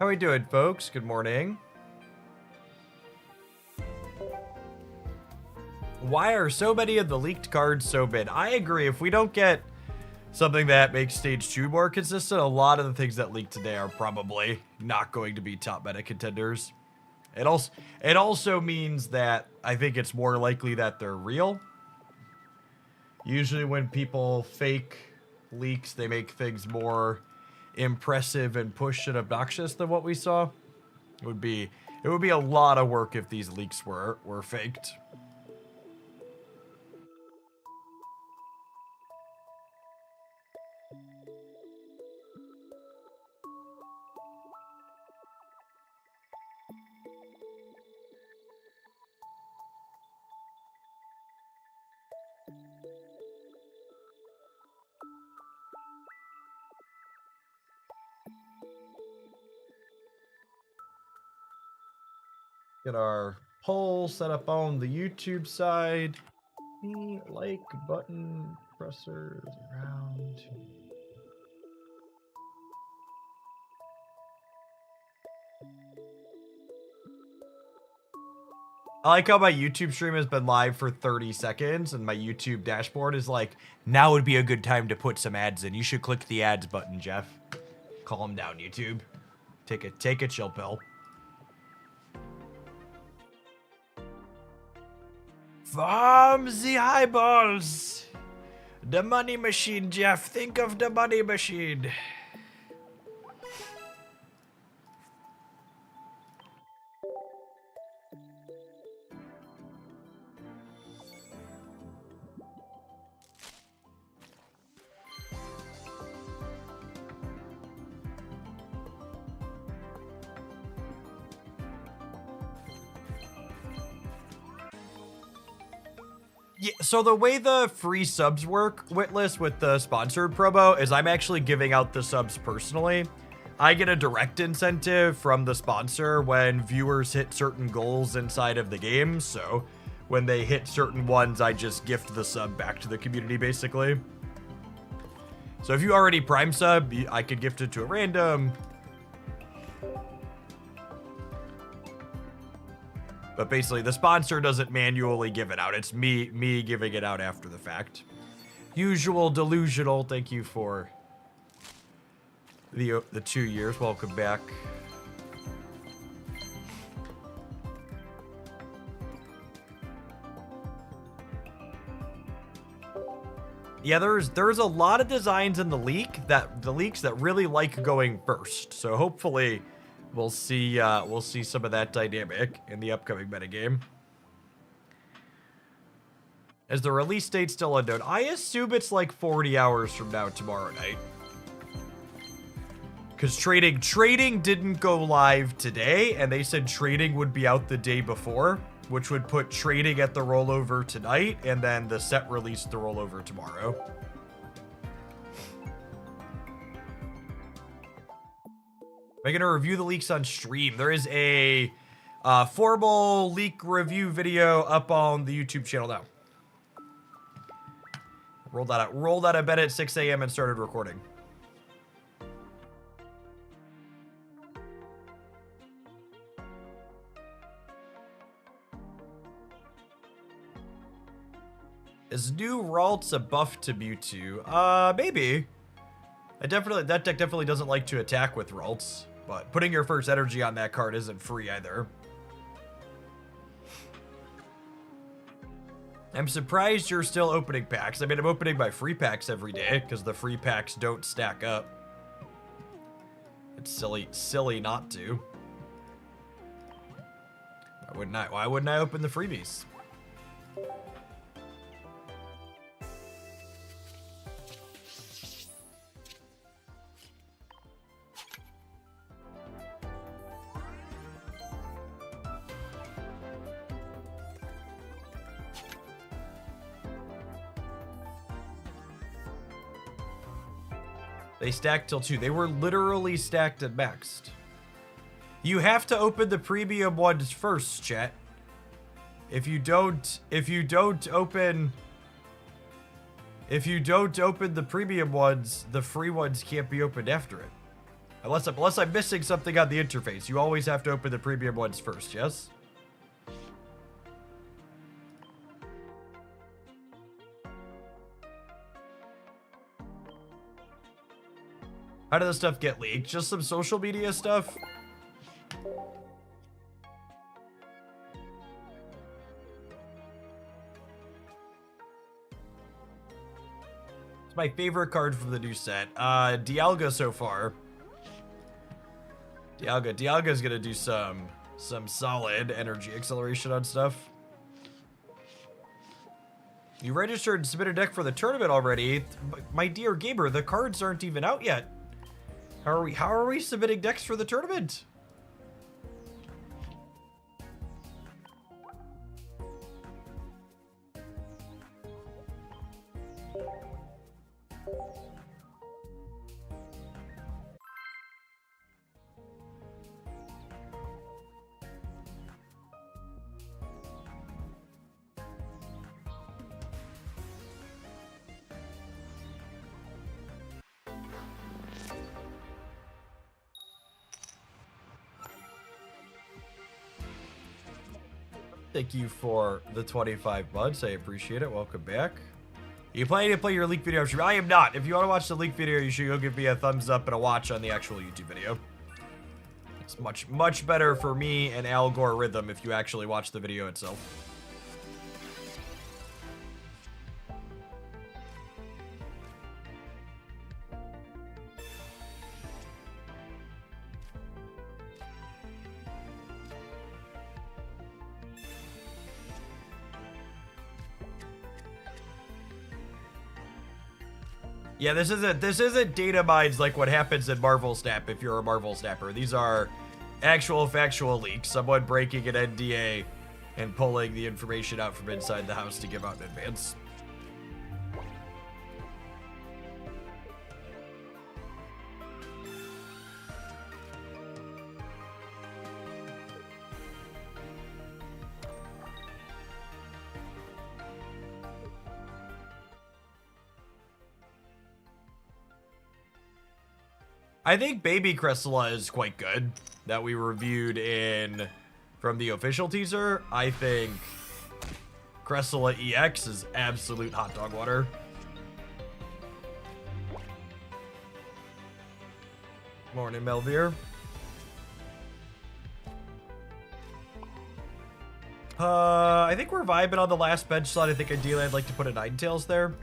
How we doing, folks? Good morning. Why are so many of the leaked cards so bad? I agree. If we don't get something that makes stage 2 more consistent, a lot of the things that leaked today are probably not going to be top meta contenders. It also means that I think it's more likely that they're real. Usually when people fake leaks, they make things more impressive and pushed and obnoxious than what we saw. It would be a lot of work if these leaks were faked. Get our poll set up on the YouTube side. Like button pressers around. I like how my YouTube stream has been live for 30 seconds and my YouTube dashboard is like, now would be a good time to put some ads in. You should click the ads button, Jeff. Calm down, YouTube. Take a chill pill. From the eyeballs. The money machine, Jeff. Think of the money machine. Yeah, so the way the free subs work, Witless, with the sponsored promo is I'm actually giving out the subs personally. I get a direct incentive from the sponsor when viewers hit certain goals inside of the game. So when they hit certain ones, I just gift the sub back to the community, basically. So if you already prime sub, I could gift it to a random. But basically, the sponsor doesn't manually give it out. It's me giving it out after the fact. Usual delusional. Thank you for the 2 years. Welcome back. Yeah, there's a lot of designs in the leaks that really like going first. So hopefully we'll see some of that dynamic in the upcoming metagame. Is the release date still unknown? I assume it's like 40 hours from now tomorrow night. Because trading didn't go live today, and they said trading would be out the day before, which would put trading at the rollover tonight, and then the set release the rollover tomorrow. Am I going to review the leaks on stream? There is a formal leak review video up on the YouTube channel now. Rolled out of bed at 6 a.m. and started recording. Is new Ralts a buff to Mewtwo? Maybe. That deck definitely doesn't like to attack with Ralts. But putting your first energy on that card isn't free either. I'm surprised you're still opening packs. I mean, I'm opening my free packs every day because the free packs don't stack up. It's silly not to. Why wouldn't I open the freebies? They stacked till 2. They were literally stacked and maxed. You have to open the premium ones first, chat. If you don't open the premium ones, the free ones can't be opened after it. Unless I'm missing something on the interface. You always have to open the premium ones first, yes? How did this stuff get leaked? Just some social media stuff? It's my favorite card from the new set. Dialga so far. Dialga's gonna do some solid energy acceleration on stuff. You registered and submitted a deck for the tournament already. My dear gamer, the cards aren't even out yet. How are we submitting decks for the tournament? Thank you for the 25 months. I appreciate it. Welcome back. You planning to play your leak video stream? I am not. If you want to watch the leak video, you should go give me a thumbs up and a watch on the actual YouTube video. It's much better for me and algorithm if you actually watch the video itself. Yeah, this isn't data mines like what happens in Marvel Snap if you're a Marvel Snapper. These are actual factual leaks. Someone breaking an NDA and pulling the information out from inside the house to give out in advance. I think Baby Cressula is quite good that we reviewed from the official teaser. I think Cressula EX is absolute hot dog water. Morning, Melvir. I think we're vibing on the last bench slot. I think ideally I'd like to put a Ninetales there.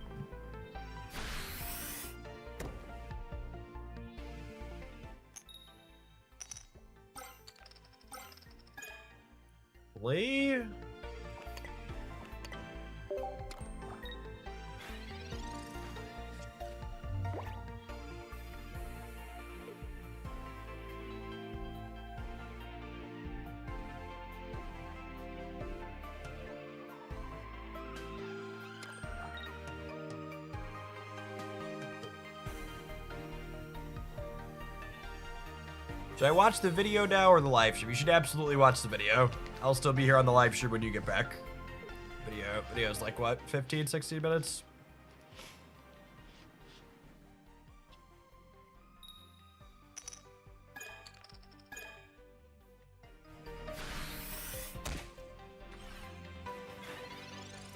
Play. Should I watch the video now or the live stream? You should absolutely watch the video. I'll still be here on the live stream when you get back. Video's like what, 15, 16 minutes?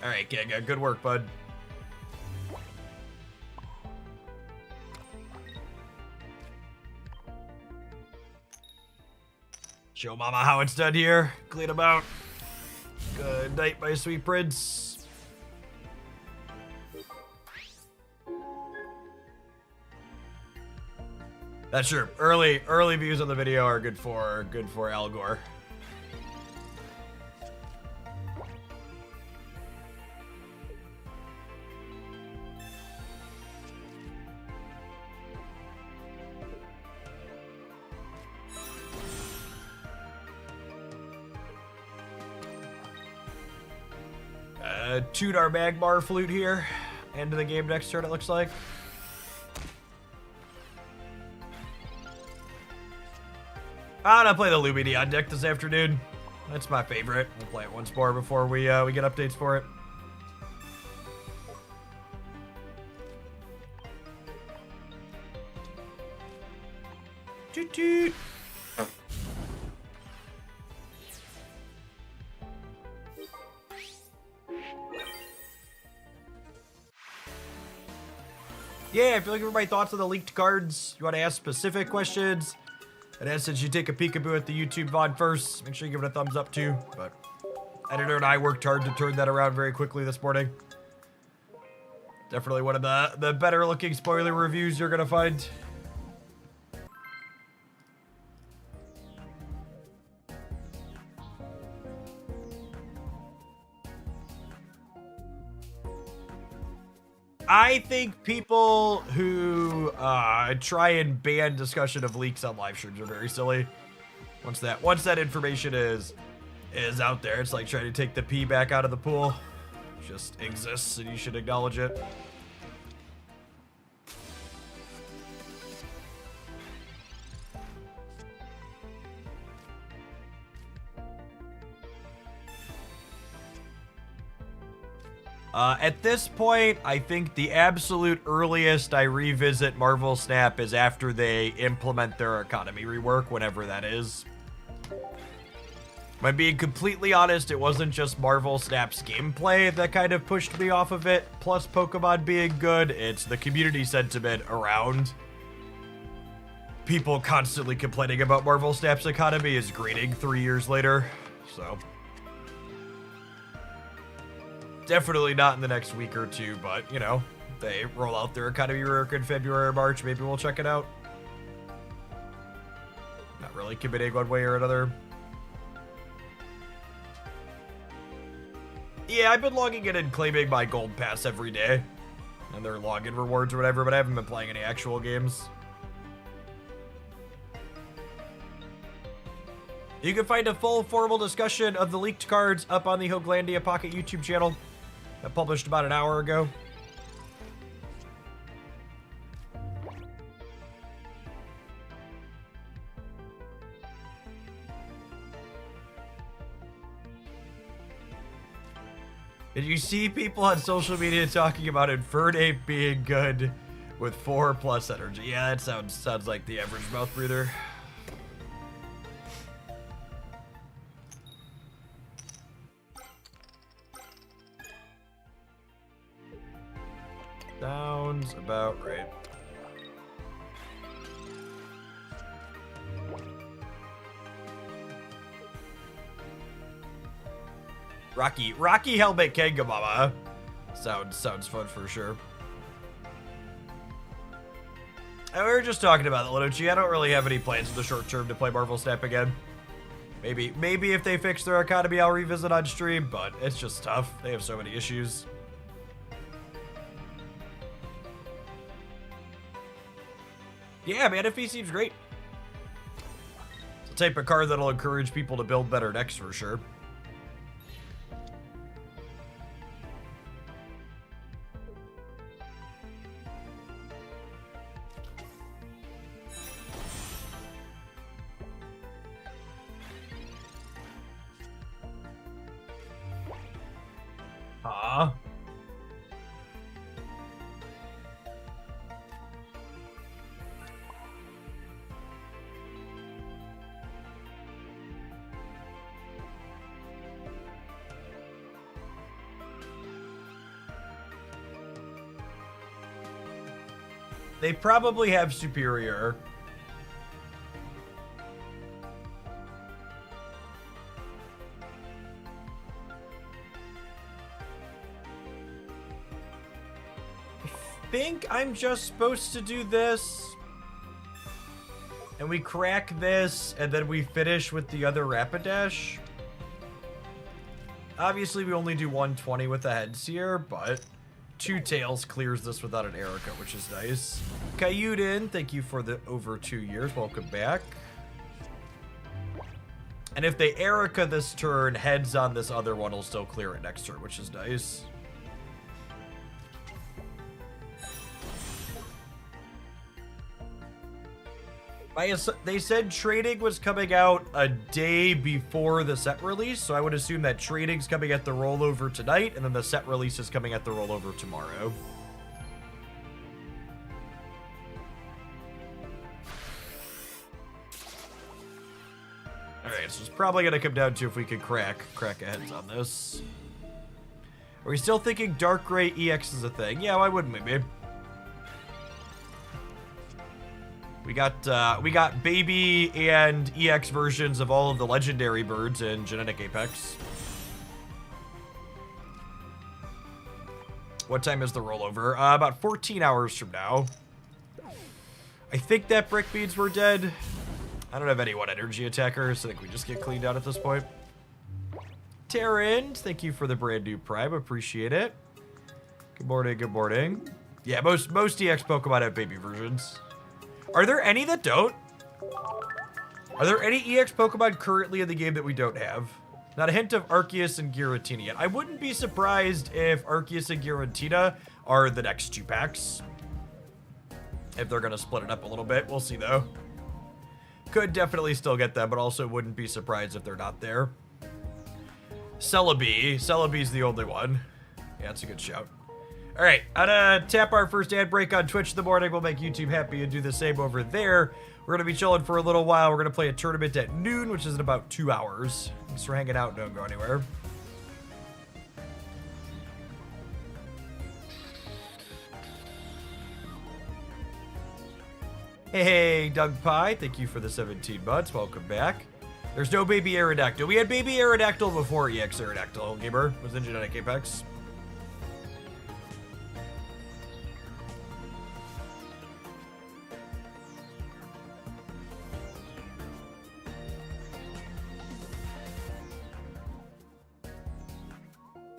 All right, Giga, good work, bud. Show mama how it's done here. Clean them out. Good night, my sweet prince. That's true. Early views on the video are good for Al Gore. Toot our Magmar flute here. End of the game next turn, it looks like. I'm gonna play the Lumineon deck this afternoon. That's my favorite. We'll play it once more before we get updates for it. Toot toot. Yeah, if you're looking for my thoughts on the leaked cards, you want to ask specific questions, and as since you take a peekaboo at the YouTube VOD first, make sure you give it a thumbs up too. But editor and I worked hard to turn that around very quickly this morning. Definitely one of the better looking spoiler reviews you're gonna find. I think people who try and ban discussion of leaks on live streams are very silly. Once that information is out there, it's like trying to take the pee back out of the pool. It just exists and you should acknowledge it. At this point, I think the absolute earliest I revisit Marvel Snap is after they implement their economy rework, whenever that is. If I'm being completely honest, it wasn't just Marvel Snap's gameplay that kind of pushed me off of it, plus Pokemon being good. It's the community sentiment around people constantly complaining about Marvel Snap's economy is grating 3 years later, so... Definitely not in the next week or two, but, you know, they roll out their economy rework in February or March. Maybe we'll check it out. Not really committing one way or another. Yeah, I've been logging in and claiming my gold pass every day. And their login rewards or whatever, but I haven't been playing any actual games. You can find a full formal discussion of the leaked cards up on the Hoaglandia Pocket YouTube channel. That published about an hour ago. Did you see people on social media talking about Infernape being good with 4+ energy? Yeah, that sounds like the average mouth breather. Sounds about right. Rocky Helmet Kangamama. Sounds fun for sure. And we were just talking about that, Linochi. I don't really have any plans in the short term to play Marvel Snap again. Maybe if they fix their economy, I'll revisit on stream, but it's just tough. They have so many issues. Yeah, Manaphy seems great. It's the type of card that'll encourage people to build better decks for sure. They probably have superior. I think I'm just supposed to do this. And we crack this, and then we finish with the other Rapidash. Obviously, we only do 120 with the Headseer, but... 2 Tails clears this without an Erica, which is nice. Kyuden, thank you for the over 2 years. Welcome back. And if they Erica this turn, heads on this other one will still clear it next turn, which is nice. They said trading was coming out a day before the set release, so I would assume that trading's coming at the rollover tonight, and then the set release is coming at the rollover tomorrow. probably going to come down to if we can crack a heads on this. Are we still thinking Dark Gray EX is a thing? Yeah, why wouldn't we be? We got baby and EX versions of all of the legendary birds in Genetic Apex. What time is the rollover? About 14 hours from now. I think that brick beads were dead. I don't have any one energy attackers, so I think we just get cleaned out at this point. Taryn, thank you for the brand new Prime. Appreciate it. Good morning, good morning. Yeah, most EX Pokemon have baby versions. Are there any that don't? Are there any EX Pokemon currently in the game that we don't have? Not a hint of Arceus and Giratina yet. I wouldn't be surprised if Arceus and Giratina are the next 2 packs. If they're going to split it up a little bit. We'll see, though. Could definitely still get them, but also wouldn't be surprised if they're not there. Celebi. Celebi's the only one. Yeah, that's a good shout. All right, I'm gonna tap our first ad break on Twitch in the morning. We'll make YouTube happy and do the same over there. We're gonna be chilling for a little while. We're gonna play a tournament at noon, which is in about 2 hours. Thanks for hanging out. Don't go anywhere. Hey, Doug Pie, thank you for the 17 months. Welcome back. There's no baby Aerodactyl. We had baby Aerodactyl before EX Aerodactyl Gamer was in Genetic Apex.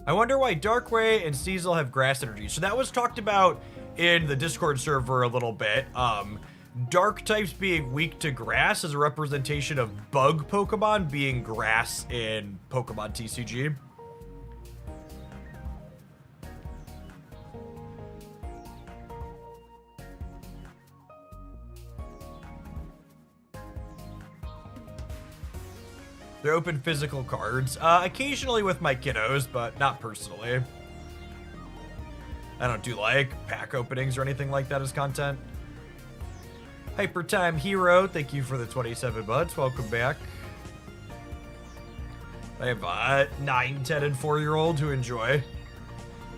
I wonder why Darkrai and Sneasel have grass energy. So that was talked about in the Discord server a little bit. Dark types being weak to grass is a representation of bug Pokemon being grass in Pokemon TCG. They're open physical cards. Occasionally with my kiddos, but not personally. I don't do like pack openings or anything like that as content. Hypertime Hero, thank you for the 27 months. Welcome back. I have a 9, 10, and 4-year-old who enjoy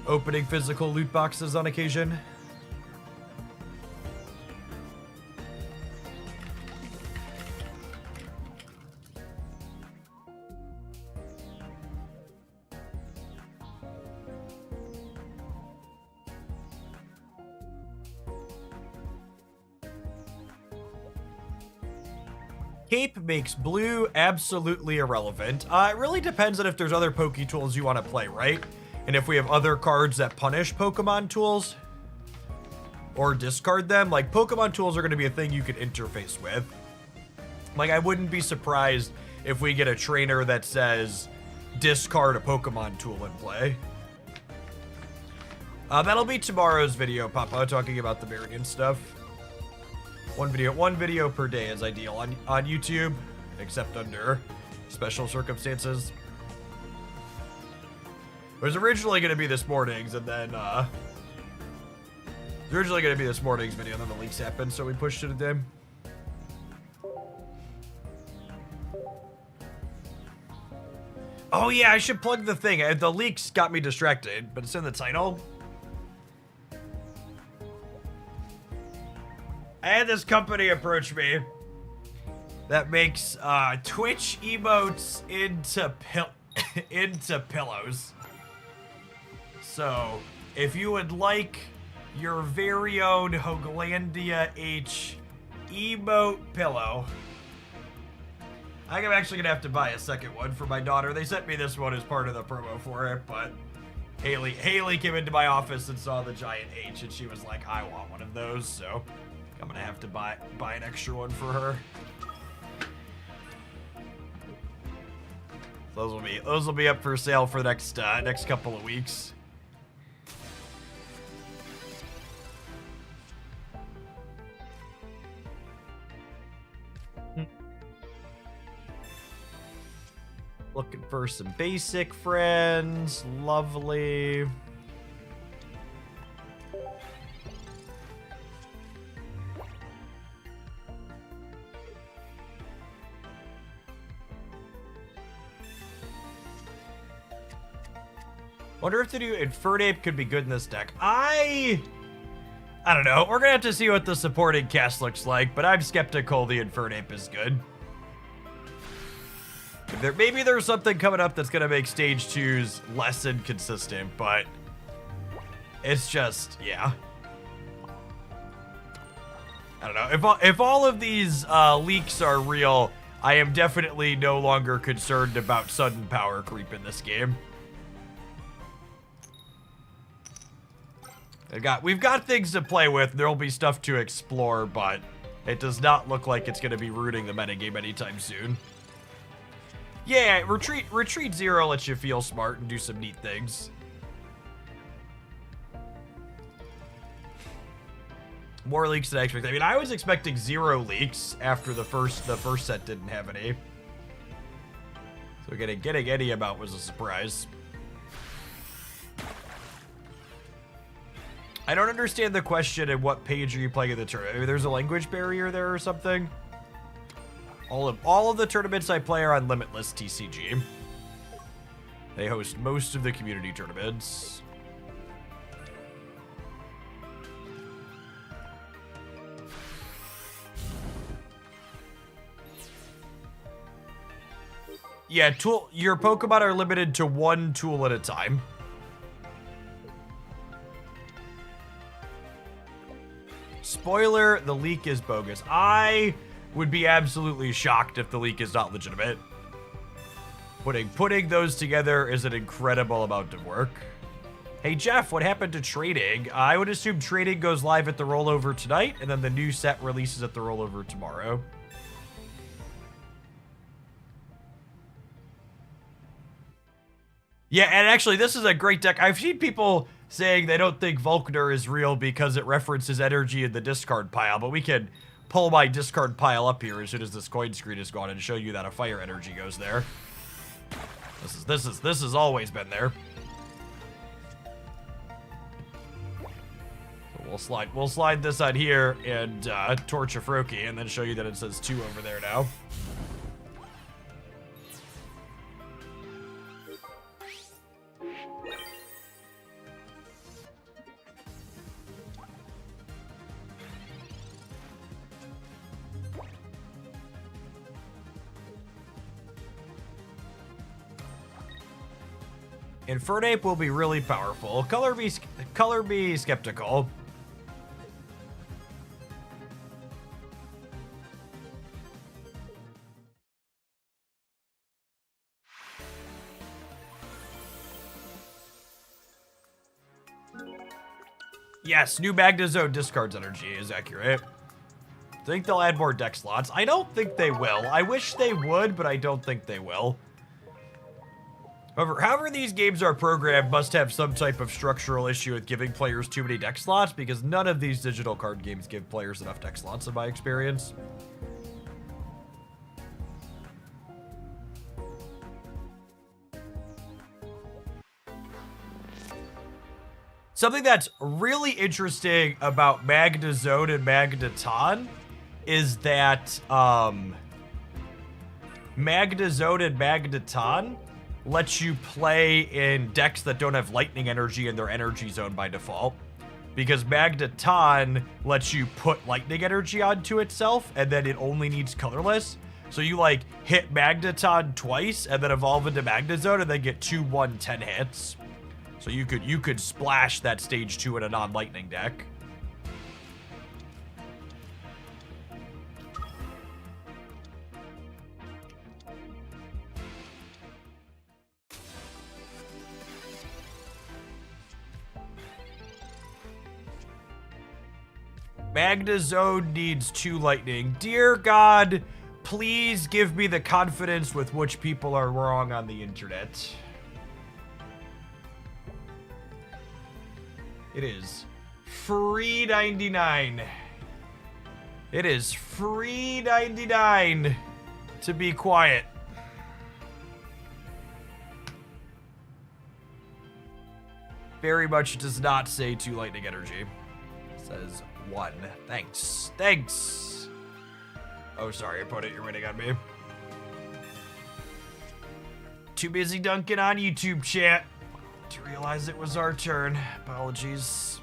opening physical loot boxes on occasion. Cape makes blue absolutely irrelevant. It really depends on if there's other Poke tools you want to play, right? And if we have other cards that punish Pokemon tools or discard them, like Pokemon tools are going to be a thing you can interface with. Like, I wouldn't be surprised if we get a trainer that says discard a Pokemon tool in play. That'll be tomorrow's video, Papa, talking about the Meridian stuff. One video per day is ideal on YouTube, except under special circumstances. It was originally going to be this morning's, and then, it was originally going to be this morning's video, and then the leaks happened, so we pushed it a day. Oh yeah, I should plug the thing. The leaks got me distracted, but it's in the title. I had this company approach me that makes Twitch emotes into pillows. So, if you would like your very own Hoaglandia H emote pillow, I'm actually gonna have to buy a second one for my daughter. They sent me this one as part of the promo for it, but Haley came into my office and saw the giant H, and she was like, I want one of those, so I'm gonna have to buy an extra one for her. Those will be up for sale for the next couple of weeks. Looking for some basic friends. Lovely. Wonder if the new Infernape could be good in this deck. I don't know. We're gonna have to see what the supporting cast looks like, but I'm skeptical the Infernape is good. Maybe there's something coming up that's gonna make stage 2s less inconsistent, but it's just, yeah. I don't know. If all of these leaks are real, I am definitely no longer concerned about sudden power creep in this game. We've got things to play with. There'll be stuff to explore, but it does not look like it's going to be rooting the metagame anytime soon. Yeah, Retreat 0 lets you feel smart and do some neat things. More leaks than I expected. I mean, I was expecting 0 leaks after the first set didn't have any. So getting any amount was a surprise. I don't understand the question and what page are you playing in the tournament. Maybe there's a language barrier there or something. All of the tournaments I play are on Limitless TCG. They host most of the community tournaments. Yeah, your Pokemon are limited to 1 tool at a time. Spoiler, the leak is bogus. I would be absolutely shocked if the leak is not legitimate. Putting those together is an incredible amount of work. Hey Jeff, what happened to trading? I would assume trading goes live at the rollover tonight, and then the new set releases at the rollover tomorrow. Yeah, and actually, this is a great deck. I've seen people saying they don't think Volkner is real because it references energy in the discard pile, but we can pull my discard pile up here as soon as this coin screen is gone and show you that a fire energy goes there. This has always been there. So we'll slide this on here and torch a Froakie and then show you that it says 2 over there now. Infernape will be really powerful. Color be skeptical. Yes, new Magnezone discards energy is accurate. Think they'll add more deck slots? I don't think they will. I wish they would, but I don't think they will. However these games are programmed must have some type of structural issue with giving players too many deck slots, because none of these digital card games give players enough deck slots in my experience. Something that's really interesting about Magnezone and Magneton is that Magnezone and Magneton lets you play in decks that don't have lightning energy in their energy zone by default. Because Magneton lets you put lightning energy onto itself, and then it only needs colorless. So you like hit Magneton twice and then evolve into Magnezone and then get 2/1-10 hits. So you could splash that stage 2 in a non-lightning deck. Magnezone needs 2 lightning. Dear God, please give me the confidence with which people are wrong on the internet. It is free 99. It is free 99 to be quiet. Very much does not say 2 lightning energy. It says 1. Thanks. Thanks. Oh, sorry, opponent, you're winning on me. Too busy dunking on YouTube, chat. to realize it was our turn. Apologies.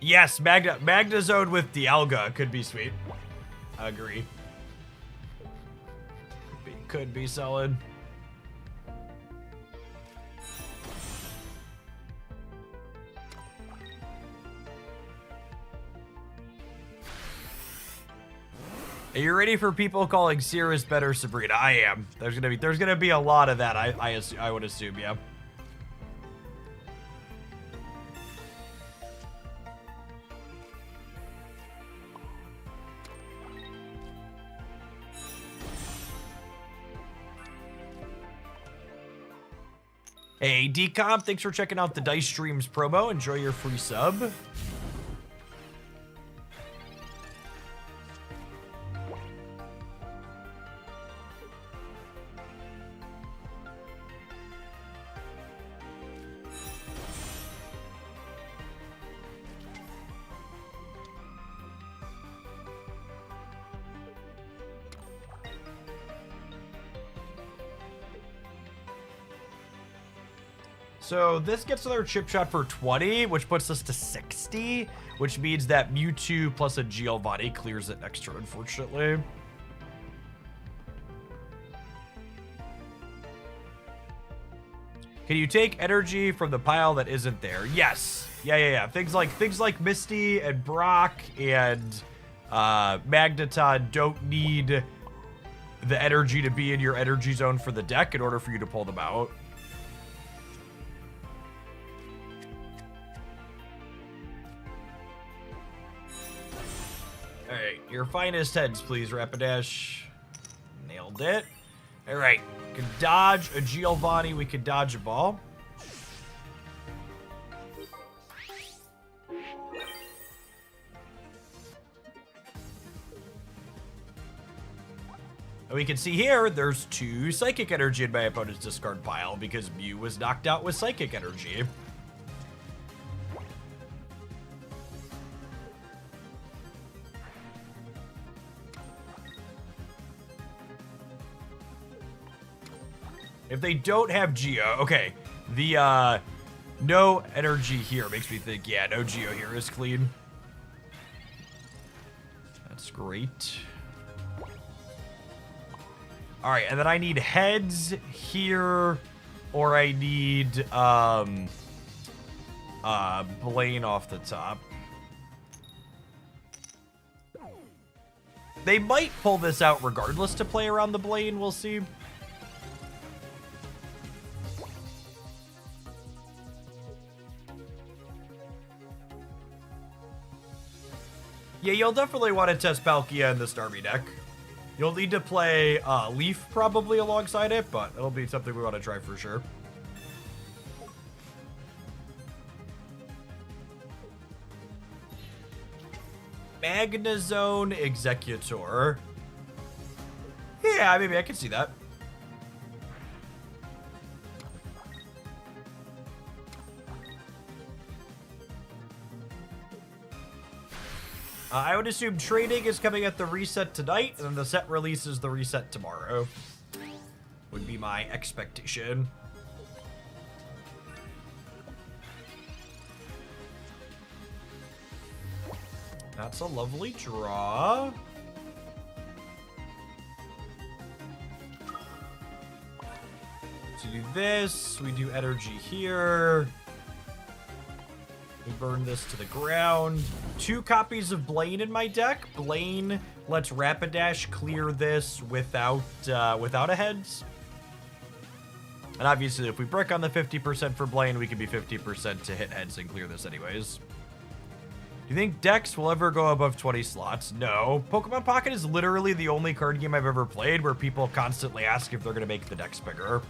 Yes, Magna Zone with Dialga could be sweet. Agree. Could be solid. Are you ready for people calling Cirrus better Sabrina? I am. There's gonna be a lot of that. I would assume, yeah. Hey, Decomp, thanks for checking out the Dice Streams promo. Enjoy your free sub. So this gets another chip shot for 20, which puts us to 60, which means that Mewtwo plus a Giovanni clears it next turn, unfortunately. Can you take energy from the pile that isn't there? Yes. Yeah. Things like Misty and Brock and Magneton don't need the energy to be in your energy zone for the deck in order for you to pull them out. Alright, your finest heads, please, Rapidash. Nailed it. Alright, we can dodge a Giovanni, we can dodge a ball. And we can see here, there's 2 Psychic Energy in my opponent's discard pile because Mew was knocked out with Psychic Energy. If they don't have Geo, okay, the no energy here makes me think, yeah, no Geo here is clean. That's great. All right, and then I need heads here, or I need Blaine off the top. They might pull this out regardless to play around the Blaine, we'll see. Yeah, you'll definitely want to test Palkia in this Army deck. You'll need to play Leaf probably alongside it, but it'll be something we want to try for sure. Magnezone Executor. Yeah, maybe I can see that. I would assume trading is coming at the reset tonight, and then the set release is the reset tomorrow. Would be my expectation. That's a lovely draw. So do this, we do energy here. We burn this to the ground. 2 copies of Blaine in my deck. Blaine lets Rapidash clear this without a heads. And obviously, if we brick on the 50% for Blaine, we can be 50% to hit heads and clear this anyways. Do you think decks will ever go above 20 slots? No. Pokemon Pocket is literally the only card game I've ever played where people constantly ask if they're going to make the decks bigger.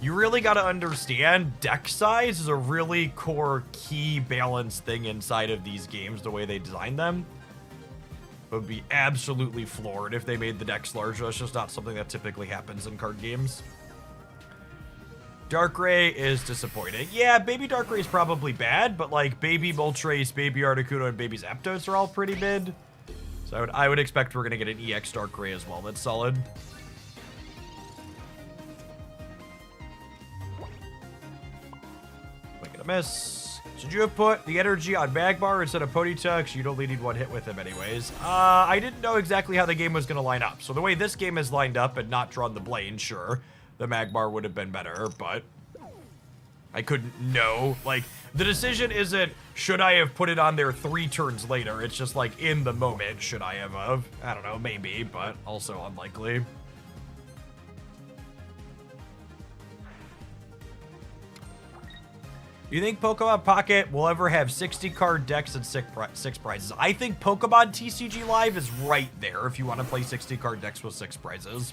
You really got to understand deck size is a really core key balance thing inside of these games, the way they design them. I would be absolutely floored if they made the decks larger. It's just not something that typically happens in card games. Darkrai is disappointing. Yeah, Baby Darkrai is probably bad, but like Baby Moltres, Baby Articuno, and Baby Zapdos are all pretty mid. So I would expect we're gonna get an EX Darkrai as well. That's solid. Make it a miss. Should you have put the energy on Magmar instead of Ponyta? You'd only need one hit with him anyways. I didn't know exactly how the game was gonna line up. So the way this game is lined up and not drawn the Blaine, sure, the Magmar would have been better, but I couldn't know. Like, the decision isn't, should I have put it on there 3 turns later? It's just like, in the moment, should I have? I don't know, maybe, but also unlikely. Do you think Pokemon Pocket will ever have 60 card decks and 6 prizes? I think Pokemon TCG Live is right there if you want to play 60 card decks with 6 prizes.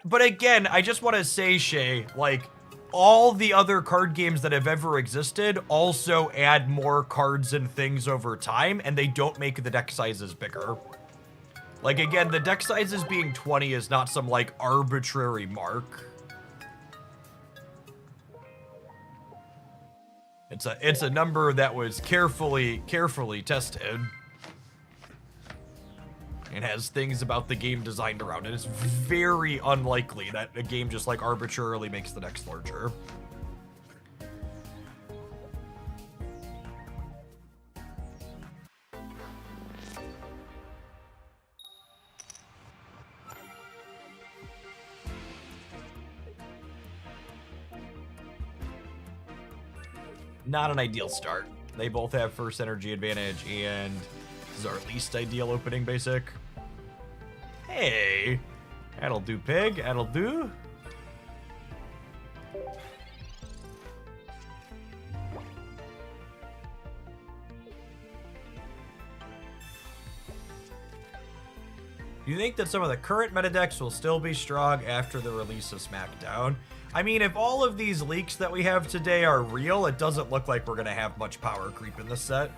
But again, I just want to say, Shay, like, all the other card games that have ever existed also add more cards and things over time, and they don't make the deck sizes bigger. Like, again, the deck sizes being 20 is not some, like, arbitrary mark. It's a number that was carefully tested. And has things about the game designed around it. It's very unlikely that a game just like arbitrarily makes the decks larger. Not an ideal start. They both have first energy advantage, and this is our least ideal opening basic. Hey, that'll do, pig. That'll do. Do you think that some of the current meta decks will still be strong after the release of SmackDown? I mean, if all of these leaks that we have today are real, it doesn't look like we're going to have much power creep in this set.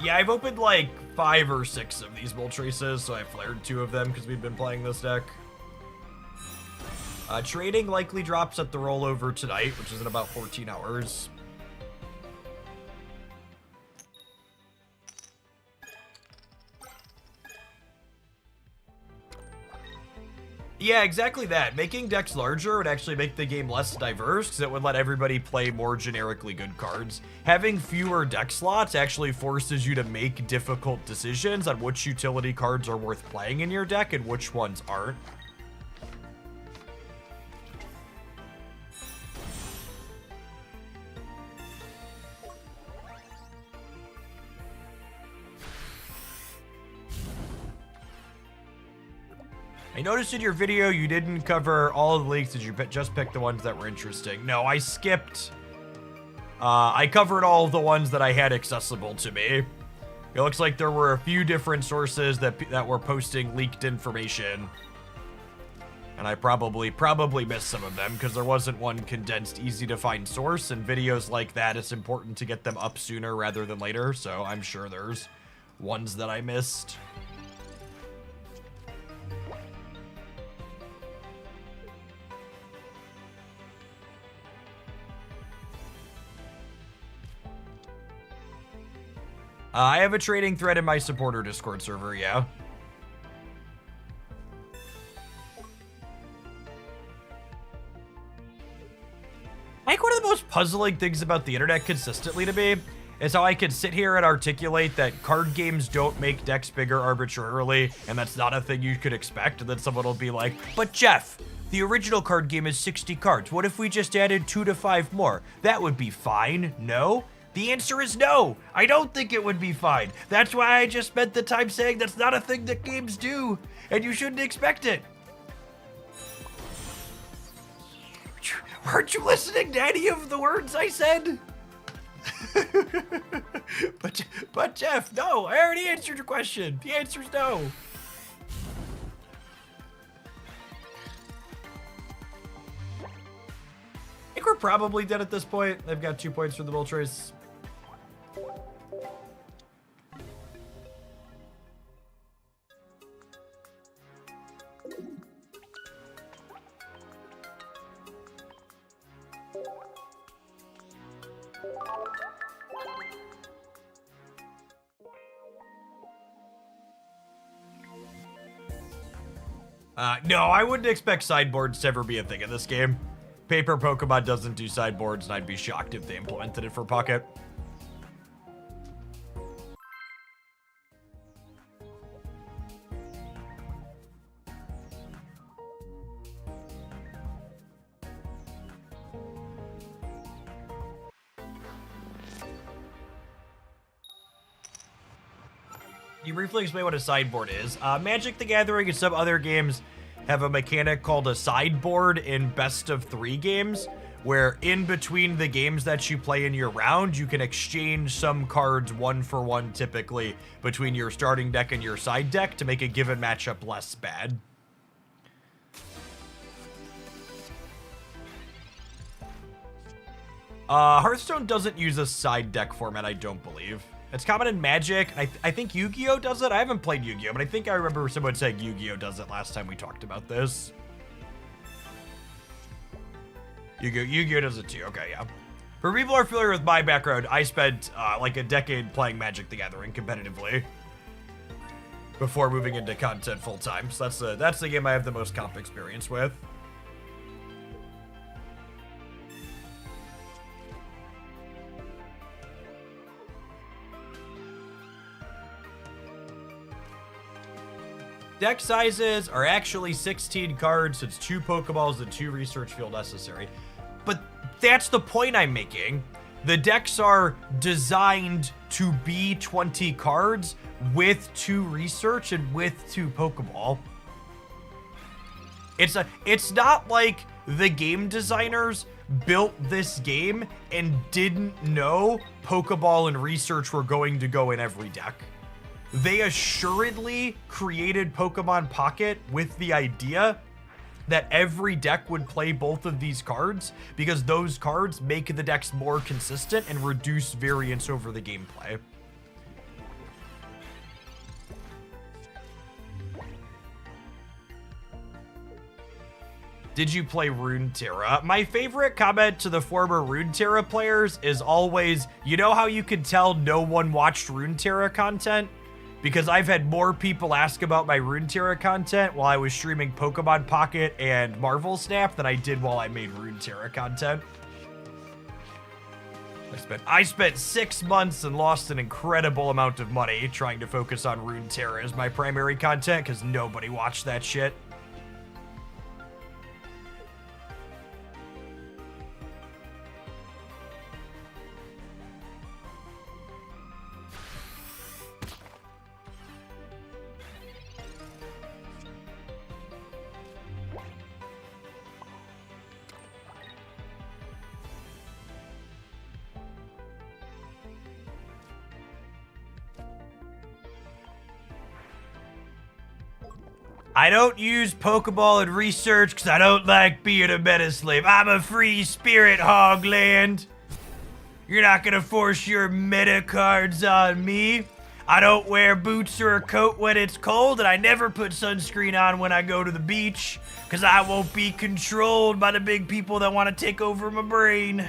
Yeah, I've opened like 5 or 6 of these Moltres, so I flared 2 of them because we've been playing this deck. Trading likely drops at the rollover tonight, which is in about 14 hours. Yeah, exactly that. Making decks larger would actually make the game less diverse because it would let everybody play more generically good cards. Having fewer deck slots actually forces you to make difficult decisions on which utility cards are worth playing in your deck and which ones aren't. I noticed in your video you didn't cover all of the leaks. Did you just pick the ones that were interesting? No, I skipped. I covered all of the ones that I had accessible to me. It looks like there were a few different sources that were posting leaked information. And I probably missed some of them because there wasn't one condensed, easy to find source. And videos like that, it's important to get them up sooner rather than later. So I'm sure there's ones that I missed. I have a trading thread in my supporter Discord server, yeah. I think one of the most puzzling things about the internet consistently to me is how I can sit here and articulate that card games don't make decks bigger arbitrarily, and that's not a thing you could expect, and then someone will be like, but Jeff, the original card game is 60 cards. What if we just added 2 to 5 more? That would be fine, no? The answer is no. I don't think it would be fine. That's why I just spent the time saying that's not a thing that games do, and you shouldn't expect it. Weren't you listening to any of the words I said? but Jeff, no, I already answered your question. The answer's no. I think we're probably dead at this point. They've got 2 points for the bull trace. No, I wouldn't expect sideboards to ever be a thing in this game. Paper Pokemon doesn't do sideboards, and I'd be shocked if they implemented it for Pocket. You briefly explain what a sideboard is. Magic the Gathering and some other games have a mechanic called a sideboard in best of 3 games, where in between the games that you play in your round, you can exchange some cards 1-for-1 typically between your starting deck and your side deck to make a given matchup less bad. Hearthstone doesn't use a side deck format, I don't believe. It's common in Magic. I think Yu-Gi-Oh does it. I haven't played Yu-Gi-Oh, but I think I remember someone saying Yu-Gi-Oh does it last time we talked about this. Yu-Gi-Oh does it too. Okay, yeah. For people who are familiar with my background, I spent like a decade playing Magic the Gathering competitively before moving into content full time. So that's the game I have the most comp experience with. Deck sizes are actually 16 cards, so it's 2 Pokeballs and 2 research field necessary. But that's the point I'm making. The decks are designed to be 20 cards with 2 research and with 2 Pokeball. It's not like the game designers built this game and didn't know Pokeball and research were going to go in every deck. They assuredly created Pokemon Pocket with the idea that every deck would play both of these cards because those cards make the decks more consistent and reduce variance over the gameplay. Did you play Runeterra? My favorite comment to the former Runeterra players is always, you know how you can tell no one watched Runeterra content? Because I've had more people ask about my Runeterra content while I was streaming Pokemon Pocket and Marvel Snap than I did while I made Runeterra content. I spent 6 months and lost an incredible amount of money trying to focus on Runeterra as my primary content because nobody watched that shit. I don't use Pokeball and research because I don't like being a meta slave. I'm a free spirit, Hogland. You're not gonna force your meta cards on me. I don't wear boots or a coat when it's cold, and I never put sunscreen on when I go to the beach because I won't be controlled by the big people that want to take over my brain.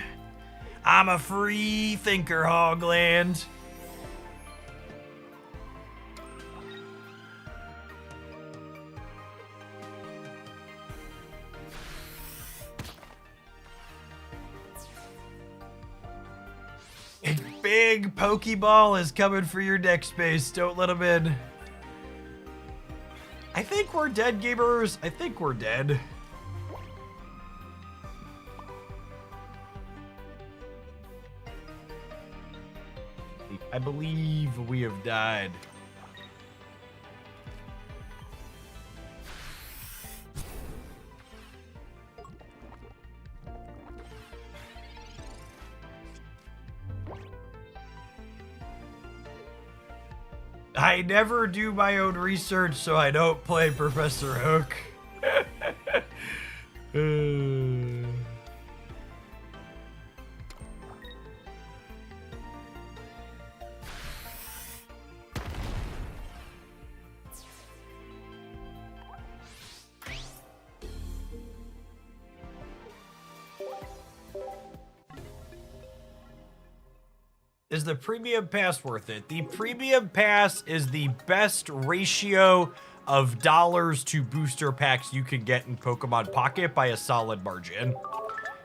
I'm a free thinker, Hogland. A big Pokeball is coming for your deck space. Don't let him in. I think we're dead, gamers. I think we're dead. I believe we have died. I never do my own research, so I don't play Professor Oak. Is the premium pass worth it? The premium pass is the best ratio of dollars to booster packs you can get in Pokemon Pocket by a solid margin.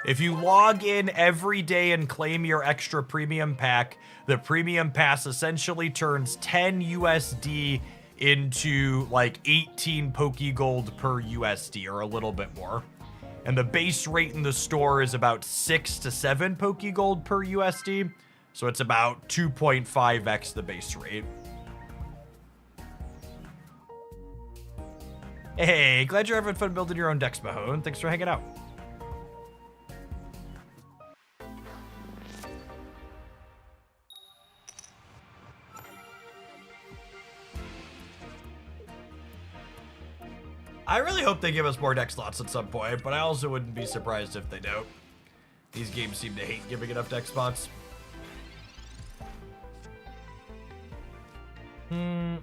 If you log in every day and claim your extra premium pack, the premium pass essentially turns 10 USD into like 18 Pokegold per USD or a little bit more. And the base rate in the store is about 6 to 7 Pokegold per USD. So it's about 2.5x the base rate. Hey, glad you're having fun building your own decks, Mahone. Thanks for hanging out. I really hope they give us more deck slots at some point, but I also wouldn't be surprised if they don't. These games seem to hate giving enough deck spots.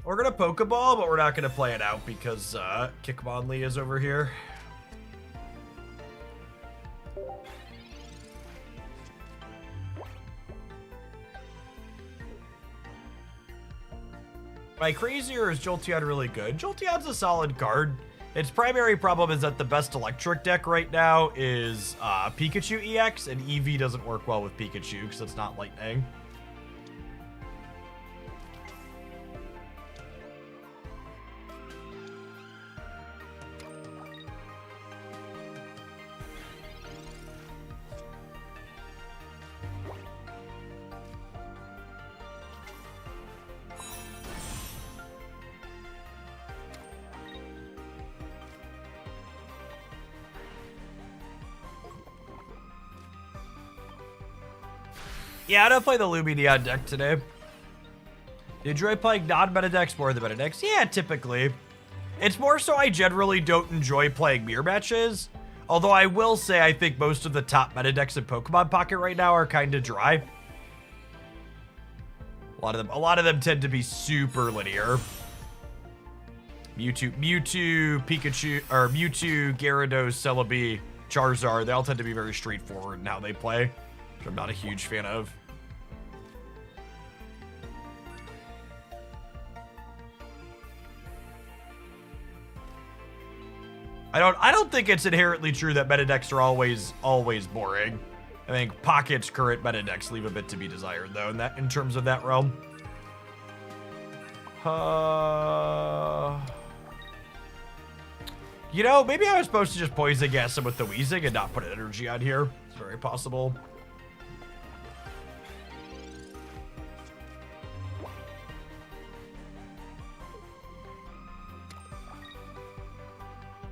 We're gonna Pokeball, but we're not gonna play it out because Kickmonlee is over here. Am I crazy or is Jolteon really good? Jolteon's a solid card. Its primary problem is that the best electric deck right now is Pikachu EX, and Eevee doesn't work well with Pikachu because it's not lightning. Yeah, I don't play the Lumineon deck today. Do you enjoy playing non-meta decks more than meta decks? Yeah, typically. It's more so I generally don't enjoy playing mirror matches. Although I will say I think most of the top meta decks in Pokemon Pocket right now are kind of dry. A lot of them tend to be super linear. Mewtwo, Pikachu, or Mewtwo, Gyarados, Celebi, Charizard, they all tend to be very straightforward in how they play, which I'm not a huge fan of. I don't think it's inherently true that meta decks are always boring. I think Pocket's current meta decks leave a bit to be desired, though, in terms of that realm. You know, maybe I was supposed to just poison gas him with the Weezing and not put an energy on here. It's very possible.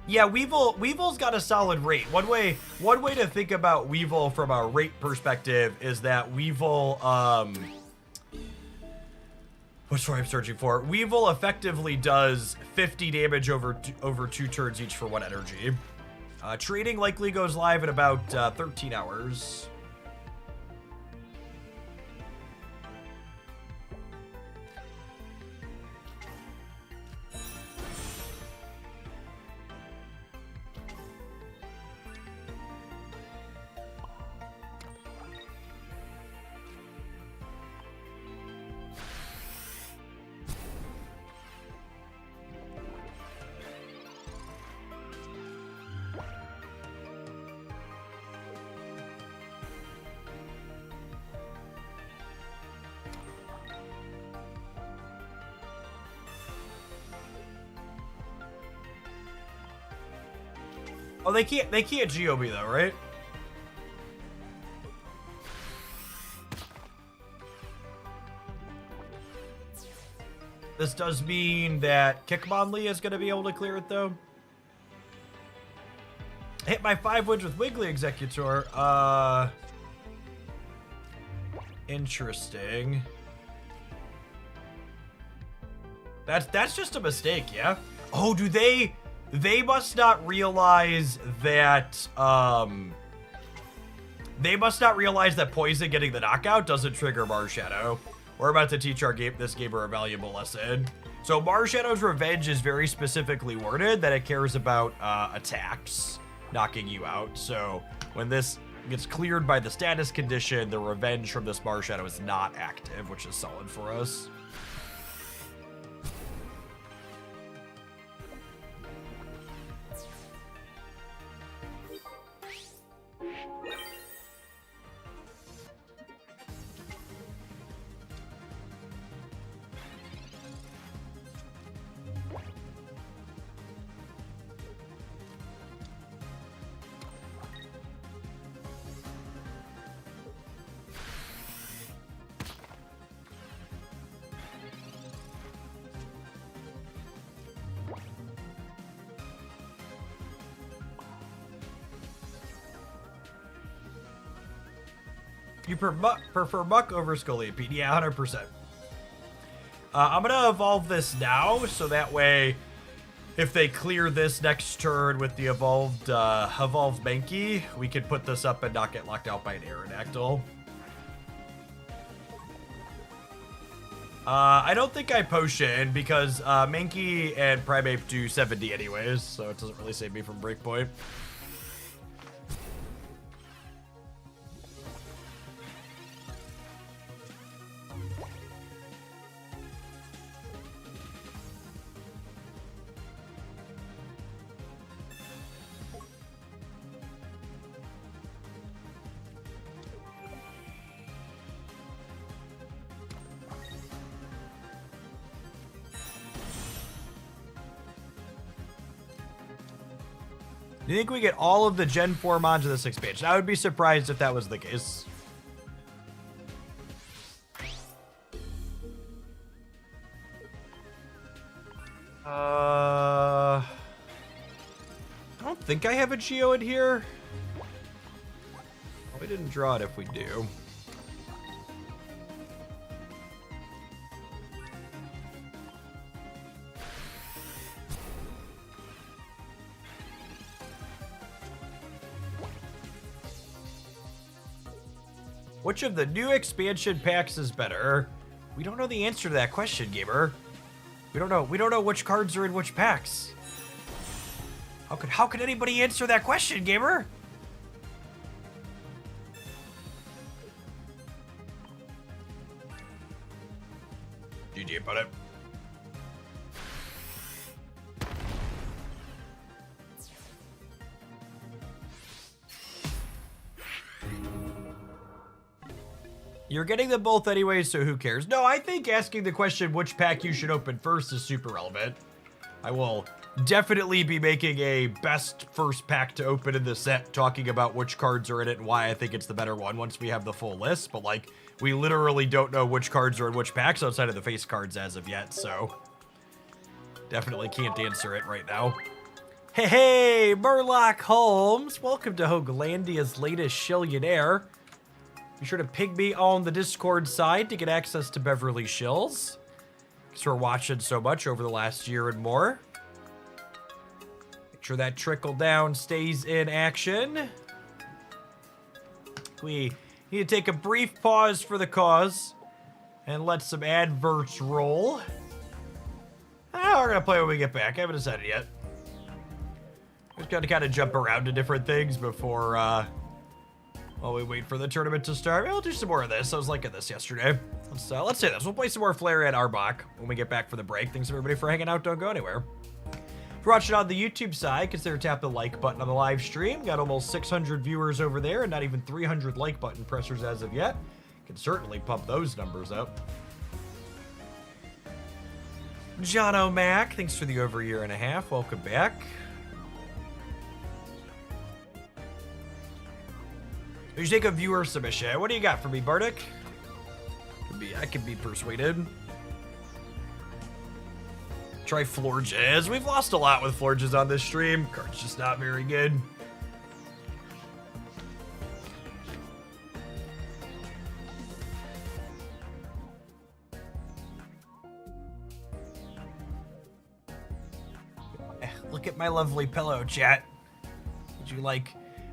Yeah, Weevil's got a solid rate. One way to think about Weevil from a rate perspective is that Weevil, what's what I'm searching for? Weevil effectively does 50 damage over 2 turns each for 1 energy. Trading likely goes live in about 13 hours. Oh, they can't GOB though, right? This does mean that Kickmonlee is going to be able to clear it though. Hit my 5 wins with Wiggly Executor. Interesting. That's just a mistake, yeah? Oh, do they must not realize that, they must not realize that poison getting the knockout doesn't trigger Marshadow. We're about to teach this gamer a valuable lesson. So Marshadow's revenge is very specifically worded that it cares about attacks, knocking you out. So when this gets cleared by the status condition, the revenge from this Marshadow is not active, which is solid for us. You prefer Muck over Scolipede? Yeah, 100%. I'm gonna evolve this now, so that way, if they clear this next turn with the evolved Mankey, we can put this up and not get locked out by an Aerodactyl. I don't think I potion because Mankey and Primeape do 70 anyways, so it doesn't really save me from Breakpoint. Do you think we get all of the Gen 4 mods of this expansion? I would be surprised if that was the case. I don't think I have a Geo in here. We didn't draw it if we do. Which of the new expansion packs is better? We don't know the answer to that question, gamer. We don't know. We don't know which cards are in which packs. How could anybody answer that question, gamer? GG about it. You're getting them both anyway, so who cares? No, I think asking the question which pack you should open first is super relevant. I will definitely be making a best first pack to open in the set, talking about which cards are in it and why I think it's the better one once we have the full list. But, like, we literally don't know which cards are in which packs outside of the face cards as of yet, so definitely can't answer it right now. Hey, Murloc Holmes. Welcome to Hoaglandia's latest Shillionaire. Be sure to ping me on the Discord side to get access to Beverly Shills. Thanks for watching so much over the last year and more. Make sure that trickle down stays in action. We need to take a brief pause for the cause and let some adverts roll. We're gonna play when we get back. I haven't decided yet. Just gotta kind of jump around to different things before while we wait for the tournament to start. I'll do some more of this. I was liking this yesterday. Let's say this. We'll play some more Flareon Arbok when we get back for the break. Thanks everybody for hanging out. Don't go anywhere. If you're watching on the YouTube side, consider tapping the like button on the live stream. Got almost 600 viewers over there and not even 300 like button pressers as of yet. Can certainly pump those numbers up. John O'Mac, thanks for the over a year and a half. Welcome back. You take a viewer submission. What do you got for me, Bardic? I can be persuaded. Try Florges. We've lost a lot with Florges on this stream. Card's just not very good. my lovely pillow, chat?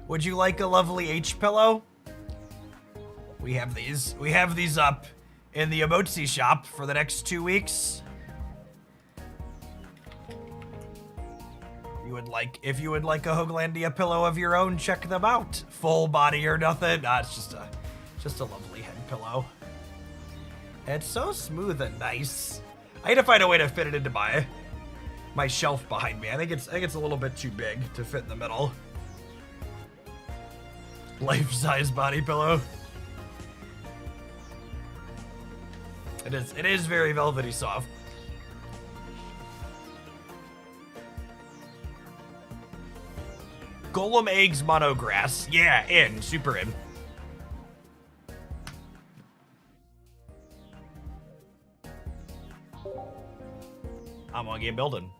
Would you like a lovely H pillow? We have these up in the Emotsi shop for the next 2 weeks. If you would like a Hoaglandia pillow of your own, check them out. Full body or nothing. Nah, it's just a lovely head pillow. It's so smooth and nice. I need to find a way to fit it into my shelf behind me. I think it's a little bit too big to fit in the middle. Life-size body pillow. It is very velvety soft. Golem eggs monograss. Yeah, super in. I'm on game building.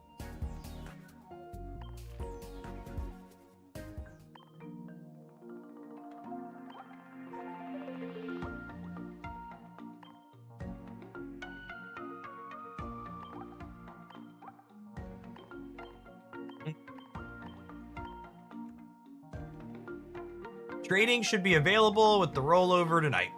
Trading should be available with the rollover tonight.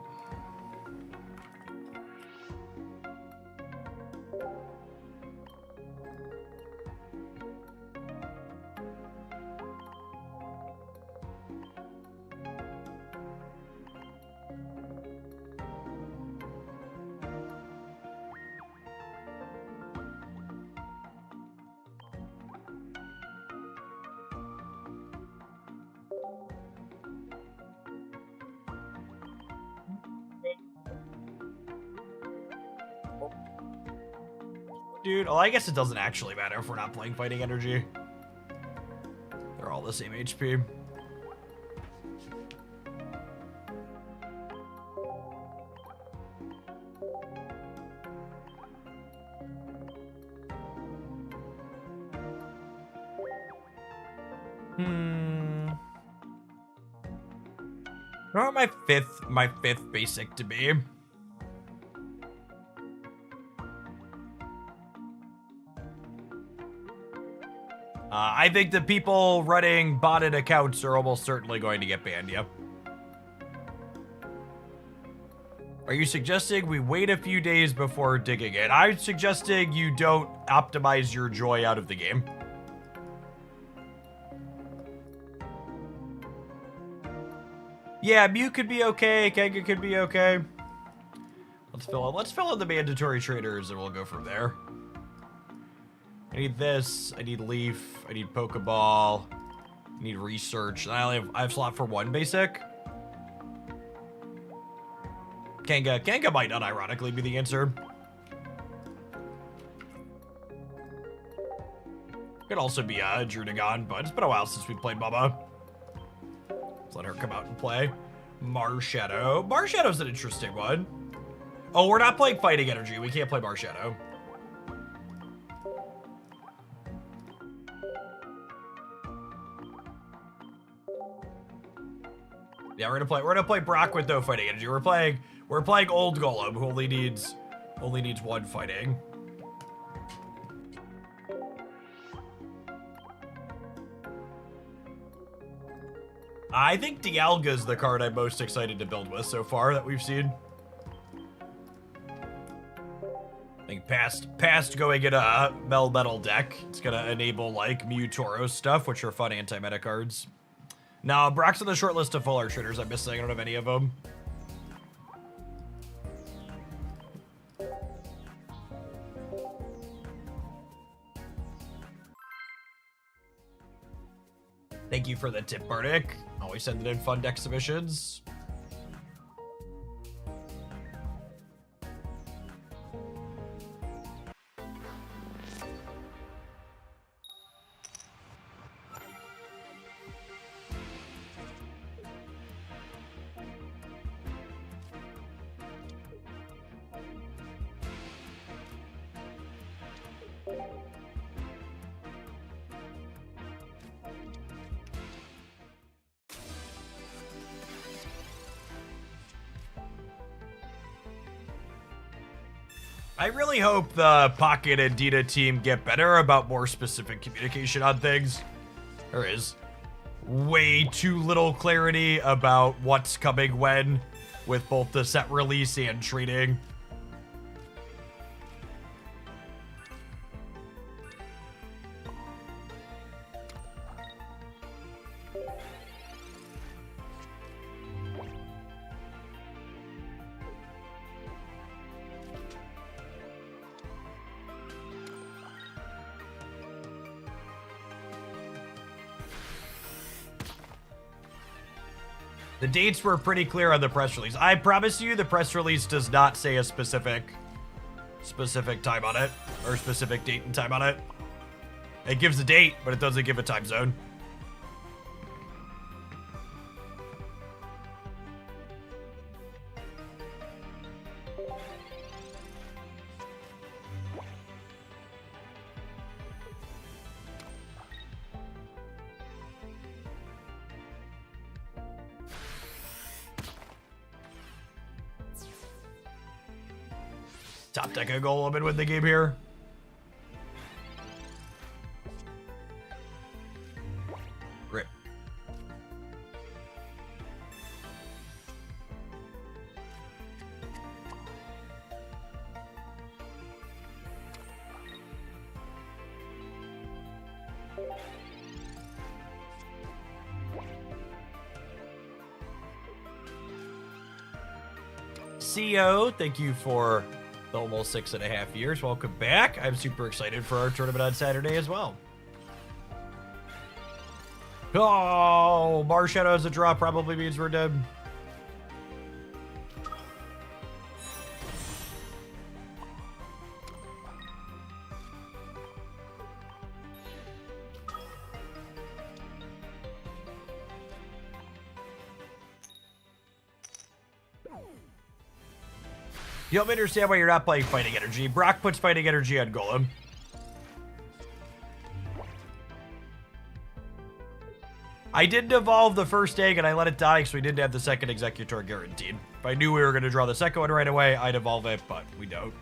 Dude, well, I guess it doesn't actually matter if we're not playing fighting energy. They're all the same HP. I want my fifth basic to be. I think the people running botted accounts are almost certainly going to get banned, yep. Are you suggesting we wait a few days before digging it? I'm suggesting you don't optimize your joy out of the game. Yeah, Mew could be okay, Kenga could be okay. Let's fill in the mandatory traders and we'll go from there. I need this, I need Leaf, I need Pokeball, I need Research, and I have slot for one basic. Kenga might unironically be the answer. Could also be Drudagon, but it's been a while since we played Bubba. Let's let her come out and play. Marshadow. Marshadow's an interesting one. Oh, we're not playing Fighting Energy. We can't play Marshadow. Yeah, we're gonna play Brock with no fighting energy. We're playing Old Golem, who only needs one fighting. I think Dialga's the card I'm most excited to build with so far that we've seen. I think past going in a Melmetal deck, it's gonna enable like Mew Tauros stuff, which are fun anti-meta cards. No, Brock's on the short list of full art traders I'm missing. I don't have any of them. Thank you for the tip, Bardic. Always send it in fun deck submissions. I really hope the Pocket and Dita team get better about more specific communication on things. There is way too little clarity about what's coming when with both the set release and trading. The dates were pretty clear on the press release. I promise you the press release does not say a specific time on it, or specific date and time on it. It gives a date, but it doesn't give a time zone. Top deck a golem and win the game here. Rip. CO, thank you for almost 6.5 years. Welcome back. I'm super excited for our tournament on Saturday as well. Oh, Bar Shadow as a draw probably means we're dead. You don't understand why you're not playing Fighting Energy. Brock puts Fighting Energy on Golem. I didn't evolve the first egg and I let it die because we didn't have the second Executor guaranteed. If I knew we were going to draw the second one right away, I'd evolve it, but we don't.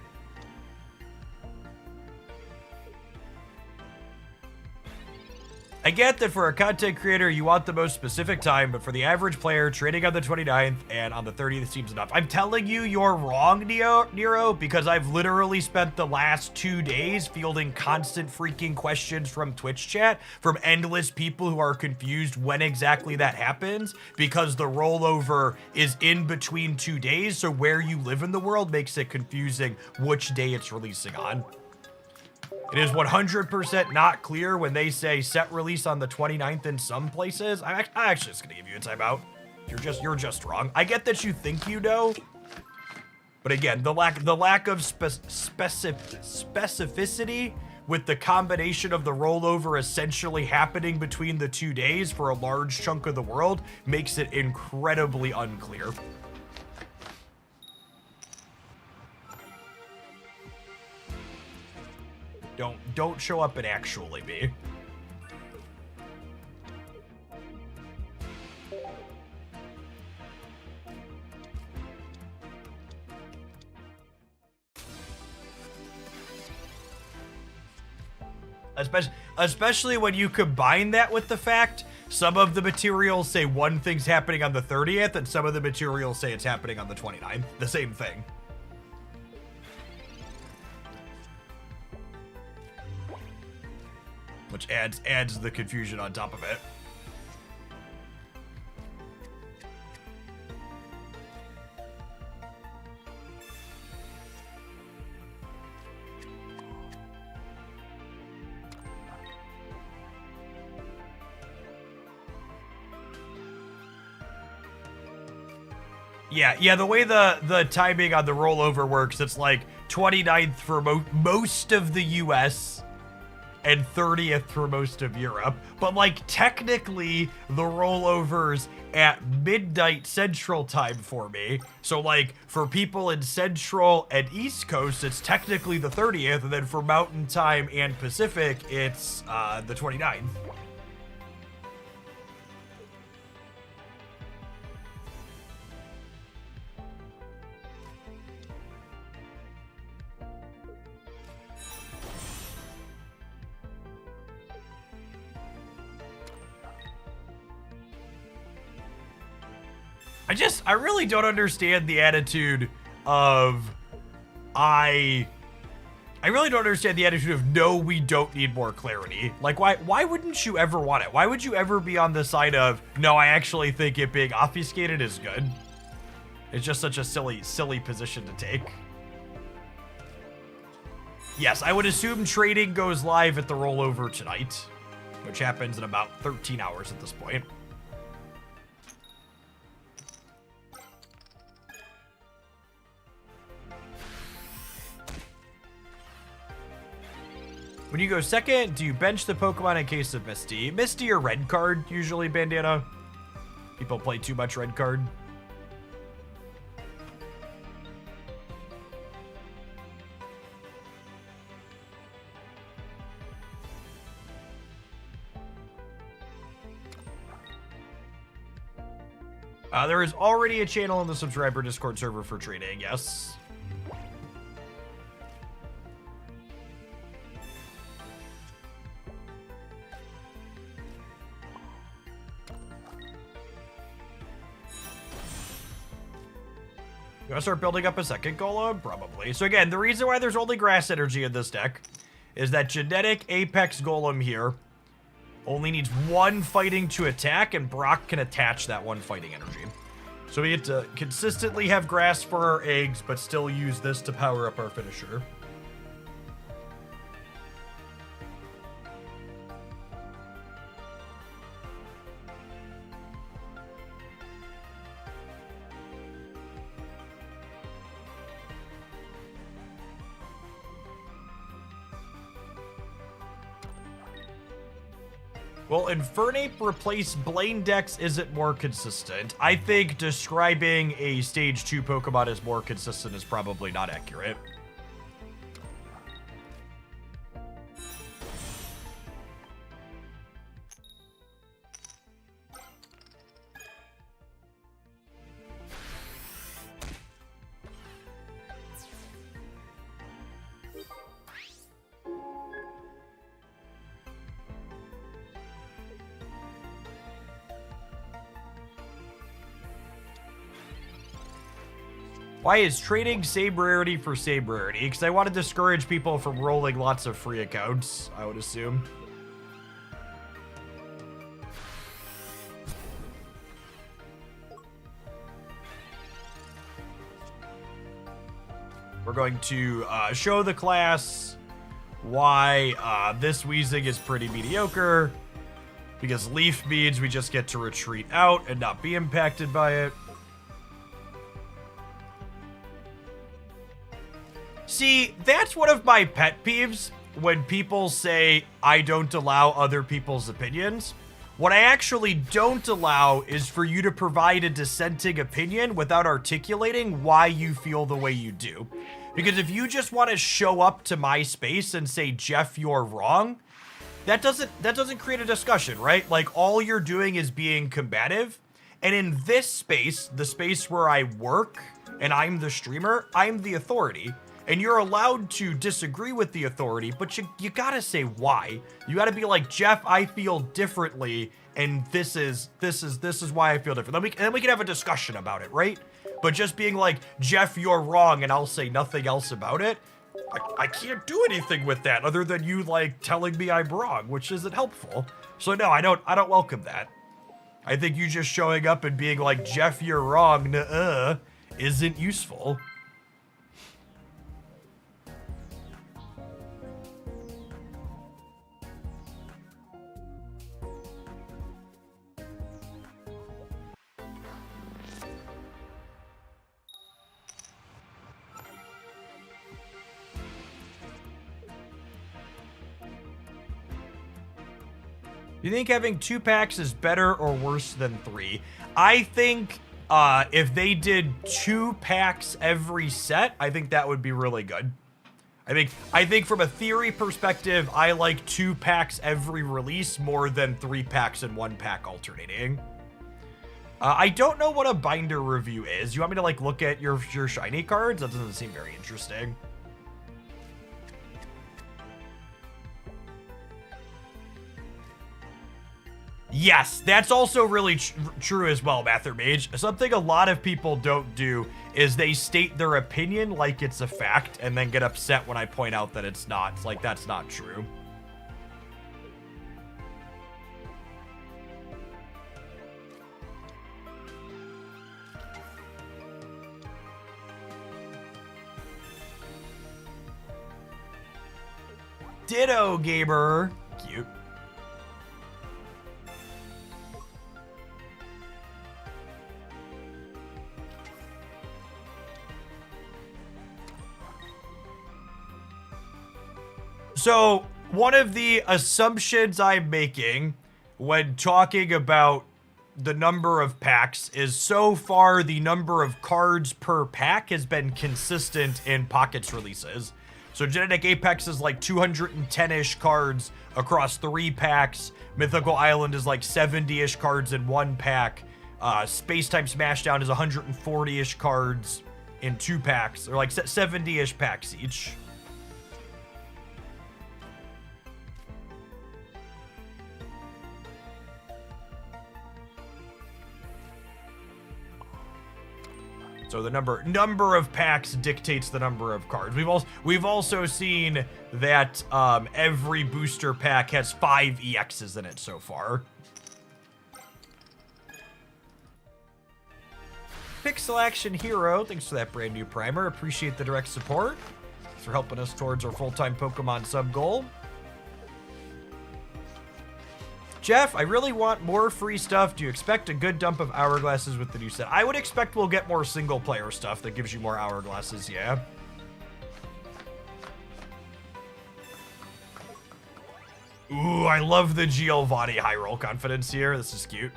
I get that for a content creator, you want the most specific time, but for the average player, trading on the 29th and on the 30th seems enough. I'm telling you, you're wrong, Nero, because I've literally spent the last 2 days fielding constant freaking questions from Twitch chat from endless people who are confused when exactly that happens, because the rollover is in between 2 days, so where you live in the world makes it confusing which day it's releasing on. It is 100% not clear when they say set release on the 29th in some places. I'm actually just gonna give you a timeout. You're just wrong. I get that you think you know, but again, the lack of specificity with the combination of the rollover essentially happening between the 2 days for a large chunk of the world makes it incredibly unclear. Don't show up and actually be. Especially when you combine that with the fact some of the materials say one thing's happening on the 30th and some of the materials say it's happening on the 29th. The same thing. Which adds the confusion on top of it. Yeah, the way the timing on the rollover works, it's like 29th for most of the US and 30th for most of Europe. But like technically the rollovers at midnight Central Time for me. So like for people in Central and East Coast, it's technically the 30th, and then for Mountain Time and Pacific, it's the 29th. I really don't understand the attitude of, I really don't understand the attitude of, no, we don't need more clarity. Like, why wouldn't you ever want it? Why would you ever be on the side of, no, I actually think it being obfuscated is good? It's just such a silly position to take. Yes, I would assume trading goes live at the rollover tonight, which happens in about 13 hours at this point. When you go second, do you bench the Pokemon in case of Misty? Misty or red card, usually, Bandana. People play too much red card. There is already a channel in the subscriber Discord server for trading, yes. You want to start building up a second Golem? Probably. So again, the reason why there's only grass energy in this deck is that genetic Apex Golem here only needs one fighting to attack, and Brock can attach that one fighting energy. So we get to consistently have grass for our eggs, but still use this to power up our finisher. Well, Infernape replace Blaine Dex isn't more consistent. I think describing a stage 2 Pokemon as more consistent is probably not accurate. Why is trading same rarity for same rarity? Because I want to discourage people from rolling lots of free accounts, I would assume. We're going to show the class why this Weezing is pretty mediocre. Because Leaf means we just get to retreat out and not be impacted by it. See, that's one of my pet peeves when people say I don't allow other people's opinions. What I actually don't allow is for you to provide a dissenting opinion without articulating why you feel the way you do. Because if you just want to show up to my space and say, Jeff, you're wrong, that doesn't create a discussion, right? Like, all you're doing is being combative. And in this space, the space where I work and I'm the streamer, I'm the authority. And you're allowed to disagree with the authority, but you gotta say why. You gotta be like, Jeff, I feel differently, and this is why I feel different. And then we can have a discussion about it, right? But just being like, Jeff, you're wrong, and I'll say nothing else about it, I can't do anything with that other than you like telling me I'm wrong, which isn't helpful. So no, I don't welcome that. I think you just showing up and being like, Jeff, you're wrong, nuh-uh, isn't useful. Do you think having 2 packs is better or worse than 3? I think if they did 2 packs every set, I think that would be really good. I think from a theory perspective, I like 2 packs every release more than 3 packs and 1 pack alternating. I don't know what a binder review is. You want me to like look at your shiny cards? That doesn't seem very interesting. Yes, that's also really true as well, Mather Mage. Something a lot of people don't do is they state their opinion like it's a fact and then get upset when I point out that it's not. It's like, that's not true. Ditto, Gamer. Cute. So, one of the assumptions I'm making when talking about the number of packs is so far the number of cards per pack has been consistent in Pockets releases. So Genetic Apex is like 210-ish cards across 3 packs. Mythical Island is like 70-ish cards in 1 pack. Space-Time Smashdown is 140-ish cards in 2 packs. Or like 70-ish packs each. So the number of packs dictates the number of cards. We've also seen that every booster pack has 5 EXs in it so far. Pixel Action Hero, thanks for that brand new primer. Appreciate the direct support. Thanks for helping us towards our full-time Pokemon sub goal. Jeff, I really want more free stuff. Do you expect a good dump of hourglasses with the new set? I would expect we'll get more single-player stuff that gives you more hourglasses, yeah. Ooh, I love the Giovanni high roll confidence here. This is cute.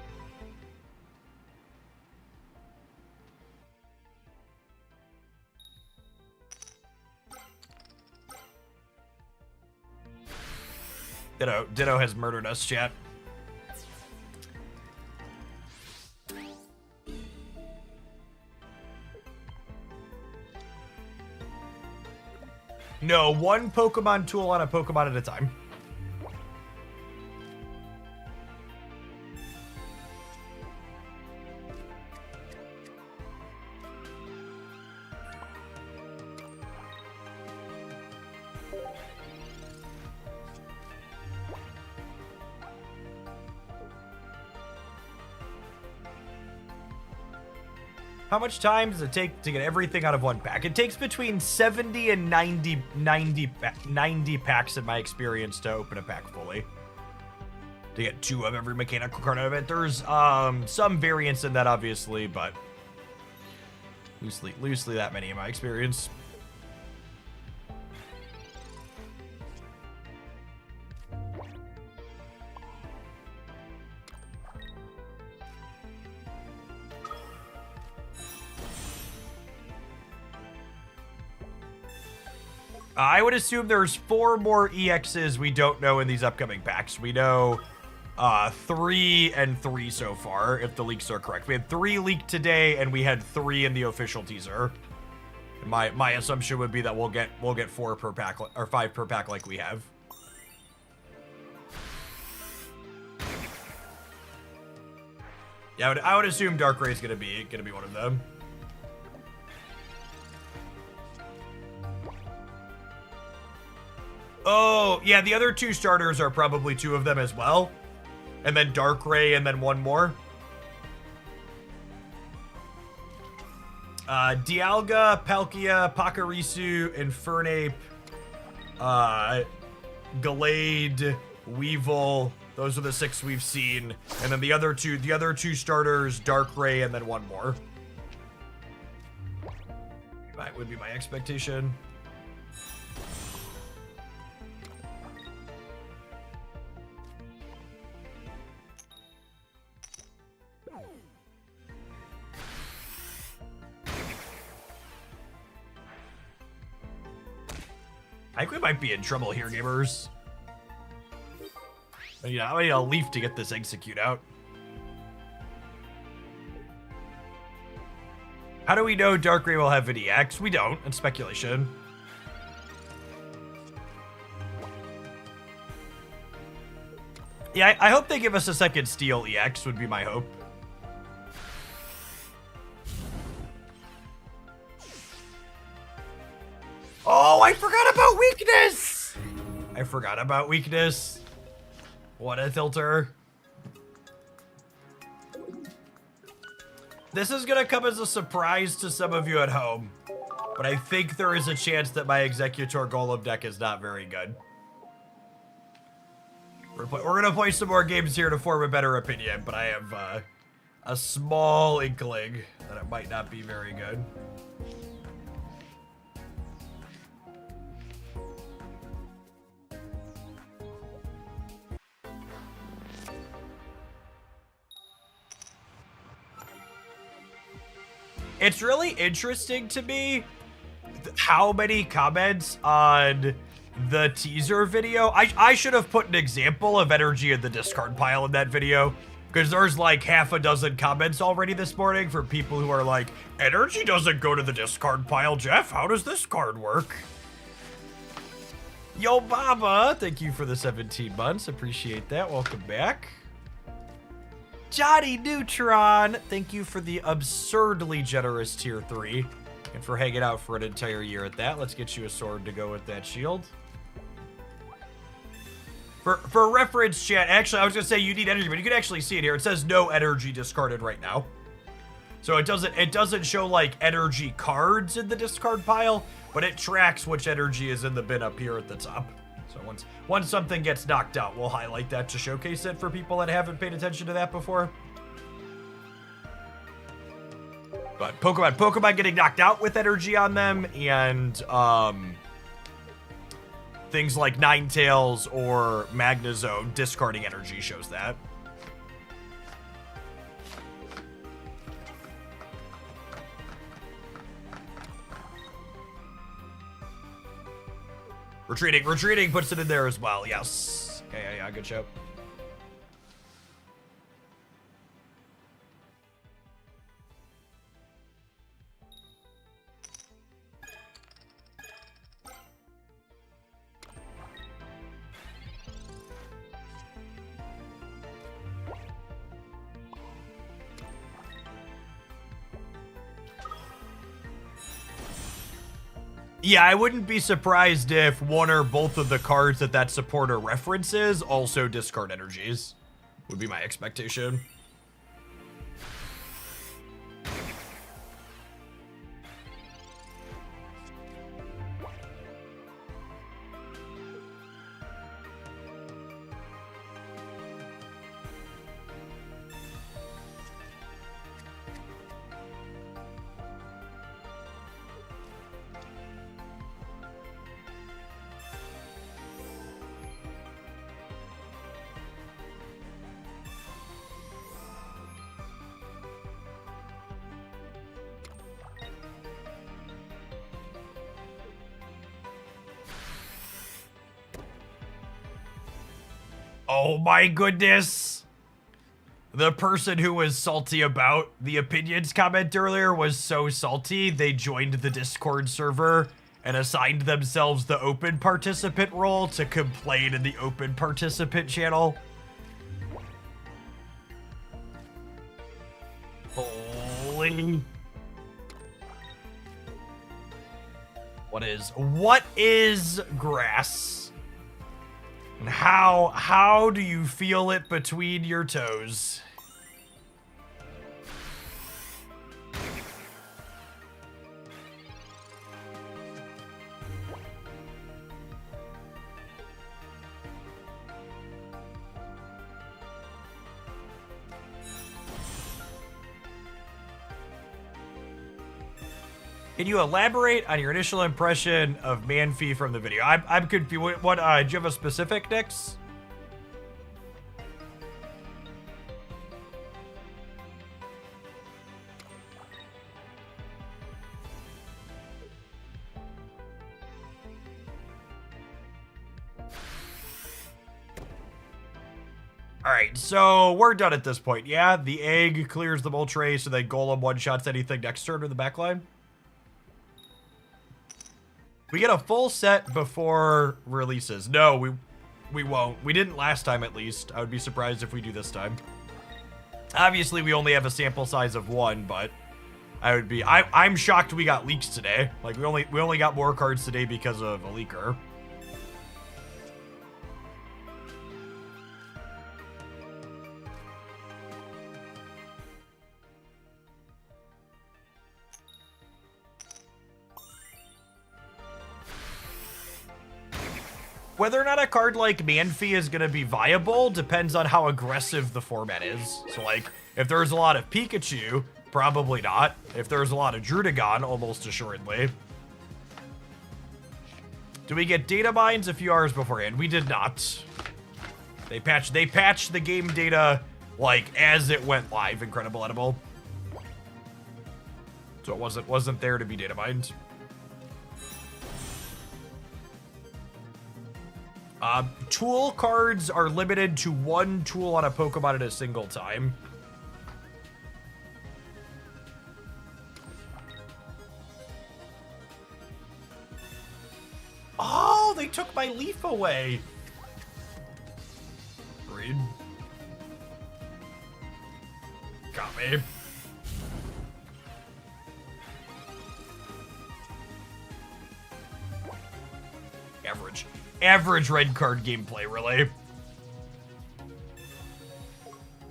Ditto has murdered us, chat. No, 1 Pokemon tool on a Pokemon at a time. How much time does it take to get everything out of 1 pack? It takes between 70 and 90 packs in my experience to open a pack fully. To get 2 of every mechanical card out of it. There's some variance in that, obviously, but loosely that many in my experience. I would assume there's 4 more EXs we don't know in these upcoming packs. We know 3 and 3 so far, if the leaks are correct. We had 3 leaked today, and we had 3 in the official teaser. My assumption would be that we'll get 4 per pack or 5 per pack like we have. Yeah, I would assume Darkrai is gonna be one of them. Oh, yeah, the other 2 starters are probably 2 of them as well. And then Darkrai and then 1 more. Dialga, Palkia, Pachirisu, Infernape, Gallade, Weevil. Those are the 6 we've seen. And then the other two starters, Darkrai and then 1 more. That would be my expectation. I think we might be in trouble here, gamers. Yeah, I need a leaf to get this execute out. How do we know Darkrai will have an EX? We don't. It's speculation. Yeah, I hope they give us a second Steel EX would be my hope. Oh, I forgot about weakness! I forgot about weakness. What a tilter. This is gonna come as a surprise to some of you at home, but I think there is a chance that my Executor Golem deck is not very good. We're gonna play some more games here to form a better opinion, but I have a small inkling that it might not be very good. It's really interesting to me how many comments on the teaser video. I should have put an example of energy in the discard pile in that video, because there's like half a dozen comments already this morning for people who are like, energy doesn't go to the discard pile, Jeff. How does this card work? Yo, Baba, thank you for the 17 months. Appreciate that. Welcome back. Johnny Neutron, thank you for the absurdly generous tier 3 and for hanging out for an entire year at that. Let's get you a sword to go with that shield. For reference, chat, actually, I was gonna say you need energy, but you can actually see it here. It says no energy discarded right now. So it doesn't show like energy cards in the discard pile, but it tracks which energy is in the bin up here at the top. So once something gets knocked out, we'll highlight that to showcase it for people that haven't paid attention to that before. But Pokemon getting knocked out with energy on them, and things like Ninetales or Magnezone discarding energy shows that. Retreating puts it in there as well. Yes. Okay, yeah, good show. Yeah, I wouldn't be surprised if one or both of the cards that supporter references also discard energies. Would be my expectation. Oh my goodness. The person who was salty about the opinions comment earlier was so salty, they joined the Discord server and assigned themselves the open participant role to complain in the open participant channel. Holy. What is grass? And how do you feel it between your toes? Can you elaborate on your initial impression of Manphy from the video? I'm confused. What, do you have a specific, Nix? Alright, so we're done at this point. Yeah, the egg clears the Moltres, so then Golem one-shots anything next turn in the backline. We get a full set before releases. No, We won't. We didn't last time, at least. I would be surprised if we do this time. Obviously, we only have a sample size of 1, but I'm shocked we got leaks today. Like, we only got more cards today because of a leaker. Whether or not a card like Manphy is going to be viable depends on how aggressive the format is. So, like, if there's a lot of Pikachu, probably not. If there's a lot of Drudagon, almost assuredly. Do we get data mines a few hours beforehand? We did not. They patched the game data, like, as it went live, Incredible Edible. So it wasn't there to be data mined. Tool cards are limited to 1 tool on a Pokemon at a single time. Oh, they took my leaf away. Read. Got me. Average red card gameplay, really.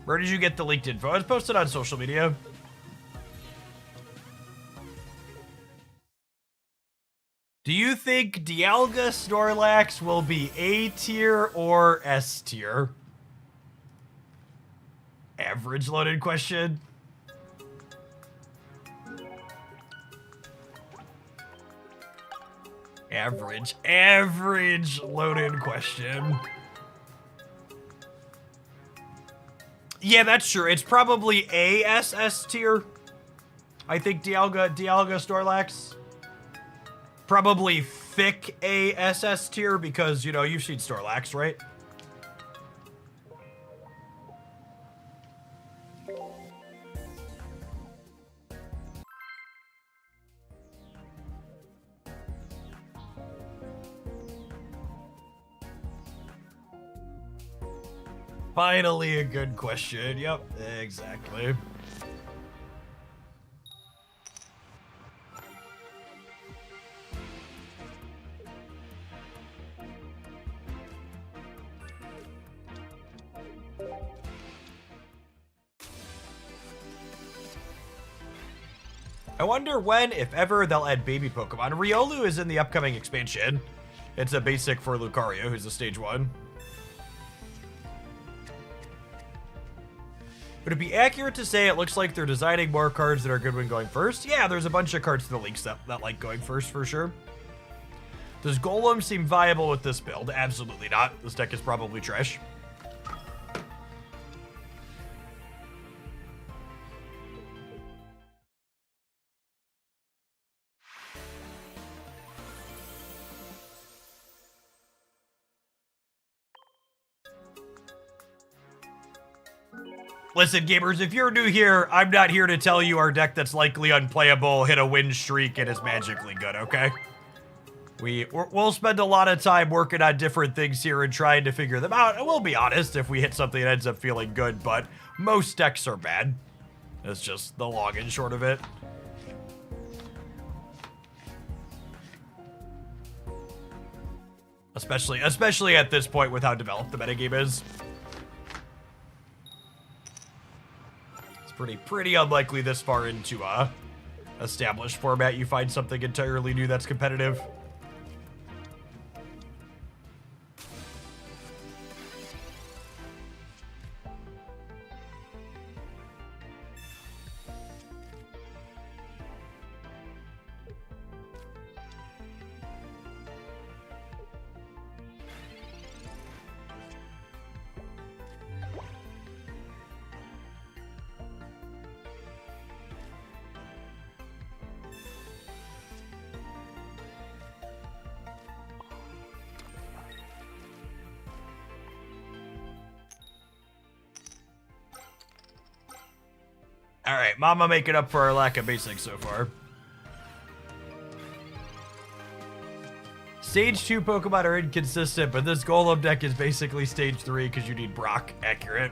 Where did you get the leaked info? It was posted on social media. Do you think Dialga Snorlax will be A tier or S tier? Average loaded question. Average loaded question. Yeah, that's true. It's probably ASS tier. I think Dialga Snorlax. Probably thick ASS tier because, you know, you've seen Snorlax, right? Finally a good question. Yep, exactly. I wonder when, if ever, they'll add baby Pokemon. Riolu is in the upcoming expansion. It's a basic for Lucario, who's a stage 1. Would it be accurate to say it looks like they're designing more cards that are good when going first? Yeah, there's a bunch of cards in the leaks that like going first for sure. Does Golem seem viable with this build? Absolutely not. This deck is probably trash. Listen, gamers, if you're new here, I'm not here to tell you our deck that's likely unplayable hit a win streak and is magically good, okay? We'll spend a lot of time working on different things here and trying to figure them out, and we'll be honest if we hit something that ends up feeling good, but most decks are bad. That's just the long and short of it. Especially at this point with how developed the metagame is. Pretty unlikely this far into a established format you find something entirely new that's competitive. Alright, Mama making up for our lack of basics so far. Stage 2 Pokemon are inconsistent, but this Golem deck is basically Stage 3 because you need Brock. Accurate.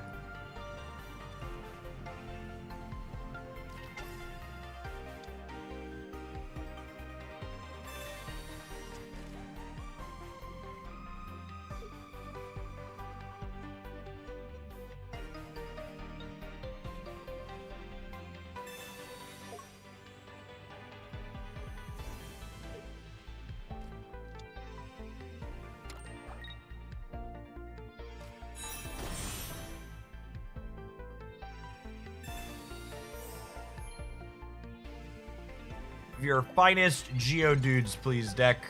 Your finest Geodudes, please, deck.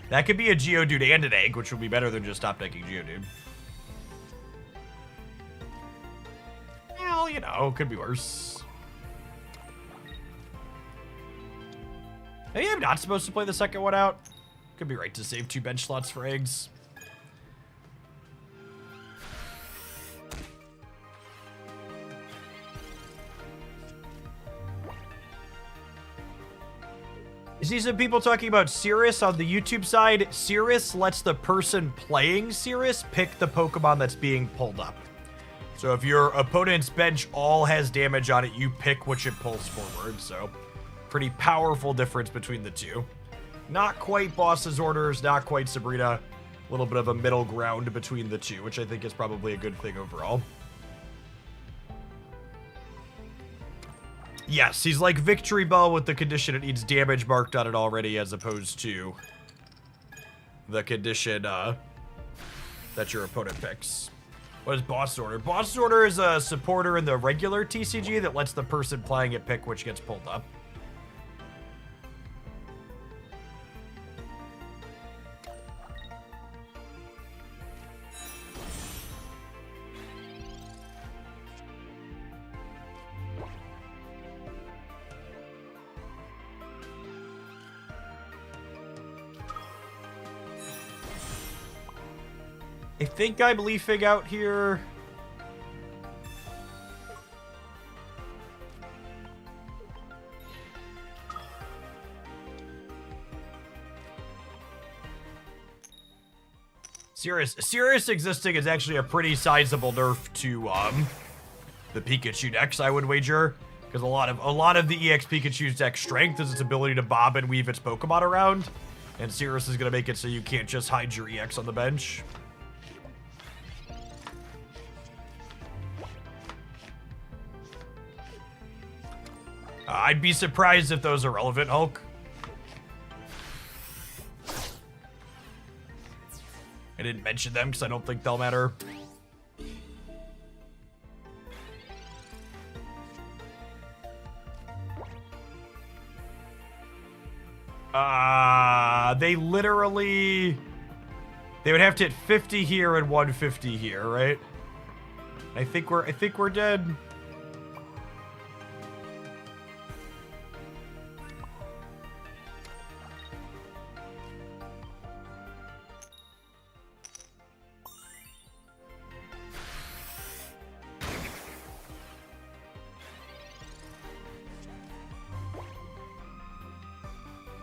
That could be a Geodude and an egg, which would be better than just top decking Geodude. Well, you know, could be worse. Maybe I'm not supposed to play the second one out. Could be right to save 2 bench slots for eggs. I see some people talking about Cirrus on the YouTube side. Cirrus lets the person playing Cirrus pick the Pokemon that's being pulled up. So if your opponent's bench all has damage on it, you pick which it pulls forward. So pretty powerful difference between the two. Not quite Boss's Orders, not quite Sabrina. A little bit of a middle ground between the two, which I think is probably a good thing overall. Yes, he's like Victory Bell with the condition it needs damage marked on it already, as opposed to the condition that your opponent picks. What is Boss Order? Boss Order is a supporter in the regular TCG that lets the person playing it pick which gets pulled up. I think I'm leafing out here. Cirrus existing is actually a pretty sizable nerf to the Pikachu decks, I would wager, because a lot of the EX Pikachu's deck strength is its ability to bob and weave its Pokemon around, and Cirrus is going to make it so you can't just hide your EX on the bench. I'd be surprised if those are relevant, Hulk. I didn't mention them because I don't think they'll matter. They literally... They would have to hit 50 here and 150 here, right? I think we're dead.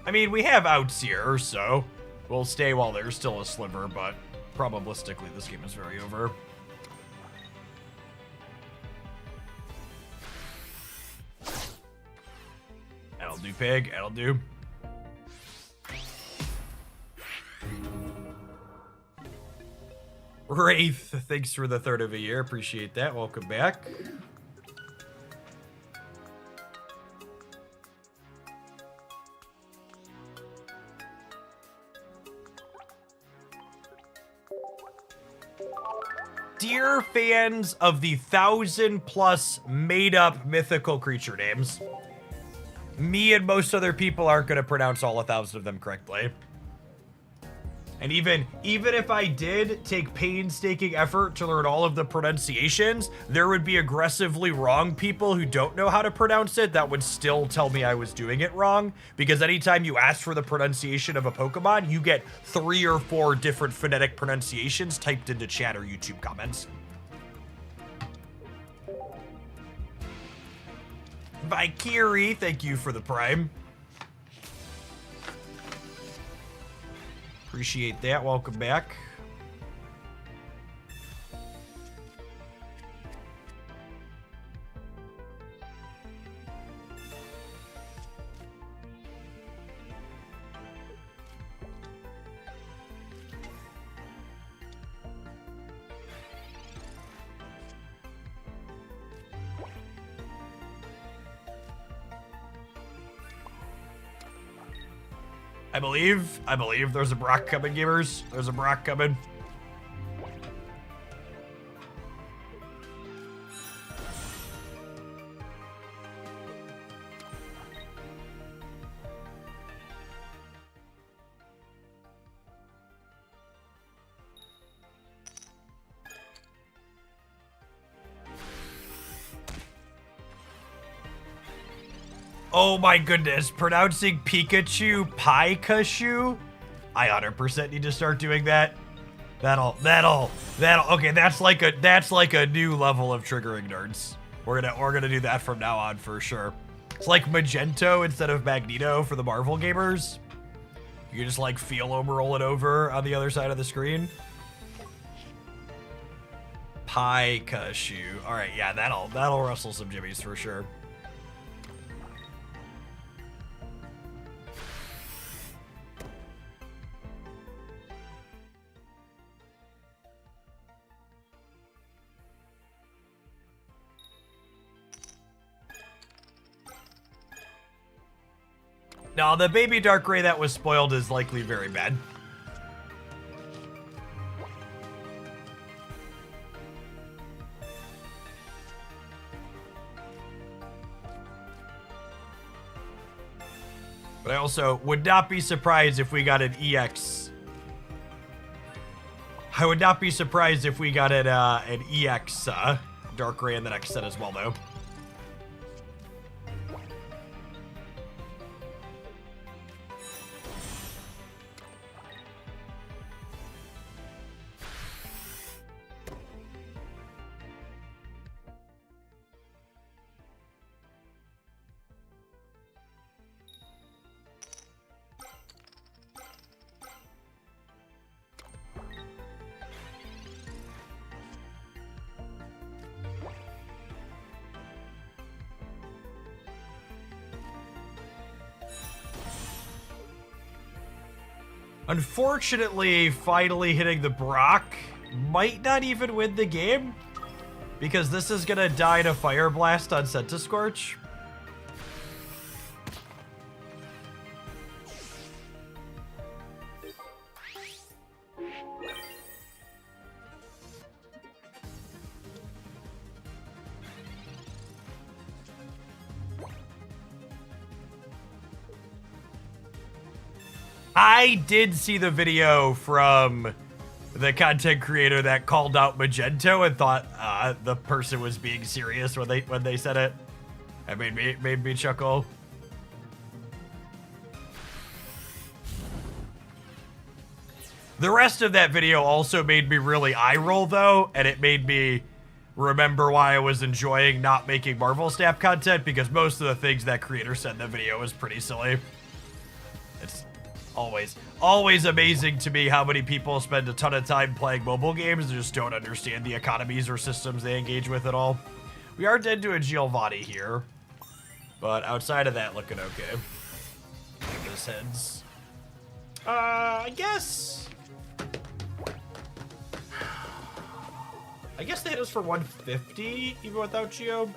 I mean, we have outs here, so we'll stay while there's still a sliver, but probabilistically this game is very over. That'll do, pig. That'll do. Wraith, thanks for the third of a year. Appreciate that. Welcome back. Dear fans of the 1,000+ made-up mythical creature names, me and most other people aren't going to pronounce all 1,000 of them correctly. And even if I did take painstaking effort to learn all of the pronunciations, there would be aggressively wrong people who don't know how to pronounce it that would still tell me I was doing it wrong. Because anytime you ask for the pronunciation of a Pokemon, you get 3 or 4 different phonetic pronunciations typed into chat or YouTube comments. Valkyrie, thank you for the Prime. Appreciate that. Welcome back. I believe there's a Brock coming, gamers. There's a Brock coming. Oh my goodness, pronouncing Pikachu Pikachu? I 100% need to start doing that. That'll, okay, that's like a new level of triggering nerds. We're gonna do that from now on for sure. It's like Magento instead of Magneto for the Marvel gamers. You can just like feel them rolling over on the other side of the screen. Pikachu. All right, yeah, that'll rustle some jimmies for sure. No, the baby Darkrai that was spoiled is likely very bad. But I also would not be surprised if we got an EX. I would not be surprised if we got an EX Darkrai in the next set as well, though. Unfortunately, finally hitting the Brock might not even win the game, because this is gonna die to Fire Blast on Centiskorch. I did see the video from the content creator that called out Magento and thought the person was being serious when they said it. It made me chuckle. The rest of that video also made me really eye roll though, and it made me remember why I was enjoying not making Marvel Snap content, because most of the things that creator said in the video was pretty silly. It's always amazing to me how many people spend a ton of time playing mobile games and just don't understand the economies or systems they engage with at all. We are dead to a Giovanni here, but outside of that, looking okay. This heads. I guess they hit us for 150 even without Geo.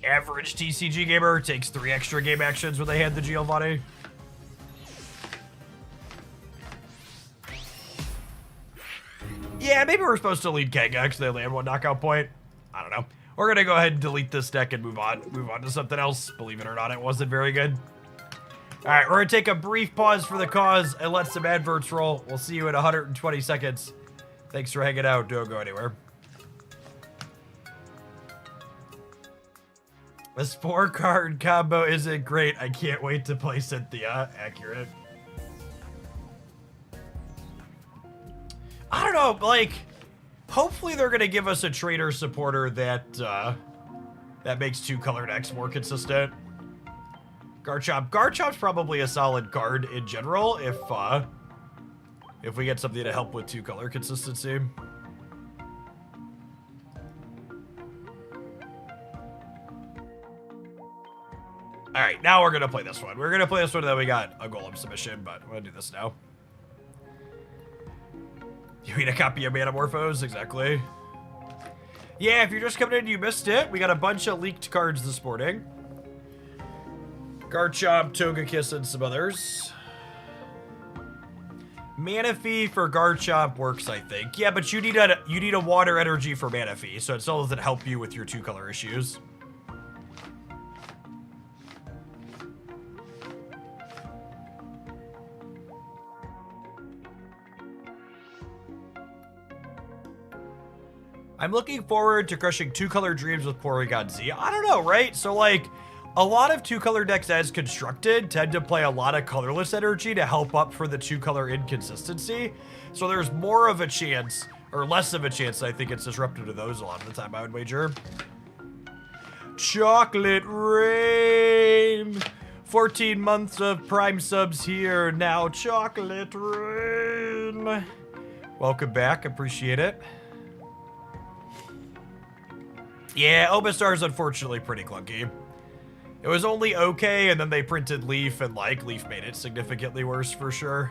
Average TCG gamer takes 3 extra game actions when they hand the Giovanni. Yeah, maybe we're supposed to lead Kenga because they land 1 knockout point. I don't know. We're gonna go ahead and delete this deck and move on to something else. Believe it or not, it wasn't very good. All right, we're gonna take a brief pause for the cause and let some adverts roll. We'll see you in 120 seconds. Thanks for hanging out. Don't go anywhere. This 4-card combo isn't great. I can't wait to play Cynthia. Accurate. I don't know, like, Hopefully they're going to give us a trainer supporter that that makes 2-color decks more consistent. Garchomp. Garchomp's probably a solid card in general if we get something to help with 2-color consistency. All right, now we're gonna play this one. We're gonna play this one, and then we got a Golem submission, but I'm gonna do this now. You need a copy of Manamorphose? Exactly. Yeah, if you're just coming in, you missed it. We got a bunch of leaked cards this morning. Garchomp, Togekiss, and some others. Manaphy for Garchomp works, I think. Yeah, but you need a water energy for Manaphy, so it still doesn't help you with your 2-color issues. I'm looking forward to crushing 2-color dreams with Porygon Z. I don't know, right? So, like, a lot of 2-color decks as constructed tend to play a lot of colorless energy to help up for the 2-color inconsistency. So there's more of a chance, or less of a chance, I think it's disruptive to those a lot of the time, I would wager. Chocolate Rain! 14 months of Prime subs here, now Chocolate Rain! Welcome back, appreciate it. Yeah, Omastar is unfortunately pretty clunky. It was only okay, and then they printed Leaf, and like, Leaf made it significantly worse for sure.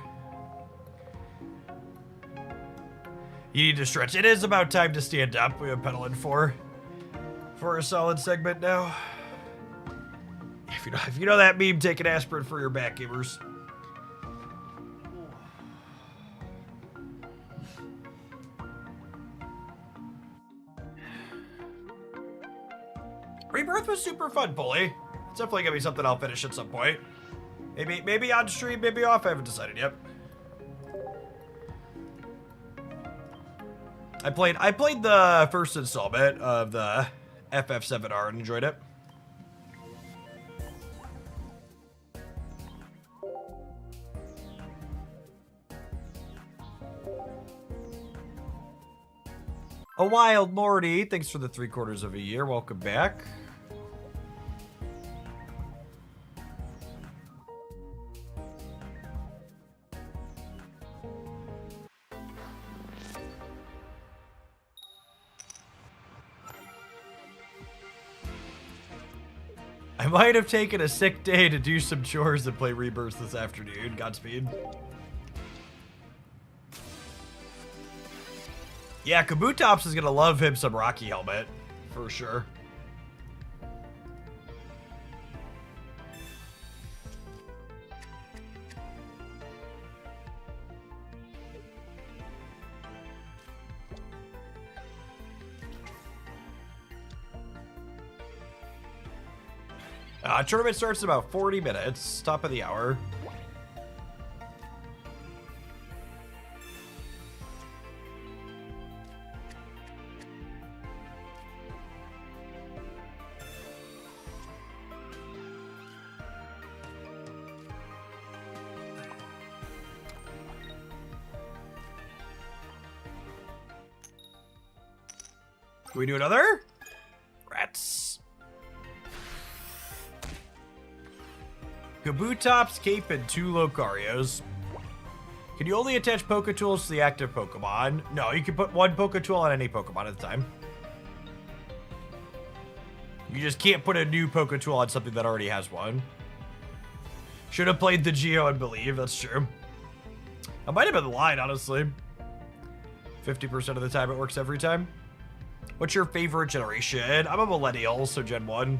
You need to stretch. It is about time to stand up. We have pedaling for a solid segment now. If you know that meme, take an aspirin for your back, gamers. Rebirth was super fun, Bully. It's definitely gonna be something I'll finish at some point. Maybe on stream, maybe off. I haven't decided yet. I played the first installment of the FF7R and enjoyed it. A Wild Morty, thanks for the 3/4 of a year. Welcome back. I might have taken a sick day to do some chores and play Rebirth this afternoon. Godspeed. Yeah, Kabutops is gonna love him some Rocky Helmet, for sure. Tournament starts in about 40 minutes, top of the hour. Can we do another? Rats. Kabutops, Cape, and 2 Locarios. Can you only attach Poketools to the active Pokemon? No, you can put 1 Poketool on any Pokemon at a time. You just can't put a new Poketool on something that already has one. Should have played the Geo and Believe, that's true. I might have been lying, honestly. 50% of the time it works every time. What's your favorite generation? I'm a millennial, so Gen 1.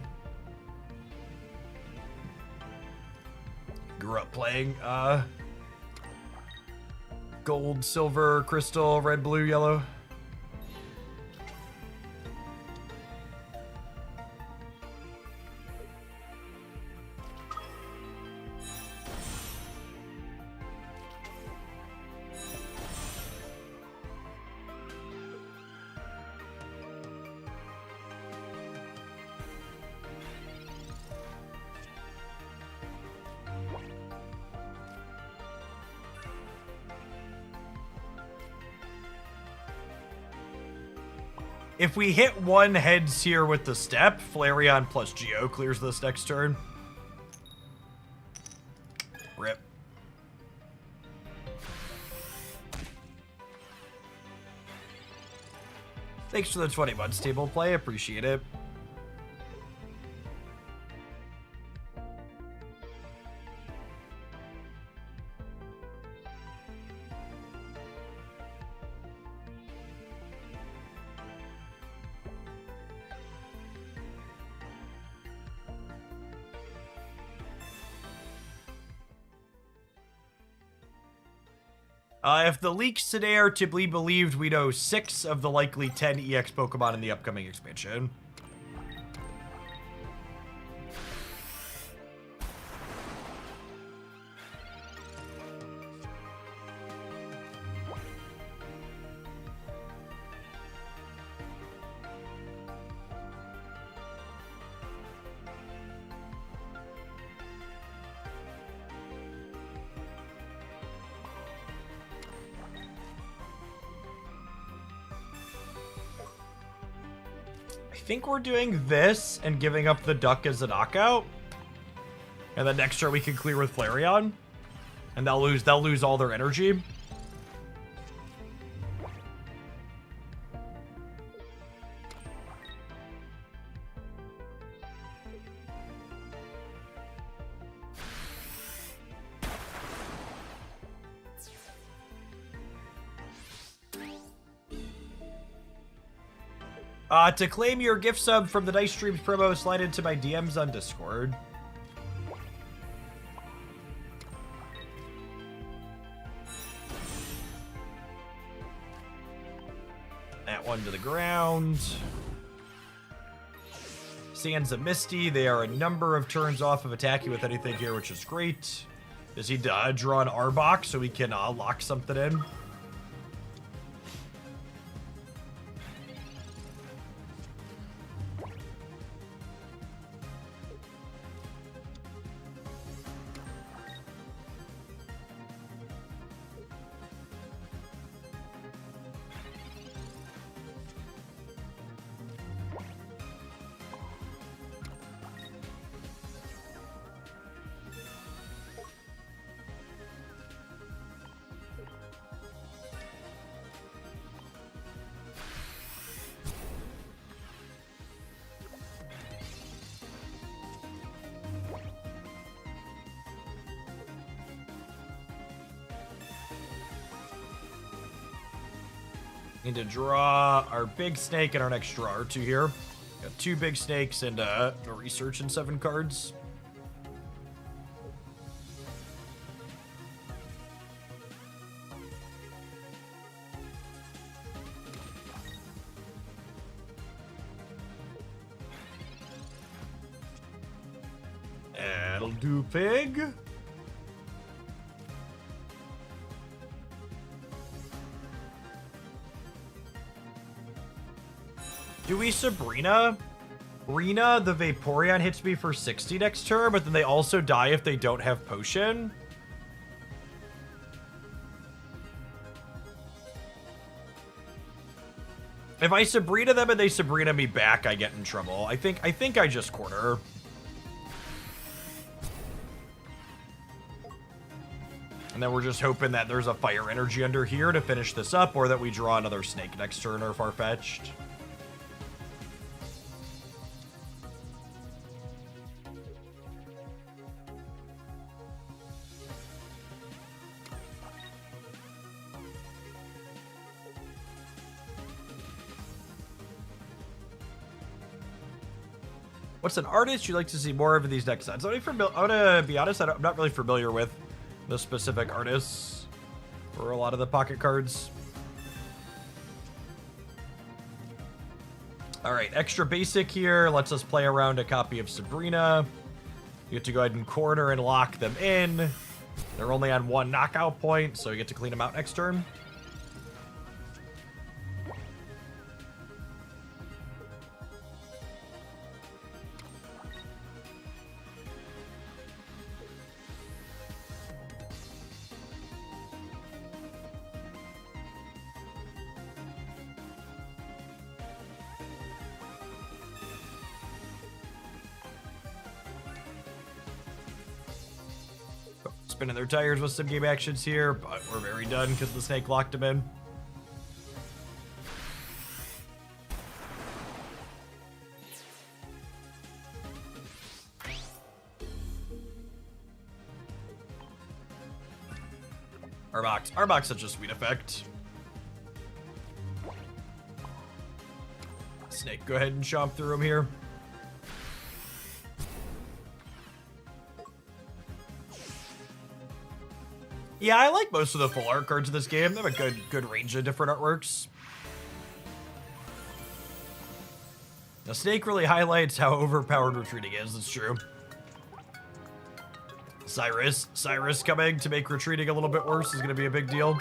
Grew up playing gold, silver, crystal, red, blue, yellow. If we hit one heads here with the step, Flareon plus Geo clears this next turn. Rip. Thanks for the 20 months table play. Appreciate it. If the leaks today are to be believed, we know 6 of the likely 10 EX Pokemon in the upcoming expansion. I think we're doing this and giving up the duck as a knockout. And then next turn we can clear with Flareon. And they'll lose all their energy. To claim your gift sub from the Dice Streams promo, slide into my DMs on Discord. That one to the ground. Sands of Misty. They are a number of turns off of attacking with anything here, which is great. Does he draw an Arbok so we can lock something in? Need to draw our big snake and our next draw or two here. Got 2 big snakes and a research and 7 cards. That'll do, pig. Do we Sabrina? Rena, the Vaporeon hits me for 60 next turn, but then they also die if they don't have potion. If I Sabrina them and they Sabrina me back, I get in trouble. I think I just corner. And then we're just hoping that there's a fire energy under here to finish this up, or that we draw another snake next turn or Farfetch'd. What's an artist you'd like to see more of in these deck sets? I'm gonna be honest, I'm not really familiar with the specific artists for a lot of the pocket cards. All right, extra basic here. Lets us play around a copy of Sabrina. You get to go ahead and corner and lock them in. They're only on 1 knockout point, so you get to clean them out next turn. spinning their tires with some game actions here, but we're very done because the snake locked him in. Arbok's such a sweet effect. Snake, go ahead and chomp through him here. Yeah, I like most of the full art cards in this game. They have a good range of different artworks. The snake really highlights how overpowered retreating is, it's true. Cyrus coming to make retreating a little bit worse is going to be a big deal.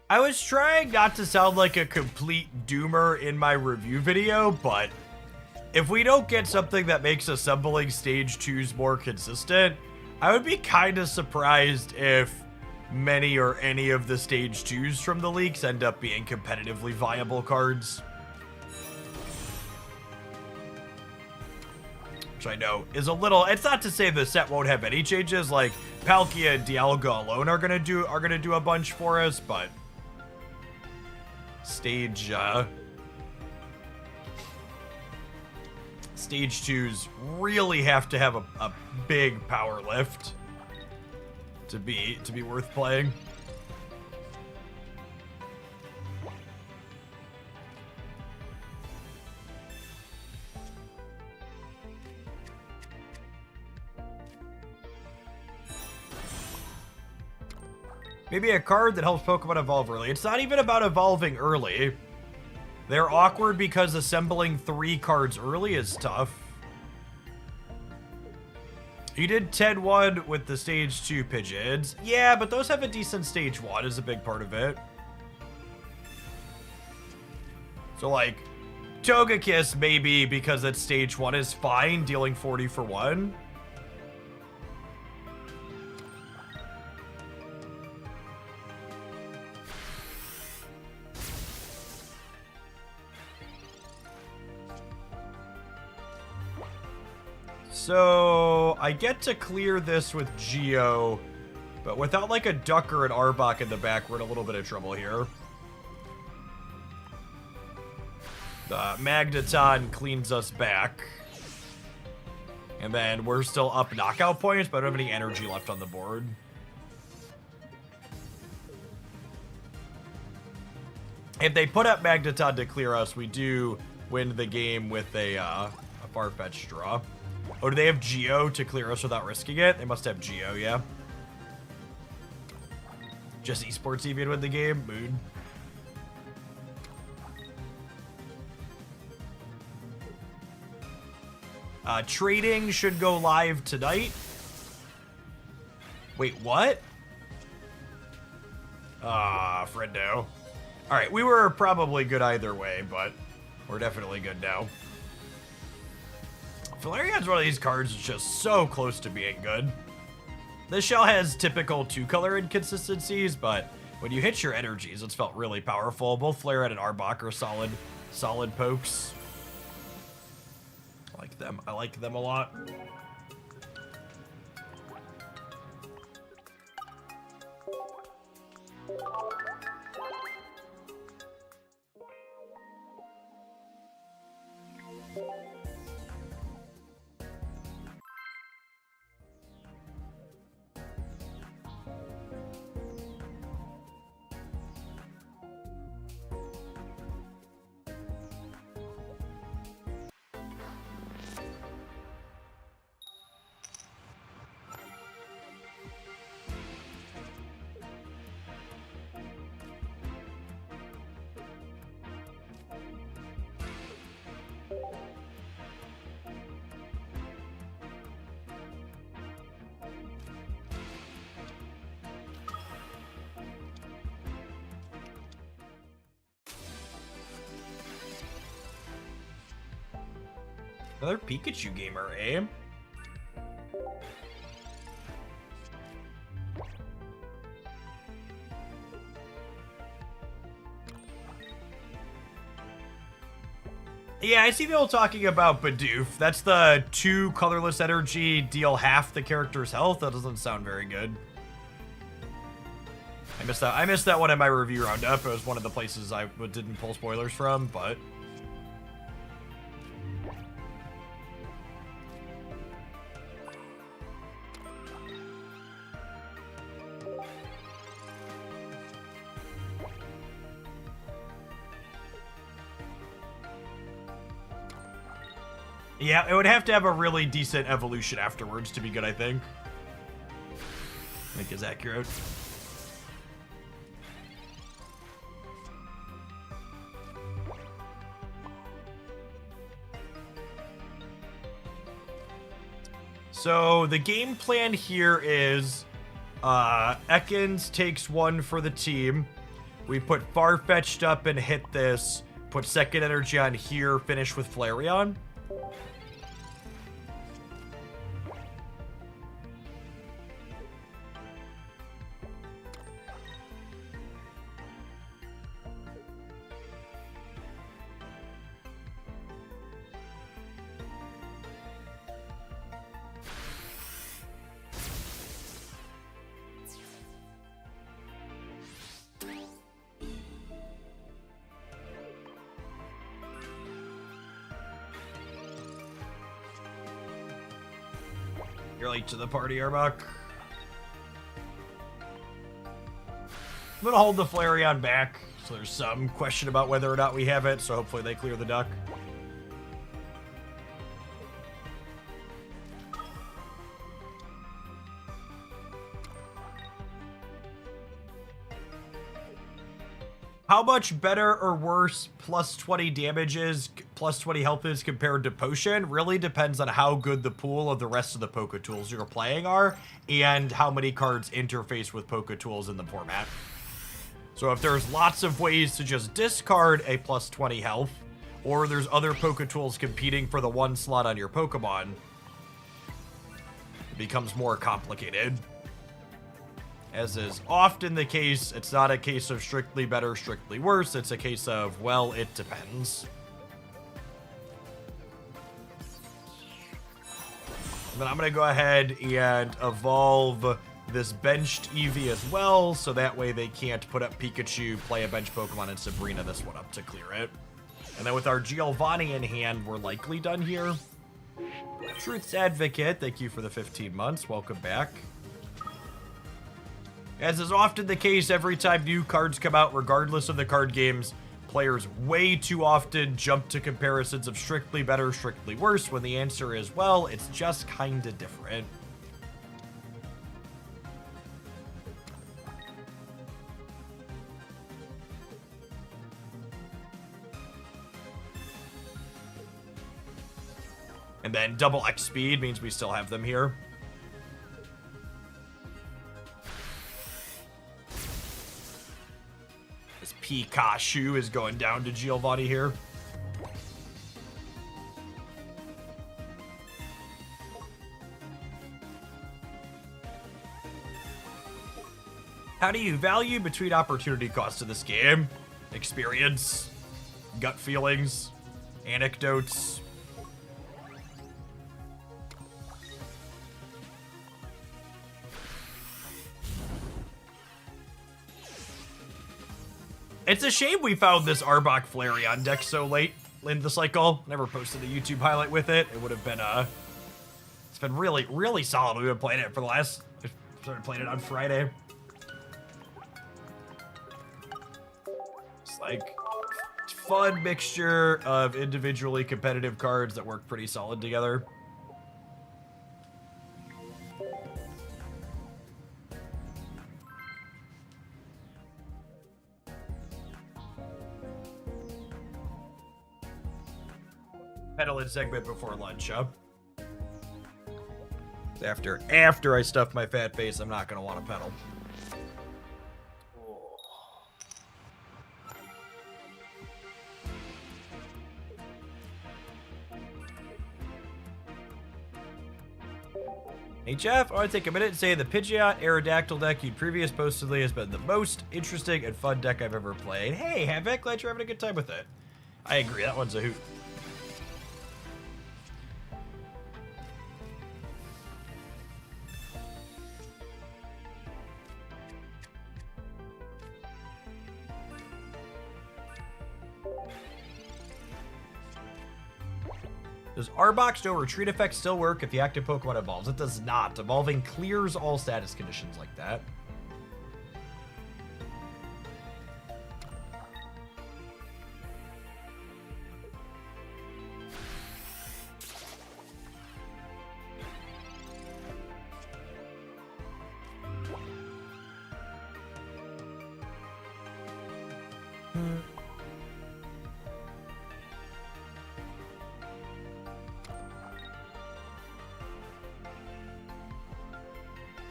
I was trying not to sound like a complete doomer in my review video, but if we don't get something that makes assembling stage 2s more consistent, I would be kind of surprised if many or any of the stage 2s from the leaks end up being competitively viable cards. Which I know is a little, it's not to say the set won't have any changes, like Palkia and Dialga alone are gonna do a bunch for us, but stage 2s really have to have a big power lift to be worth playing. Maybe a card that helps Pokemon evolve early. It's not even about evolving early. They're awkward because assembling 3 cards early is tough. You did 10-1 with the stage 2 Pidgeons. Yeah, but those have a decent stage 1 is a big part of it. So like, Togekiss maybe because its stage 1 is fine, dealing 40 for 1. So, I get to clear this with Geo, but without like a Duck or an Arbok in the back, we're in a little bit of trouble here. The Magneton cleans us back. And then we're still up knockout points, but I don't have any energy left on the board. If they put up Magneton to clear us, we do win the game with a Farfetch'd draw. Oh, do they have Geo to clear us without risking it? They must have Geo, yeah. Just esports even win the game? Mood. Trading should go live tonight. Wait, what? Friendo. Alright, we were probably good either way, but we're definitely good now. Flareon's one of these cards that's just so close to being good. This shell has typical 2-color inconsistencies, but when you hit your energies, it's felt really powerful. Both Flareon and Arbok are solid pokes. I like them a lot. Another Pikachu gamer, eh? Yeah, I see people talking about Bidoof. That's the 2 colorless energy, deal half the character's health. That doesn't sound very good. I missed that one in my review roundup. It was one of the places I didn't pull spoilers from, but... Yeah, it would have to have a really decent evolution afterwards to be good, I think. I think is accurate. So the game plan here is Ekans takes 1 for the team. We put Farfetch'd up and hit this. Put second energy on here, finish with Flareon. You're late to the party, Arbok. I'm gonna hold the Flareon back, so there's some question about whether or not we have it, so hopefully they clear the duck. How much better or worse plus 20 damage is, plus 20 health is compared to Potion really depends on how good the pool of the rest of the Poke Tools you're playing are, and how many cards interface with Poke Tools in the format. So if there's lots of ways to just discard a plus 20 health, or there's other Poke Tools competing for the 1 slot on your Pokemon, it becomes more complicated. As is often the case, it's not a case of strictly better, strictly worse. It's a case of, well, it depends. But I'm going to go ahead and evolve this benched Eevee as well, so that way they can't put up Pikachu, play a bench Pokemon, and Sabrina this one up to clear it. And then with our Giovanni in hand, we're likely done here. Truth's Advocate, thank you for the 15 months. Welcome back. As is often the case, every time new cards come out, regardless of the card games, players way too often jump to comparisons of strictly better, strictly worse, when the answer is, well, it's just kinda different. And then double X speed means we still have them here. Pikachu is going down to Giovanni here. How do you value between opportunity costs in this game? Experience, gut feelings, anecdotes. It's a shame we found this Arbok Flareon deck so late in the cycle. Never posted a YouTube highlight with it. It would have been, it's been really, really solid. We've been playing it for the last, started playing it on Friday. It's like fun mixture of individually competitive cards that work pretty solid together. Pedaling segment before lunch, huh? After I stuff my fat face, I'm not gonna want to pedal. HF, I want to take a minute and say the Pidgeot Aerodactyl deck you'd previously posted has been the most interesting and fun deck I've ever played. Hey, Havoc, glad you're having a good time with it. I agree, that one's a hoot. Does Arbok's no retreat effect still work if the active Pokemon evolves? It does not. Evolving clears all status conditions like that.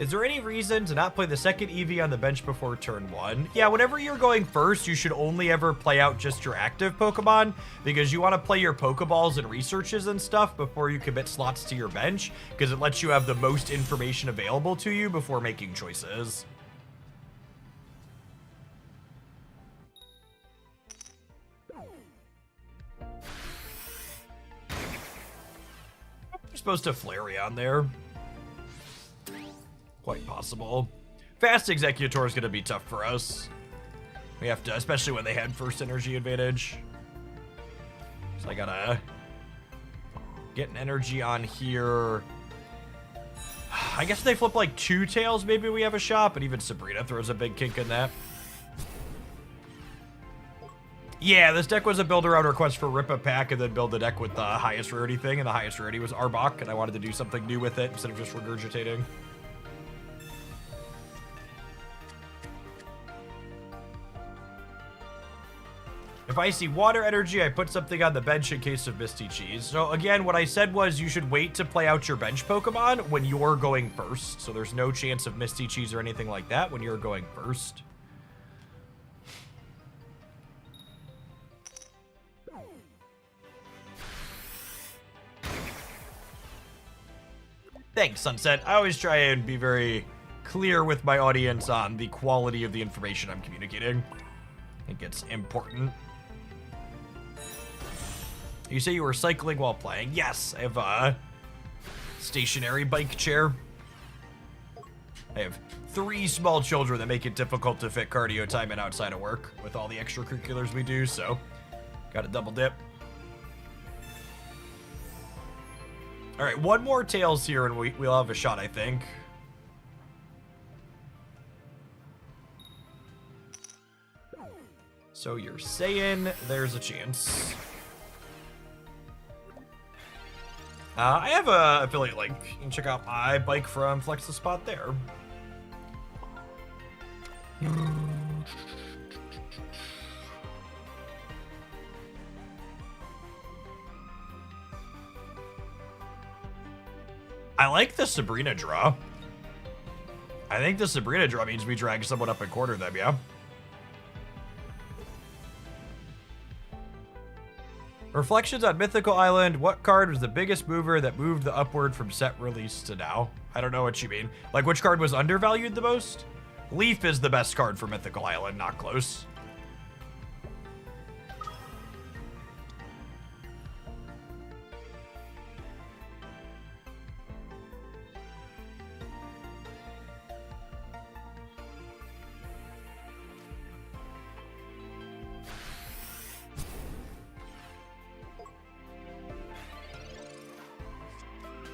Is there any reason to not play the second EV on the bench before turn 1? Yeah, whenever you're going first, you should only ever play out just your active Pokemon, because you want to play your Pokeballs and researches and stuff before you commit slots to your bench, because it lets you have the most information available to you before making choices. You're supposed to Flareon there. Quite possible. Fast Executor is going to be tough for us. We have to, especially when they had first energy advantage. So I gotta get an energy on here. I guess if they flip like 2 tails, maybe we have a shot, but even Sabrina throws a big kink in that. Yeah, this deck was a build around request for rip a pack and then build the deck with the highest rarity thing, and the highest rarity was Arbok, and I wanted to do something new with it instead of just regurgitating. If I see water energy, I put something on the bench in case of Misty Cheese. So again, what I said was you should wait to play out your bench Pokemon when you're going first. So there's no chance of Misty Cheese or anything like that when you're going first. Thanks, Sunset. I always try and be very clear with my audience on the quality of the information I'm communicating. I think it's important. You say you were cycling while playing. Yes, I have a stationary bike chair. I have 3 small children that make it difficult to fit cardio time in outside of work with all the extracurriculars we do, so got a double dip. All right, 1 more Tails here and we'll have a shot, I think. So you're saying there's a chance. I have a affiliate link. You can check out my bike from Flex the Spot there. I like the Sabrina draw. I think the Sabrina draw means we drag someone up and corner them, yeah? Reflections on Mythical Island. What card was the biggest mover that moved the upward from set release to now? I don't know what you mean. Like, which card was undervalued the most? Leaf is the best card for Mythical Island, not close.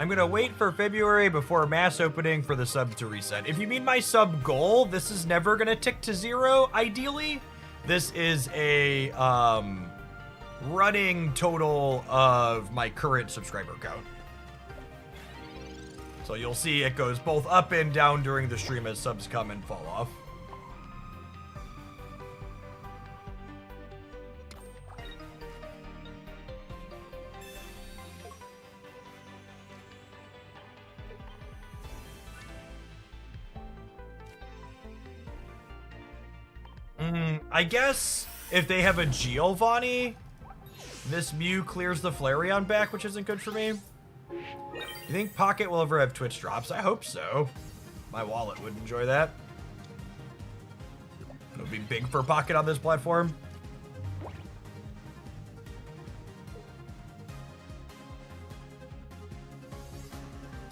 I'm gonna wait for February before mass opening for the sub to reset. If you mean my sub goal, this is never gonna tick to 0, ideally. This is a running total of my current subscriber count. So you'll see it goes both up and down during the stream as subs come and fall off. I guess if they have a Giovanni, this Mew clears the Flareon back, which isn't good for me. You think Pocket will ever have Twitch drops? I hope so. My wallet would enjoy that. It would be big for Pocket on this platform.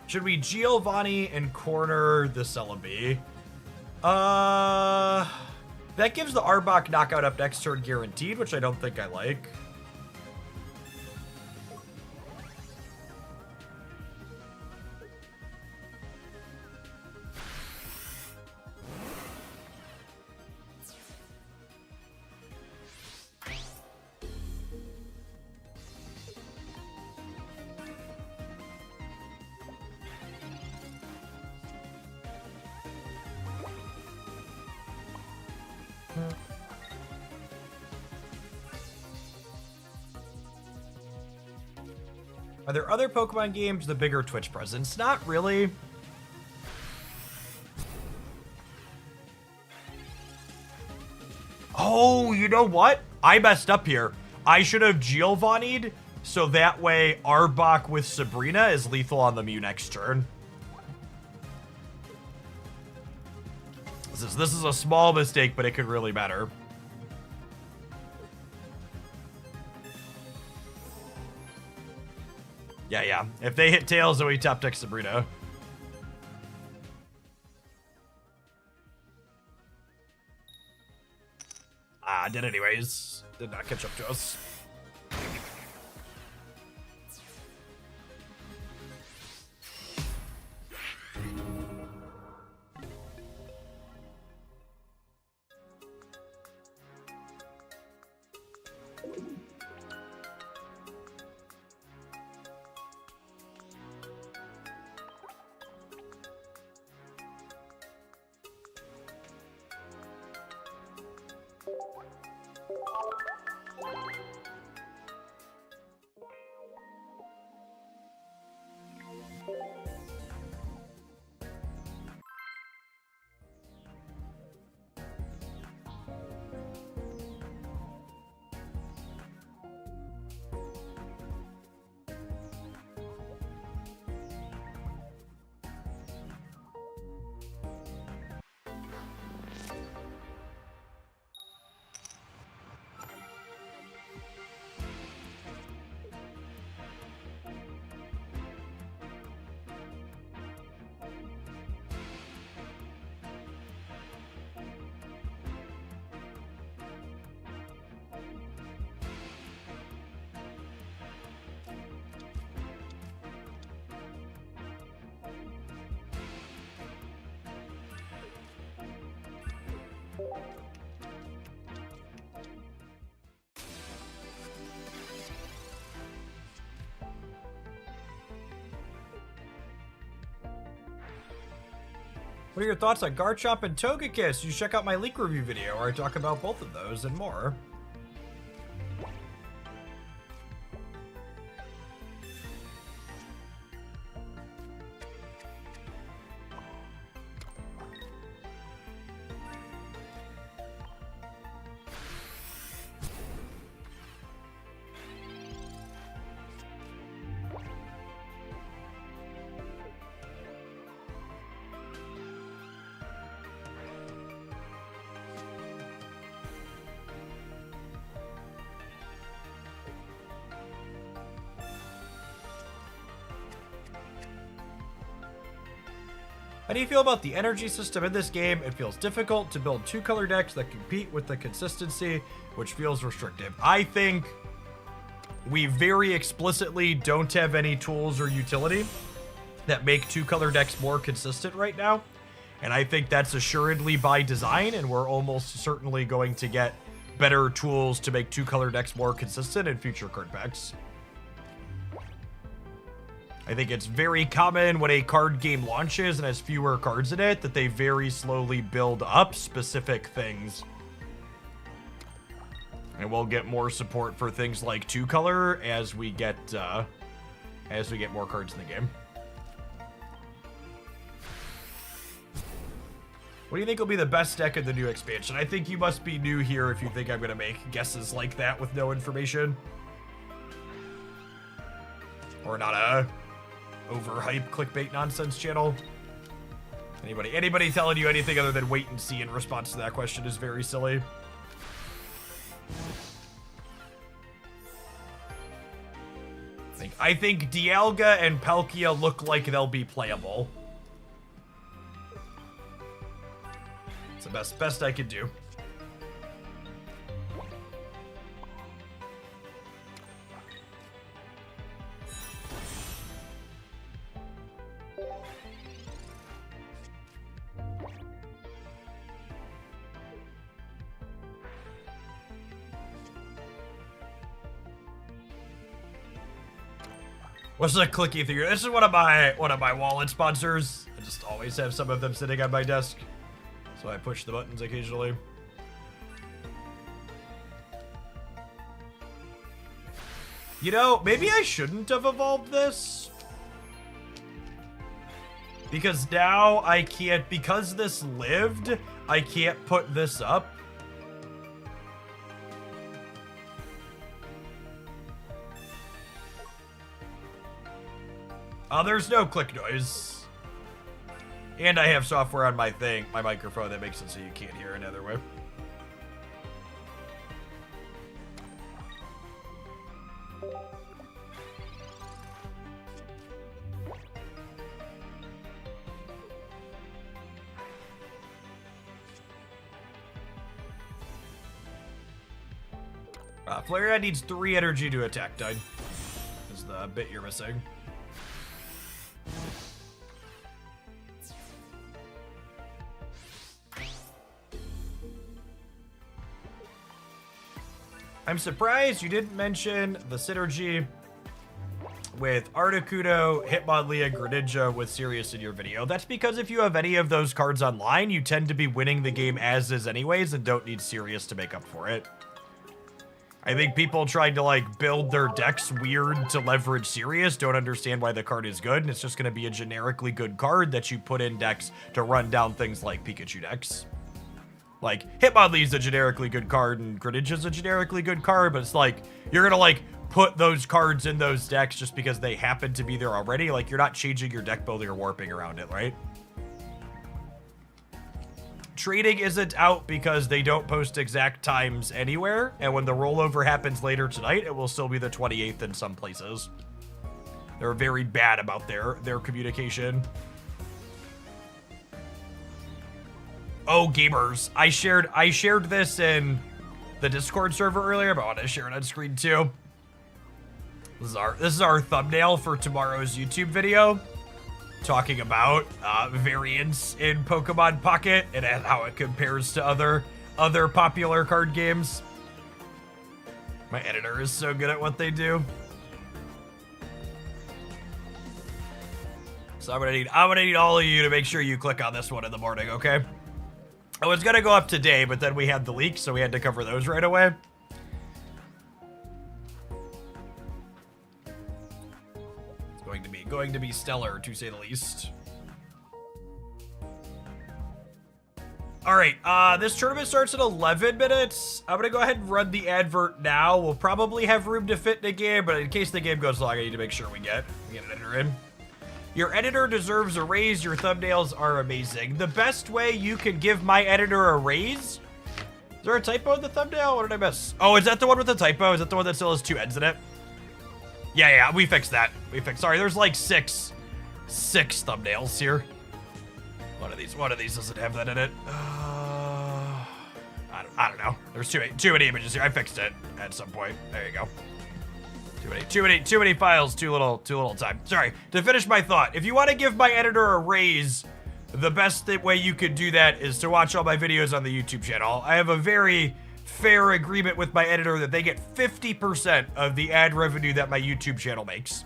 Should we Giovanni and corner the Celebi? That gives the Arbok knockout up next turn guaranteed, which I don't think I like. Are there other Pokemon games with a bigger Twitch presence? Not really. Oh, you know what? I messed up here. I should have Giovanni'd, so that way Arbok with Sabrina is lethal on the Mew next turn. This is a small mistake, but it could really matter. Yeah. If they hit Tails, then we top deck Sabrina. Did anyways. Did not catch up to us. What are your thoughts on Garchomp and Togekiss? You should check out my leak review video where I talk about both of those and more. How do you feel about the energy system in this game? It feels difficult to build two-color decks that compete with the consistency, which feels restrictive. I think we very explicitly don't have any tools or utility that make two-color decks more consistent right now. And I think that's assuredly by design, and we're almost certainly going to get better tools to make two-color decks more consistent in future card packs. I think it's very common when a card game launches and has fewer cards in it that they very slowly build up specific things. And we'll get more support for things like two-color as we get more cards in the game. What do you think will be the best deck in the new expansion? I think you must be new here if you think I'm going to make guesses like that with no information. Or not overhype clickbait nonsense channel. Anybody telling you anything other than wait and see in response to that question is very silly. I think Dialga and Palkia look like they'll be playable. It's the best I could do. What's the clicky thing? This is one of my wallet sponsors. I just always have some of them sitting on my desk, so I push the buttons occasionally. You know, maybe I shouldn't have evolved this, because now I can't, because this lived, I can't put this up. There's no click noise. And I have software on my microphone that makes it so you can't hear another way. Flareon needs 3 energy to attack Tide. Is the bit you're missing. I'm surprised you didn't mention the synergy with Articuno, Hitmonlee, Greninja with Sirius in your video. That's because if you have any of those cards online, you tend to be winning the game as is anyways and don't need Sirius to make up for it. I think people trying to like build their decks weird to leverage Sirius don't understand why the card is good, and it's just going to be a generically good card that you put in decks to run down things like Pikachu decks. Like, Hitmonlee's a generically good card, and Greninja's a generically good card, but it's like, you're gonna, like, put those cards in those decks just because they happen to be there already. Like, you're not changing your deck building or warping around it, right? Trading isn't out because they don't post exact times anywhere, and when the rollover happens later tonight, it will still be the 28th in some places. They're very bad about their communication. Oh, gamers. I shared this in the Discord server earlier, but I want to share it on screen too. This is our thumbnail for tomorrow's YouTube video, talking about variants in Pokemon Pocket and how it compares to other popular card games. My editor is so good at what they do. So I'm gonna need all of you to make sure you click on this one in the morning, okay? I was gonna go up today, but then we had the leaks, so we had to cover those right away. It's going to be stellar, to say the least. All right, this tournament starts in 11 minutes. I'm gonna go ahead and run the advert now. We'll probably have room to fit in the game, but in case the game goes long, I need to make sure we get an editor in. Your editor deserves a raise. Your thumbnails are amazing. The best way you can give my editor a raise? Is there a typo in the thumbnail? What did I miss? Oh, is that the one with the typo? Is that the one that still has 2 ends in it? Yeah, we fixed that. Sorry, there's like six thumbnails here. One of these doesn't have that in it. I don't know. There's too many images here. I fixed it at some point. There you go. Too many files, too little time. Sorry, to finish my thought, if you want to give my editor a raise, the best way you could do that is to watch all my videos on the YouTube channel. I have a very fair agreement with my editor that they get 50% of the ad revenue that my YouTube channel makes,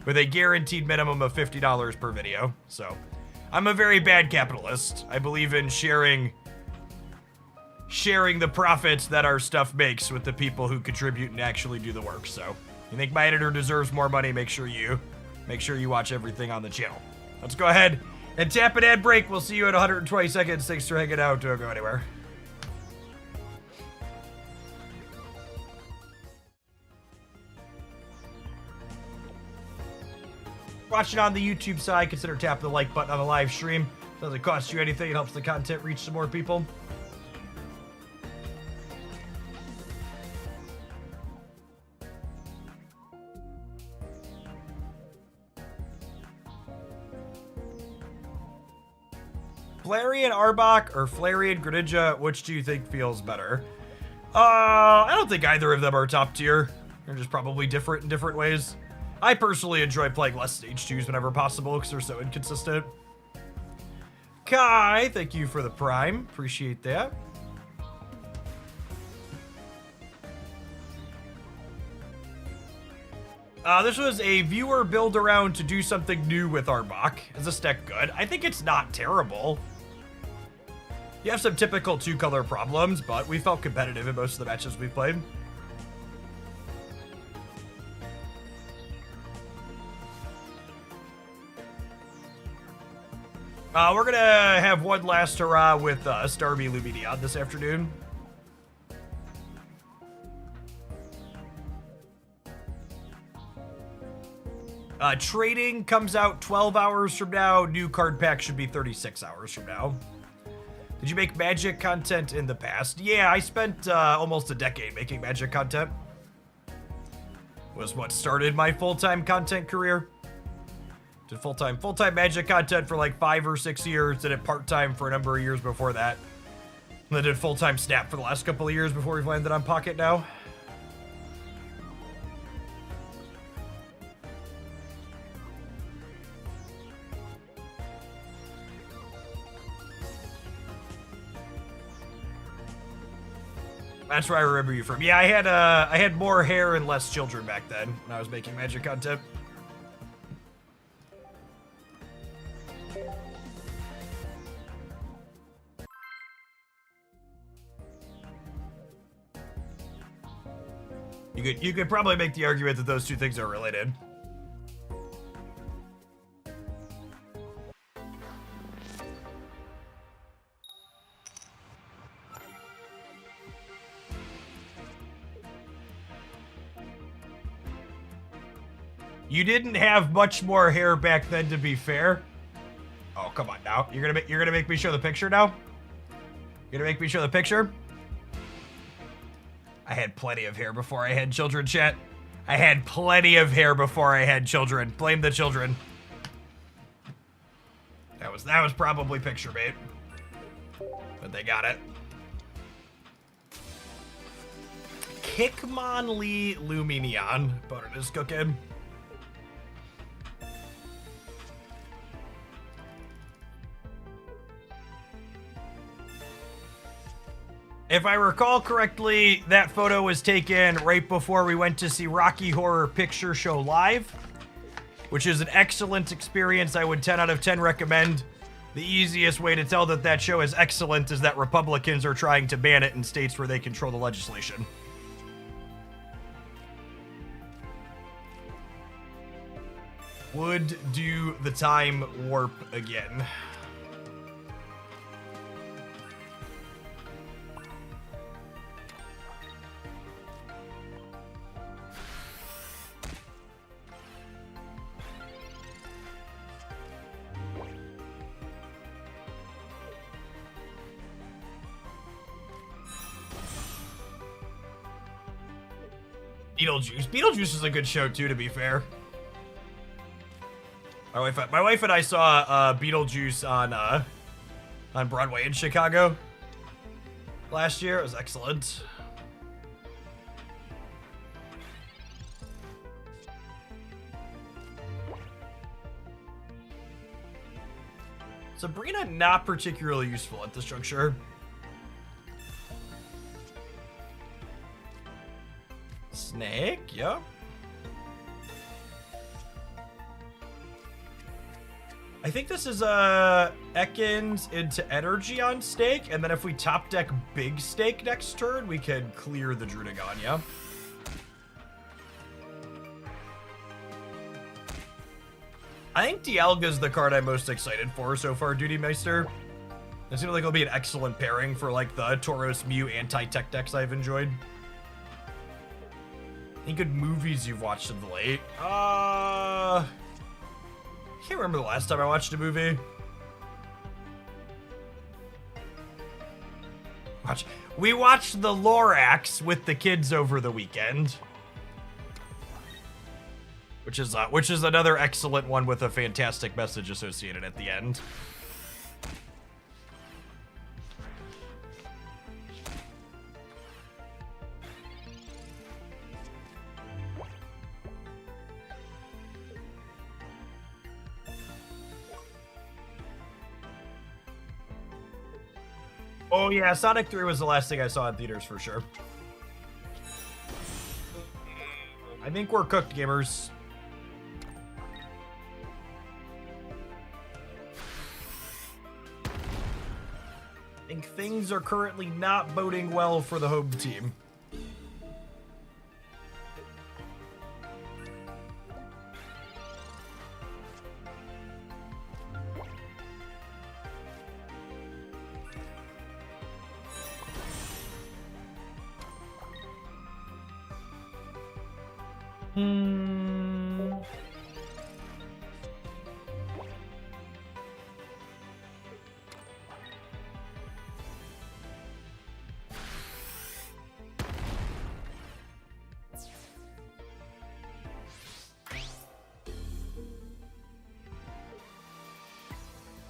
with a guaranteed minimum of $50 per video. So, I'm a very bad capitalist. I believe in sharing the profits that our stuff makes with the people who contribute and actually do the work. So, you think my editor deserves more money, make sure you watch everything on the channel. Let's go ahead and tap an ad break. We'll see you in 120 seconds. Thanks for hanging out. Don't go anywhere. watching on the YouTube side, consider tapping the like button on the live stream. Doesn't cost you anything. It helps the content reach some more people. Flareon Arbok or Flareon Greninja, which do you think feels better? I don't think either of them are top tier. They're just probably different in different ways. I personally enjoy playing less stage 2s whenever possible because they're so inconsistent. Kai, thank you for the prime. Appreciate that. This was a viewer build around to do something new with Arbok. Is this deck good? I think it's not terrible. You have some typical two-color problems, but we felt competitive in most of the matches we've played. We're gonna have one last hurrah with Starmie Lumineon this afternoon. Trading comes out 12 hours from now. New card pack should be 36 hours from now. Did you make Magic content in the past? Yeah, I spent almost a decade making Magic content. Was what started my full-time content career. Did full-time Magic content for like 5 or 6 years. Did it part-time for a number of years before that. And then did full-time Snap for the last couple of years before we've landed on Pocket now. That's where I remember you from. Yeah, I had more hair and less children back then when I was making Magic content. You could probably make the argument that those two things are related. You didn't have much more hair back then, to be fair. Oh, come on now. You're gonna make me show the picture now? You're gonna make me show the picture? I had plenty of hair before I had children, chat. I had plenty of hair before I had children. Blame the children. That was probably picture bait. But they got it. Kickmonlee Lumineon. Butter is cooking. If I recall correctly, that photo was taken right before we went to see Rocky Horror Picture Show live, which is an excellent experience. I would 10 out of 10 recommend. The easiest way to tell that that show is excellent is that Republicans are trying to ban it in states where they control the legislation. Would do the time warp again. Beetlejuice is a good show too, to be fair. My wife and I saw Beetlejuice on Broadway in Chicago last year. It was excellent. Sabrina, not particularly useful at this juncture. Snake, yeah. I think this is Ekans into energy on Snake, and then if we top deck Big Snake next turn, we can clear the Drudagon, yeah? I think Dialga's the card I'm most excited for so far, Duty Meister. It seems like it'll be an excellent pairing for like the Tauros Mew anti-tech decks I've enjoyed. Any good movies you've watched of late? I can't remember the last time I watched a movie. We watched The Lorax with the kids over the weekend. Which is another excellent one with a fantastic message associated at the end. Oh yeah, Sonic 3 was the last thing I saw in theaters for sure. I think we're cooked, gamers. I think things are currently not boding well for the home team.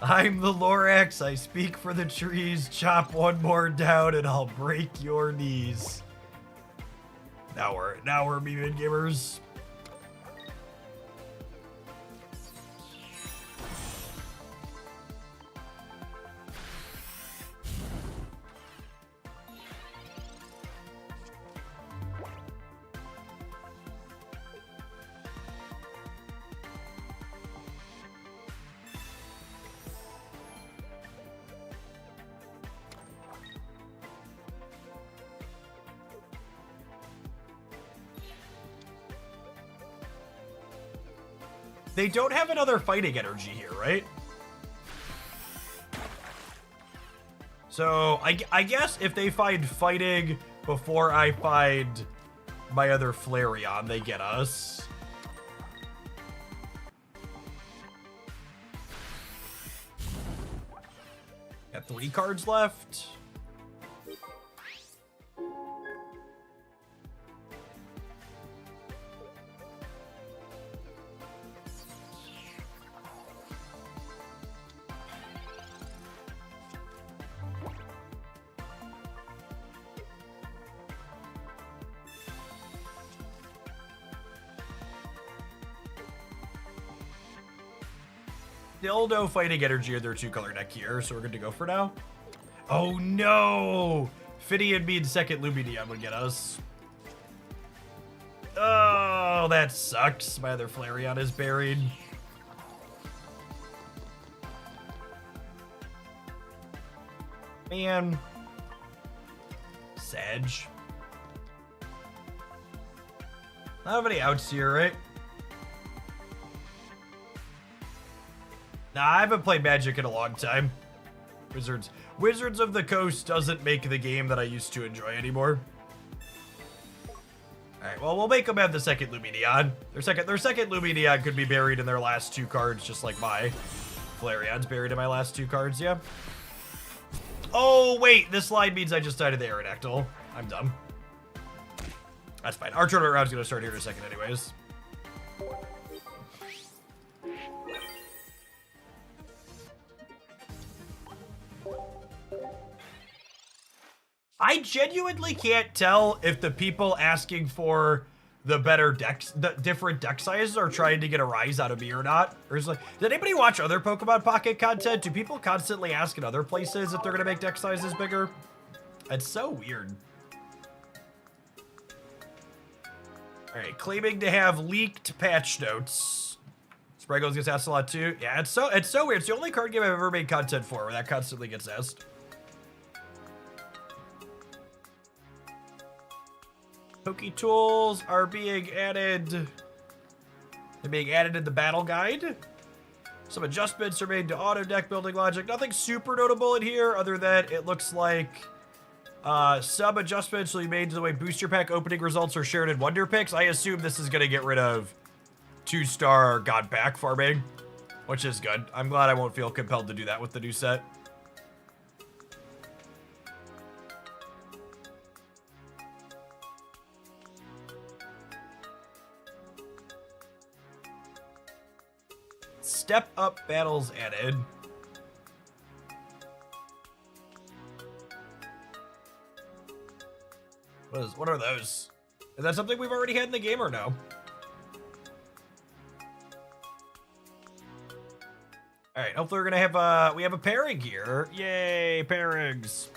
I'm the Lorax, I speak for the trees, chop one more down and I'll break your knees. Now we're memeing, gamers. They don't have another fighting energy here, right? So, I guess if they find fighting before I find my other Flareon, they get us. Got 3 cards left. Still no fighting energy in their 2-color deck here, so we're good to go for now. Oh no! Fidian being second Lumineon would get us. Oh, that sucks. My other Flareon is buried. Man. Sedge. Not have any outs here, right? Nah, I haven't played Magic in a long time. Wizards of the Coast doesn't make the game that I used to enjoy anymore. Alright, well, we'll make them have the second Lumineon. Their second Lumineon could be buried in their last 2 cards, just like my Flareon's buried in my last 2 cards, yeah. Oh, wait, this line means I just died of the Aerodactyl. I'm dumb. That's fine. Our tournament round's gonna start here in a second anyways. I genuinely can't tell if the people asking for the better decks, the different deck sizes, are trying to get a rise out of me or not. Or is like, did anybody watch other Pokemon Pocket content? Do people constantly ask in other places if they're gonna make deck sizes bigger? It's so weird. All right, claiming to have leaked patch notes. Spraggles gets asked a lot too. Yeah, it's so weird. It's the only card game I've ever made content for where that constantly gets asked. Poke tools are being added. They're being added in the battle guide. Some adjustments are made to auto deck building logic. Nothing super notable in here other than it looks like some adjustments will be made to the way booster pack opening results are shared in Wonder Picks. I assume this is going to get rid of 2-star God Pack farming which is good. I'm glad I won't feel compelled to do that with the new set. Step up battles added. What are those? Is that something we've already had in the game or no? All right, hopefully we're gonna have we have a pairing here. Yay, pairings.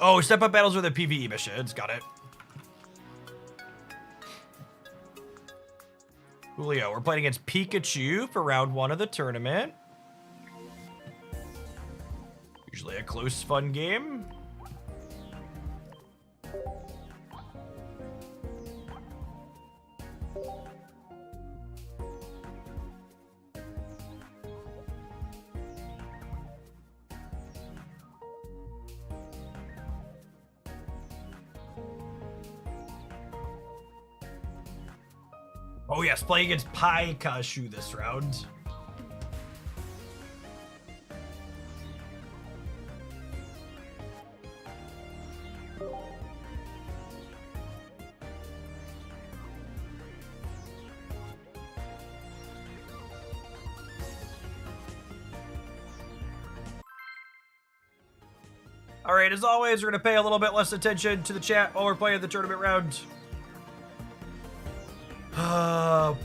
Oh, step up battles are the PvE missions. Got it. Julio, we're playing against Pikachu for round 1 of the tournament. Usually a close, fun game. Oh yes, playing against Pikachu this round. All right, as always, we're gonna pay a little bit less attention to the chat while we're playing the tournament round.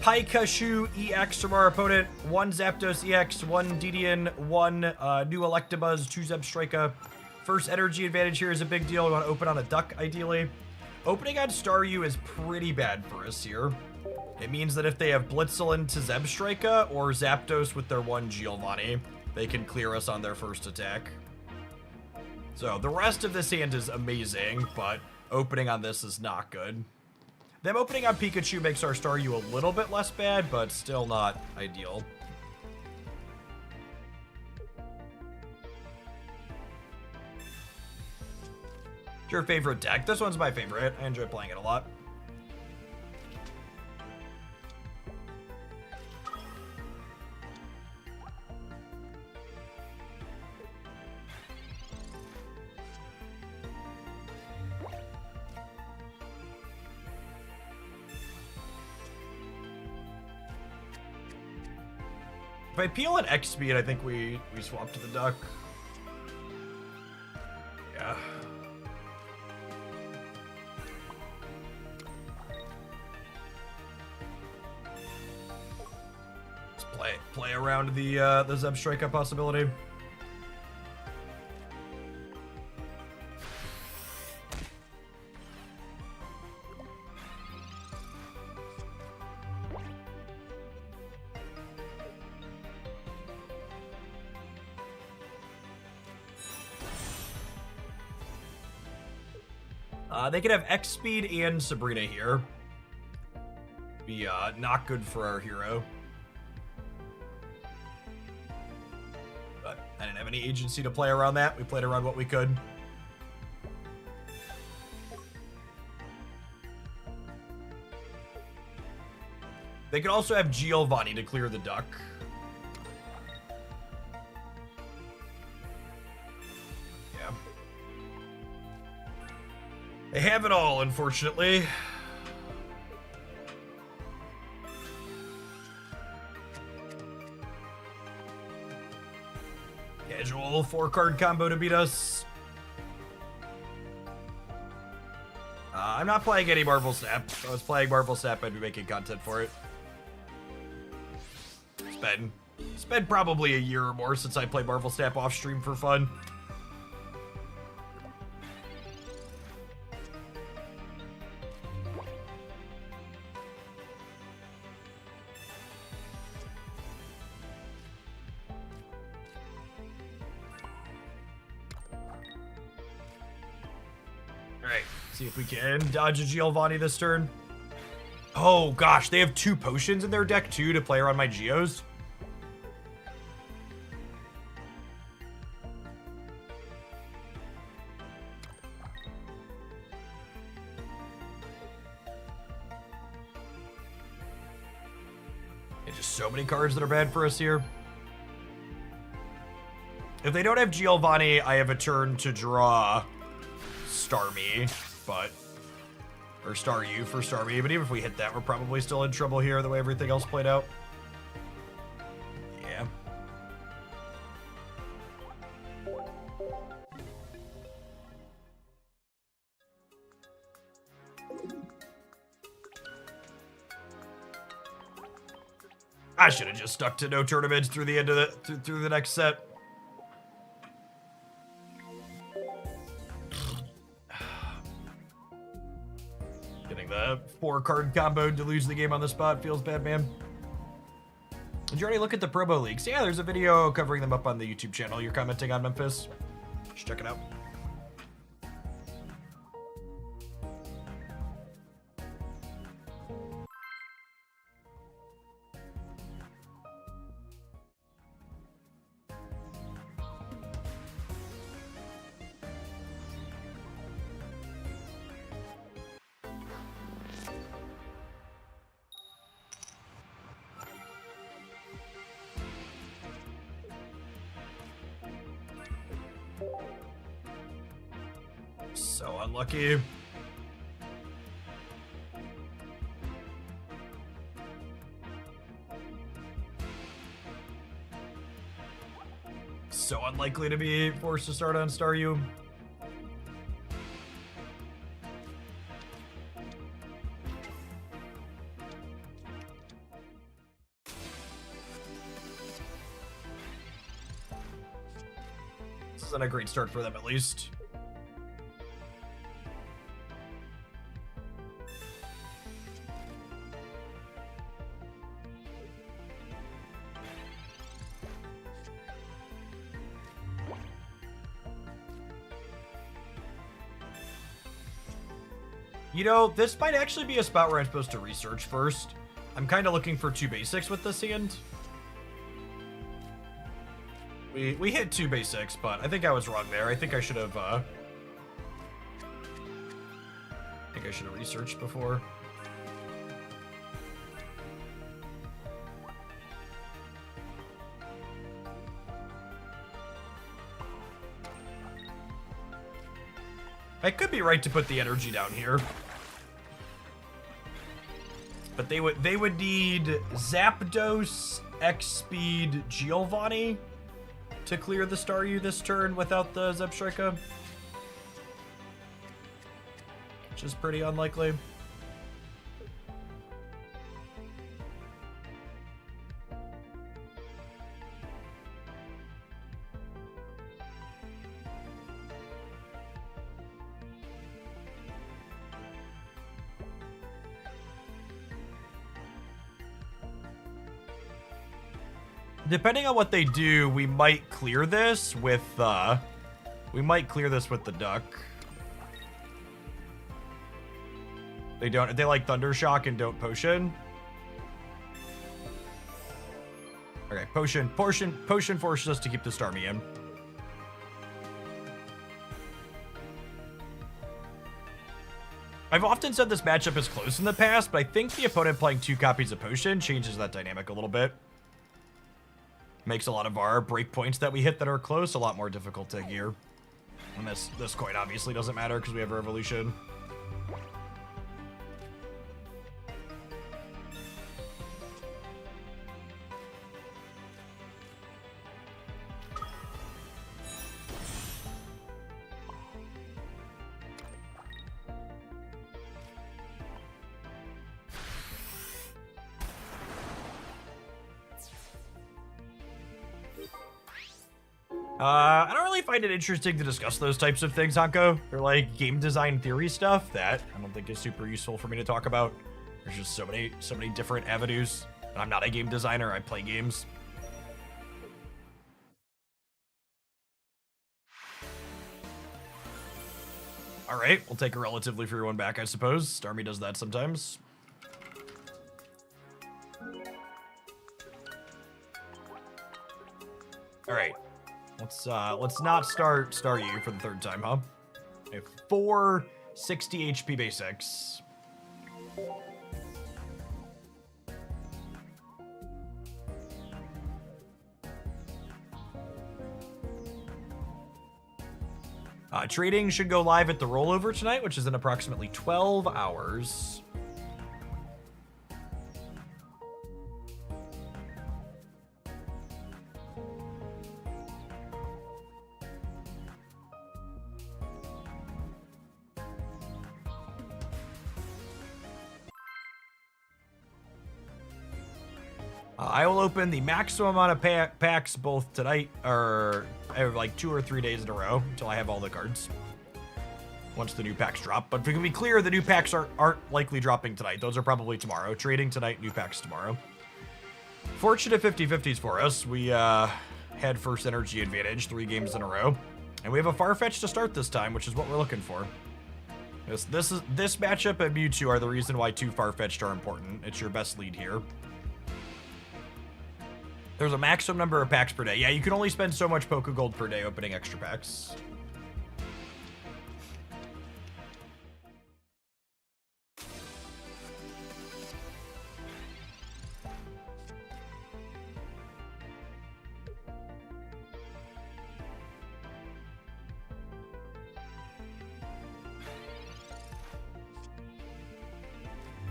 Pikachu EX from our opponent, 1 Zapdos EX, 1 Didion, 1 new Electabuzz, 2 Zebstrika. First energy advantage here is a big deal. We want to open on a duck, ideally. Opening on Staryu is pretty bad for us here. It means that if they have Blitzel into Zebstrika or Zapdos with their 1 Giovanni, they can clear us on their first attack. So the rest of this hand is amazing, but opening on this is not good. Them opening on Pikachu makes our Staryu a little bit less bad, but still not ideal. What's your favorite deck? This one's my favorite. I enjoy playing it a lot. If I peel at X speed, I think we swap to the duck. Yeah. Let's play around the Zebstrika possibility. They could have X speed and Sabrina here. Be not good for our hero. But I didn't have any agency to play around that. We played around what we could. They could also have Giovanni to clear the duck. They have it all, unfortunately. Casual 4-card combo to beat us. I'm not playing any Marvel Snap. If I was playing Marvel Snap, I'd be making content for it. It's been probably a year or more since I played Marvel Snap off stream for fun. See if we can dodge a Giovanni this turn. Oh gosh, they have 2 potions in their deck too to play around my Geos. There's just so many cards that are bad for us here. If they don't have Giovanni, I have a turn to draw Starmie, but... Or Staryu for Starmie, but even if we hit that, we're probably still in trouble here, the way everything else played out. Yeah. I should have just stuck to no tournaments through the end of the through the next set. Getting the 4-card combo to lose the game on the spot feels bad, man. Did you already look at the promo leaks? Yeah, there's a video covering them up on the YouTube channel. You're commenting on Memphis. Just check it out. So unlucky. So unlikely to be forced to start on Staryu. This isn't a great start for them, at least. You know, this might actually be a spot where I'm supposed to research first. I'm kind of looking for 2 basics with this hand. We hit 2 basics, but I think I was wrong there. I think I should have, researched before. I could be right to put the energy down here. But they would need Zapdos, X-Speed, Giovanni to clear the Staryu this turn without the Zebstrika. Which is pretty unlikely. Depending on what they do, we might clear this with the duck. They like Thunder Shock and don't potion. Okay, potion forces us to keep the Starmie in. I've often said this matchup is close in the past, but I think the opponent playing 2 copies of potion changes that dynamic a little bit. Makes a lot of our breakpoints that we hit that are close a lot more difficult to gear. And this coin obviously doesn't matter because we have Revolution. I don't really find it interesting to discuss those types of things, Hanko. They're like game design theory stuff that I don't think is super useful for me to talk about. There's just so many different avenues. And I'm not a game designer, I play games. All right, we'll take a relatively free one back, I suppose. Starmie does that sometimes. All right. Let's not start Staryu for the 3rd time, huh? Okay, 4 60 HP basics. Trading should go live at the rollover tonight, which is in approximately 12 hours. I will open the maximum amount of packs both tonight or like 2 or 3 days in a row until I have all the cards. Once the new packs drop. But if we can be clear, the new packs aren't likely dropping tonight. Those are probably tomorrow. Trading tonight, new packs tomorrow. Fortunate 50-50s for us. We had first energy advantage 3 games in a row. And we have a Farfetch to start this time, which is what we're looking for. This matchup and Mewtwo are the reason why 2 Farfetched are important. It's your best lead here. There's a maximum number of packs per day. Yeah, you can only spend so much Pokegold per day opening extra packs.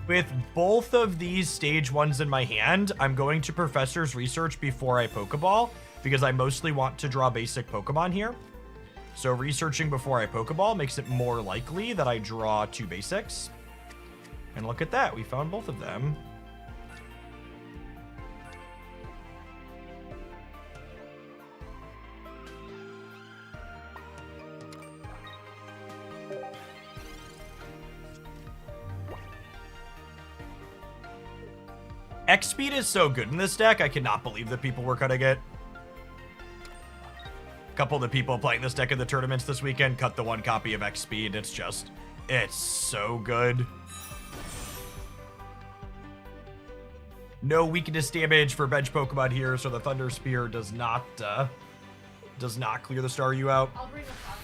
With both of these stage 1s in my hand, I'm going to Professor's Research before I Pokeball, because I mostly want to draw basic Pokemon here. So researching before I Pokeball makes it more likely that I draw 2 basics. And look at that, we found both of them. X-Speed is so good in this deck, I cannot believe that people were cutting it. A couple of the people playing this deck in the tournaments this weekend cut the 1 copy of X-Speed. It's so good. No weakness damage for bench Pokemon here, so the Thunder Spear does not clear the Staryu out. I'll bring the top down.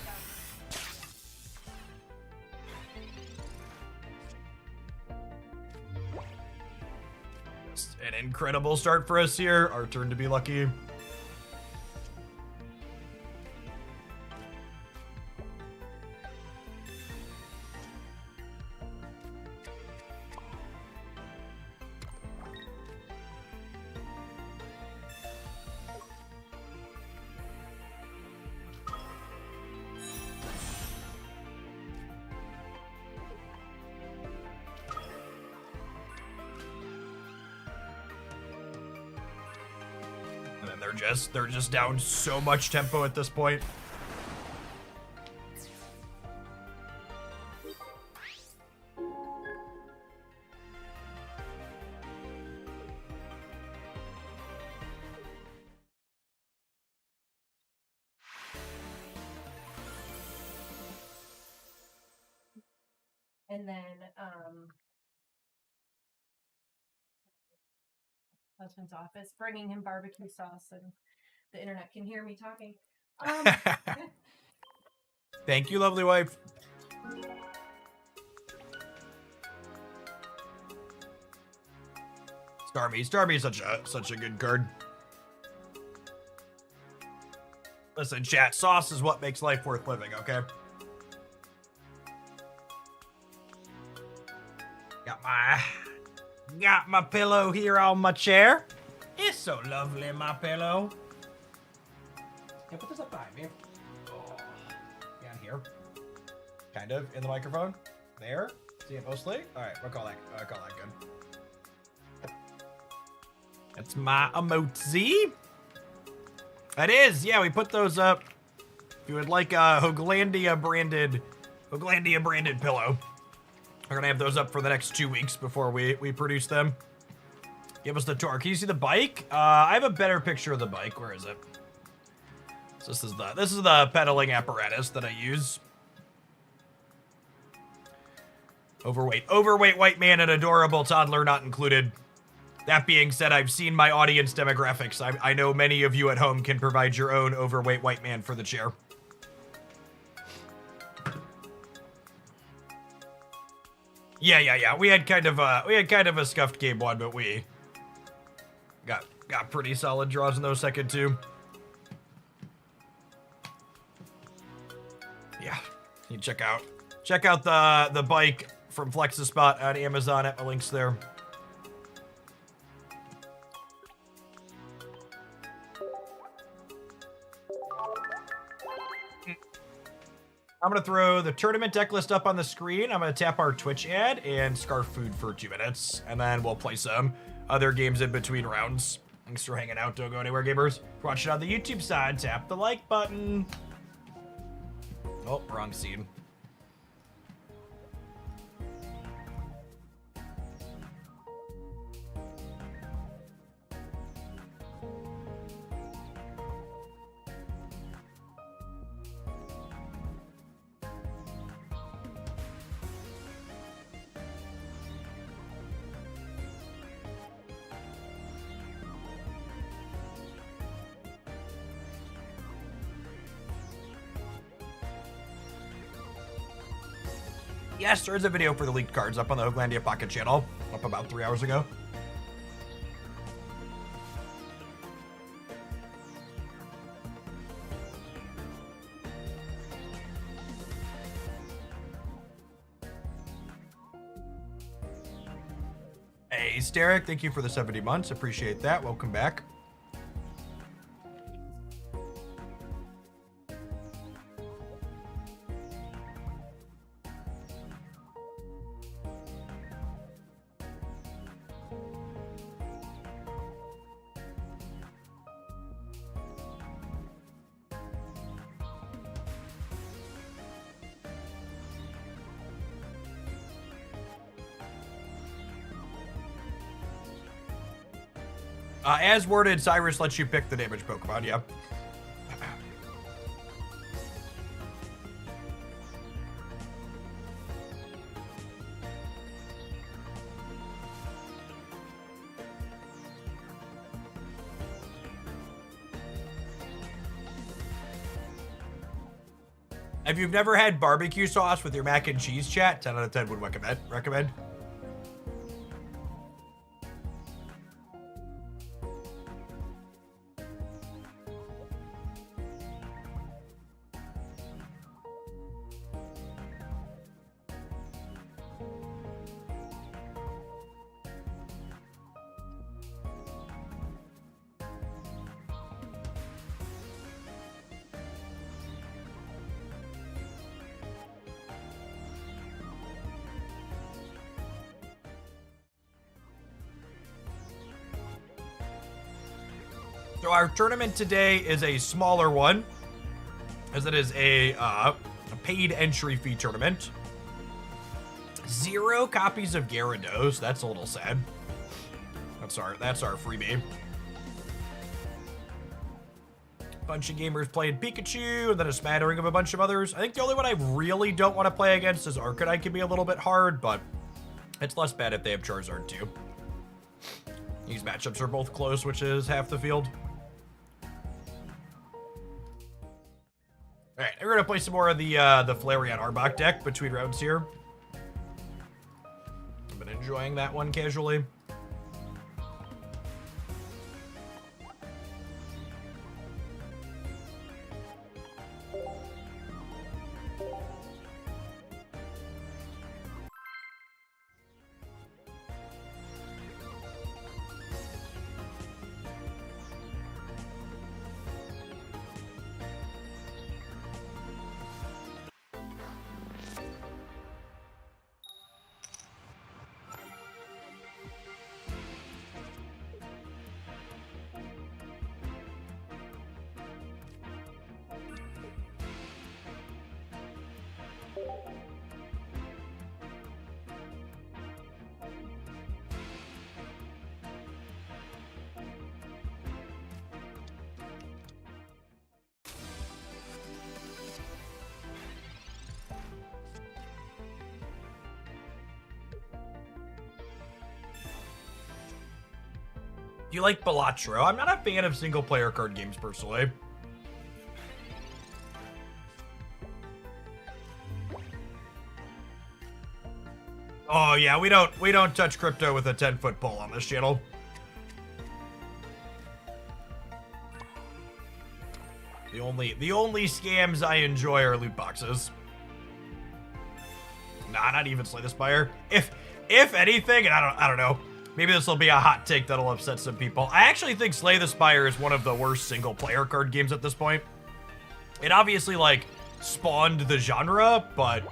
An incredible start for us here. Our turn to be lucky. They're just down so much tempo at this point. And then, husband's office, bringing him barbecue sauce, and the internet can hear me talking. Thank you, lovely wife. Starmie is such a good card. Listen, chat, sauce is what makes life worth living, okay? Got my pillow here on my chair. It's so lovely, my pillow. Yeah, put this up behind me. Oh, down here. Kind of in the microphone. There. See it mostly? Alright, we'll call that good. That's my emoji. That is, yeah, we put those up. If you would like a Hoaglandia branded pillow. We're gonna have those up for the next 2 weeks before we produce them. Give us the tour. Can you see the bike? I have a better picture of the bike. Where is it? So this is the pedaling apparatus that I use. Overweight white man and adorable toddler not included. That being said, I've seen my audience demographics. I know many of you at home can provide your own overweight white man for the chair. Yeah. We had kind of a scuffed game 1, but we got pretty solid draws in those second 2. Yeah. You check out the bike from Flex's Spot on Amazon at my links there. I'm going to throw the tournament deck list up on the screen. I'm going to tap our Twitch ad and Scarf Food for 2 minutes. And then we'll play some other games in between rounds. Thanks for hanging out. Don't go anywhere, gamers. If you're watching on the YouTube side, tap the like button. Oh, wrong scene. Yes, there's a video for the leaked cards up on the Hooglandia Pocket channel, up about 3 hours ago. Hey, Steric, thank you for the 70 months. Appreciate that. Welcome back. As worded, Cyrus lets you pick the damage Pokemon, yep. If you've never had barbecue sauce with your mac and cheese, chat, 10 out of 10 would recommend. So our tournament today is a smaller one, as it is a paid entry fee tournament. 0 copies of Gyarados. That's a little sad. That's our freebie. Bunch of gamers playing Pikachu, and then a smattering of a bunch of others. I think the only one I really don't want to play against is Arcanine. Can be a little bit hard, but it's less bad if they have Charizard too. These matchups are both close, which is half the field. All right, we're gonna play some more of the Flareon Arbok deck between rounds here. I've been enjoying that one casually. Do you like Balatro? I'm not a fan of single player card games personally. Oh yeah, we don't touch crypto with a 10-foot pole on this channel. The only scams I enjoy are loot boxes. Nah, not even Slay the Spire. If anything, and I don't know, maybe this will be a hot take that'll upset some people. I actually think Slay the Spire is one of the worst single-player card games at this point. It obviously, like, spawned the genre, but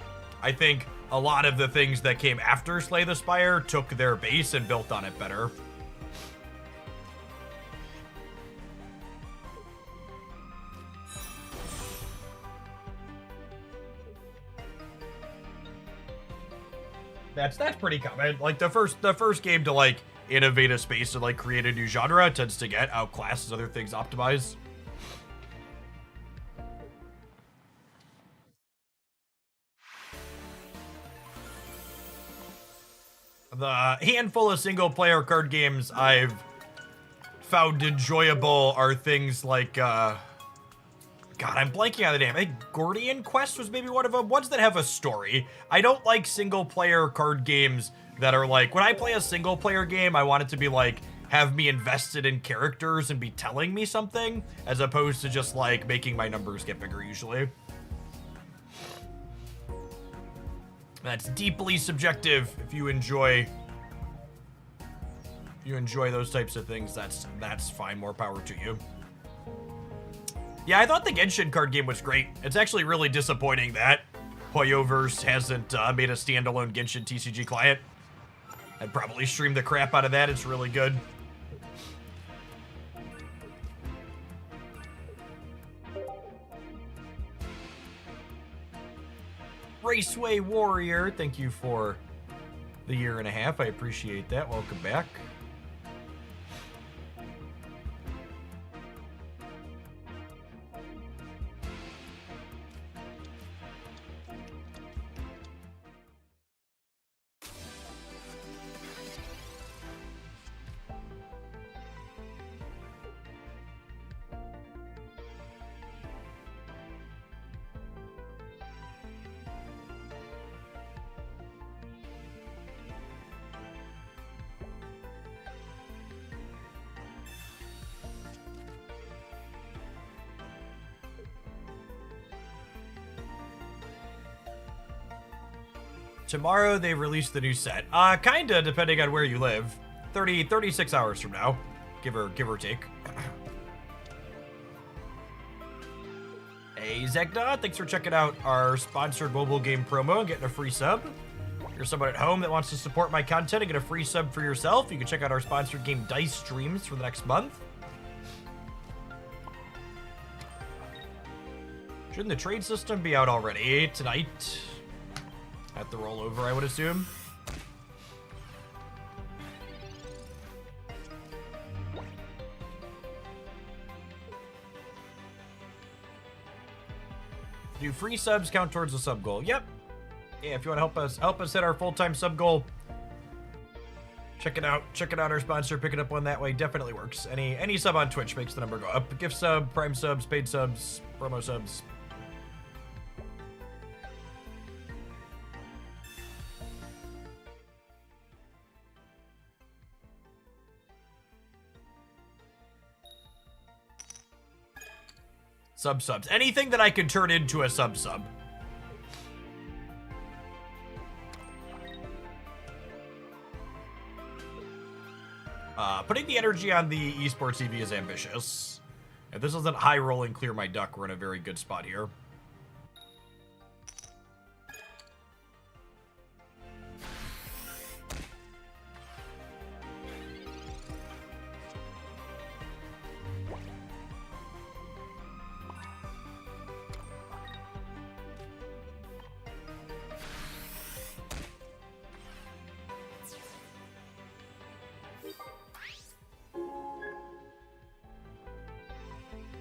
I think a lot of the things that came after Slay the Spire took their base and built on it better. That's pretty common. Like the first game to like innovate a space and like create a new genre tends to get outclassed as other things optimize. The handful of single player card games I've found enjoyable are things like God, I'm blanking on the name. I think Gordian Quest was maybe one of them. Ones that have a story. I don't like single-player card games that are like, when I play a single-player game, I want it to be like, have me invested in characters and be telling me something, as opposed to just like making my numbers get bigger usually. That's deeply subjective. If you enjoy those types of things, that's fine. More power to you. Yeah, I thought the Genshin card game was great. It's actually really disappointing that Hoyoverse hasn't made a standalone Genshin TCG client. I'd probably stream the crap out of that. It's really good. Raceway Warrior, thank you for the 1.5 years. I appreciate that. Welcome back. Tomorrow they release the new set. Kinda, depending on where you live. 36 hours from now, give or take. Hey Zegna, thanks for checking out our sponsored mobile game promo and getting a free sub. If you're someone at home that wants to support my content and get a free sub for yourself, you can check out our sponsored game Dice streams for the next month. Shouldn't the trade system be out already tonight? At the rollover, I would assume. Do free subs count towards the sub goal? Yep. Yeah, if you want to help us hit our full-time sub goal, check it out. Check it out, our sponsor. Pick it up one that way. Definitely works. Any sub on Twitch makes the number go up. Gift sub, prime subs, paid subs, promo subs. Subs. Anything that I can turn into a sub. Putting the energy on the esports EV is ambitious. If this isn't high roll and clear my duck, we're in a very good spot here.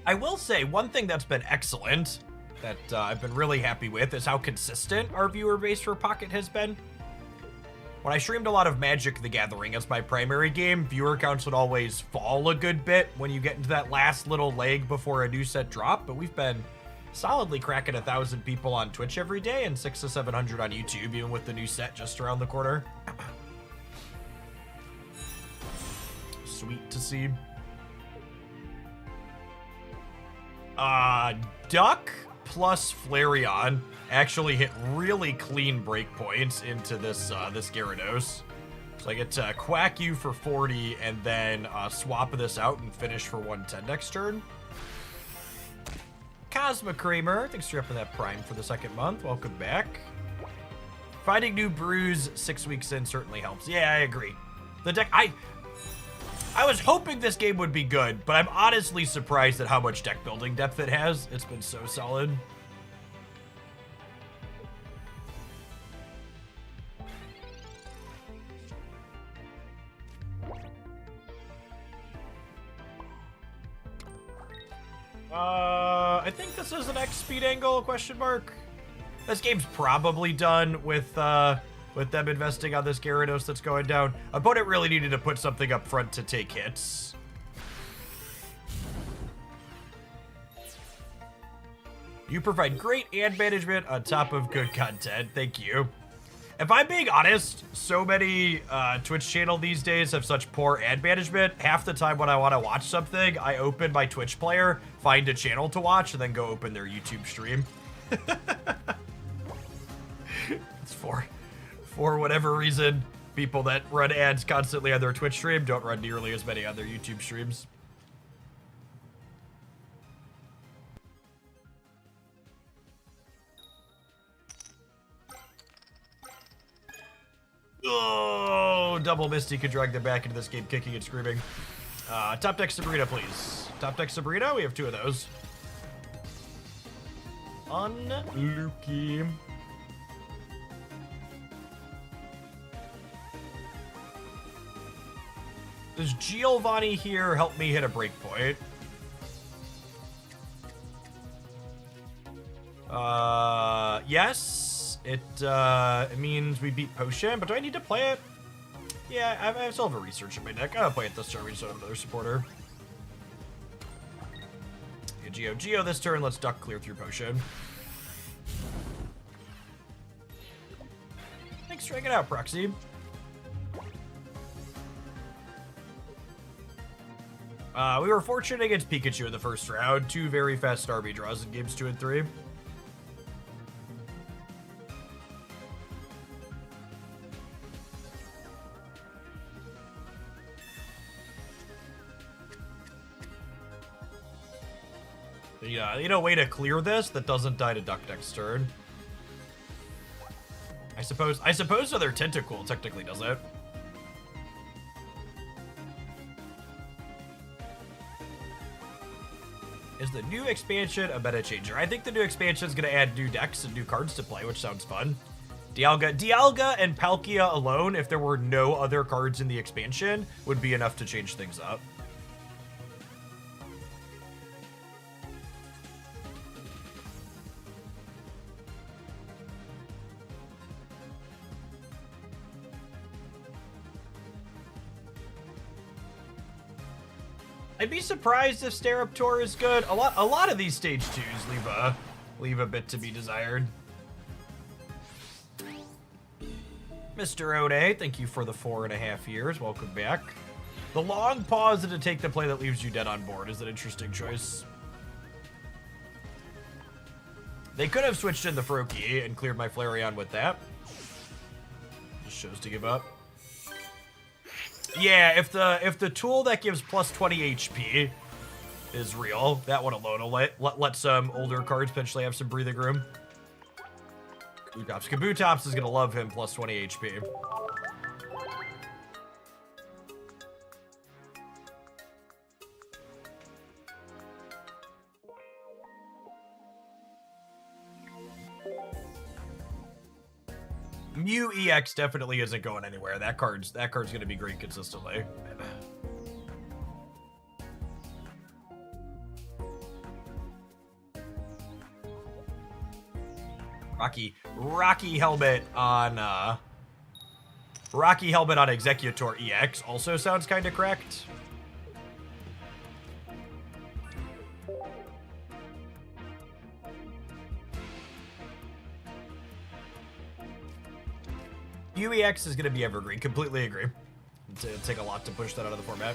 I will say, one thing that's been excellent, that I've been really happy with, is how consistent our viewer base for Pocket has been. When I streamed a lot of Magic the Gathering as my primary game, viewer counts would always fall a good bit when you get into that last little leg before a new set drop, but we've been solidly cracking 1,000 people on Twitch every day and 600 to 700 on YouTube, even with the new set just around the corner. Sweet to see. Duck plus Flareon actually hit really clean breakpoints into this this Gyarados. So I get to Quack you for 40 and then swap this out and finish for 110 next turn. Cosma Kramer, thanks for upping that Prime for the 2nd month. Welcome back. Finding new brews 6 weeks in certainly helps. Yeah, I agree. The deck, I was hoping this game would be good, but I'm honestly surprised at how much deck building depth it has. It's been so solid. I think this is an X speed angle, question mark. This game's probably done with them investing on this Gyarados that's going down. Opponent really needed to put something up front to take hits. You provide great ad management on top of good content. Thank you. If I'm being honest, so many Twitch channel these days have such poor ad management. Half the time when I want to watch something, I open my Twitch player, find a channel to watch, and then go open their YouTube stream. It's for whatever reason, people that run ads constantly on their Twitch stream don't run nearly as many on their YouTube streams. Oh, double Misty could drag them back into this game, kicking and screaming. Top deck Sabrina, please. Top deck Sabrina, we have 2 of those. Unlucky. Does Giovanni here help me hit a breakpoint? Yes. It means we beat Potion, but do I need to play it? Yeah, I still have a research in my deck. I'll play it this turn. We just don't have another supporter. Yeah, Geo this turn. Let's duck clear through Potion. Thanks for hanging out, Proxy. We were fortunate against Pikachu in the first round. 2 very fast RB draws in games 2 and 3. Yeah, you know, way to clear this that doesn't die to Duck next turn. I suppose other Tentacool technically does it. Is the new expansion a meta changer? I think the new expansion is going to add new decks and new cards to play, which sounds fun. Dialga and Palkia alone, if there were no other cards in the expansion, would be enough to change things up. I'd be surprised if Staraptor is good. A lot of these stage 2s leave a bit to be desired. Mr. Ode, thank you for the 4.5 years. Welcome back. The long pause to take the play that leaves you dead on board is an interesting choice. They could have switched in the Froakie and cleared my Flareon with that. Just chose to give up. Yeah, if the tool that gives plus 20 HP is real, that one alone will let some older cards potentially have some breathing room. Kabutops is gonna love him plus 20 HP. Mew EX definitely isn't going anywhere. That card's gonna be great consistently. Rocky Helmet on Executor EX also sounds kind of cracked. UEX is going to be evergreen. Completely agree. It'll take a lot to push that out of the format.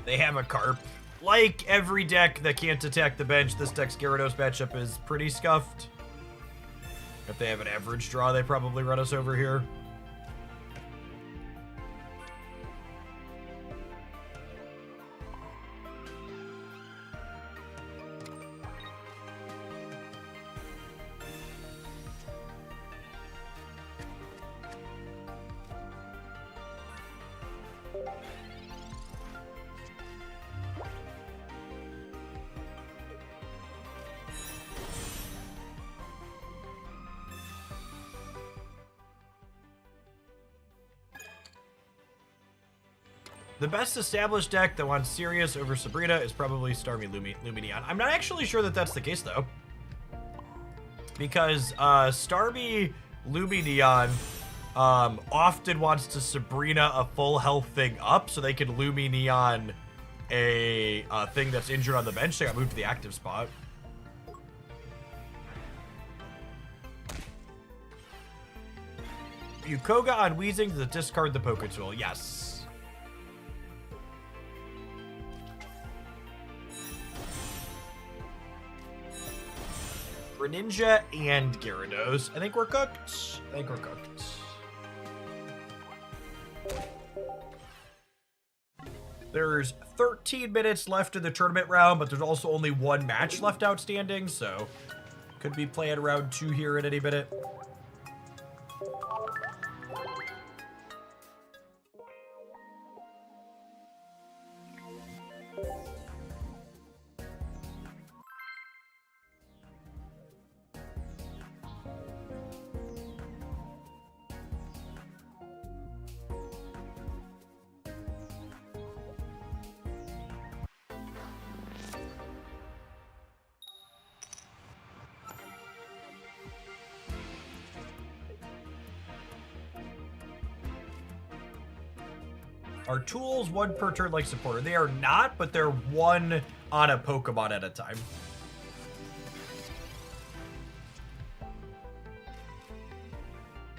They have a Carp. Like every deck that can't attack the bench, this deck's Gyarados matchup is pretty scuffed. If they have an average draw, they probably run us over here. The best established deck that wants Sirius over Sabrina is probably Starmie Lumineon. I'm not actually sure that that's the case, though. Because Starmie Lumineon often wants to Sabrina a full health thing up so they can Lumineon a thing that's injured on the bench. They got moved to the active spot. Yukoga on Weezing to discard the Poké Tool. Yes. Greninja and Gyarados. I think we're cooked. There's 13 minutes left in the tournament round, but there's also only one match left outstanding, so could be playing round 2 here at any minute. Are tools one per turn like supporter? They are not, but they're one on a Pokemon at a time.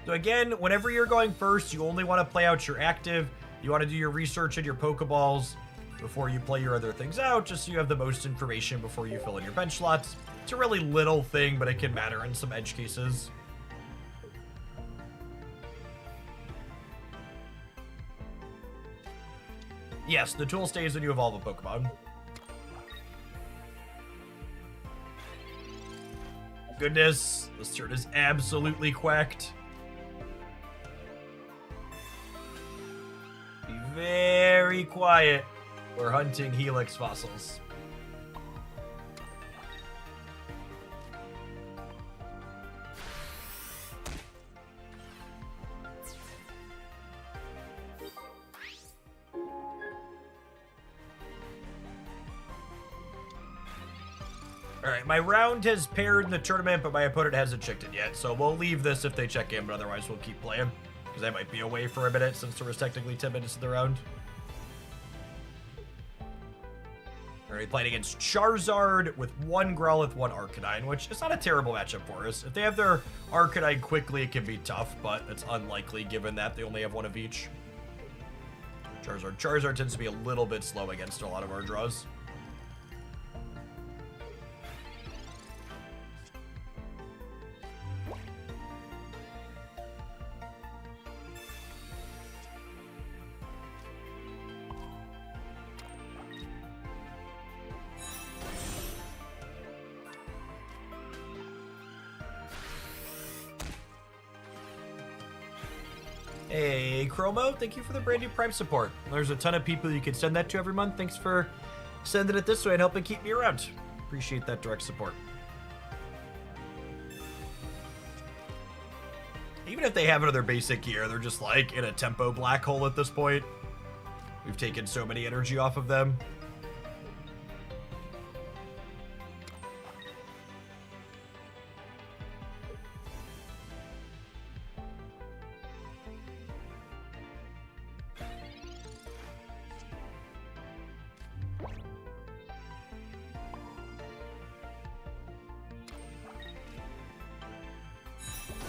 So again, whenever you're going first, you only want to play out your active. You want to do your research and your Pokeballs before you play your other things out, just so you have the most information before you fill in your bench slots. It's a really little thing, but it can matter in some edge cases. Yes, the tool stays when you evolve a Pokemon. Goodness, this turn is absolutely quacked. Be very quiet. We're hunting Helix fossils. Alright, my round has paired in the tournament, but my opponent hasn't checked it yet, so we'll leave this if they check in, but otherwise we'll keep playing, because I might be away for a minute since there was technically 10 minutes of the round. Alright, playing against Charizard with 1 Growlithe, 1 Arcanine, which is not a terrible matchup for us. If they have their Arcanine quickly, it can be tough, but it's unlikely given that they only have 1 of each. Charizard tends to be a little bit slow against a lot of our draws. Hey, Chromo, thank you for the brand new Prime support. There's a ton of people you can send that to every month. Thanks for sending it this way and helping keep me around. Appreciate that direct support. Even if they have another basic gear, they're just like in a tempo black hole at this point. We've taken so many energy off of them.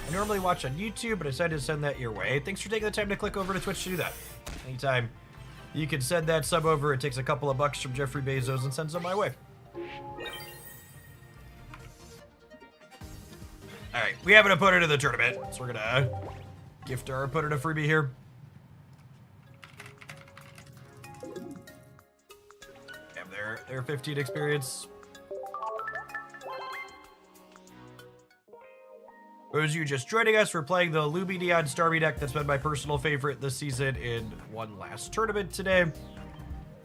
I normally watch on YouTube, but I decided to send that your way. Thanks for taking the time to click over to Twitch to do that. Anytime You can send that sub over. It takes a couple of bucks from Jeffrey Bezos and sends them my way. All right, we have an opponent in the tournament, so we're gonna gift our opponent a freebie here. Have their 15 experience. Those of you just joining us, we're playing the Lumineon Starmie deck that's been my personal favorite this season in one last tournament today.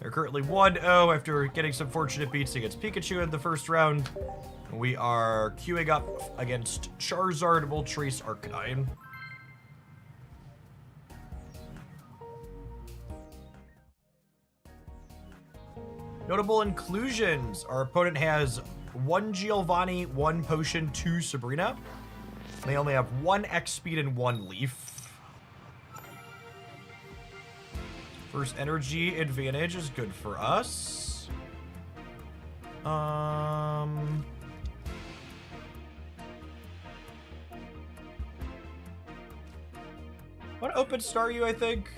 They're currently 1-0 after getting some fortunate beats against Pikachu in the first round. We are queuing up against Charizard, Moltres, Arcanine. Notable inclusions. Our opponent has 1 Giovanni, 1 Potion, 2 Sabrina. They only have 1 X speed and 1 leaf. First energy advantage is good for us. What open star you, I think?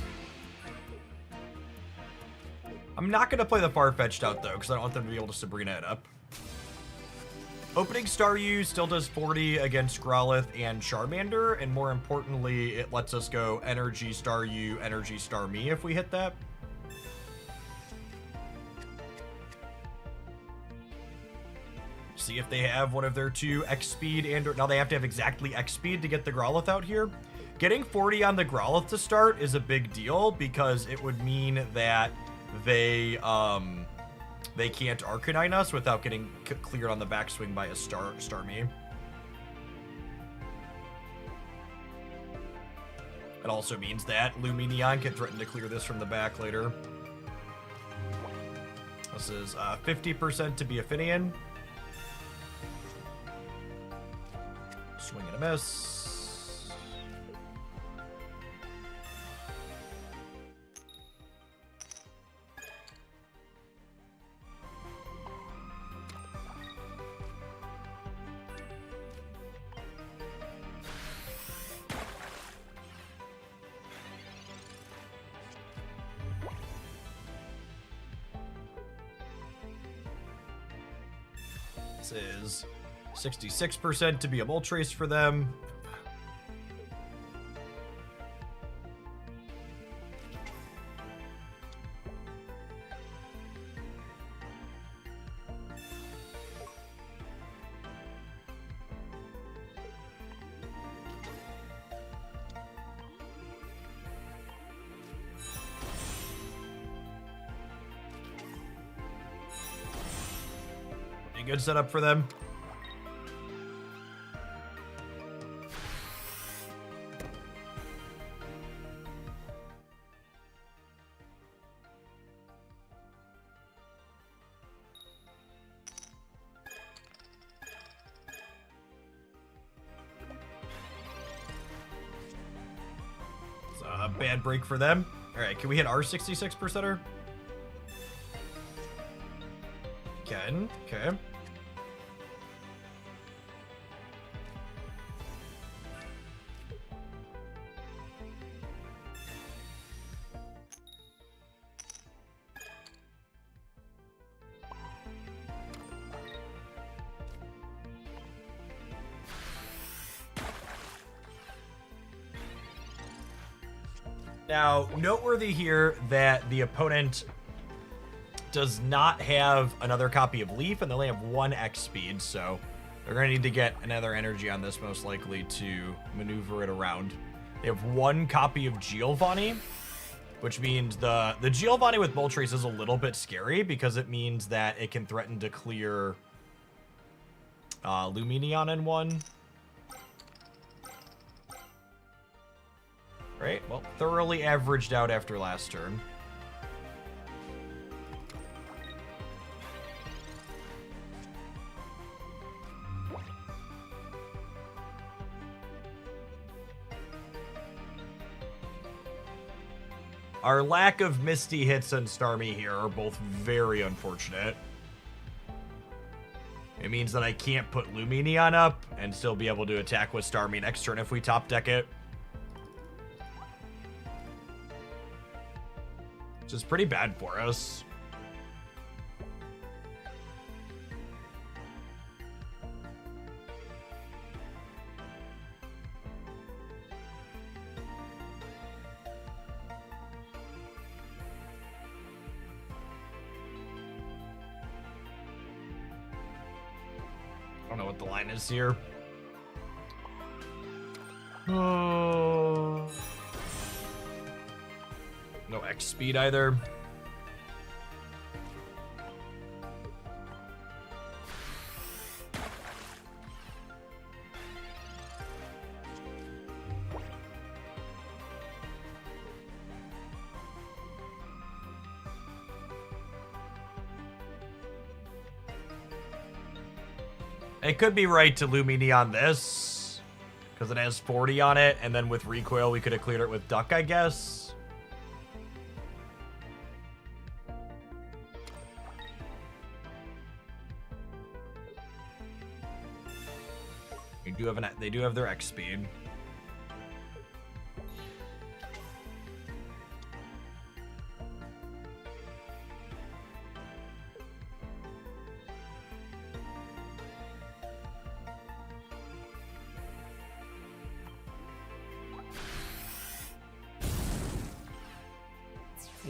I'm not going to play the Farfetch'd out, though, because I don't want them to be able to Sabrina it up. Opening Staryu still does 40 against Growlithe and Charmander, and more importantly, it lets us go Energy Staryu, Energy Starmie if we hit that. See if they have one of their 2 X speed and now they have to have exactly X speed to get the Growlithe out here. Getting 40 on the Growlithe to start is a big deal because it would mean that they can't Arcanine us without getting cleared on the backswing by a Starmie. It also means that Lumineon can threaten to clear this from the back later. This is 50% to be a Finian. Swing and a miss. This is 66% to be a Moltres for them. Good setup for them. It's a bad break for them. All right, can we hit our 66%er? Can. Okay. Now, noteworthy here that the opponent does not have another copy of Leaf, and they only have 1 X speed, so they're going to need to get another energy on this, most likely, to maneuver it around. They have 1 copy of Giovanni, which means the Giovanni with Moltres is a little bit scary, because it means that it can threaten to clear Lumineon in 1. Right, well, thoroughly averaged out after last turn. Our lack of Misty hits and Starmie here are both very unfortunate. It means that I can't put Lumineon up and still be able to attack with Starmie next turn if we top deck it. which is pretty bad for us. I don't know what the line is here. Oh. No X speed either. It could be right to Lumineon this, because it has 40 on it, and then with recoil we could have cleared it with duck, I guess. They do have their X speed.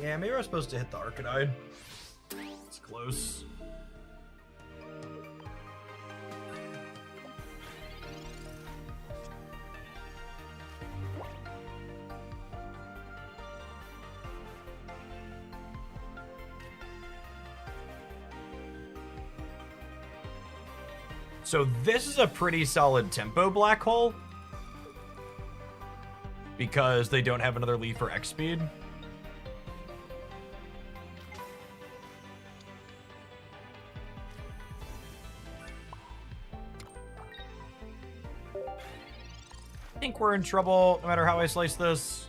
Yeah, maybe I was supposed to hit the Arcanine. It's close. So this is a pretty solid tempo black hole, because they don't have another leaf for X speed. I think we're in trouble no matter how I slice this.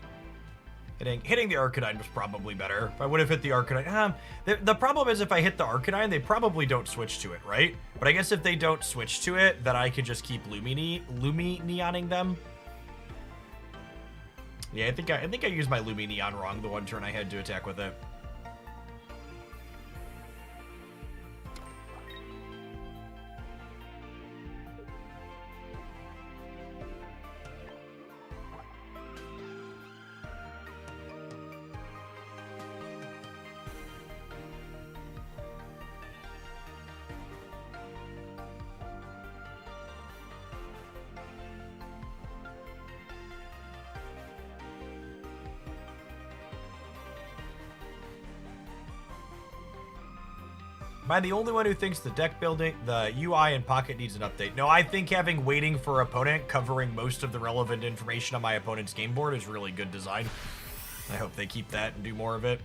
Hitting the Arcanine was probably better. If I would have hit the Arcanine. The problem is if I hit the Arcanine, they probably don't switch to it, right? But I guess if they don't switch to it, then I could just keep Lumineoning them. Yeah, I think I used my Lumineon wrong the one turn I had to attack with it. Am I the only one who thinks the deck building, the UI and Pocket needs an update? No, I think having waiting for opponent covering most of the relevant information on my opponent's game board is really good design. I hope they keep that and do more of it.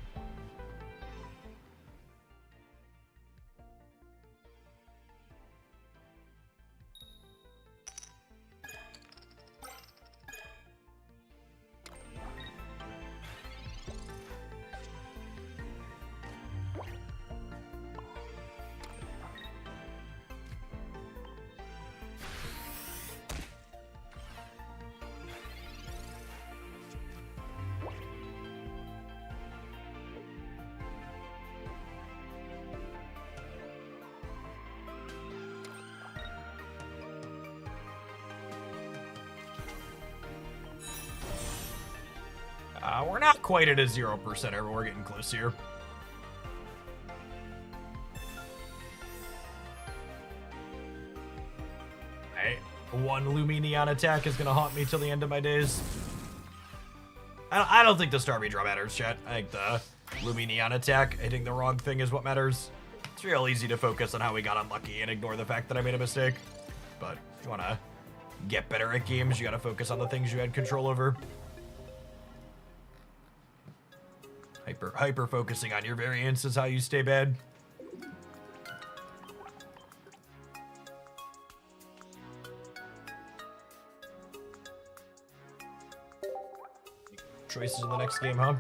We're not quite at a 0%, but we're getting close here. Alright, one Lumineon attack is gonna haunt me till the end of my days. I don't think the Starmie draw matters, chat. I think the Lumineon attack, hitting the wrong thing, is what matters. It's real easy to focus on how we got unlucky and ignore the fact that I made a mistake. But if you wanna get better at games, you gotta focus on the things you had control over. Hyper focusing on your variance is how you stay bad. Choices in the next game, huh?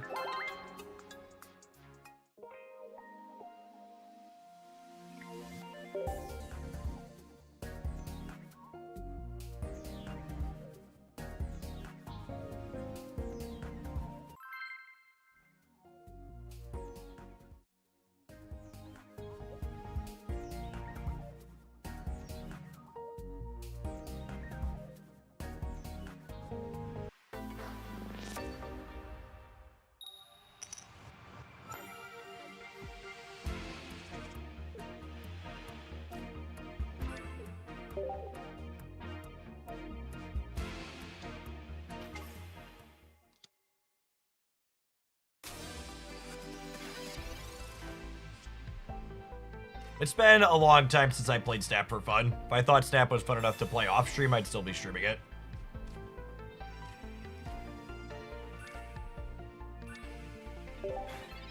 It's been a long time since I played Snap for fun. If I thought Snap was fun enough to play off stream, I'd still be streaming it.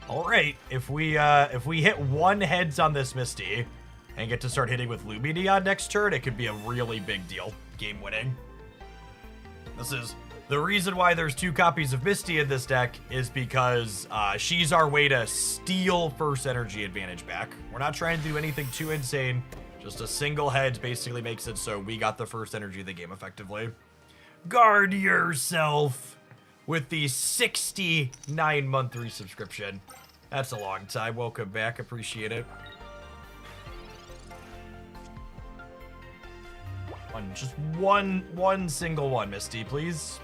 All right, if we hit 1 heads on this Misty and get to start hitting with Lumineon next turn, it could be a really big deal, game winning. This is the reason why there's 2 copies of Misty in this deck is because she's our way to steal first energy advantage back. We're not trying to do anything too insane. Just a single heads basically makes it so we got the first energy of the game effectively. Guard yourself with the 69-month resubscription. That's a long time. Welcome back. Appreciate it. Just one single one, Misty, please.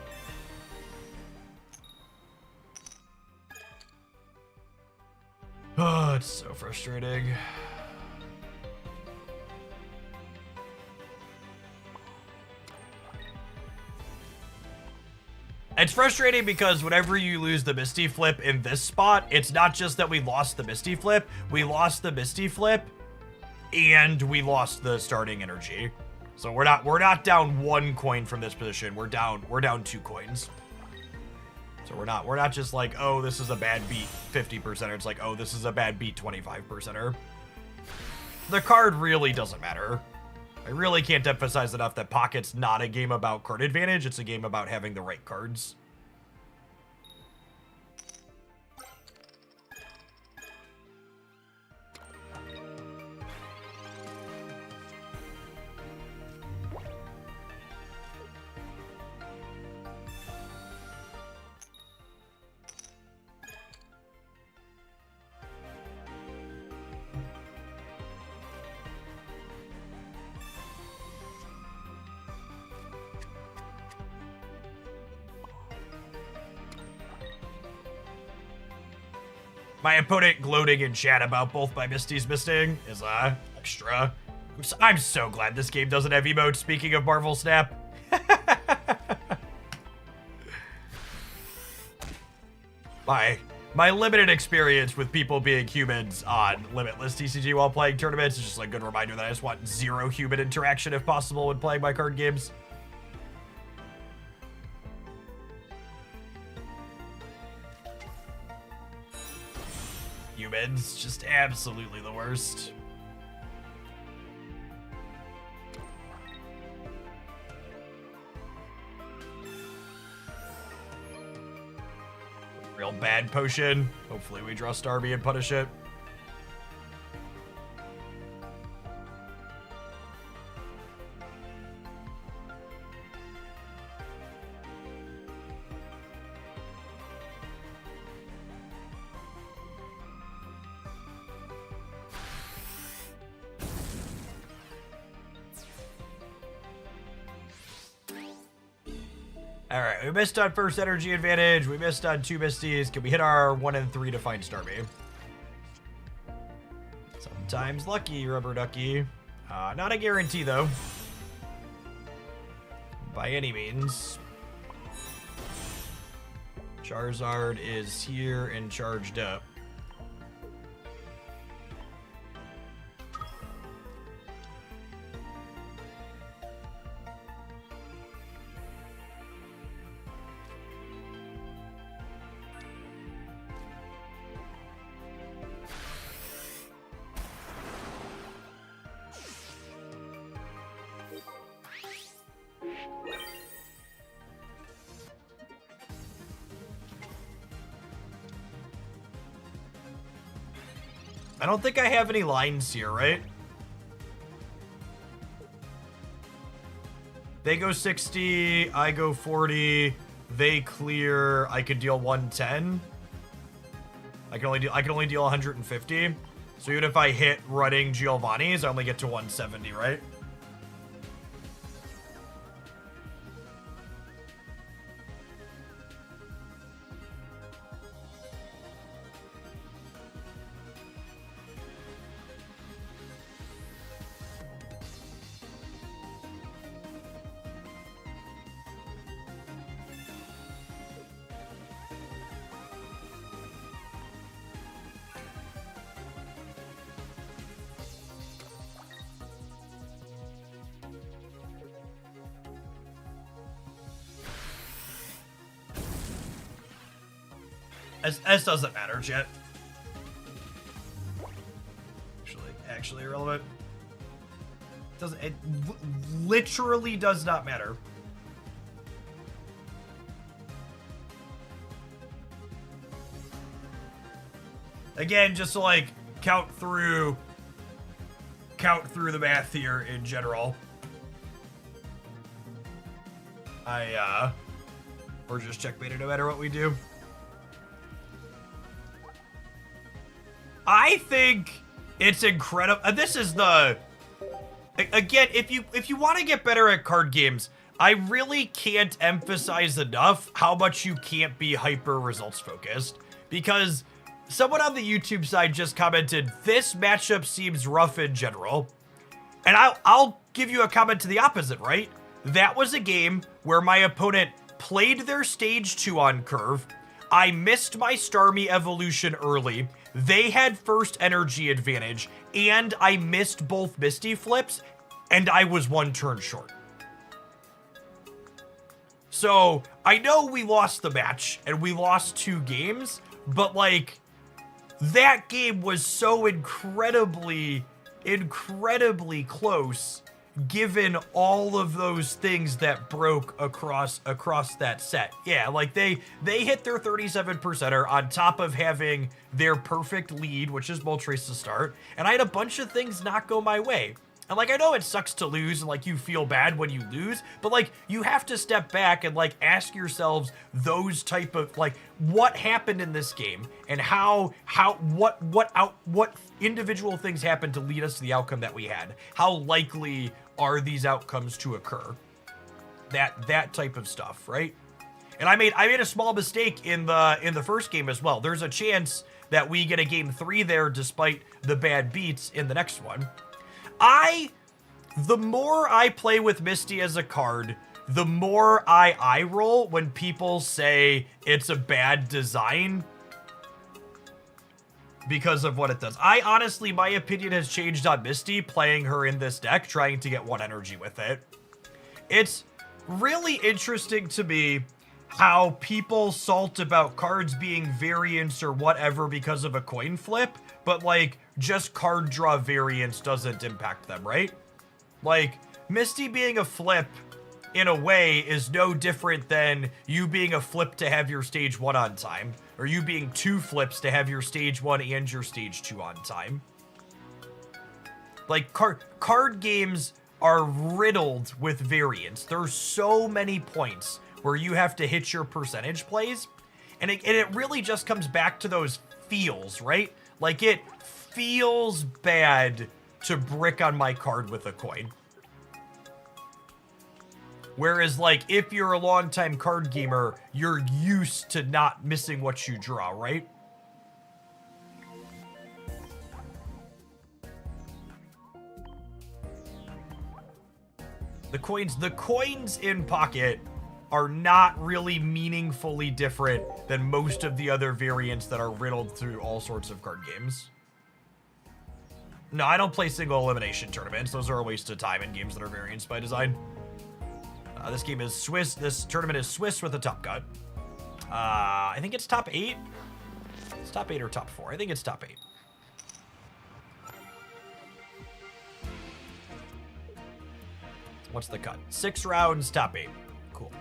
Oh, it's so frustrating. It's frustrating because whenever you lose the Misty Flip in this spot, it's not just that we lost the Misty Flip, we lost the Misty Flip, and we lost the starting energy. So we're not down 1 coin from this position. We're down 2 coins. So we're not just like, oh, this is a bad beat 50%. It's like, oh, this is a bad beat 25%er. The card really doesn't matter. I really can't emphasize enough that Pocket's not a game about card advantage. It's a game about having the right cards. My opponent gloating in chat about both my Misties missing is extra. I'm so glad this game doesn't have emotes, speaking of Marvel Snap. My limited experience with people being humans on Limitless TCG while playing tournaments is just like a good reminder that I just want 0 human interaction if possible when playing my card games. Humans, just absolutely the worst. Real bad potion. Hopefully we draw Starmie and punish it. All right, we missed on first energy advantage. We missed on 2 Misties. Can we hit our 1 and 3 to find Starmie? Sometimes lucky, Rubber Ducky. Not a guarantee, though. By any means. Charizard is here and charged up. I don't think I have any lines here, right? They go 60, I go 40, they clear, I could deal 110. I can only deal 150. So even if I hit running Giovanni's, I only get to 170, right? S doesn't matter, chat. Actually irrelevant. It literally does not matter. Again, just to like count through the math here in general. We're just checkmated no matter what we do. I think it's incredible. This is the, again, if you want to get better at card games, I really can't emphasize enough how much you can't be hyper results focused, because someone on the YouTube side just commented, this matchup seems rough in general. And I'll give you a comment to the opposite, right? That was a game where my opponent played their stage 2 on curve. I missed my Starmie evolution early. They had first energy advantage, and I missed both Misty flips, and I was 1 turn short. So, I know we lost the match, and we lost 2 games, but like, that game was so incredibly close, given all of those things that broke across that set. Yeah, like they hit their 37%er on top of having their perfect lead, which is Moltres to start, and I had a bunch of things not go my way. And like, I know it sucks to lose and like you feel bad when you lose, but like you have to step back and like ask yourselves those type of like, what happened in this game and what individual things happened to lead us to the outcome that we had? How likely are these outcomes to occur? That type of stuff, right? And I made a small mistake in the first game as well. There's a chance that we get a game 3 there despite the bad beats in the next one. The more I play with Misty as a card, the more I roll when people say it's a bad design because of what it does. Honestly, my opinion has changed on Misty playing her in this deck, trying to get 1 energy with it. It's really interesting to me how people salt about cards being variants or whatever because of a coin flip, but like just card draw variance doesn't impact them, right? Like Misty being a flip in a way is no different than you being a flip to have your stage 1 on time, or you being 2 flips to have your stage 1 and your stage 2 on time. Like card games are riddled with variance. There's so many points where you have to hit your percentage plays, and it really just comes back to those feels, right? Like it feels bad to brick on my card with a coin. Whereas like if you're a longtime card gamer, you're used to not missing what you draw, right? The coins in Pocket are not really meaningfully different than most of the other variants that are riddled through all sorts of card games. No, I don't play single elimination tournaments. Those are a waste of time in games that are variants by design. This game is Swiss. This tournament is Swiss with a top cut. I think it's top 8. It's top 8 or top 4. I think it's top 8. What's the cut? 6 rounds, top 8. Cool.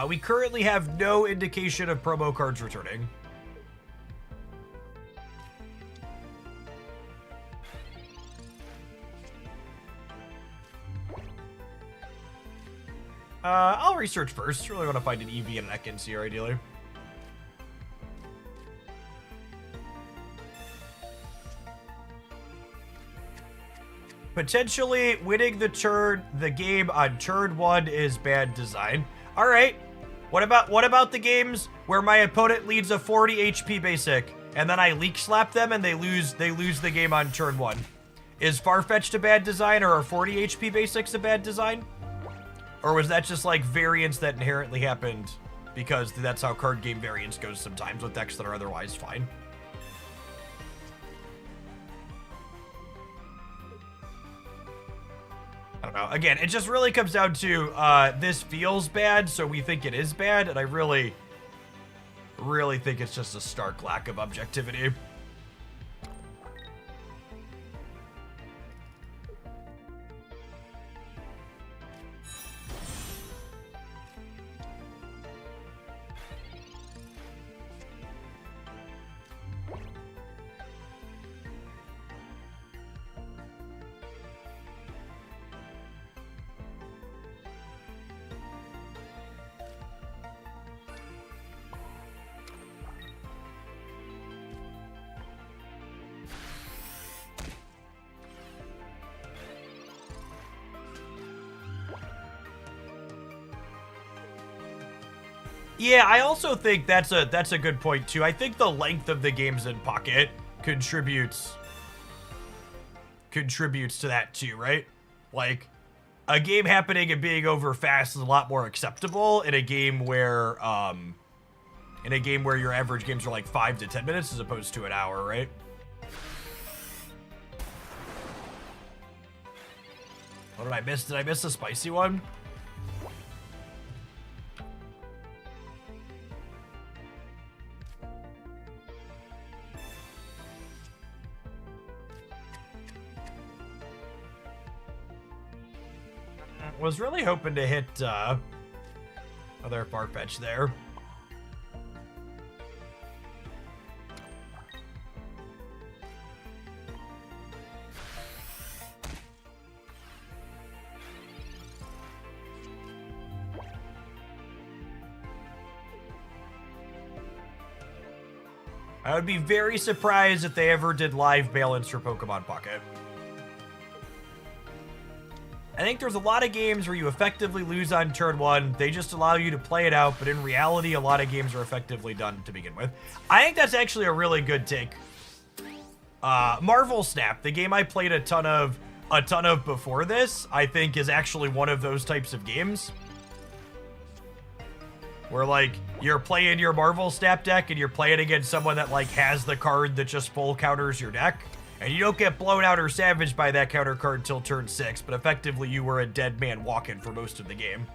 We currently have no indication of promo cards returning. I'll research first. Really want to find an EV and an Ekans here, ideally. Potentially winning the game on turn 1 is bad design. All right. What about the games where my opponent leads a 40 HP basic and then I leak slap them and they lose the game on turn 1? Is Farfetch'd a bad design, or are 40 HP basics a bad design? Or was that just like variance that inherently happened because that's how card game variance goes sometimes with decks that are otherwise fine? don't know. Again, it just really comes down to this feels bad, so we think it is bad, and I really think it's just a stark lack of objectivity. Yeah, I also think that's a good point too. I think the length of the games in Pocket contributes to that too, right? Like a game happening and being over fast is a lot more acceptable in a game where your average games are like 5 to 10 minutes as opposed to an hour, right? What did I miss? Did I miss a spicy one? Was really hoping to hit other Farfetch there. I would be very surprised if they ever did live balance for Pokemon Pocket. I think there's a lot of games where you effectively lose on turn one. They just allow you to play it out, but in reality, a lot of games are effectively done to begin with. I think that's actually a really good take. Marvel Snap, the game I played a ton of before this, I think is actually one of those types of games. Where, like, you're playing your Marvel Snap deck and you're playing against someone that, like, has the card that just full counters your deck. And you don't get blown out or savaged by that counter card until turn 6, but effectively you were a dead man walking for most of the game.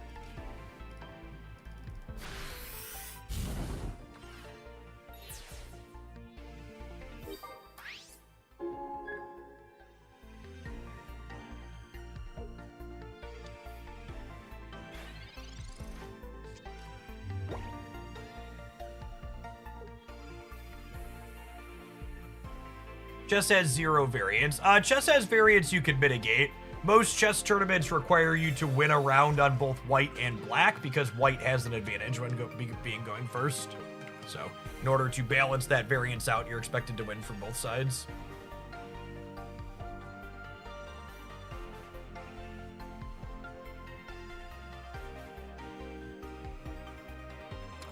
Chess has 0 variants. Chess has variants you can mitigate. Most chess tournaments require you to win a round on both white and black because white has an advantage when going first. So, in order to balance that variance out, you're expected to win from both sides.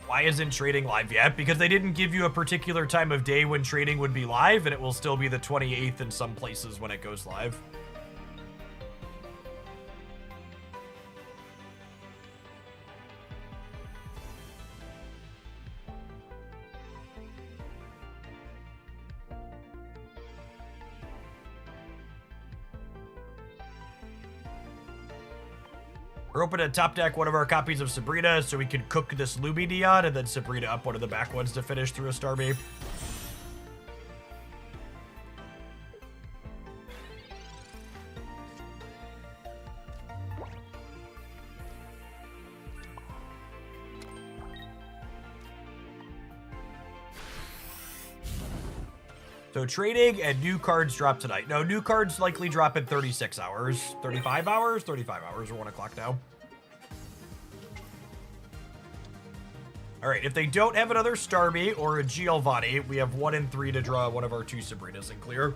Why isn't trading live yet? Because they didn't give you a particular time of day when trading would be live, and it will still be the 28th in some places when it goes live. We're open to top deck one of our copies of Sabrina so we can cook this Lumineon and then Sabrina up one of the back ones to finish through a Starmie. So trading and new cards drop tonight. No, new cards likely drop in 36 hours. 35 hours? 35 hours or 1 o'clock now. All right, if they don't have another Starmie or a Giovanni, we have 1 in 3 to draw one of our 2 Sabrinas and clear.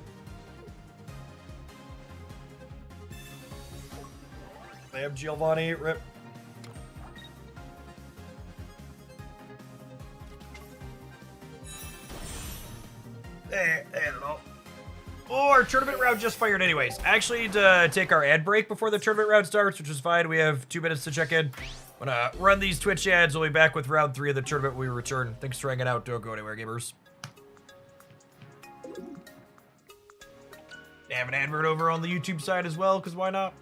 They have Giovanni, rip. I don't know. Oh, our tournament round just fired anyways. I actually need to take our ad break before the tournament round starts, which is fine. We have 2 minutes to check in. I'm gonna run these Twitch ads. We'll be back with round 3 of the tournament when we return. Thanks for hanging out. Don't go anywhere, gamers. They have an advert over on the YouTube side as well, because why not?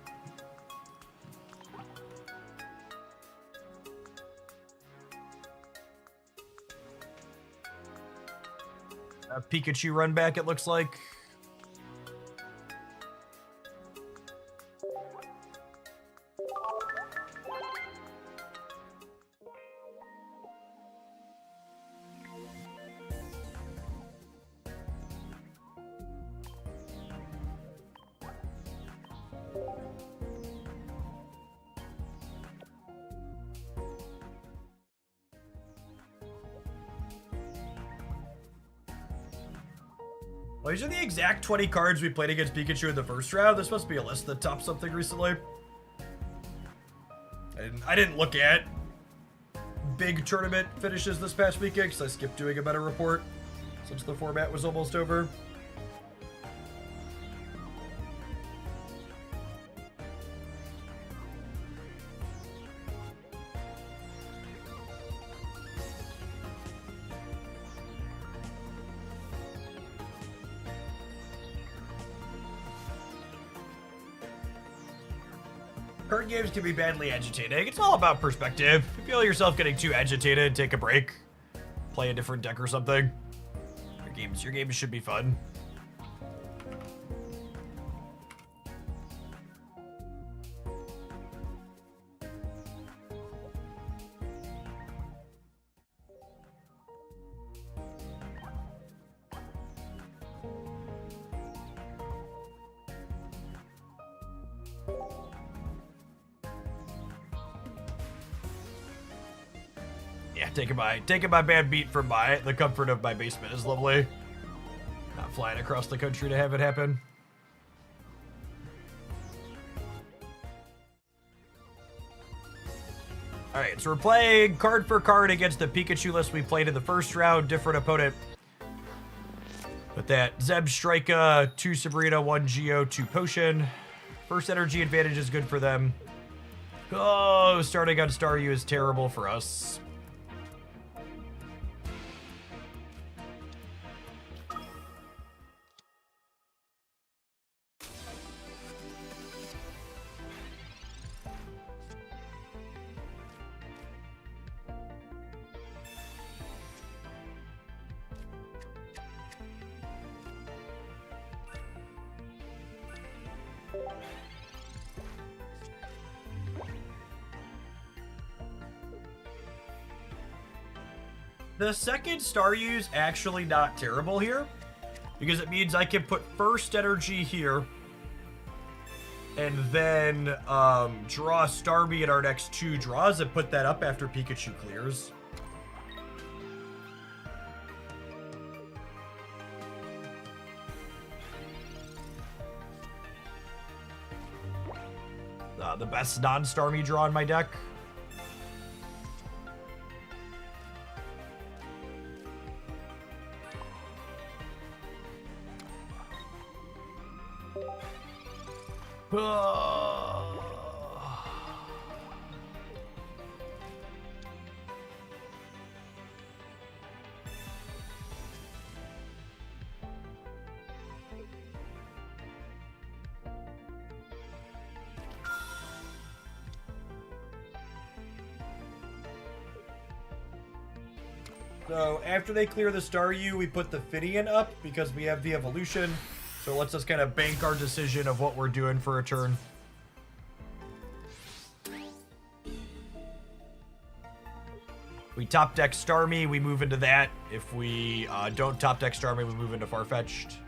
A Pikachu run back, it looks like. Well, these are the exact 20 cards we played against Pikachu in the first round. This must be a list that topped something recently. I didn't look at big tournament finishes this past weekend because I skipped doing a meta report since the format was almost over. Card games can be badly agitating. It's all about perspective. If you feel yourself getting too agitated, take a break. Play a different deck or something. Your games should be fun. Yeah, taking my bad beat from the comfort of my basement is lovely. Not flying across the country to have it happen. Alright, so we're playing card for card against the Pikachu list we played in the first round. Different opponent. With that Zeb Strika, 2 Sabrina, 1 Geo, 2 Potion. First energy advantage is good for them. Oh, starting on Staryu is terrible for us. The second Staryu's actually not terrible here, because it means I can put first energy here, and then draw Starmie in our next 2 draws and put that up after Pikachu clears. The best non-Starmie draw in my deck. So after they clear the Staryu, we put the Finneon up because we have the evolution. So it lets us kind of bank our decision of what we're doing for a turn. We top deck Starmie, we move into that. If we don't top deck Starmie, we move into Farfetch'd.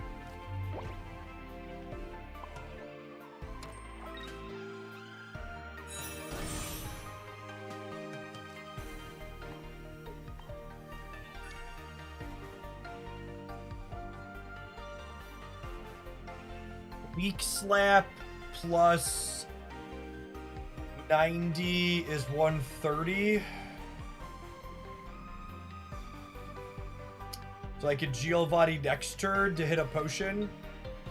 Weak Slap plus 90 is 130. So I could Giovanni next turn to hit a potion.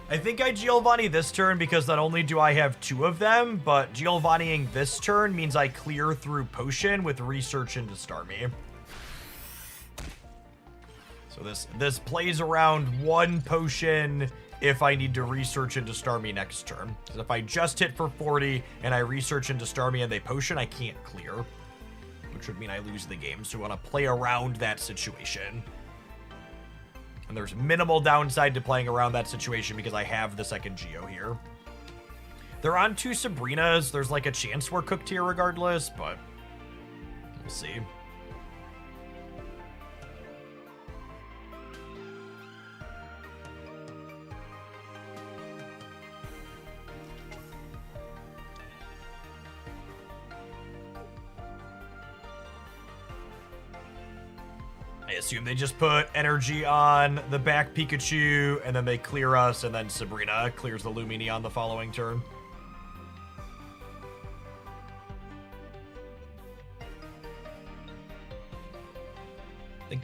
I think I Giovanni this turn because not only do I have 2 of them, but Giovanniing this turn means I clear through potion with research into Starmie. So this plays around 1 potion if I need to research into Starmie next turn. Because if I just hit for 40 and I research into Starmie and they potion, I can't clear. Which would mean I lose the game. So we want to play around that situation. And there's minimal downside to playing around that situation because I have the second Geo here. They're on 2 Sabrinas. There's like a chance we're cooked here regardless, but we'll see. I assume they just put energy on the back Pikachu, and then they clear us, and then Sabrina clears the Lumineon the following turn. I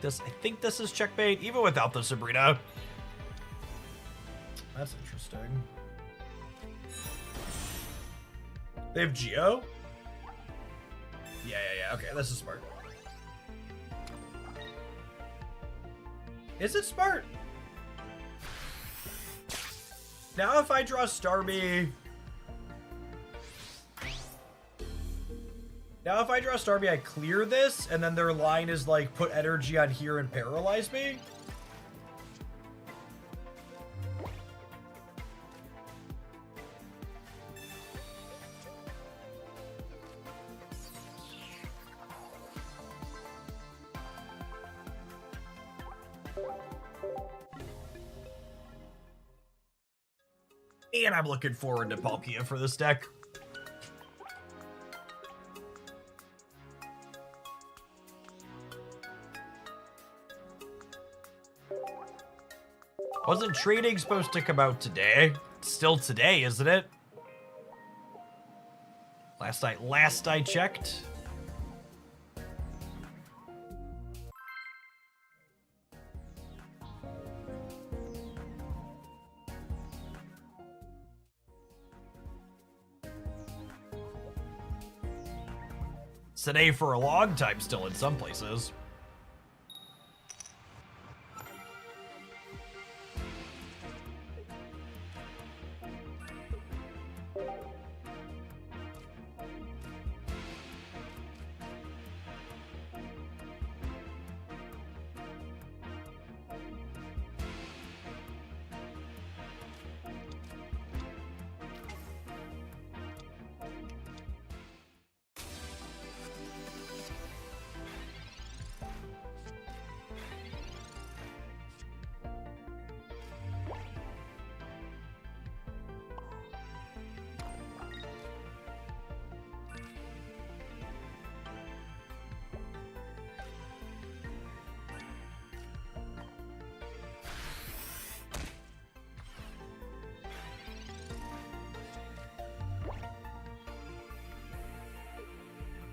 think this is checkmate, even without the Sabrina. That's interesting. They have Geo? Yeah. Okay, this is smart. Is it smart? Now if I draw Starmie... Now if I draw Starmie, I clear this, and then their line is like, put energy on here and paralyze me? And I'm looking forward to Palkia for this deck. Wasn't trading supposed to come out today? It's still today, isn't it? Last I checked. It's today for a long time still in some places.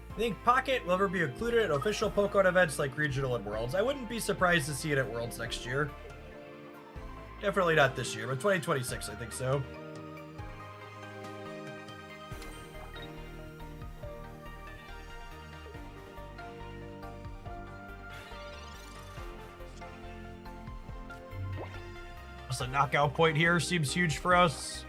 I think Pocket will ever be included at official Pokemon events like Regional and Worlds. I wouldn't be surprised to see it at Worlds next year. Definitely not this year, but 2026 I think so. So knockout point here seems huge for us.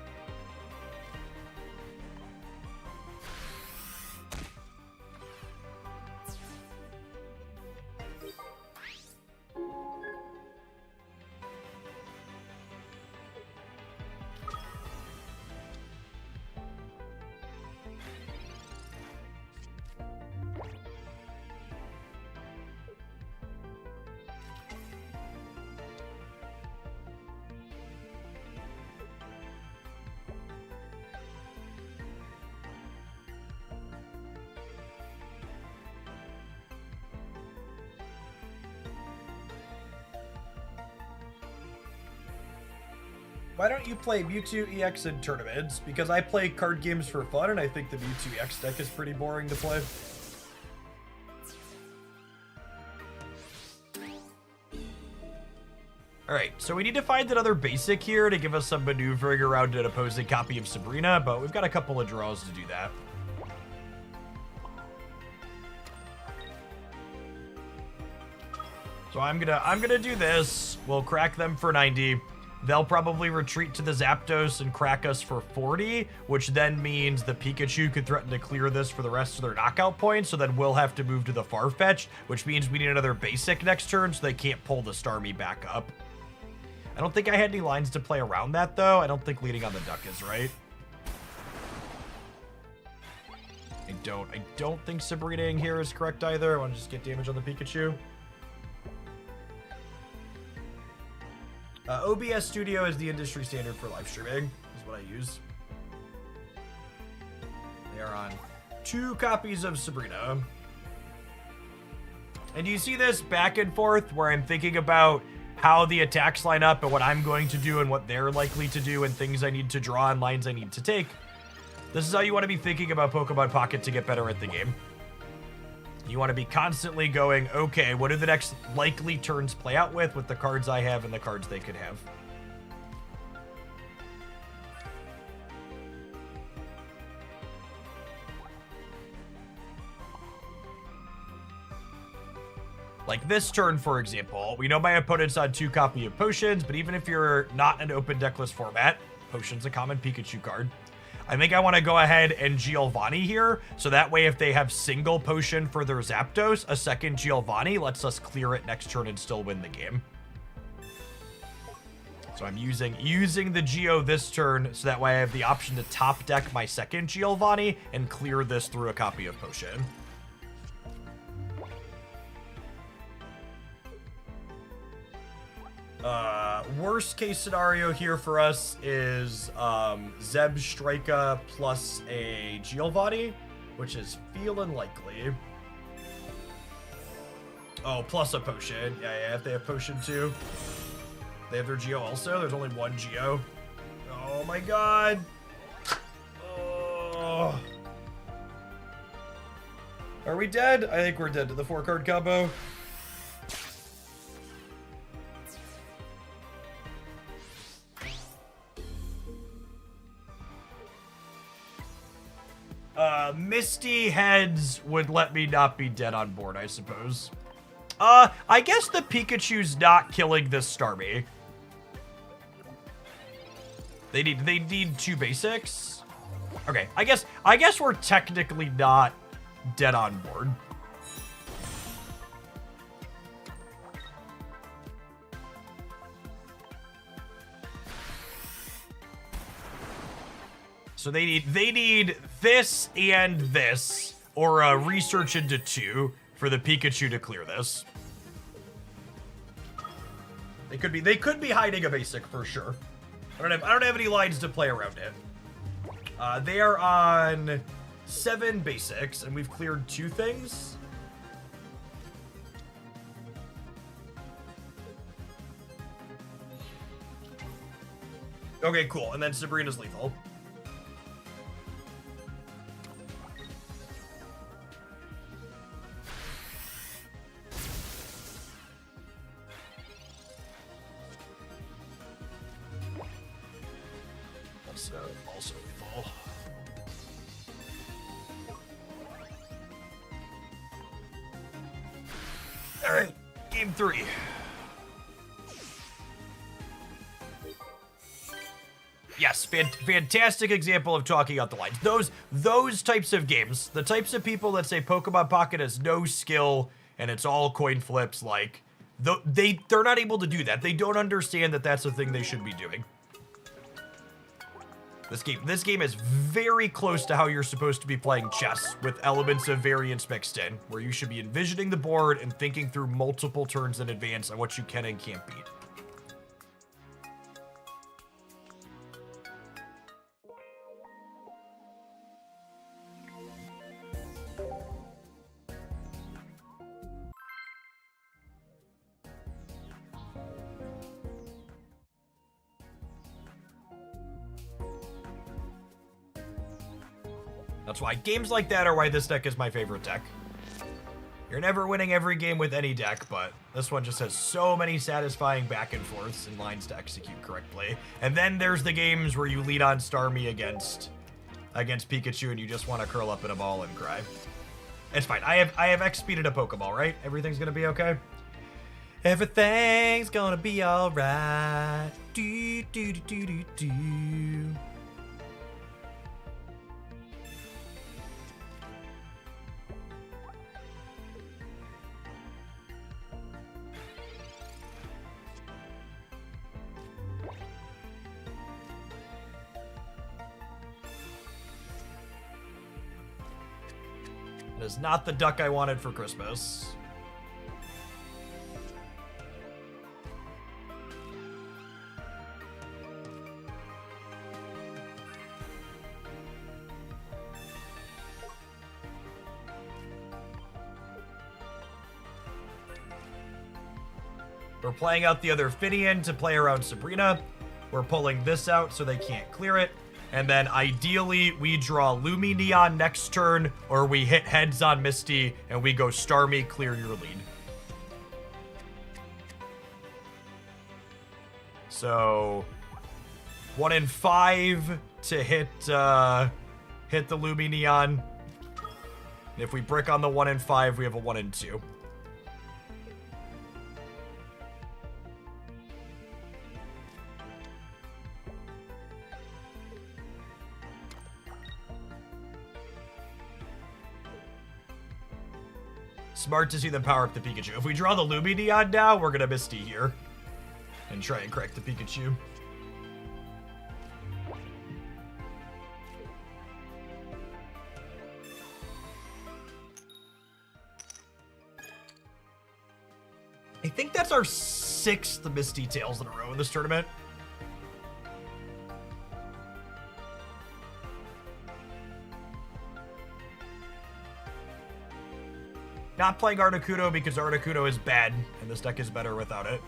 Why don't you play Mewtwo EX in tournaments? Because I play card games for fun, and I think the Mewtwo EX deck is pretty boring to play. Alright, so we need to find another basic here to give us some maneuvering around an opposing copy of Sabrina, but we've got a couple of draws to do that. So I'm gonna do this. We'll crack them for 90. They'll probably retreat to the Zapdos and crack us for 40, which then means the Pikachu could threaten to clear this for the rest of their knockout points, so then we'll have to move to the Farfetch, which means we need another basic next turn, so they can't pull the Starmie back up. I don't think I had any lines to play around that, though. I don't think leading on the duck is right. I don't think Sabrina-ing here is correct either. I want to just get damage on the Pikachu. OBS Studio is the industry standard for live streaming, is what I use. They are on 2 copies of Sabrina. And you see this back and forth where I'm thinking about how the attacks line up and what I'm going to do and what they're likely to do and things I need to draw and lines I need to take. This is how you want to be thinking about Pokemon Pocket to get better at the game. You want to be constantly going, okay, what do the next likely turns play out with the cards I have and the cards they could have? Like this turn, for example, we know my opponent's on 2 copy of Potions, but even if you're not in an open decklist format, Potion's a common Pikachu card. I think I want to go ahead and Giovanni here, so that way if they have single Potion for their Zapdos, a second Giovanni lets us clear it next turn and still win the game. So I'm using the Geo this turn, so that way I have the option to top deck my second Giovanni and clear this through a copy of Potion. Worst case scenario here for us is Zeb Strika plus a Giovanni, which is feeling likely. Oh, plus a Potion. Yeah, if they have Potion too. They have their Geo also. There's only 1 Geo. Oh my god. Oh. Are we dead? I think we're dead to the 4-card combo. Misty Heads would let me not be dead on board, I suppose. I guess the Pikachu's not killing this Starmie. They need 2 basics. Okay, I guess we're technically not dead on board. So they need this and this, or research into 2 for the Pikachu to clear this. They could be hiding a basic for sure. I don't have any lines to play around it. They are on 7 basics, and we've cleared 2 things. Okay, cool. And then Sabrina's lethal. Also lethal. All right, game 3. Yes, fantastic example of talking out the lines. Those types of games, the types of people that say Pokemon Pocket has no skill and it's all coin flips, like they're not able to do that. They don't understand that that's the thing they should be doing. This game is very close to how you're supposed to be playing chess, with elements of variance mixed in, where you should be envisioning the board and thinking through multiple turns in advance on what you can and can't beat. That's why games like that are why this deck is my favorite deck. You're never winning every game with any deck, but this one just has so many satisfying back and forths and lines to execute correctly. And then there's the games where you lead on Starmie against Pikachu and you just want to curl up in a ball and cry. It's fine. I have X-speeded a Pokeball, right? Everything's gonna be okay. Everything's gonna be alright. Do do do do do do. is not the duck I wanted for Christmas. We're playing out the other Finian to play around Sabrina. We're pulling this out so they can't clear it. And then ideally, we draw Lumineon next turn, or we hit heads on Misty, and we go Starmie, clear your lead. So, 1 in 5 to hit the Lumineon. If we brick on the 1 in 5, we have a 1 in 2. Smart to see them power up the Pikachu. If we draw the Lumineon now, we're gonna Misty here. And try and crack the Pikachu. I think that's our 6th Misty Tails in a row in this tournament. Not playing Articuno because Articuno is bad, and this deck is better without it.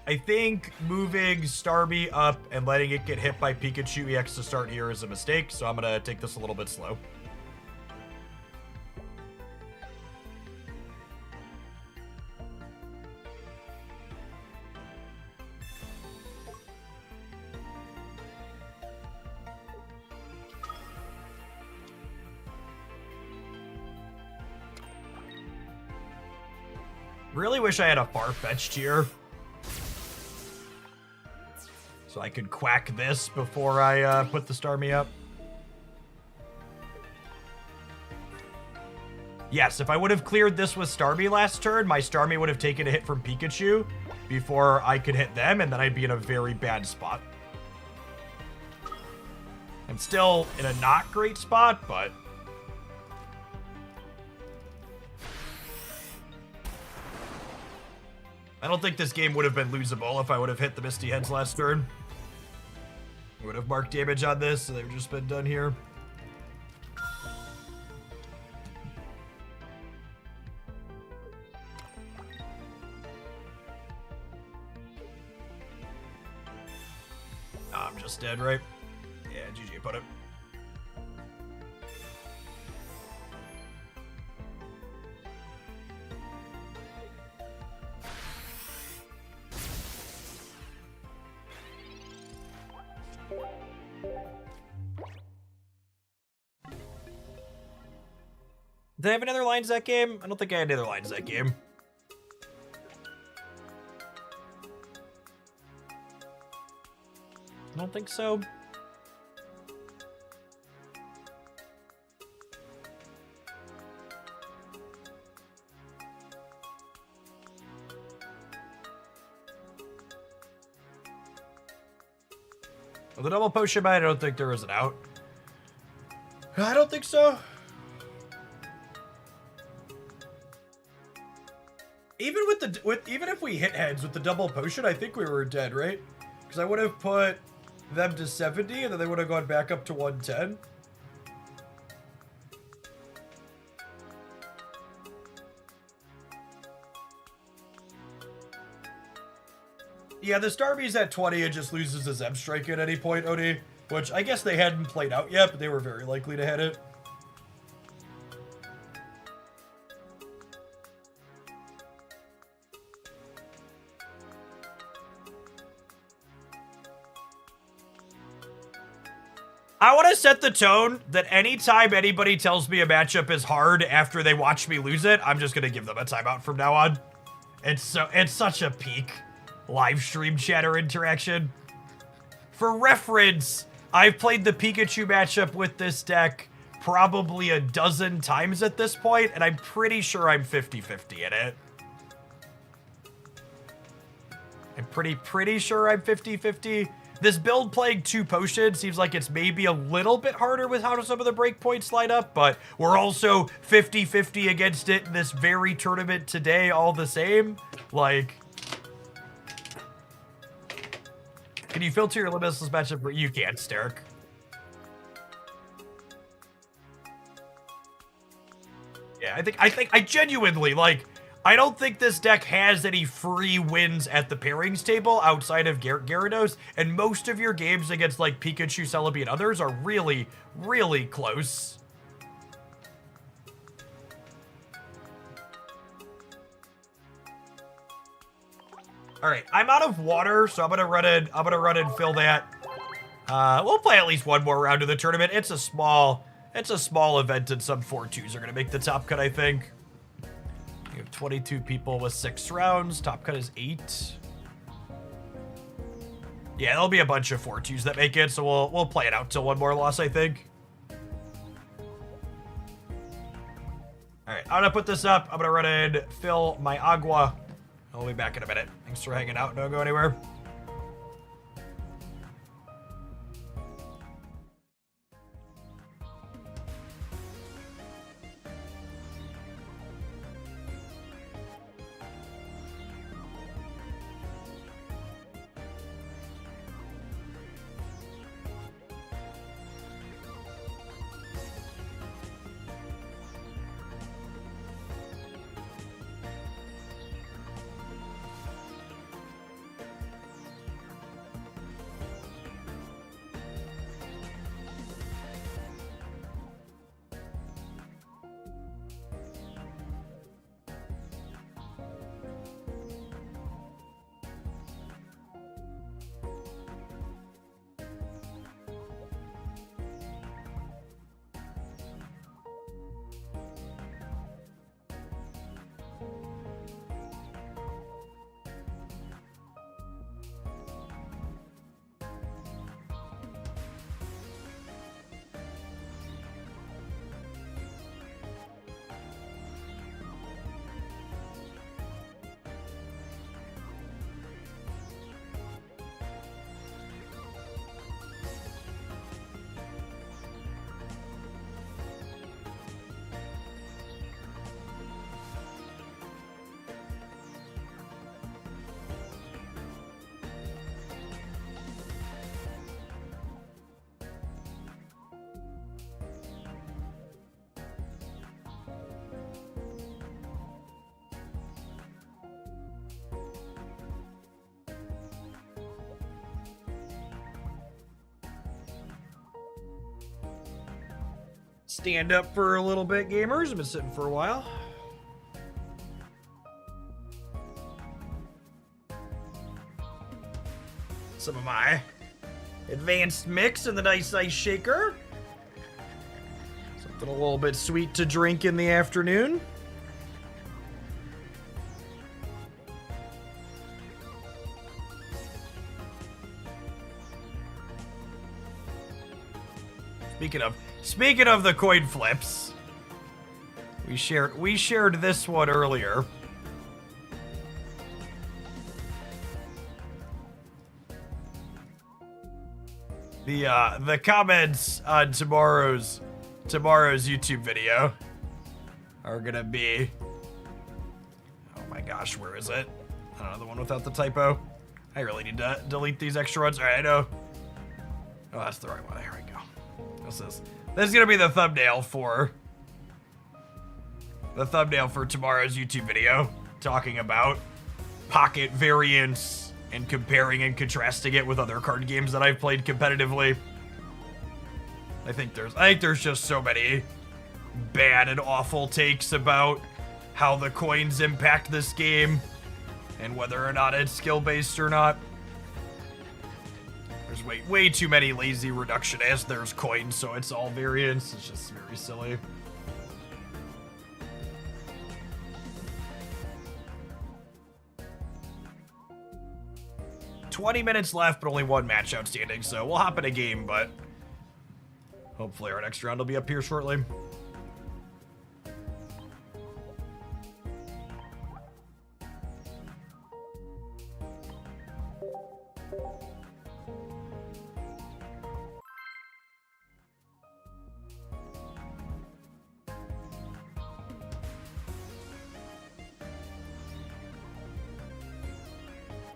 I think moving Starmie up and letting it get hit by Pikachu EX to start here is a mistake, so I'm gonna take this a little bit slow. Really wish I had a Farfetch'd here. So I could quack this before I put the Starmie up. Yes, if I would have cleared this with Starmie last turn, my Starmie would have taken a hit from Pikachu before I could hit them, and then I'd be in a very bad spot. I'm still in a not great spot, but... I don't think this game would have been losable if I would have hit the Misty Heads last turn. I would have marked damage on this, so they've just been done here. I'm just dead, right? Yeah, GG, put it. Did I have another lines that game? I don't think I had other lines that game. I don't think so. Well, the double potion mine, I don't think there was an out. I don't think so. Even even if we hit heads with the double potion, I think we were dead, right? Because I would have put them to 70, and then they would have gone back up to 110. Yeah, the Starmie's at 20 and just loses his M Strike at any point, OD. Which I guess they hadn't played out yet, but they were very likely to hit it. I want to set the tone that anytime anybody tells me a matchup is hard after they watch me lose it, I'm just going to give them a timeout from now on. It's such a peak live stream chatter interaction. For reference, I've played the Pikachu matchup with this deck probably a dozen times at this point, and I'm pretty sure I'm 50-50 in it. I'm pretty sure I'm 50-50. This build playing 2 potions seems like it's maybe a little bit harder with how some of the breakpoints line up, but we're also 50-50 against it in this very tournament today all the same. Like, can you filter your limitless matchup? You can't, Steric. Yeah, I genuinely, like, I don't think this deck has any free wins at the pairings table outside of Gyarados, and most of your games against, like, Pikachu, Celebi, and others are really, really close. All right, I'm out of water, so I'm gonna run and fill that. We'll play at least one more round of the tournament. It's a small event, and some 4-2s are gonna make the top cut, I think. We have 22 people with 6 rounds. Top cut is 8. Yeah, there'll be a bunch of 4-2s that make it, so we'll play it out till one more loss, I think. All right, I'm gonna put this up. I'm gonna run and fill my agua. I'll be back in a minute. Thanks for hanging out. Don't go anywhere. Stand up for a little bit, gamers. I've been sitting for a while. Some of my advanced mix in the nice ice shaker. Something a little bit sweet to drink in the afternoon. Speaking of the coin flips, we shared this one earlier. The comments on tomorrow's YouTube video are gonna be, oh my gosh, where is it? I don't know, the one without the typo. I really need to delete these extra ones. All right, I know. Oh, that's the right one. There we go. This is gonna be the thumbnail for tomorrow's YouTube video, talking about pocket variants and comparing and contrasting it with other card games that I've played competitively. I think there's just so many bad and awful takes about how the coins impact this game and whether or not it's skill-based or not. There's way too many lazy reductionists. There's coins, so it's all variants. It's just very silly. "20 minutes left, but only one match outstanding, so we'll hop in a game, but Hopefully our next round will be up here shortly.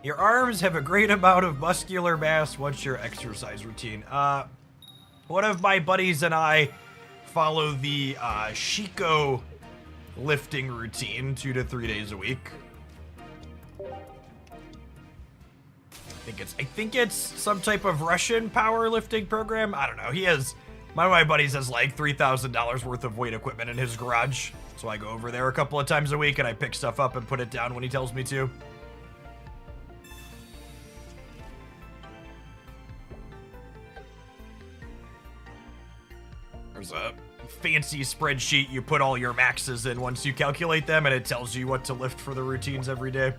Your arms have a great amount of muscular mass. What's your exercise routine? One of my buddies and I follow the Shiko lifting routine 2 to 3 days a week. I think it's some type of Russian powerlifting program. I don't know. One of my buddies has like $3,000 worth of weight equipment in his garage. So I go over there a couple of times a week and I pick stuff up and put it down when he tells me to. There's a fancy spreadsheet you put all your maxes in once you calculate them, and it tells you what to lift for the routines every day.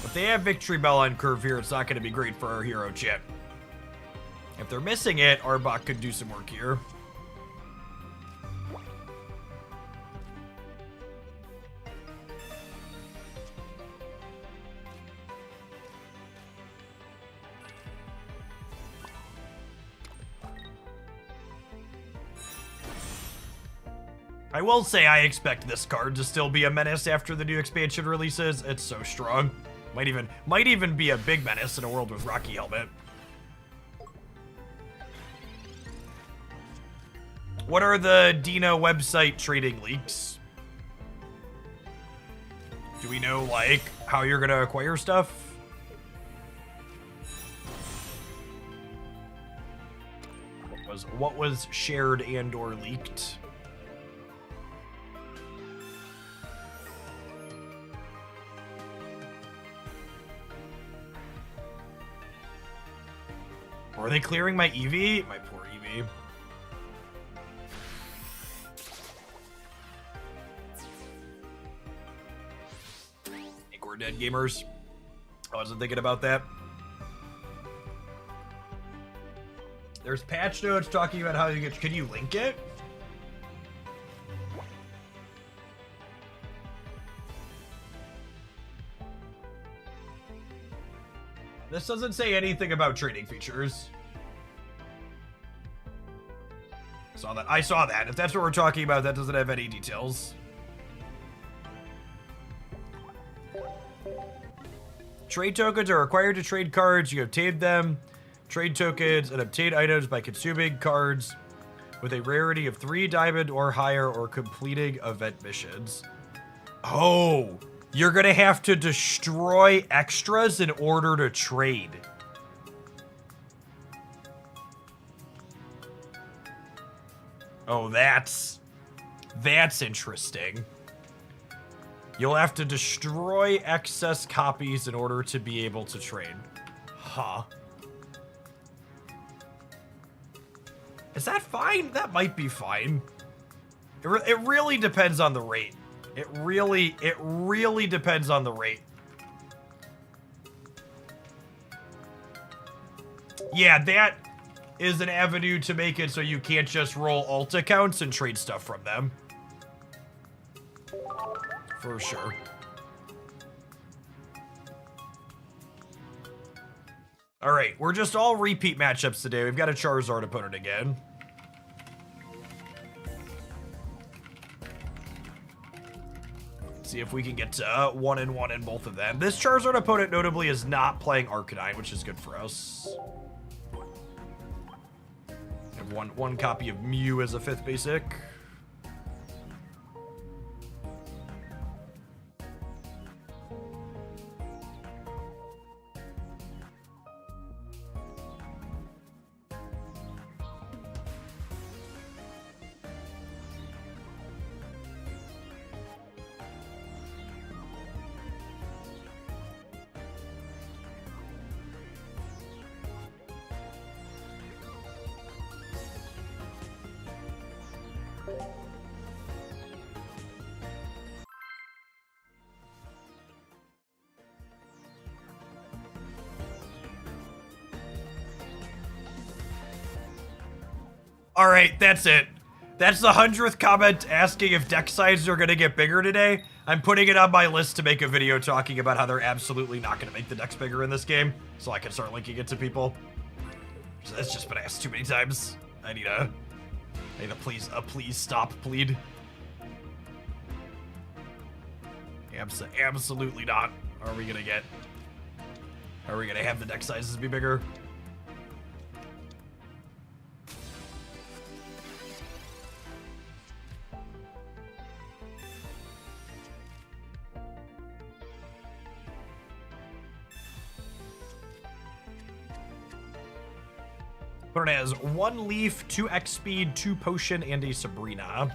If they have Victory Bell on curve here, it's not going to be great for our hero chip. If they're missing it, Arbok could do some work here. I will say I expect this card to still be a menace after the new expansion releases. It's so strong. Might even be a big menace in a world with Rocky Helmet. What are the Dina website trading leaks? Do we know, like, how you're gonna acquire stuff? What was shared and or leaked? Are they clearing my Eevee? My poor Eevee. I think we're dead, gamers. I wasn't thinking about that. There's patch notes talking about how you get... Can you link it? This doesn't say anything about trading features. I saw that. If that's what we're talking about, that doesn't have any details. Trade tokens are required to trade cards. You obtain them. Trade tokens and obtain items by consuming cards with a rarity of 3 diamond or higher or completing event missions. Oh, you're gonna have to destroy extras in order to trade. Oh, that's interesting. You'll have to destroy excess copies in order to be able to trade. Huh. Is that fine? That might be fine. It really depends on the rate. It really depends on the rate. Yeah, that is an avenue to make it so you can't just roll alt accounts and trade stuff from them. For sure. All right, we're just all repeat matchups today. We've got a Charizard opponent again. See if we can get to 1-1 in both of them. This Charizard opponent notably is not playing Arcanine, which is good for us. I have one copy of Mew as a 5th basic. All right, that's it. That's the 100th comment asking if deck sizes are going to get bigger today. I'm putting it on my list to make a video talking about how they're absolutely not going to make the decks bigger in this game, so I can start linking it to people. So that's just been asked too many times. I need a please stop plead. Absolutely not. Are we gonna have the deck sizes be bigger? Opponent has 1 leaf, 2 X speed, 2 potion, and a Sabrina.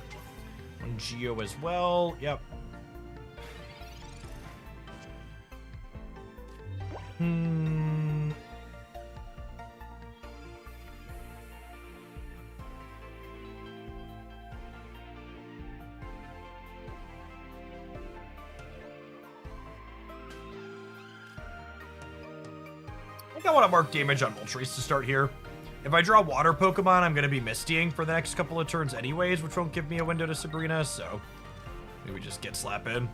1 Geo as well. Yep. I think I want to mark damage on Moltres to start here. If I draw water Pokemon, I'm going to be Mistying for the next couple of turns anyways, which won't give me a window to Sabrina, so maybe we just get Slap in.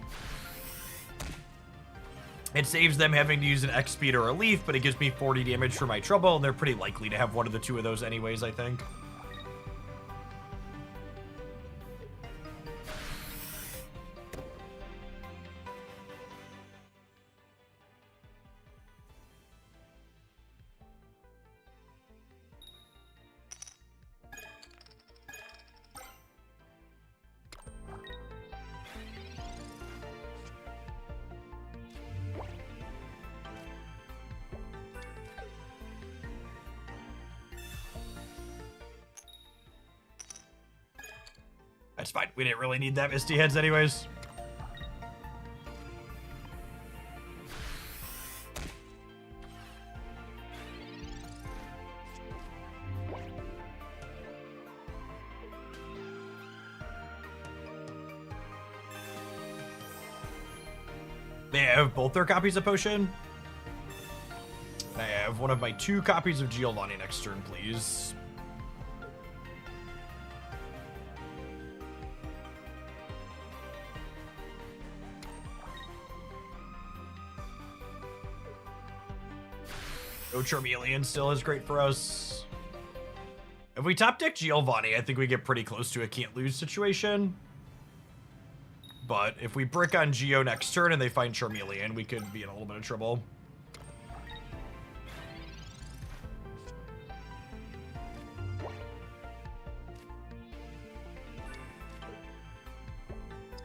It saves them having to use an X speed or a leaf, but it gives me 40 damage for my trouble, and they're pretty likely to have one of the 2 of those anyways, I think. That's fine. We didn't really need that Misty Heads anyways. They have both their copies of Potion. I have one of my 2 copies of Giovanni next turn, please. No Charmeleon still is great for us. If we top deck Giovanni, I think we get pretty close to a can't lose situation. But if we brick on Geo next turn and they find Charmeleon, we could be in a little bit of trouble.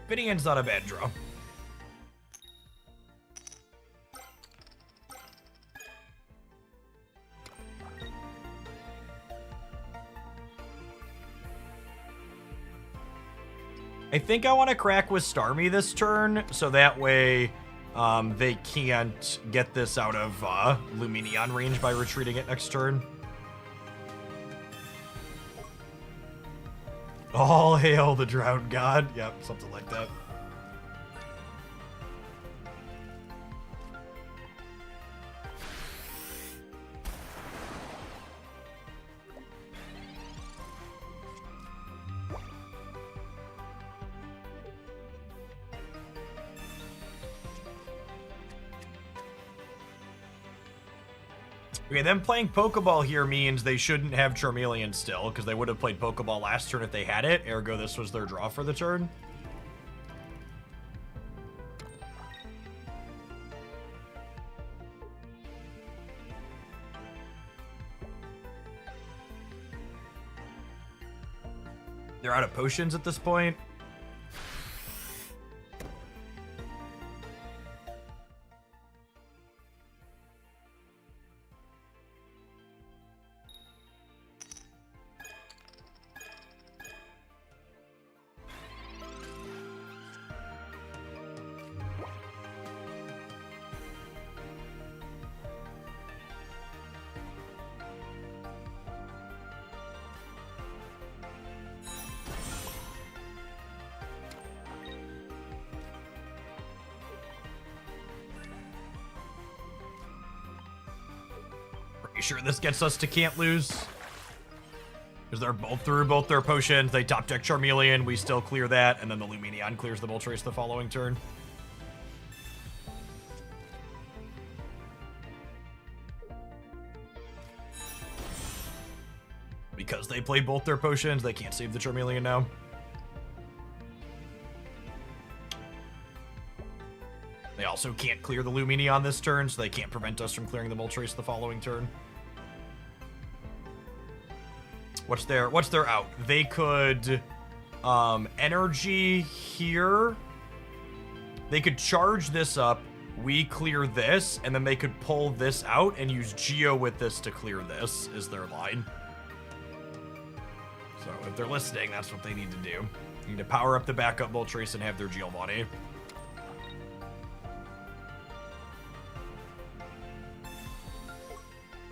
Finnegan's not a bad draw. I think I want to crack with Starmie this turn, so that way they can't get this out of Lumineon range by retreating it next turn. All hail the Drowned God. Yep, something like that. Okay, them playing Pokeball here means they shouldn't have Charmeleon still, because they would have played Pokeball last turn if they had it, ergo this was their draw for the turn. They're out of potions at this point. Pretty sure this gets us to can't lose. Because they're both through both their potions. They top deck Charmeleon. We still clear that. And then the Lumineon clears the Moltres the following turn. Because they played both their potions, they can't save the Charmeleon now. They also can't clear the Lumineon this turn, so they can't prevent us from clearing the Moltres the following turn. What's their out? They could energy here. They could charge this up, we clear this, and then they could pull this out and use Geo with this to clear this, is their line. So if they're listening, that's what they need to do. They need to power up the backup Moltres and have their Giovanni.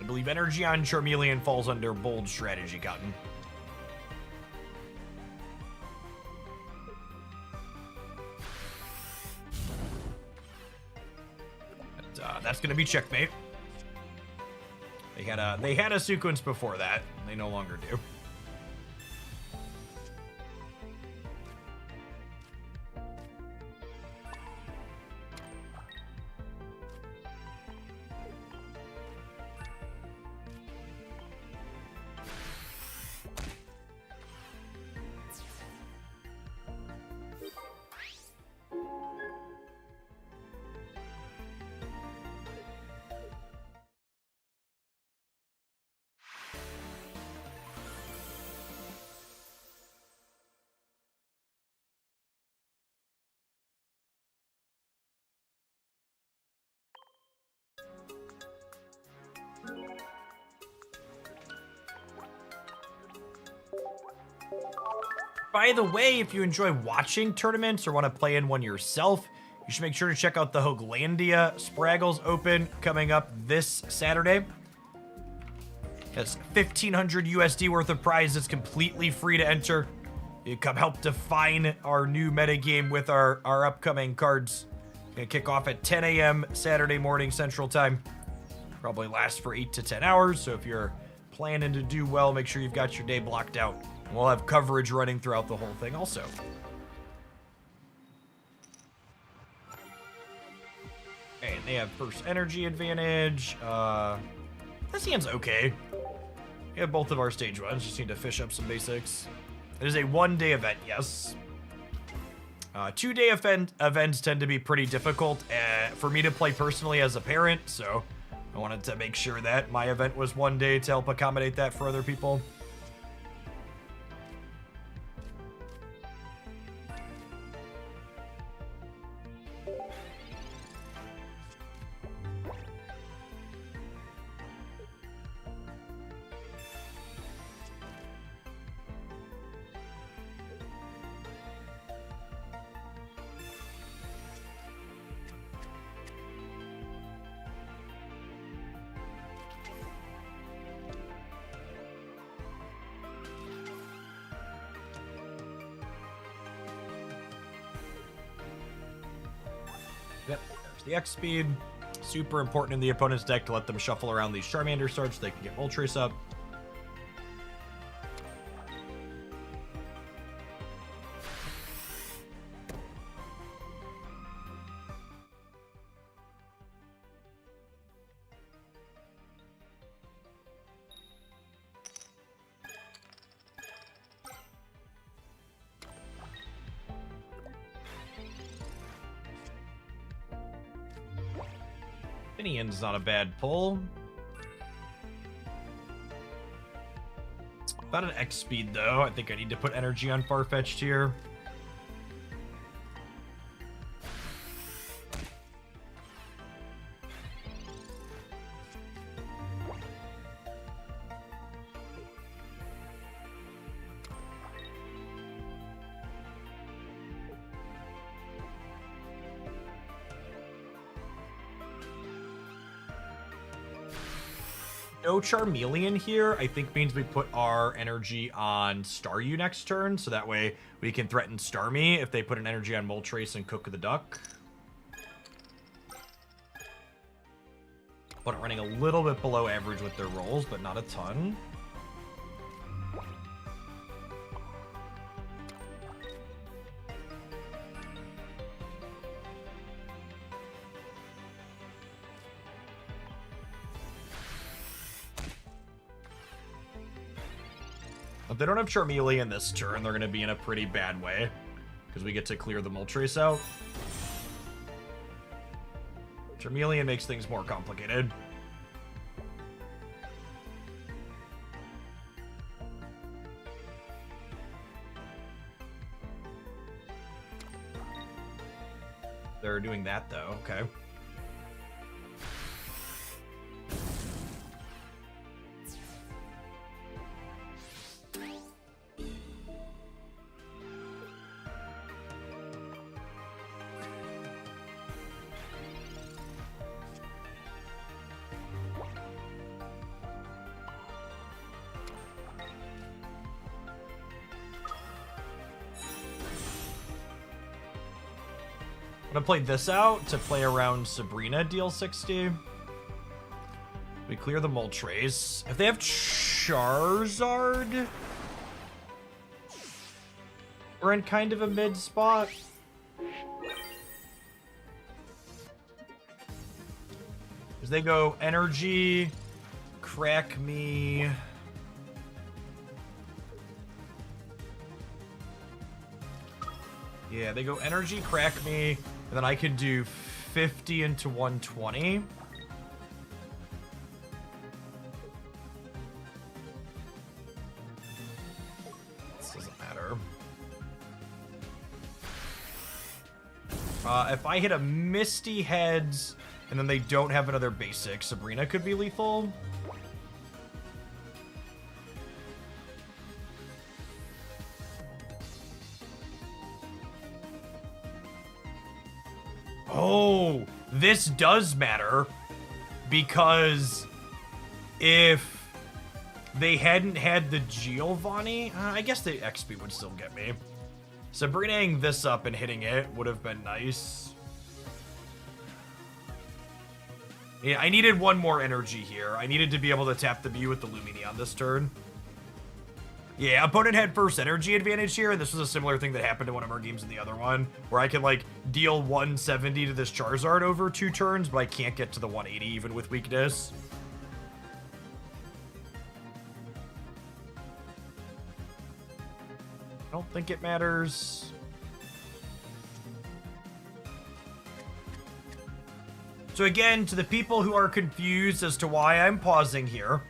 I believe energy on Charmeleon falls under bold strategy, Cotton. That's gonna be checkmate. They had a sequence before that. They no longer do. By the way, if you enjoy watching tournaments or want to play in one yourself, you should make sure to check out the Hoaglandia Spraggles Open coming up this Saturday. That's 1,500 USD worth of prizes, completely free to enter. You come help define our new metagame with our upcoming cards. Gonna kick off at 10 a.m. Saturday morning Central Time. Probably last for 8 to 10 hours, so if you're planning to do well, make sure you've got your day blocked out. We'll have coverage running throughout the whole thing also. Okay, they have first energy advantage. This hand's okay. We have both of our stage ones, just need to fish up some basics. It is a one-day event, yes. Two-day events tend to be pretty difficult for me to play personally as a parent, so I wanted to make sure that my event was one day to help accommodate that for other people. Yep, there's the X speed. Super important in the opponent's deck to let them shuffle around these Charmander starts so they can get Moltres up. Lumineon's not a bad pull. About an X speed though. I think I need to put energy on Farfetch'd here. No Charmeleon here, I think means we put our energy on Staryu next turn, so that way we can threaten Starmie if they put an energy on Moltres and Cook the Duck. But running a little bit below average with their rolls, but not a ton. If they don't have Charmeleon this turn, they're going to be in a pretty bad way. Because we get to clear the Moltres out. Charmeleon makes things more complicated. They're doing that, though. Okay. I'm gonna play this out to play around Sabrina, deal 60. We clear the Moltres. If they have Charizard, we're in kind of a mid spot. As they go Energy, Crack Me. Yeah, they go Energy, Crack Me, and then I can do 50 into 120. This doesn't matter. If I hit a Misty Heads, and then they don't have another basic, Sabrina could be lethal. Oh, this does matter, because if they hadn't had the Giovanni, I guess the XP would still get me. Sabrinaing this up and hitting it would have been nice. Yeah, I needed one more energy here. I needed to be able to tap the Mew with the Lumineon this turn. Yeah, opponent had first energy advantage here, and this was a similar thing that happened to one of our games in the other one, where I can, like, deal 170 to this Charizard over 2 turns, but I can't get to the 180 even with weakness. I don't think it matters. So again, to the people who are confused as to why I'm pausing here,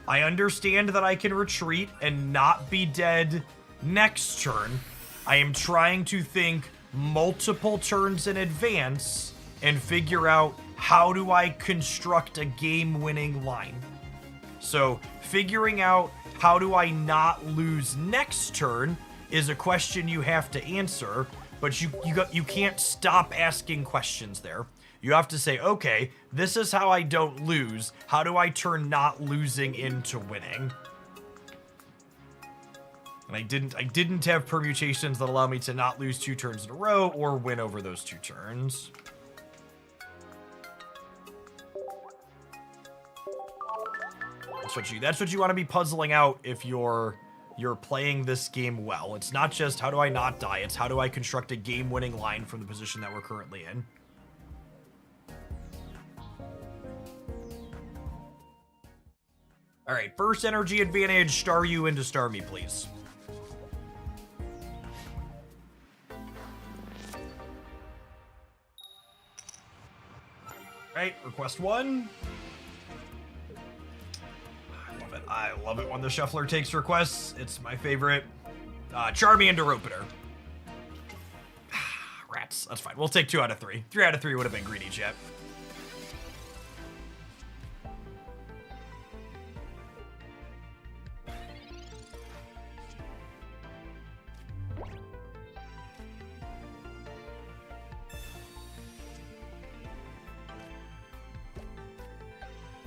I understand that I can retreat and not be dead next turn. I am trying to think multiple turns in advance and figure out how do I construct a game-winning line. So figuring out how do I not lose next turn is a question you have to answer, but you can't stop asking questions there. You have to say, okay, this is how I don't lose. How do I turn not losing into winning? And I didn't have permutations that allow me to not lose 2 turns in a row or win over those 2 turns. That's what you want to be puzzling out if you're playing this game well. It's not just how do I not die, it's how do I construct a game-winning line from the position that we're currently in. All right, first energy advantage, star you into star me, please. All right, request 1. I love it. I love it when the shuffler takes requests. It's my favorite. Charmander opener. Rats, that's fine. We'll take 2 out of 3. 3 out of 3 would have been greedy, chat.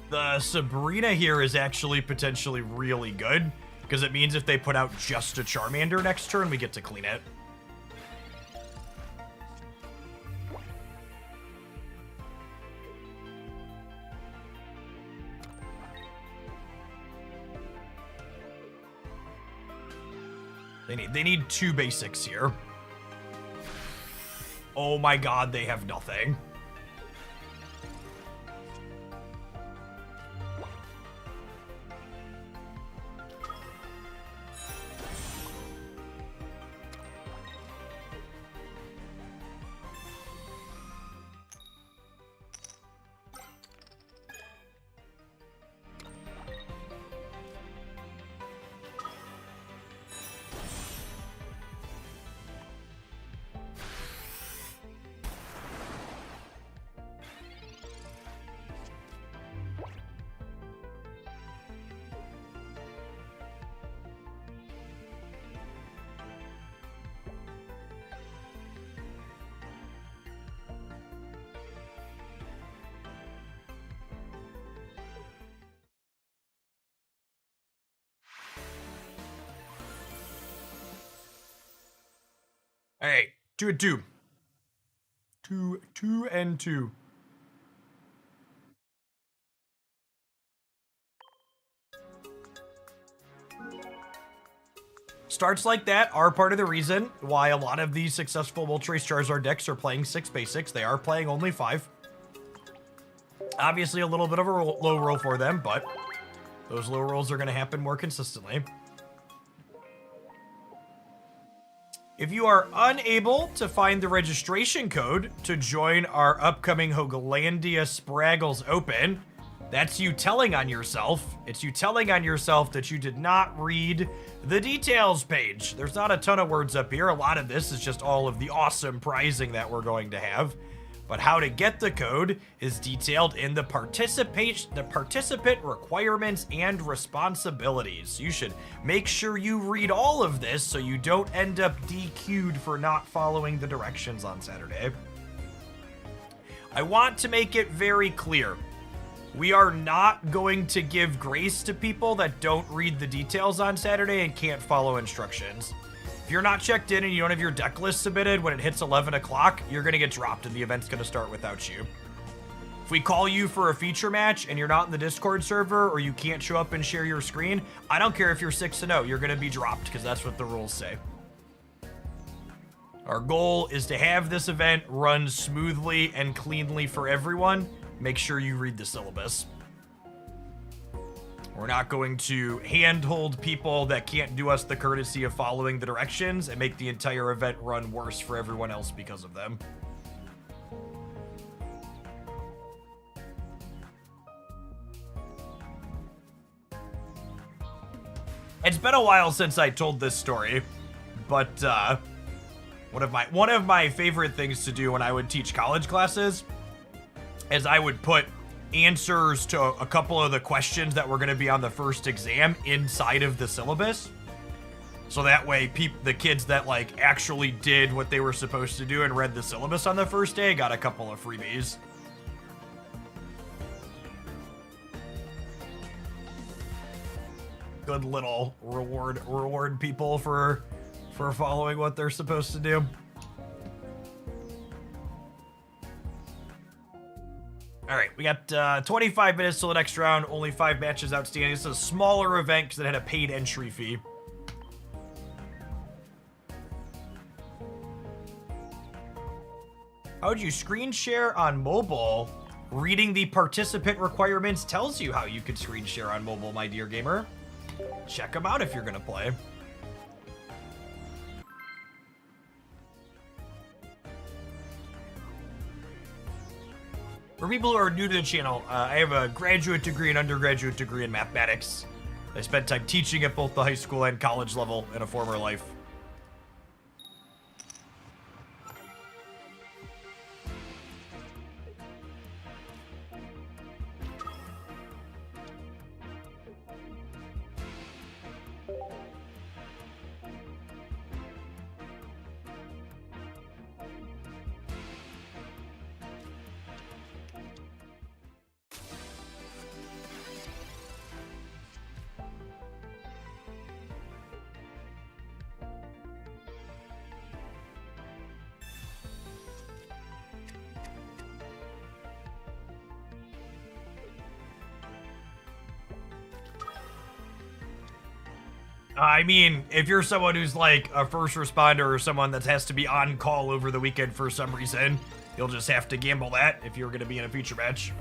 The Sabrina here is actually potentially really good, because it means if they put out just a Charmander next turn, we get to clean it. They need 2 basics here. Oh my god, they have nothing. All right, 2 and 2. 2 and 2. Starts like that are part of the reason why a lot of these successful Moltres Charizard decks are playing 6 basics. They are playing only 5. Obviously a little bit of a low roll for them, but those low rolls are going to happen more consistently. If you are unable to find the registration code to join our upcoming Hogalandia Spraggles Open, that's you telling on yourself. It's you telling on yourself that you did not read the details page. There's not a ton of words up here. A lot of this is just all of the awesome prizing that we're going to have. But how to get the code is detailed in the participant requirements and responsibilities. You should make sure you read all of this so you don't end up DQ'd for not following the directions on Saturday. I want to make it very clear. We are not going to give grace to people that don't read the details on Saturday and can't follow instructions. If you're not checked in and you don't have your deck list submitted when it hits 11 o'clock, you're going to get dropped and the event's going to start without you. If we call you for a feature match and you're not in the Discord server or you can't show up and share your screen, I don't care if you're 6-0, you're going to be dropped because that's what the rules say. Our goal is to have this event run smoothly and cleanly for everyone. Make sure you read the syllabus. We're not going to handhold people that can't do us the courtesy of following the directions and make the entire event run worse for everyone else because of them. It's been a while since I told this story, but one of my favorite things to do when I would teach college classes is I would put answers to a couple of the questions that were going to be on the first exam inside of the syllabus. So that way the kids that like actually did what they were supposed to do and read the syllabus on the first day got a couple of freebies. Good little reward people for following what they're supposed to do. All right, we got 25 minutes till the next round. Only 5 matches outstanding. This is a smaller event because it had a paid entry fee. How would you screen share on mobile? Reading the participant requirements tells you how you could screen share on mobile, my dear gamer. Check them out if you're going to play. For people who are new to the channel, I have a graduate degree and undergraduate degree in mathematics. I spent time teaching at both the high school and college level in a former life. I mean, if you're someone who's like a first responder or someone that has to be on call over the weekend for some reason, you'll just have to gamble that if you're going to be in a feature match.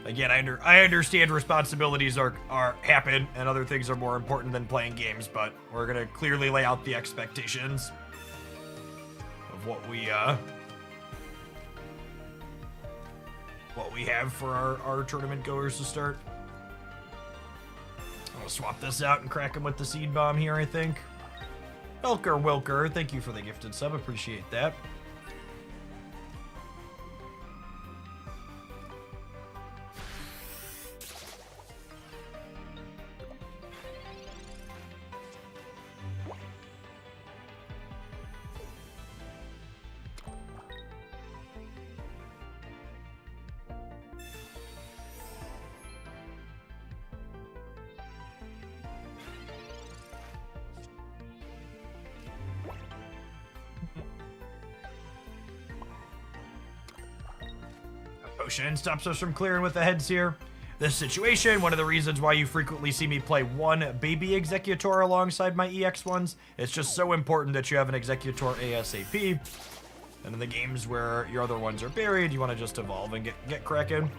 Again, I understand responsibilities are happen and other things are more important than playing games, but we're going to clearly lay out the expectations of what we have for our tournament goers to start. I'll swap this out and crack him with the seed bomb here, I think. Wilker, thank you for the gifted sub. Appreciate that. motion stops us from clearing with the heads here. This situation, one of the reasons why you frequently see me play one baby Executor alongside my EX ones, it's just so important that you have an Executor ASAP. And in the games where your other ones are buried, you want to just evolve and get cracking.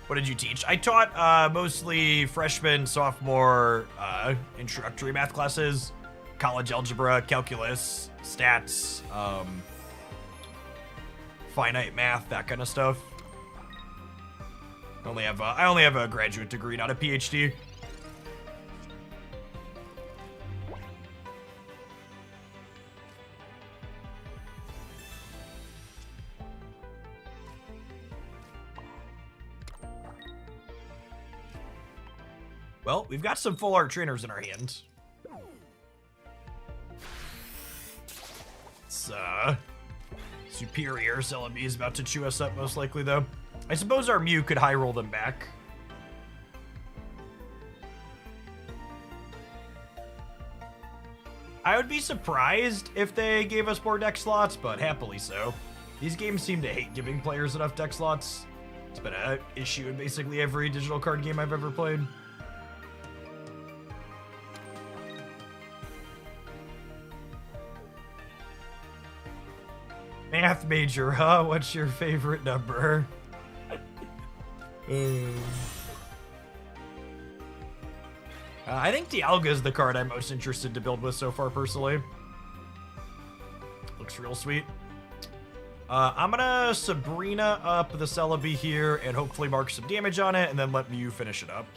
What did you teach? I taught mostly freshman, sophomore, introductory math classes, college algebra, calculus, stats, finite math, that kind of stuff. I only have a graduate degree, not a PhD. Well, we've got some full art trainers in our hands. It's, superior. Celebi is about to chew us up, most likely, though. I suppose our Mew could high roll them back. I would be surprised if they gave us more deck slots, but happily so. These games seem to hate giving players enough deck slots. It's been an issue in basically every digital card game I've ever played. Math major, huh? What's your favorite number? I think Dialga is the card I'm most interested to build with so far, personally. Looks real sweet. I'm gonna Sabrina up the Celebi here and hopefully mark some damage on it and then let Mew finish it up.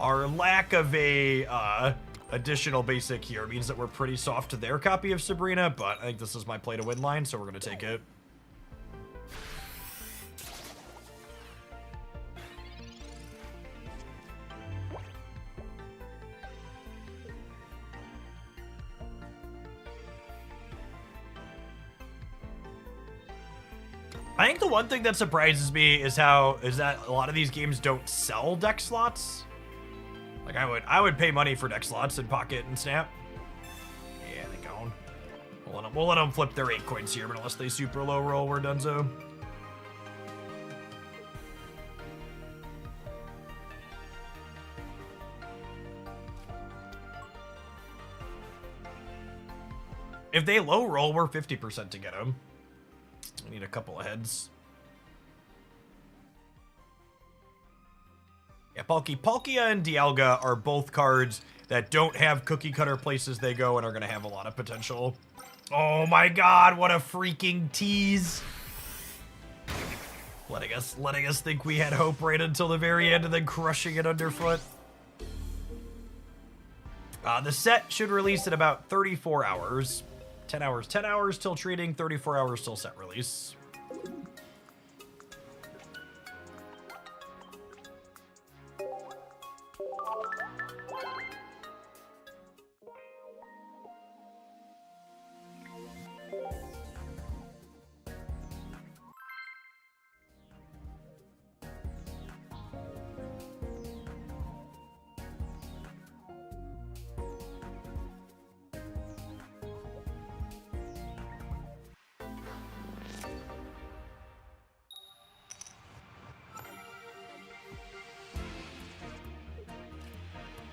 Our lack of a additional basic here means that we're pretty soft to their copy of Sabrina, but I think this is my play to win line, so we're gonna take it. I think the one thing that surprises me is that a lot of these games don't sell deck slots. Like I would pay money for deck slots in Pocket and Snap. Yeah, they're gone. We'll let them flip their 8 coins here, but unless they super low roll, we're donezo. If they low roll, we're 50% to get them. We need a couple of heads. Yeah, Palkia and Dialga are both cards that don't have cookie cutter places they go and are going to have a lot of potential. Oh my god, what a freaking tease. Letting us think we had hope right until the very end and then crushing it underfoot. The set should release in about 34 hours. 10 hours till trading, 34 hours till set release.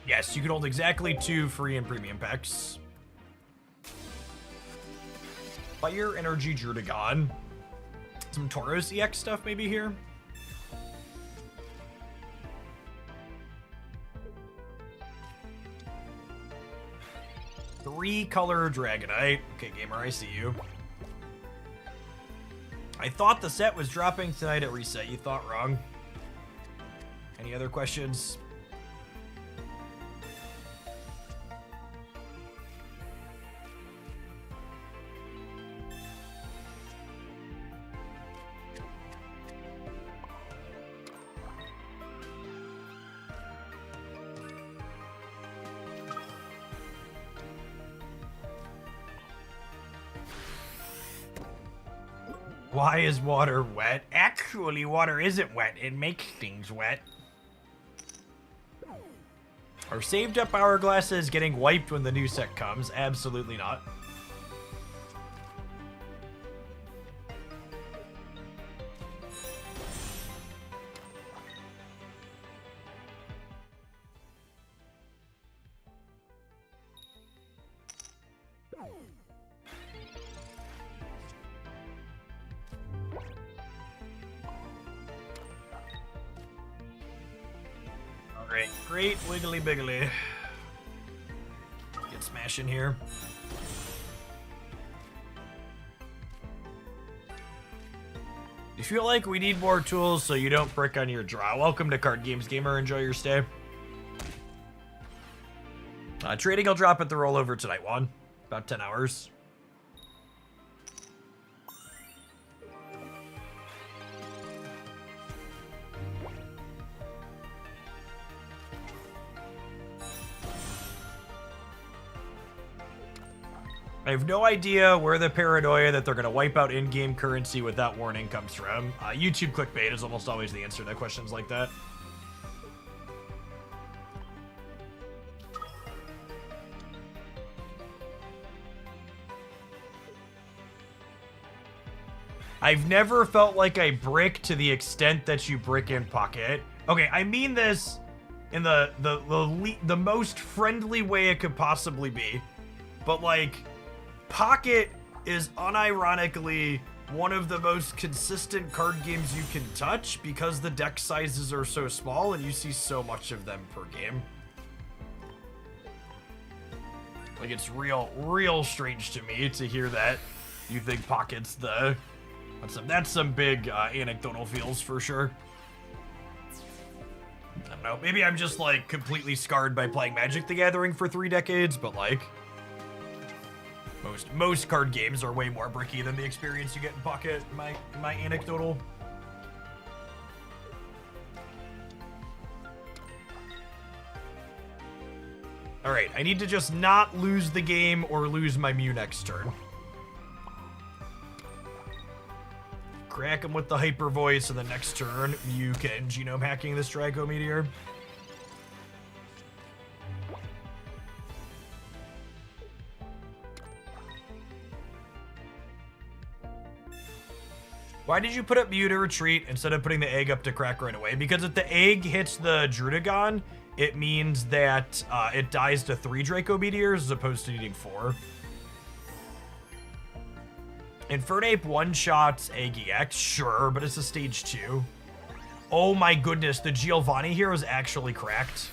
Yes, you can hold exactly 2 free and premium packs. Fire Energy Druddigon. Some Tauros EX stuff maybe here. Three-color Dragonite. Okay, gamer, I see you. I thought the set was dropping tonight at reset. You thought wrong. Any other questions? Why is water wet? Actually, water isn't wet. It makes things wet. Are saved up hourglasses getting wiped when the new set comes? Absolutely not. Alright, great wiggly biggly. Get smashing here. You feel like we need more tools so you don't brick on your draw. Welcome to Card Games Gamer. Enjoy your stay. Trading will drop at the rollover tonight, Juan. About 10 hours. I have no idea where the paranoia that they're going to wipe out in-game currency without warning comes from. YouTube clickbait is almost always the answer to questions like that. I've never felt like I brick to the extent that you brick in Pocket. Okay, I mean this in the most friendly way it could possibly be. But like, Pocket is unironically one of the most consistent card games you can touch because the deck sizes are so small and you see so much of them per game. Like, it's real strange to me to hear that you think Pocket's the... That's some big anecdotal feels for sure. I don't know, maybe I'm just like completely scarred by playing Magic the Gathering for 3 decades, but like... Most card games are way more bricky than the experience you get in Pocket, my anecdotal. Alright, I need to just not lose the game or lose my Mew next turn. Crack him with the Hyper Voice, and the next turn, you can genome hacking this Draco Meteor. Why did you put up Mew to retreat instead of putting the egg up to crack right away? Because if the egg hits the Drudagon, it means that it dies to 3 Draco Meteors as opposed to needing 4. Infernape one-shots Egg EX, sure, but it's a stage 2. Oh my goodness, the Giovanni here is actually cracked.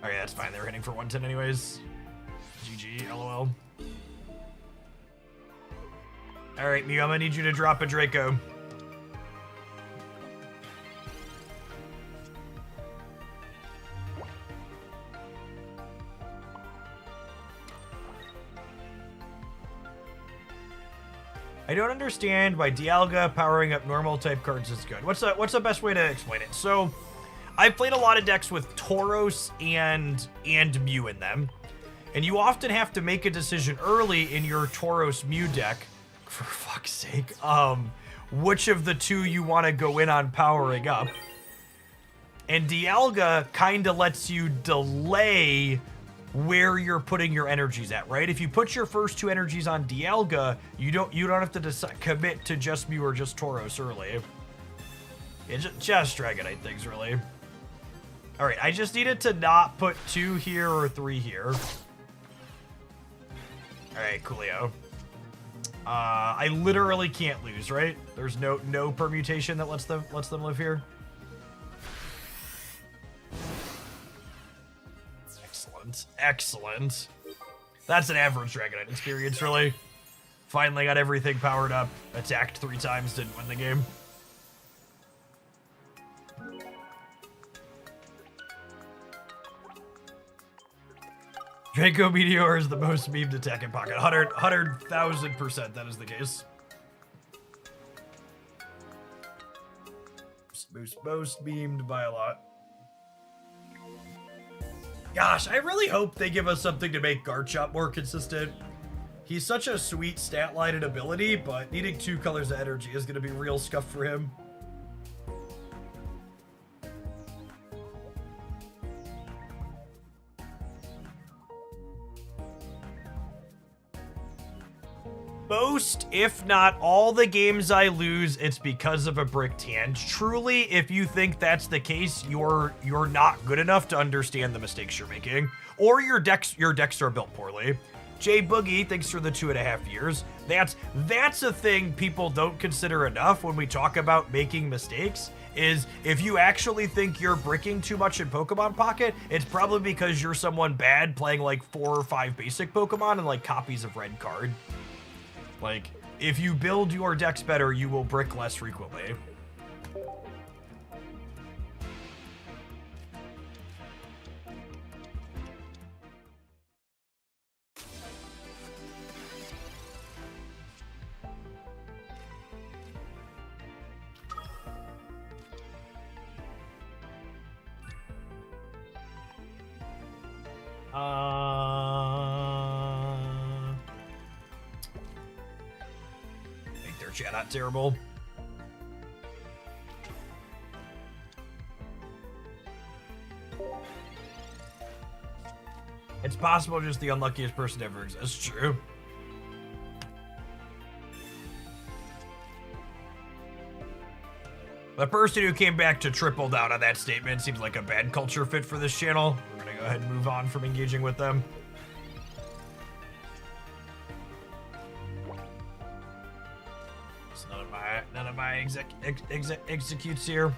Okay, that's fine, they were hitting for 110 anyways. GG, LOL. Alright, Mew, I'm gonna need you to drop a Draco. I don't understand why Dialga powering up normal type cards is good. What's the best way to explain it? So, I've played a lot of decks with Tauros and Mew in them. And you often have to make a decision early in your Tauros Mew deck, for fuck's sake, which of the two you want to go in on powering up. And Dialga kind of lets you delay where you're putting your energies at, right? If you put your first 2 energies on Dialga, you don't have to commit to just Mew or just Tauros early. It's just Dragonite things, really. All right, I just needed to not put 2 here or 3 here. All right, coolio. I literally can't lose, right? There's no permutation that lets them live here. Excellent. That's an average Dragonite experience, really. Finally got everything powered up. Attacked 3 times, didn't win the game. Draco Meteor is the most memed attack in Pocket. 100,000% that is the case. Most memed by a lot. Gosh, I really hope they give us something to make Garchomp more consistent. He's such a sweet stat line and ability, but needing 2 colors of energy is going to be real scuff for him. most, if not all the games I lose, it's because of a bricked hand. Truly, if you think that's the case, you're not good enough to understand the mistakes you're making, or your decks are built poorly. Jay Boogie, thanks for the 2.5 years. That's a thing people don't consider enough when we talk about making mistakes, is if you actually think you're bricking too much in Pokemon Pocket, it's probably because you're someone bad playing like 4 or 5 basic Pokemon and like copies of Red Card. Like, if you build your decks better, you will brick less frequently. Make their chat not terrible. It's possible just the unluckiest person ever exists. True. The person who came back to triple down on that statement seems like a bad culture fit for this channel. We're gonna go ahead and move on from engaging with them. It's none of my executes here.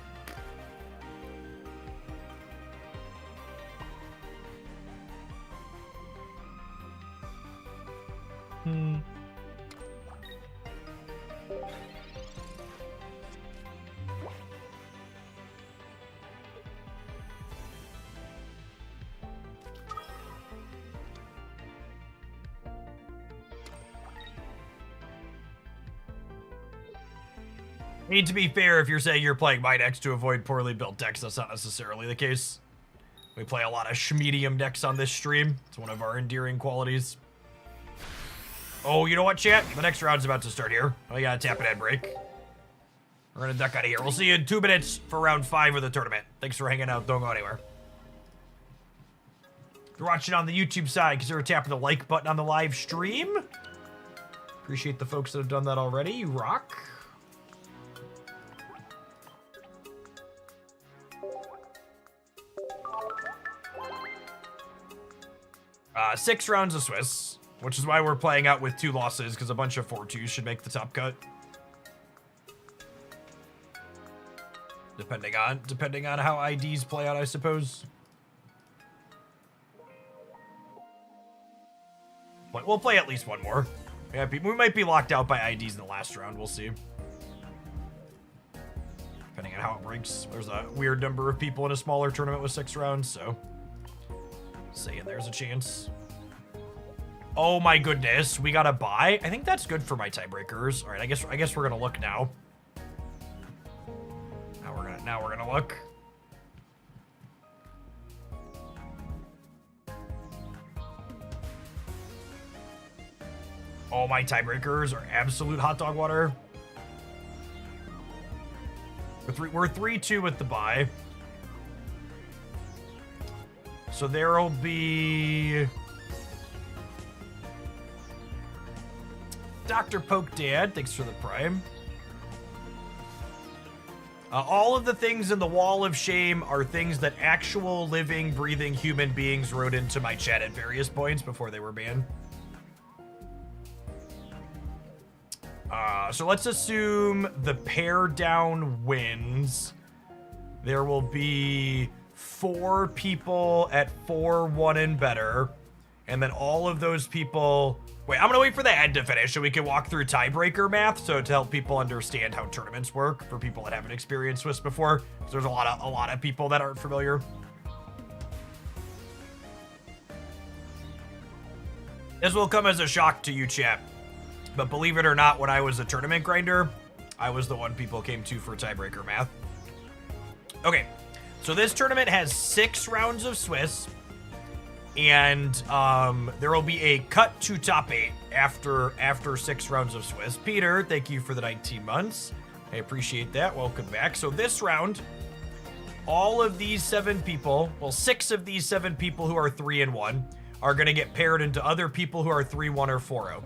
To be fair, if you're saying you're playing my decks to avoid poorly built decks, that's not necessarily the case. We play a lot of schmedium decks on this stream. It's one of our endearing qualities. Oh, you know what, chat? The next round's about to start here. We gotta tap an ad break. We're gonna duck out of here. We'll see you in 2 minutes for round 5 of the tournament. Thanks for hanging out. Don't go anywhere. If you're watching on the YouTube side, consider tapping the like button on the live stream. Appreciate the folks that have done that already. You rock. 6 rounds of Swiss, which is why we're playing out with 2 losses, because a bunch of 4-2s should make the top cut. Depending on how IDs play out, I suppose. But we'll play at least one more. Yeah, we might be locked out by IDs in the last round. We'll see. Depending on how it ranks. There's a weird number of people in a smaller tournament with 6 rounds, so saying there's a chance. Oh my goodness, we got a bye. I think that's good for my tiebreakers. All right, I guess we're gonna look now. Now we're gonna look. Oh, my tiebreakers are absolute hot dog water. We're 3-2 with the bye. So there'll be Dr. Poke Dad, thanks for the prime. All of the things in the Wall of Shame are things that actual living, breathing human beings wrote into my chat at various points before they were banned. So let's assume the pair down wins. There will be 4 people at 4-1 and better. And then all of those people... Wait, I'm gonna wait for the ad to finish so we can walk through tiebreaker math, so to help people understand how tournaments work for people that haven't experienced Swiss before. So there's a lot of people that aren't familiar. This will come as a shock to you, chat. But believe it or not, when I was a tournament grinder, I was the one people came to for tiebreaker math. Okay, so this tournament has 6 rounds of Swiss. And there will be a cut to top 8 after 6 rounds of Swiss. Peter, thank you for the 19 months. I appreciate that. Welcome back. So this round, all of these 7 people, well, 6 of these 7 people who are 3-1 are going to get paired into other people who are 3-1 or 4-0.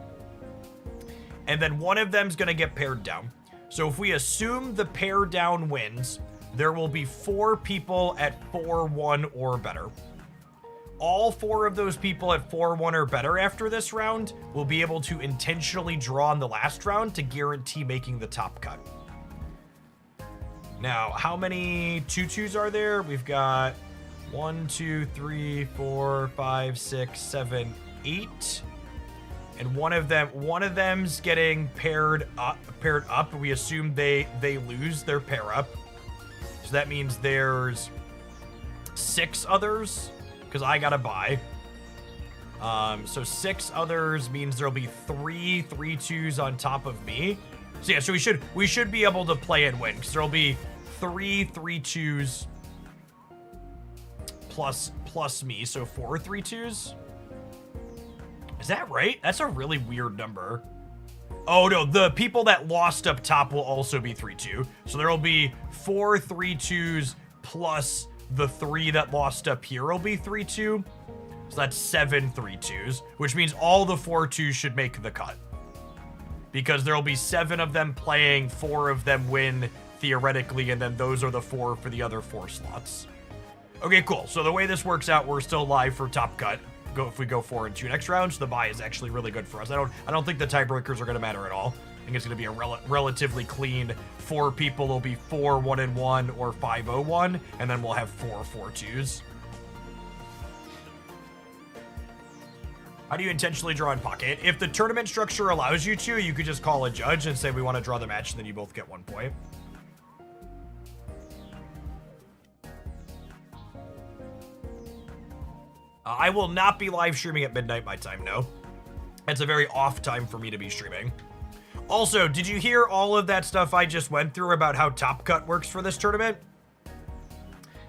and then one of them's gonna get pared down. So if we assume the pair down wins, there will be 4 people at 4-1 or better. All 4 of those people at 4-1 or better after this round will be able to intentionally draw in the last round to guarantee making the top cut. Now, how many 2-2s are there? We've got 1, 2, 3, 4, 5, 6, 7, 8. And one of them's getting paired up. We assume they lose their pair up. So that means there's 6 others, because I got a bye. So 6 others means there'll be 3 3-2s on top of me. So yeah, so we should be able to play and win, because there'll be 3 3-2s plus me, so 4 3-2s. Is that right? That's a really weird number. Oh no, the people that lost up top will also be 3-2. So there'll be 4 3-2s plus the 3 that lost up here will be 3-2. So that's 7 3-2s, which means all the 4-2s should make the cut. Because there'll be 7 of them playing, 4 of them win theoretically, and then those are the 4 for the other 4 slots. Okay, cool. So the way this works out, we're still live for top cut. If we go 4 and 2 next rounds, the bye is actually really good for us. I don't think the tiebreakers are going to matter at all. I think it's going to be a relatively clean 4 people. Will be 4 1-1 or 5-0-1, and then we'll have 4 4-2s. How do you intentionally draw in pocket? If the tournament structure allows you to, you could just call a judge and say we want to draw the match, and then you both get 1 point. I will not be live streaming at midnight my time, no. It's a very off time for me to be streaming. Also, did you hear all of that stuff I just went through about how Top Cut works for this tournament?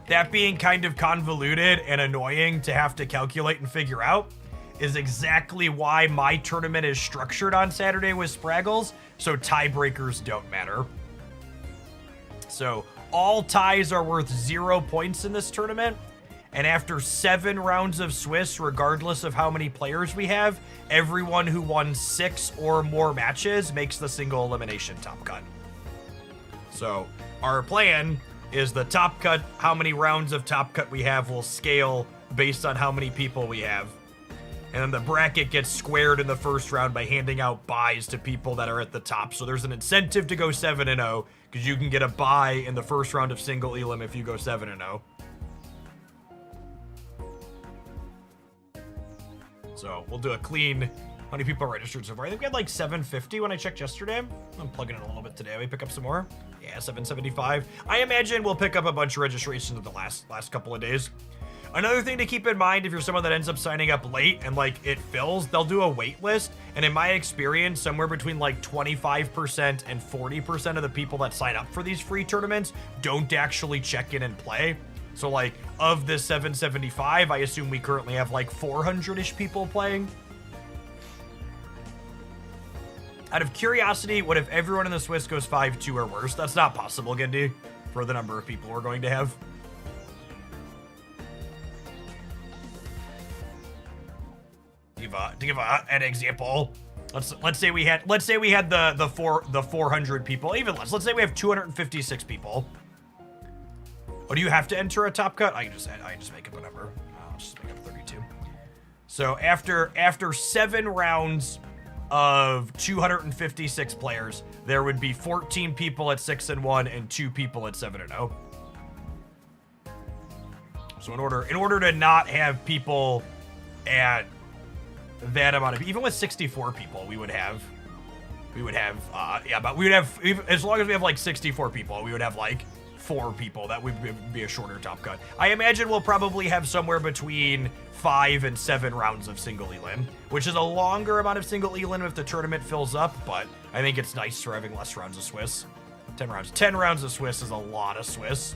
That being kind of convoluted and annoying to have to calculate and figure out is exactly why my tournament is structured on Saturday with Spraggles, so tiebreakers don't matter. So all ties are worth 0 points in this tournament. And after 7 rounds of Swiss, regardless of how many players we have, everyone who won 6 or more matches makes the single elimination top cut. So our plan is the top cut, how many rounds of top cut we have will scale based on how many people we have. And then the bracket gets squared in the first round by handing out buys to people that are at the top. So there's an incentive to go 7-0 because you can get a buy in the first round of single elim if you go 7-0. So we'll do a clean, how many people are registered so far? I think we had like 750 when I checked yesterday. I'm plugging in a little bit today. We pick up some more. Yeah, 775. I imagine we'll pick up a bunch of registrations in the last couple of days. Another thing to keep in mind, if you're someone that ends up signing up late and like it fills, they'll do a wait list. And in my experience, somewhere between like 25% and 40% of the people that sign up for these free tournaments don't actually check in and play. So like of this 775, I assume we currently have like 400-ish people playing. Out of curiosity, what if everyone in the Swiss goes 5-2 or worse? That's not possible, Gendy, for the number of people we're going to have. To give an example, let's say we had the 400 people, even less. Let's say we have 256 people. Oh, do you have to enter a top cut? I can just make up a number. I'll just make up 32. So after 7 rounds of 256 players, there would be 14 people at 6-1 and 2 people at 7-0. So in order to not have people at that amount of, even with 64 people, we would have, as long as we have like 64 people, we would have like 4 people. That would be a shorter top cut. I imagine we'll probably have somewhere between 5 and 7 rounds of single elim, which is a longer amount of single elim if the tournament fills up, but I think it's nice for having less rounds of Swiss. 10 rounds. 10 rounds of Swiss is a lot of Swiss.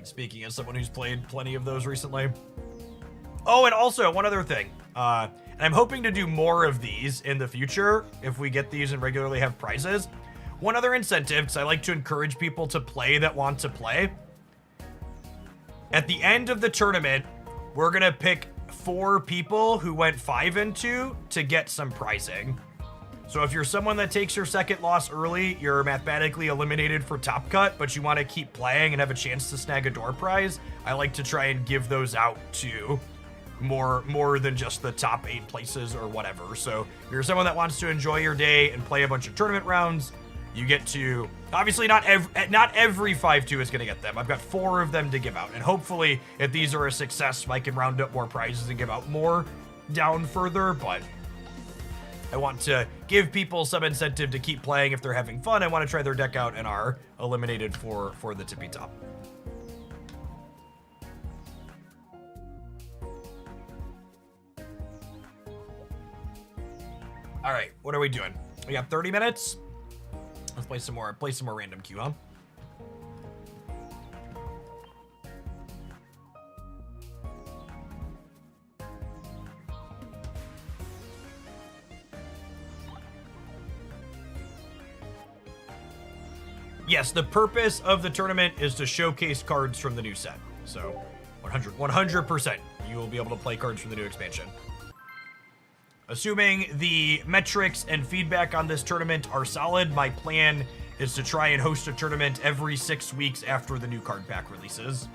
Speaking as someone who's played plenty of those recently. Oh, and also one other thing. And I'm hoping to do more of these in the future if we get these and regularly have prizes. One other incentive, because I like to encourage people to play that want to play. At the end of the tournament, we're going to pick 4 people who went 5-2 to get some pricing. So if you're someone that takes your second loss early, you're mathematically eliminated for top cut, but you want to keep playing and have a chance to snag a door prize, I like to try and give those out to more than just the top 8 places or whatever. So if you're someone that wants to enjoy your day and play a bunch of tournament rounds, you get to, obviously not every 5-2 is going to get them. I've got 4 of them to give out. And hopefully if these are a success, I can round up more prizes and give out more down further, but I want to give people some incentive to keep playing if they're having fun. I want to try their deck out and are eliminated for the tippy top. All right, what are we doing? We got 30 minutes. Let's play some more random queue, huh? Yes, the purpose of the tournament is to showcase cards from the new set. So 100%, you will be able to play cards from the new expansion. Assuming the metrics and feedback on this tournament are solid, my plan is to try and host a tournament every 6 weeks after the new card pack releases.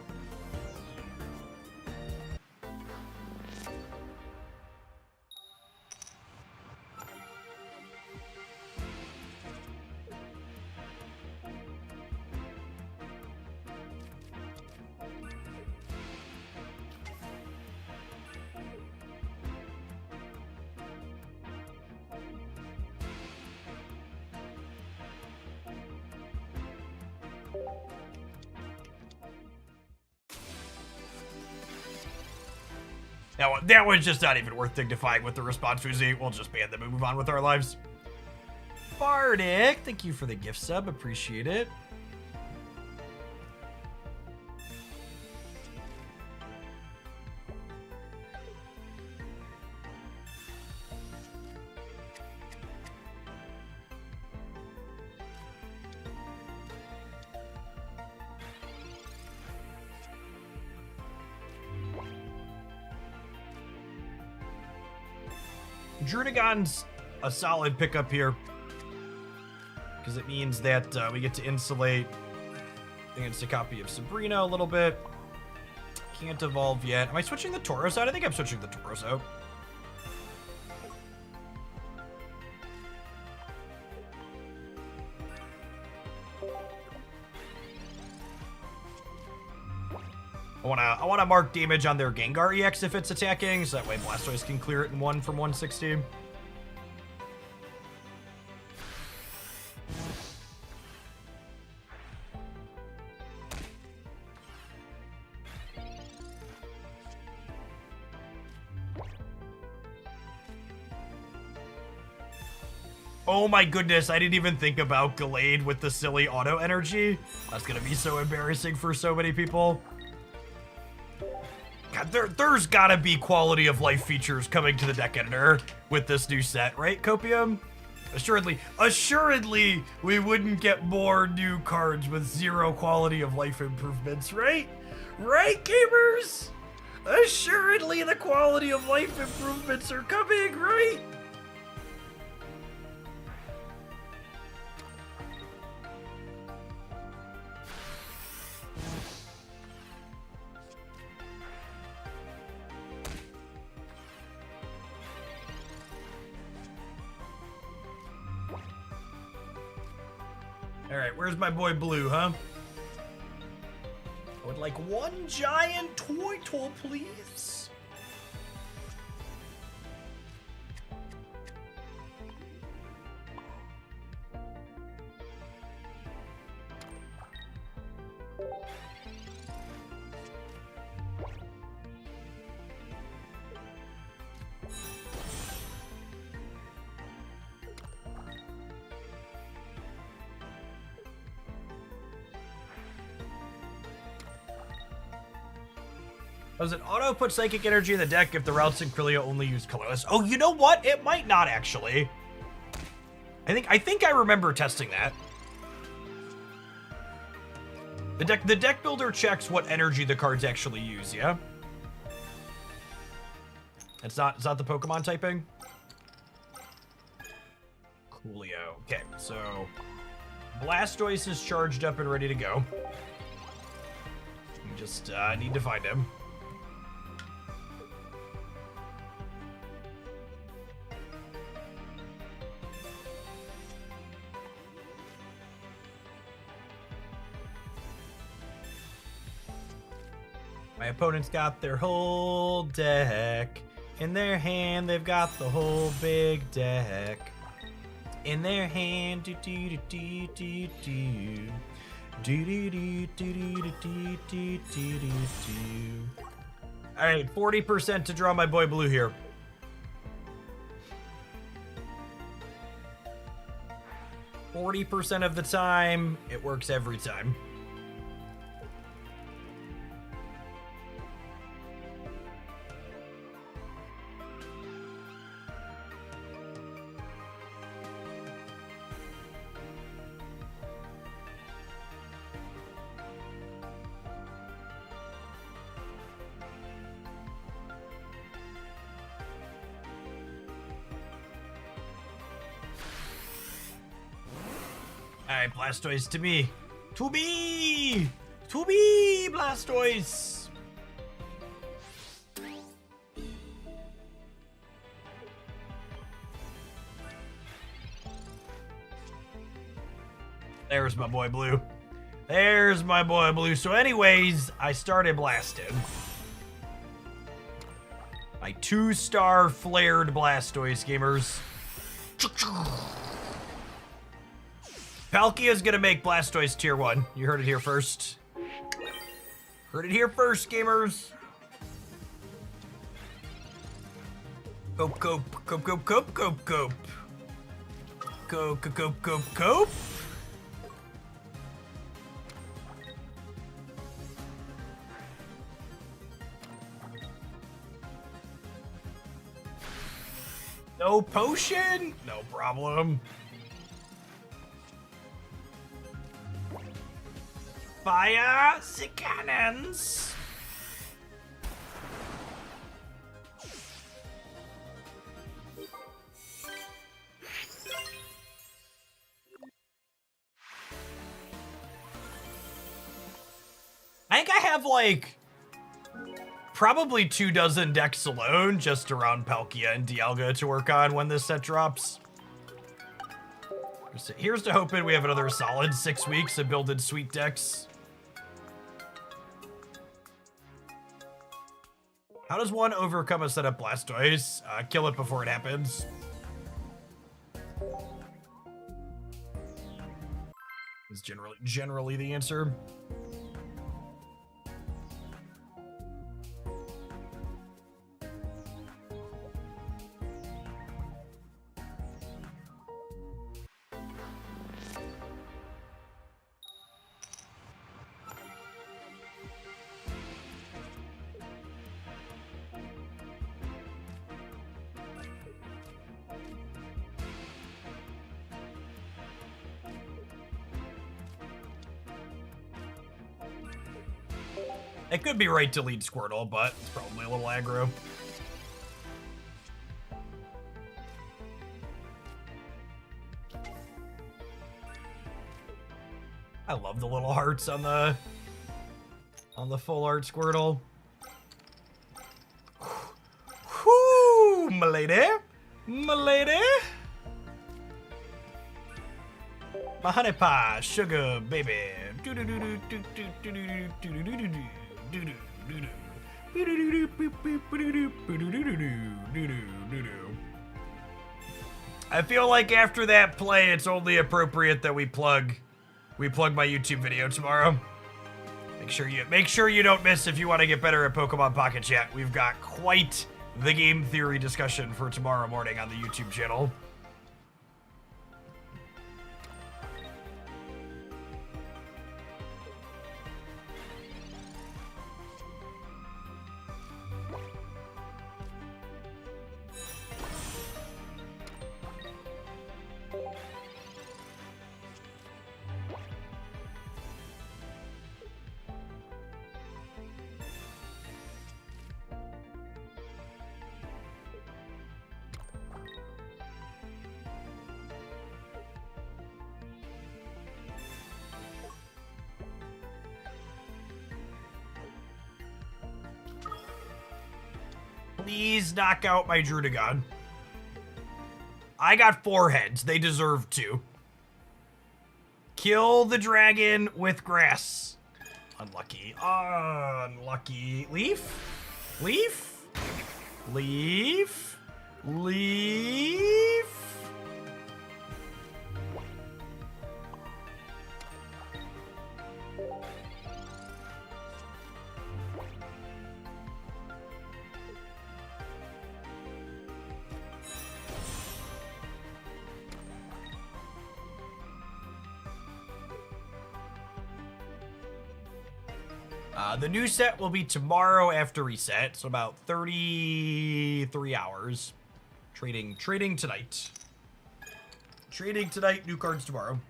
That one's just not even worth dignifying with the response, Fuzi. We'll just ban them and move on with our lives. Bardic, thank you for the gift sub. Appreciate it. Drudagon's a solid pickup here because it means that we get to insulate against a copy of Sabrina a little bit. Can't evolve yet. Am I switching the Tauros out? I think I'm switching the Tauros out. I wanna mark damage on their Gengar EX if it's attacking, so that way Blastoise can clear it in 1 from 160. Oh my goodness, I didn't even think about Gallade with the silly auto energy. That's gonna be so embarrassing for so many people. God, there's gotta be quality of life features coming to the deck editor with this new set, right, Copium? Assuredly, we wouldn't get more new cards with 0 quality of life improvements, right? Right, gamers? Assuredly, the quality of life improvements are coming, right? All right, where's my boy Blue, huh? I would like 1 giant Toy-Tool, please. Does it auto put Psychic Energy in the deck if the Routes and Krillia only use colorless? Oh, you know what? It might not actually. I think I remember testing that. The deck builder checks what energy the cards actually use, yeah? It's not the Pokemon typing? Coolio. Okay, so Blastoise is charged up and ready to go. We just need to find him. My opponent's got their whole deck. In their hand, they've got the whole big deck. In their hand, do do do do do do do do do do do do do do. All right, 40% to draw my boy Blue here. %40 of the time, it works every time. Alright, Blastoise to me. To me! To me, Blastoise! There's my boy Blue. There's my boy Blue. So anyways, I started blasting. My 2-star flared Blastoise, gamers. Palkia's gonna make Blastoise tier 1. You heard it here first. Heard it here first, gamers. Cope, cope, cope, cope, cope, cope, cope. Cope, cope, cope, cope, cope. No potion? No problem. Fire the cannons! I think I have like probably 24 decks alone just around Palkia and Dialga to work on when this set drops. Here's to hoping we have another solid 6 weeks of building sweet decks. How does one overcome a setup Blastoise? Kill it before it happens. Is generally the answer. It could be right to lead Squirtle, but it's probably a little aggro. I love the little hearts on the full art Squirtle. Whoo, my lady, my lady. My honey pie, sugar baby. I feel like after that play, it's only appropriate that we plug my YouTube video tomorrow. Make sure you don't miss if you want to get better at Pokemon Pocket Chat. We've got quite the game theory discussion for tomorrow morning on the YouTube channel. Please knock out my Drudagon. I got 4 heads. They deserve 2. Kill the dragon with grass. Unlucky. Unlucky. Leaf? Leaf? Leaf? Leaf? The new set will be tomorrow after reset, so about 33 hours. Trading tonight. Trading tonight, new cards tomorrow.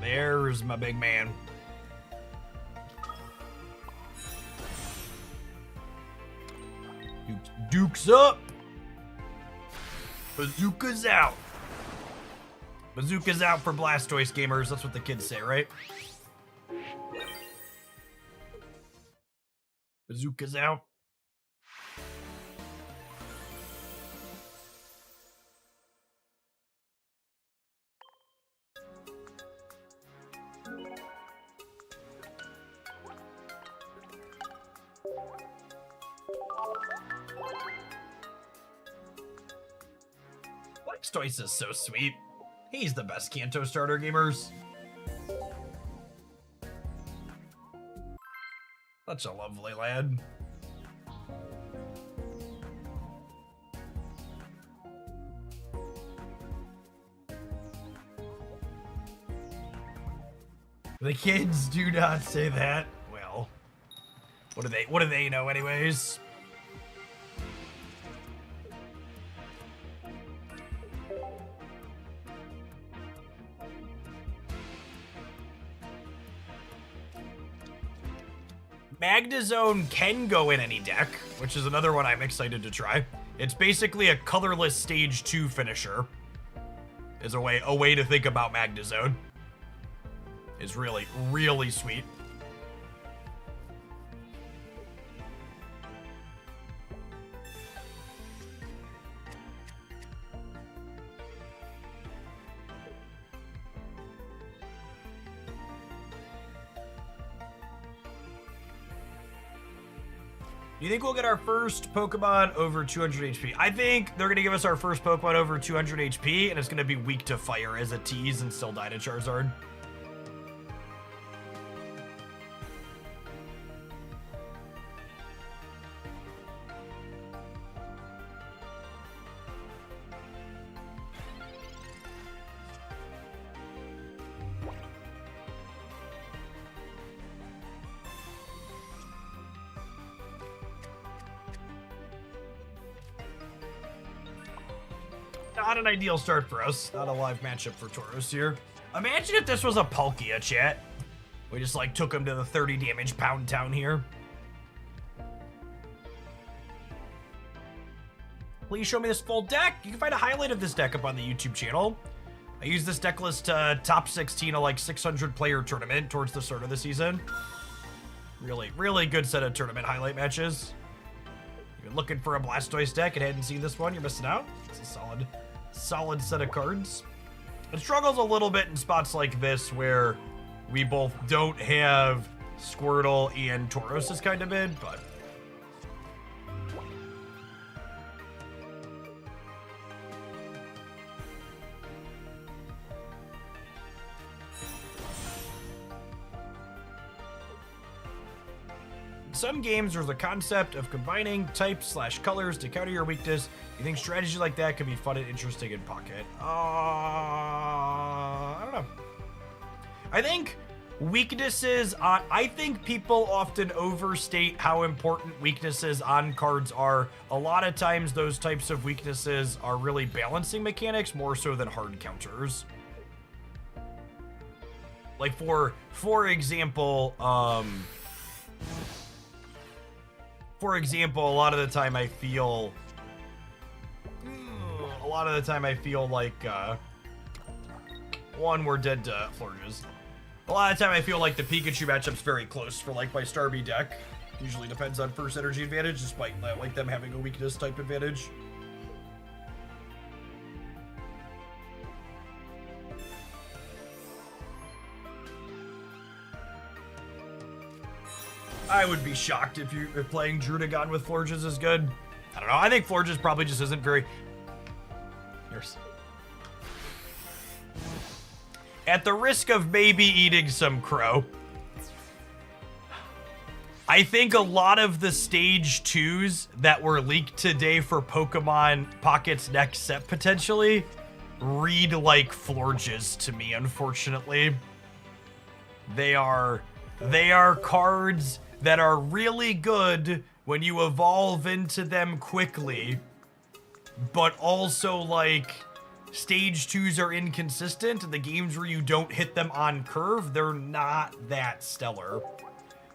There's my big man. Duke's up. Bazooka's out. Bazooka's out for Blastoise gamers. That's what the kids say, right? Bazooka's out. Blastoise is so sweet. He's the best Kanto starter, gamers. Such a lovely lad. The kids do not say that. Well, what do they know anyways? Magnezone can go in any deck, which is another one I'm excited to try. It's basically a colorless stage 2 finisher. Is a way to think about Magnezone. Is really, really sweet. Do you think we'll get our first Pokemon over 200 HP? I think they're going to give us our first Pokemon over 200 HP, and it's going to be weak to fire as a tease and still die to Charizard. Not an ideal start for us. Not a live matchup for Tauros here. Imagine if this was a Palkia, chat. We just, like, took him to the 30 damage Pound Town here. Please show me this full deck. You can find a highlight of this deck up on the YouTube channel. I used this deck list to top 16 of, like, 600 player tournament towards the start of the season. Really, really good set of tournament highlight matches. If you're looking for a Blastoise deck and hadn't seen this one, you're missing out. It's a solid set of cards. It struggles a little bit in spots like this where we both don't have Squirtle and Tauros is kind of mid, but in some games, there's a concept of combining types/colors to counter your weakness. You think strategy like that could be fun and interesting in Pocket? I don't know. I think weaknesses on... I think people often overstate how important weaknesses on cards are. A lot of times, those types of weaknesses are really balancing mechanics more so than hard counters. Like, for example, for example, a lot of the time I feel like, one, we're dead to Florges. A lot of the time I feel like the Pikachu matchup's very close for like my Starmie deck. Usually depends on first energy advantage, despite like them having a weakness type advantage. I would be shocked if playing Drudagon with Florges is good. I don't know. I think Florges probably just isn't very... Here's... At the risk of maybe eating some crow, I think a lot of the stage 2s that were leaked today for Pokemon Pocket's next set potentially read like Florges to me, unfortunately. They are cards that are really good when you evolve into them quickly, but also like stage 2s are inconsistent, and the games where you don't hit them on curve, they're not that stellar.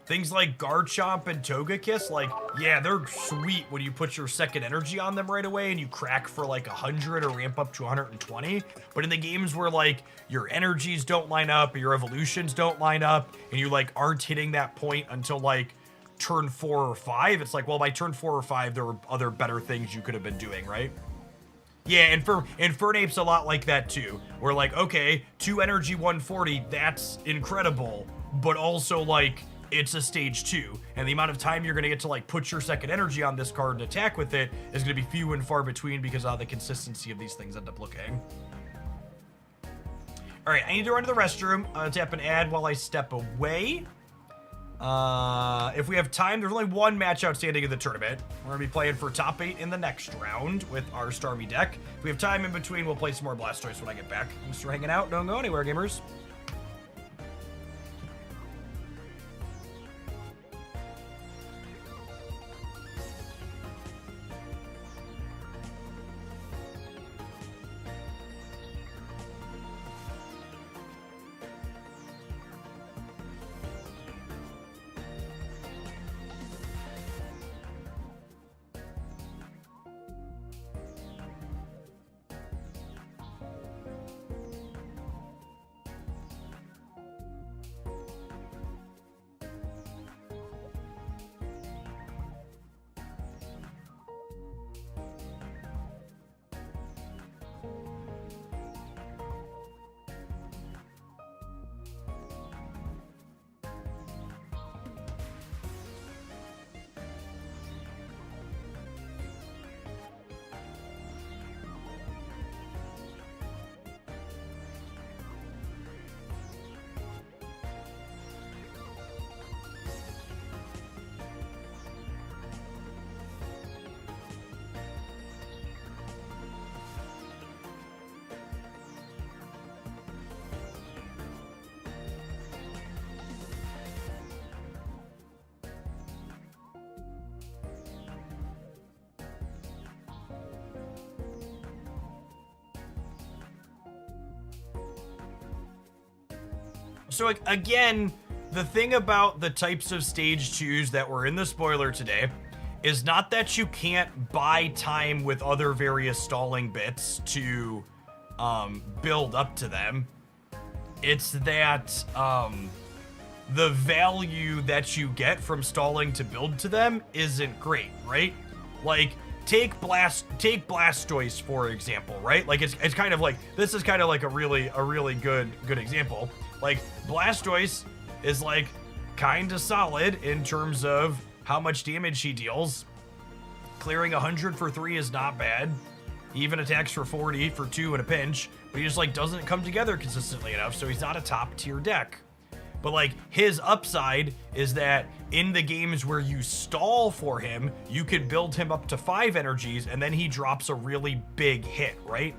Things like Garchomp and Togekiss, like, yeah, they're sweet when you put your second energy on them right away and you crack for like 100 or ramp up to 120. But in the games where like your energies don't line up or your evolutions don't line up and you like aren't hitting that point until like turn 4 or 5, it's like, well, by turn 4 or 5, there were other better things you could have been doing, right? Yeah, and Fernape's a lot like that too. Where like, okay, 2 energy 140, that's incredible, but also like, it's a stage 2, and the amount of time you're going to get to like put your second energy on this card and attack with it is going to be few and far between because of how the consistency of these things end up looking. All right, I need to run to the restroom. Tap and add while I step away. If we have time, there's only one match outstanding in the tournament. We're going to be playing for top 8 in the next round with our Starmie deck. If we have time in between, we'll play some more Blastoise when I get back. Thanks for hanging out. Don't go anywhere, gamers. So again, the thing about the types of stage 2s that were in the spoiler today is not that you can't buy time with other various stalling bits to build up to them. It's that the value that you get from stalling to build to them isn't great, right? Like, take Blastoise for example, right? Like it's kind of like, this is kind of like a really good example. Like, Blastoise is like kind of solid in terms of how much damage he deals. Clearing 100 for 3 is not bad. He even attacks for 40 for 2 in a pinch, but he just like doesn't come together consistently enough, so he's not a top tier deck. But like, his upside is that in the games where you stall for him, you could build him up to 5 energies and then he drops a really big hit, right?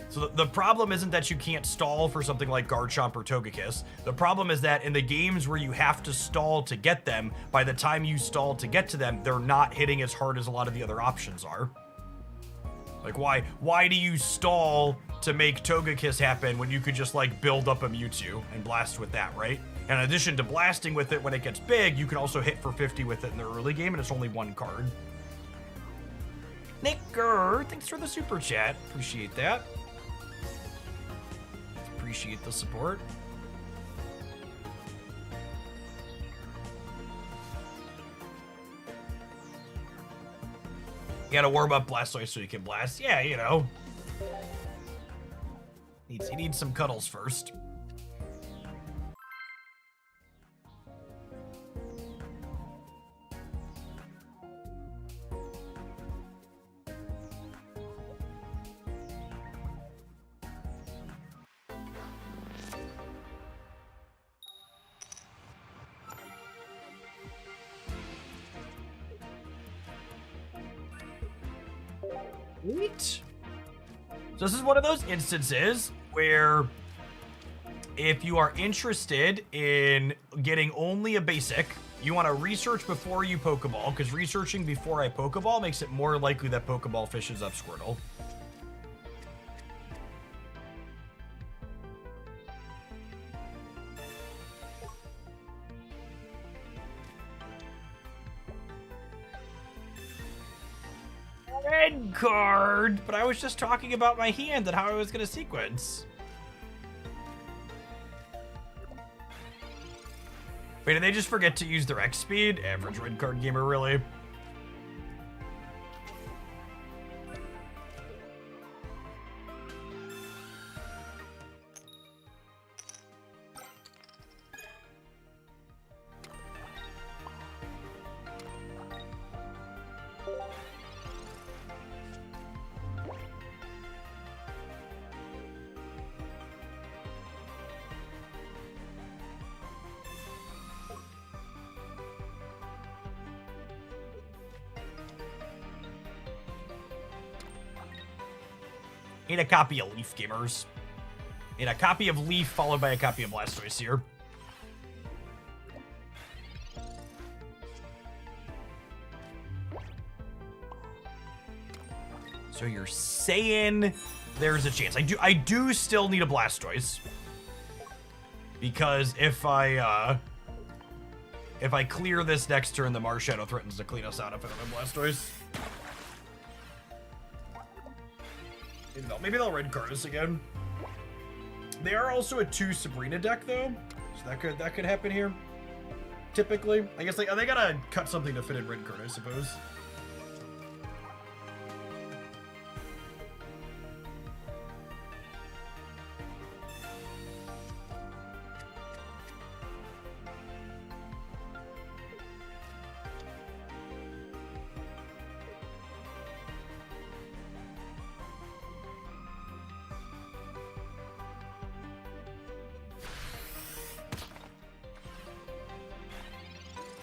So the problem isn't that you can't stall for something like Garchomp or Togekiss. The problem is that in the games where you have to stall to get them, by the time you stall to get to them, they're not hitting as hard as a lot of the other options are. Like, why do you stall to make Togekiss happen when you could just like build up a Mewtwo and blast with that, right? And in addition to blasting with it when it gets big, you can also hit for 50 with it in the early game, and it's only one card. Nicker, thanks for the super chat. Appreciate that. Appreciate the support. You gotta warm up Blastoise so you can blast. Yeah, you know. He needs some cuddles first. Sweet. So this is one of those instances where if you are interested in getting only a basic, you want to research before you Pokeball, because researching before I Pokeball makes it more likely that Pokeball fishes up Squirtle. Red card, but I was just talking about my hand and how I was going to sequence. Wait, did they just forget to use their X speed? Average red card gamer, really? Need a copy of Leaf, gamers. Need a copy of Leaf followed by a copy of Blastoise here. So you're saying there's a chance. I do still need a Blastoise. Because if I clear this next turn, the Marshadow threatens to clean us out if I don't have Blastoise. Maybe they'll red card us again. They are also a 2 Sabrina deck though, so that could happen here. Typically, I guess they gotta cut something to fit in red card, I suppose.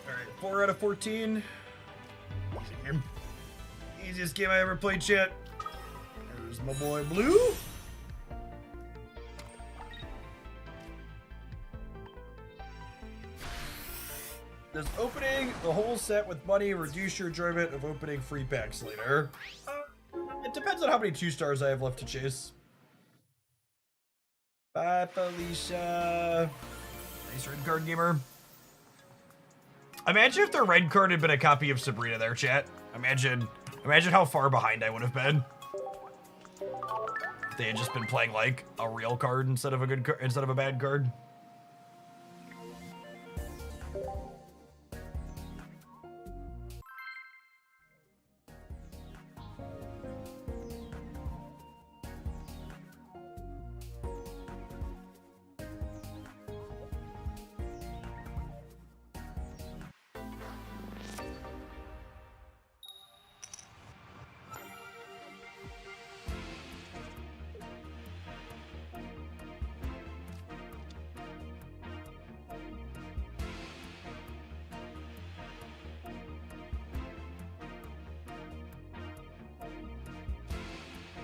All right, 4 out of 14. Easy game. Easiest game I ever played, chat. There's my boy Blue. Does opening the whole set with money reduce your enjoyment of opening free packs later? It depends on how many 2-stars I have left to chase. Bye, Felicia. Nice red card gamer. Imagine if the red card had been a copy of Sabrina there, chat. Imagine how far behind I would have been. If they had just been playing like a real card instead of a bad card.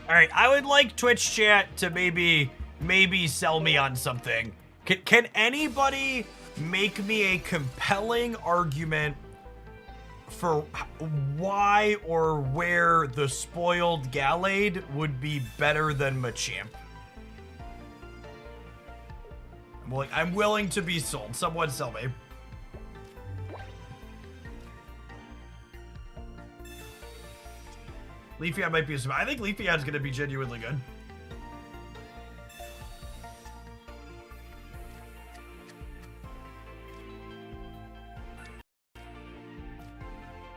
All right, I would like Twitch chat to maybe sell me on something. Can anybody make me a compelling argument for why or where the spoiled Gallade would be better than Machamp? I'm willing to be sold. Someone sell me. Leafeon might be a I think Leafeon's gonna be genuinely good.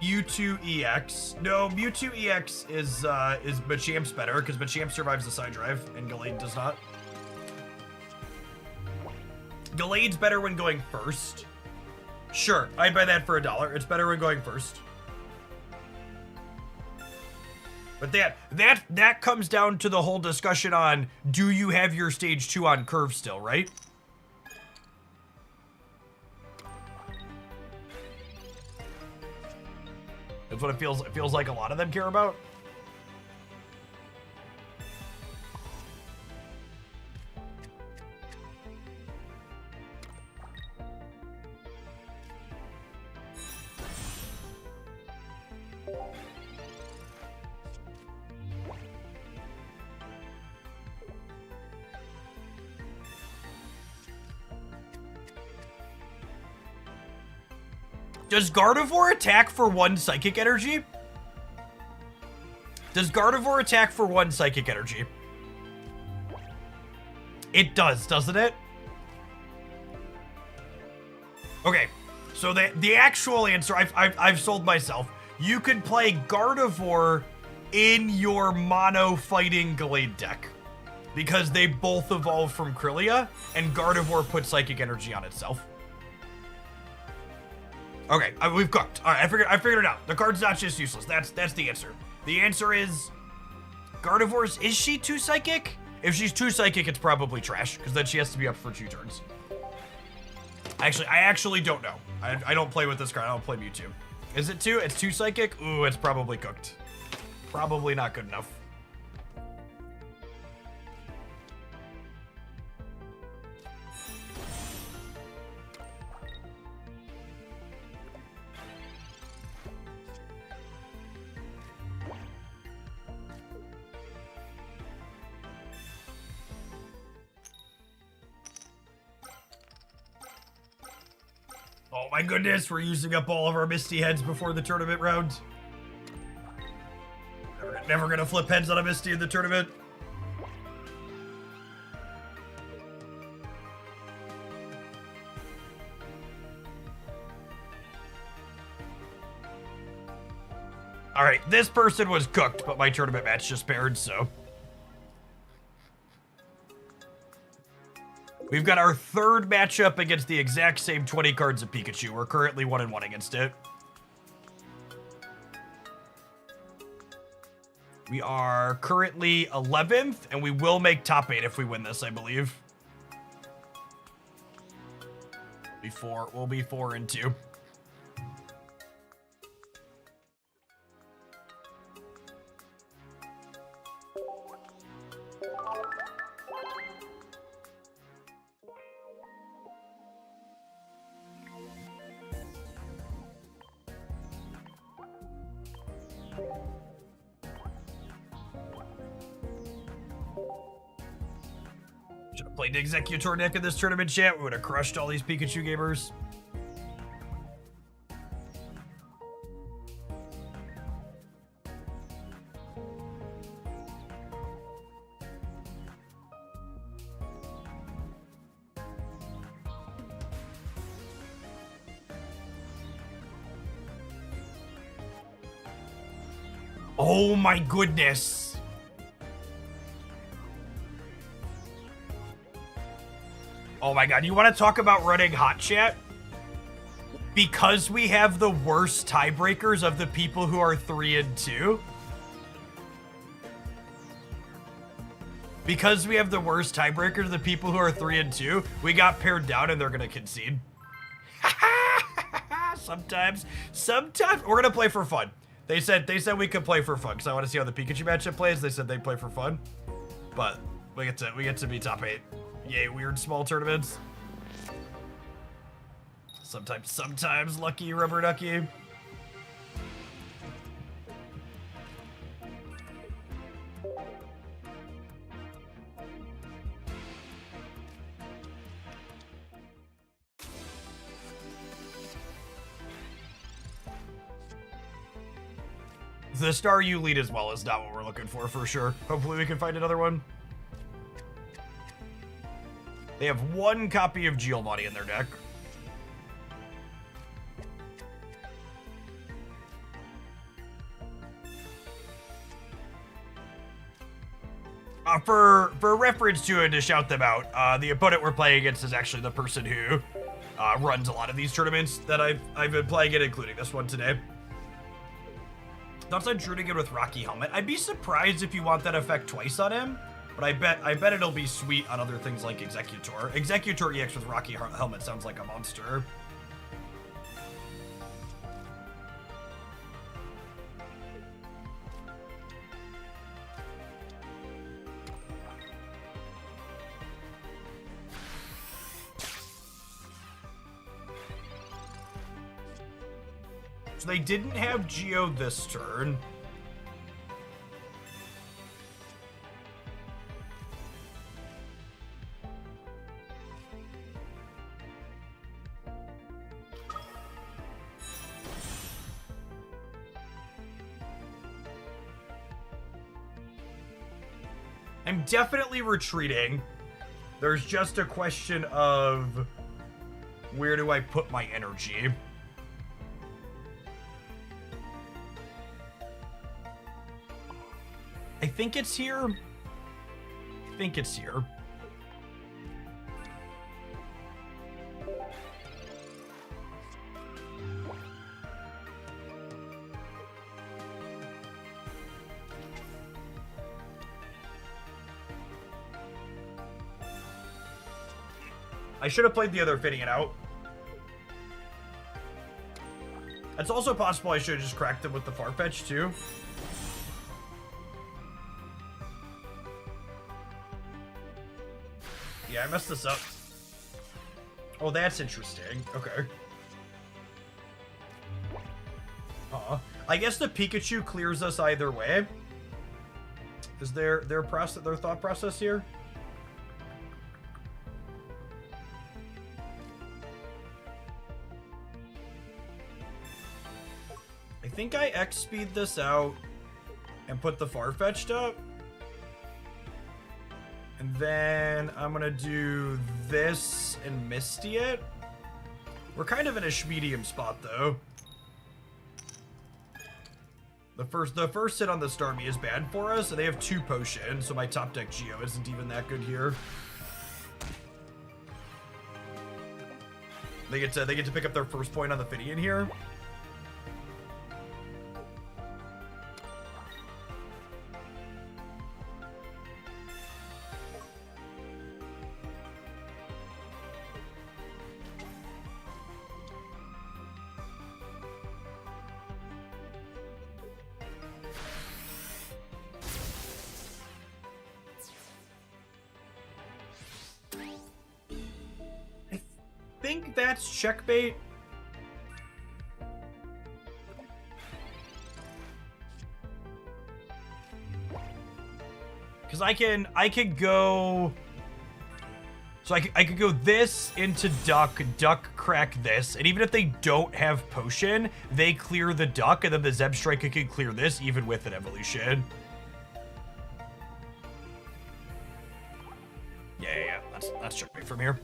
Mewtwo EX. No, Mewtwo EX is Machamp's better because Machamp survives the side drive and Gallade does not. Gallade's better when going first. Sure, I'd buy that for $1. It's better when going first. But that comes down to the whole discussion on, do you have your stage 2 on curve still, right? That's what it feels like a lot of them care about. Does Gardevoir attack for 1 psychic energy? Does Gardevoir attack for 1 psychic energy? It does, doesn't it? Okay, so the actual answer, I've sold myself. You could play Gardevoir in your mono fighting Gallade deck because they both evolve from Krylia, and Gardevoir puts psychic energy on itself. Okay, we've cooked. All right, I figured it out. The card's not just useless. That's the answer. The answer is Gardevoir's. Is she 2 psychic? If she's 2 psychic, it's probably trash because then she has to be up for 2 turns. I actually don't know. I don't play with this card. I don't play Mewtwo. Is it 2? It's 2 psychic. Ooh, it's probably cooked. Probably not good enough. Oh my goodness, we're using up all of our Misty heads before the tournament round. Never gonna flip heads on a Misty in the tournament. All right, this person was cooked, but my tournament match just paired, so. We've got our 3rd matchup against the exact same 20 cards of Pikachu. We're currently 1-1 against it. We are currently 11th, and we will make top 8 if we win this, I believe. We'll be 4-2. Should have played the Executor deck in this tournament, chat. We would have crushed all these Pikachu gamers. Oh my goodness. Oh my god, you want to talk about running hot chat? Because we have the worst tiebreakers of the people who are 3-2. Because we have the worst tiebreakers of the people who are 3-2, we got paired down and they're gonna concede. Sometimes we're gonna play for fun. They said we could play for fun because I want to see how the Pikachu matchup plays. They said they play for fun, but we get to be top 8. Yay, weird small tournaments. Sometimes lucky rubber ducky. The Star U lead as well is not what we're looking for sure. Hopefully we can find another one. They have one copy of Giovanni in their deck. For reference to shout them out, the opponent we're playing against is actually the person who runs a lot of these tournaments that I've been playing in, including this one today. Thoughts on Drudigan with Rocky Helmet? I'd be surprised if you want that effect twice on him, but I bet it'll be sweet on other things like Executor. Executor EX with Rocky Helmet sounds like a monster. So they didn't have Geo this turn. I'm definitely retreating. There's just a question of where do I put my energy? I think it's here. I think it's here. I should have played the other Fitting It out. It's also possible I should have just cracked them with the Farfetch too. Yeah, I messed this up. Oh, that's interesting. Okay. I guess the Pikachu clears us either way. Is their thought process here? I think I X-speed this out and put the Farfetch'd up. And then I'm gonna do this and Misty it. We're kind of in a medium spot though. The first hit on the Starmie is bad for us, and they have 2 potions, so my top deck Geo isn't even that good here. They get to pick up their first point on the Fidian here. I think that's checkmate. Because I can go. So I could go this into duck crack this, and even if they don't have potion, they clear the duck, and then the Zeb Striker can clear this even with an evolution. Yeah. That's checkmate from here.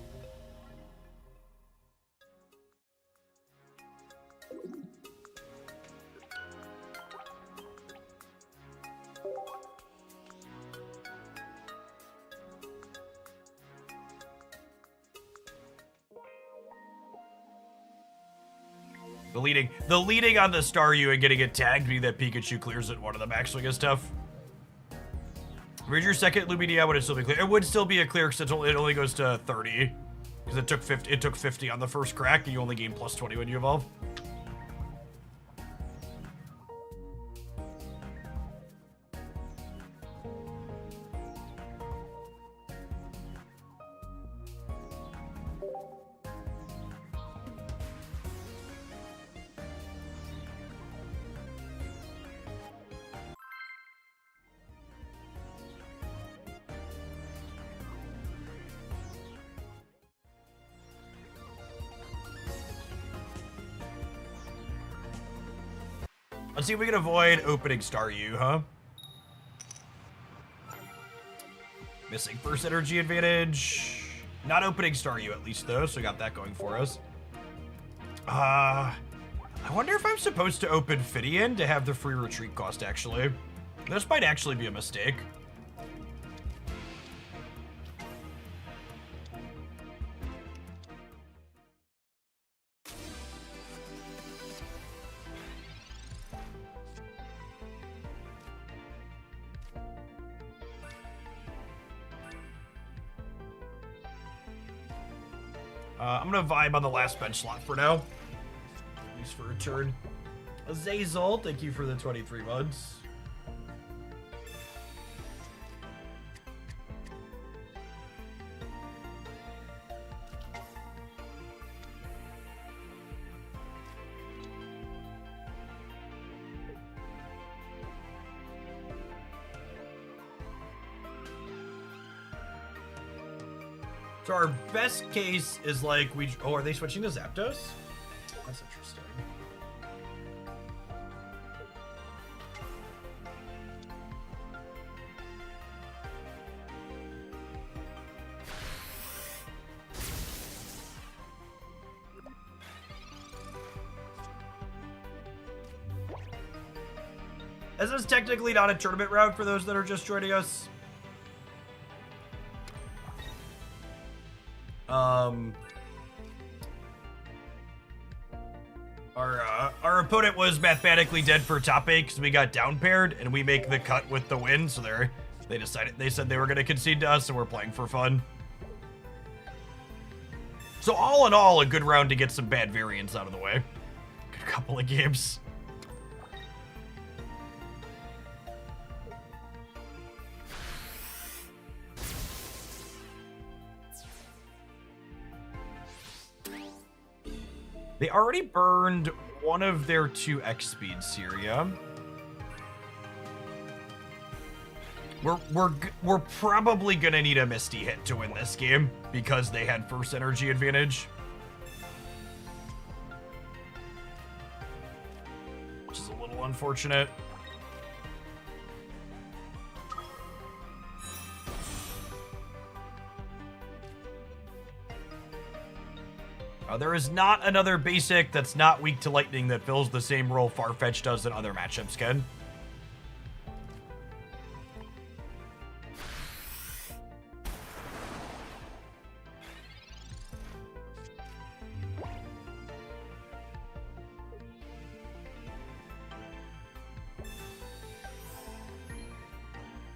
The leading on the Staryu and getting it tagged me that Pikachu clears it. One of the backswing is tough. Where's your second Lumineon? Would it still be clear? It would still be a clear because it only goes to 30. Because it took 50 on the first crack, and you only gain plus 20 when you evolve. Let's see if we can avoid opening Star U, huh? Missing first energy advantage. Not opening Star U at least though, so we got that going for us. I wonder if I'm supposed to open Fidian to have the free retreat cost actually. This might actually be a mistake. I'm gonna vibe on the last bench slot for now. At least for a turn. Azazel, thank you for the 23 months. So our best case is like oh, are they switching to Zapdos? That's interesting. This is technically not a tournament round for those that are just joining us. Our opponent was mathematically dead for top 8 because we got down paired and we make the cut with the win, so they said they were gonna concede to us, and we're playing for fun. So all in all, a good round to get some bad variants out of the way. Good couple of games. They already burned one of their 2 X speeds here, yeah? We're probably gonna need a Misty hit to win this game because they had first energy advantage. Which is a little unfortunate. There is not another basic that's not weak to lightning that fills the same role Farfetch does in other matchups, Ken.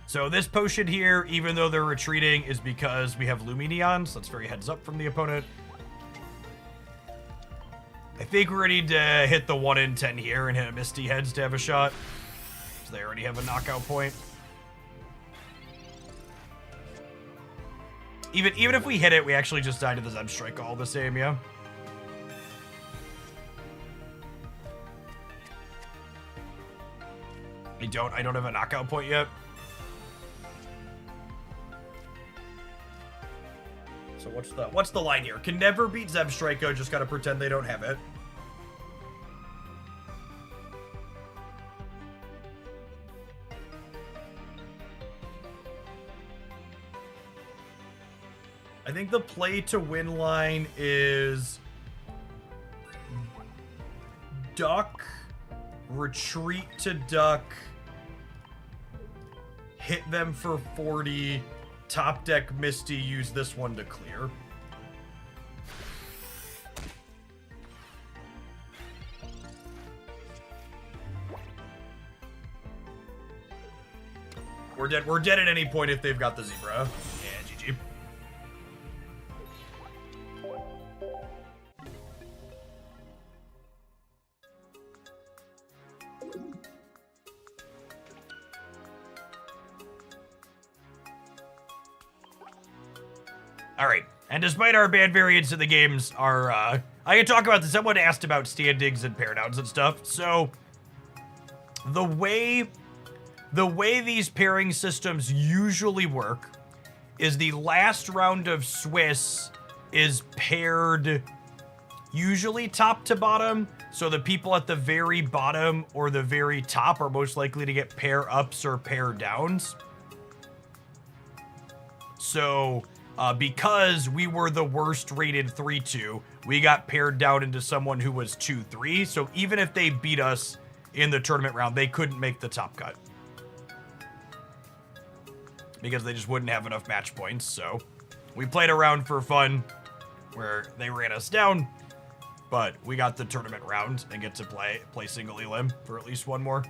So this potion here, even though they're retreating, is because we have Lumineon, so that's very heads up from the opponent. I think we're ready to hit the 1 in 10 here and hit a Misty Heads to have a shot. So they already have a knockout point. Even if we hit it, we actually just die to the Zebstrike all the same, yeah? I don't have a knockout point yet. So what's the line here? Can never beat Zebstrike, just gotta pretend they don't have it. I think the play to win line is duck, retreat to duck, hit them for 40, top deck Misty, use this one to clear. We're dead at any point if they've got the Zebra. Yeah, GG. Alright, and despite our bad variants in the games, I can talk about this. Someone asked about standings and pair downs and stuff. So, the way these pairing systems usually work is the last round of Swiss is paired usually top to bottom. So the people at the very bottom or the very top are most likely to get pair ups or pair downs. So because we were the worst rated 3-2, we got paired down into someone who was 2-3. So even if they beat us in the tournament round, they couldn't make the top cut. Because they just wouldn't have enough match points. So we played around for fun where they ran us down. But we got the tournament round and get to play single elim for at least one more.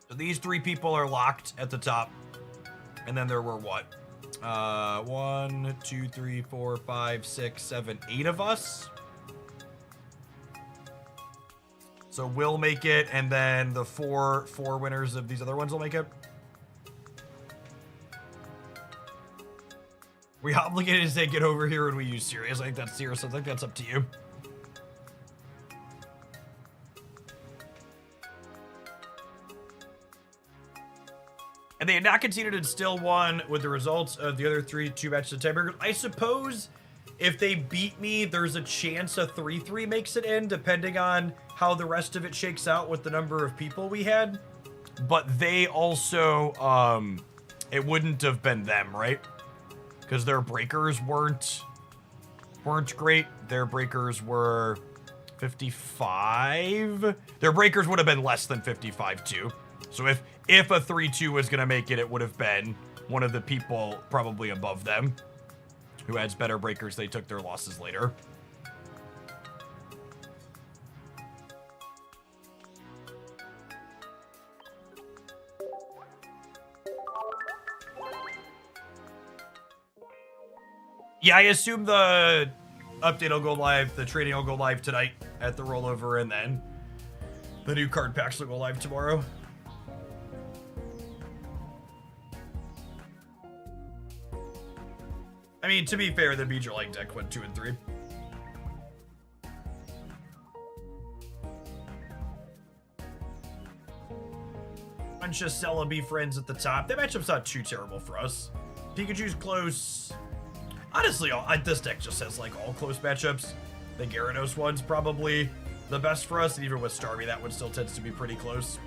So these 3 people are locked at the top. And then there were what? 1, 2, 3, 4, 5, 6, 7, 8 of us. So we'll make it, and then the four winners of these other ones will make it. We obligated to say get over here when we use serious. I think that's serious. I think that's up to you. And they had not conceded and still won with the results of the other 2 matches of tiebreakers. I suppose if they beat me, there's a chance a 3-3 makes it in, depending on how the rest of it shakes out with the number of people we had. But they also, it wouldn't have been them, right? Because their breakers weren't great. Their breakers were 55. Their breakers would have been less than 55 too. So if a 3-2 was gonna make it, it would have been one of the people probably above them who has better breakers. They took their losses later. Yeah, I assume the update will go live, the trading will go live tonight at the rollover, and then the new card packs will go live tomorrow. I mean, to be fair, the Beecher Light deck went 2 and 3. Bunch of Celebi friends at the top. That matchup's not too terrible for us. Pikachu's close. Honestly, this deck just has like all close matchups. The Gyarados one's probably the best for us, and even with Starmie, that one still tends to be pretty close.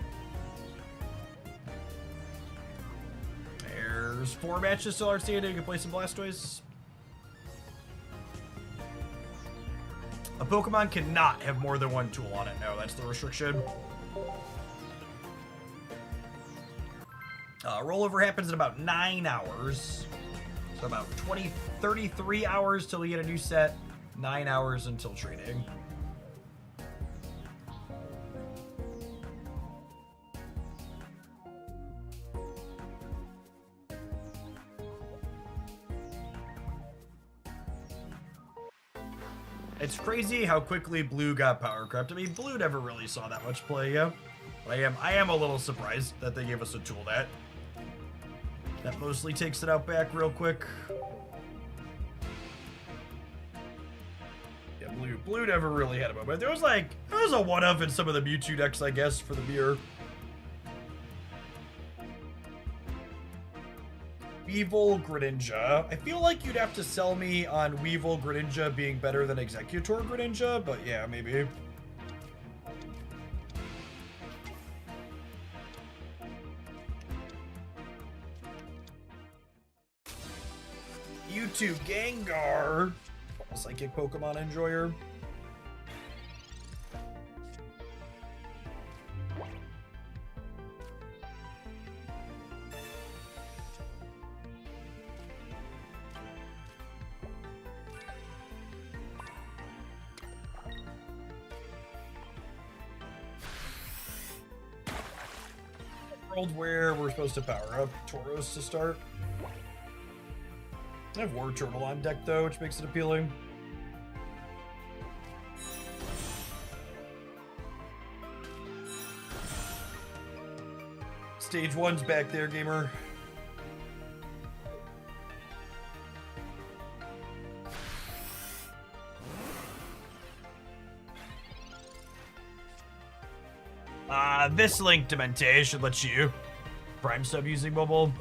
There's 4 matches still outstanding. You can play some Blastoise. A Pokemon cannot have more than 1 tool on it. No, that's the restriction. Rollover happens in about 9 hours. So about 33 hours till we get a new set. 9 hours until trading. It's crazy how quickly Blue got power crept. I mean, Blue never really saw that much play, yeah. But I am a little surprised that they gave us a tool that mostly takes it out back real quick. Yeah, Blue never really had a moment. There was a one-up in some of the Mewtwo decks, I guess, for the mirror. Weevil Greninja. I feel like you'd have to sell me on Weevil Greninja being better than Executor Greninja, but yeah, maybe. Mewtwo Gengar. Psychic Pokemon enjoyer. World where we're supposed to power up Tauros to start. I have War Turtle on deck though, which makes it appealing. Stage 1's back there, gamer. This Link Demente should let you Prime sub using mobile.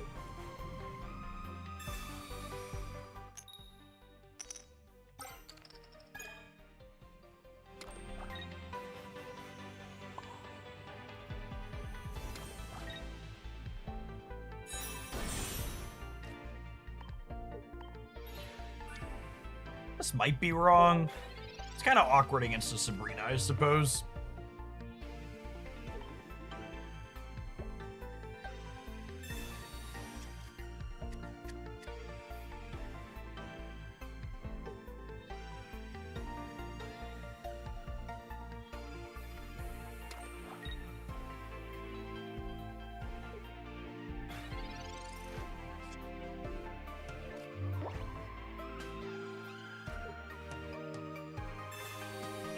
This might be wrong. It's kind of awkward against a Sabrina, I suppose.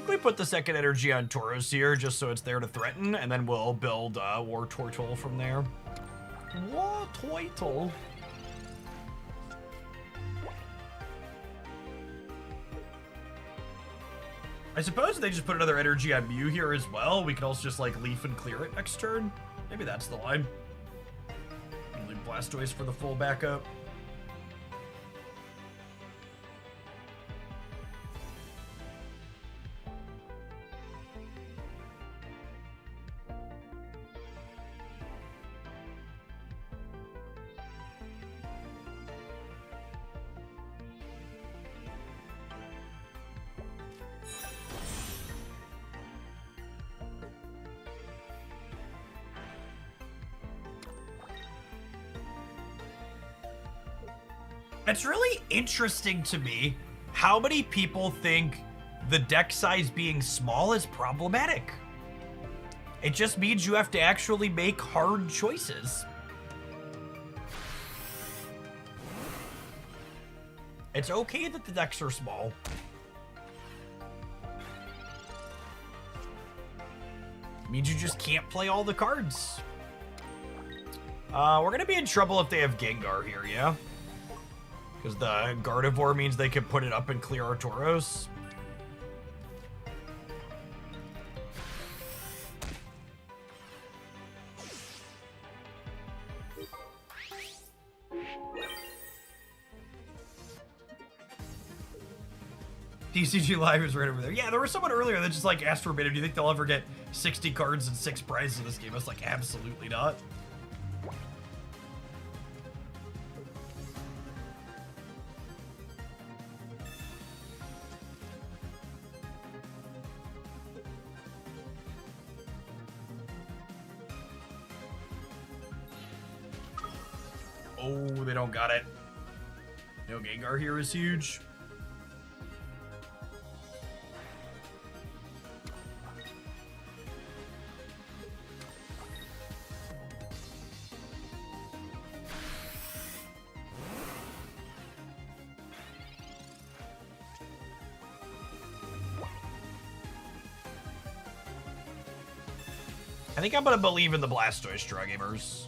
We put the second energy on Tauros here just so it's there to threaten, and then we'll build War Turtle from there. War Turtle. I suppose they just put another energy on Mew here as well. We could also just like leaf and clear it next turn. Maybe that's the line. And leave Blastoise for the full backup. It's really interesting to me how many people think the deck size being small is problematic. It just means you have to actually make hard choices. It's okay that the decks are small. It means you just can't play all the cards. We're gonna be in trouble if they have Gengar here, yeah? Because the Gardevoir means they can put it up and clear our Tauros. TCG Live is right over there. Yeah, there was someone earlier that just like asked for a minute, do you think they'll ever get 60 cards and 6 prizes in this game? I was like, absolutely not. Oh, they don't got it. No Gengar here is huge. I think I'm gonna believe in the Blastoise, Straw Gamers.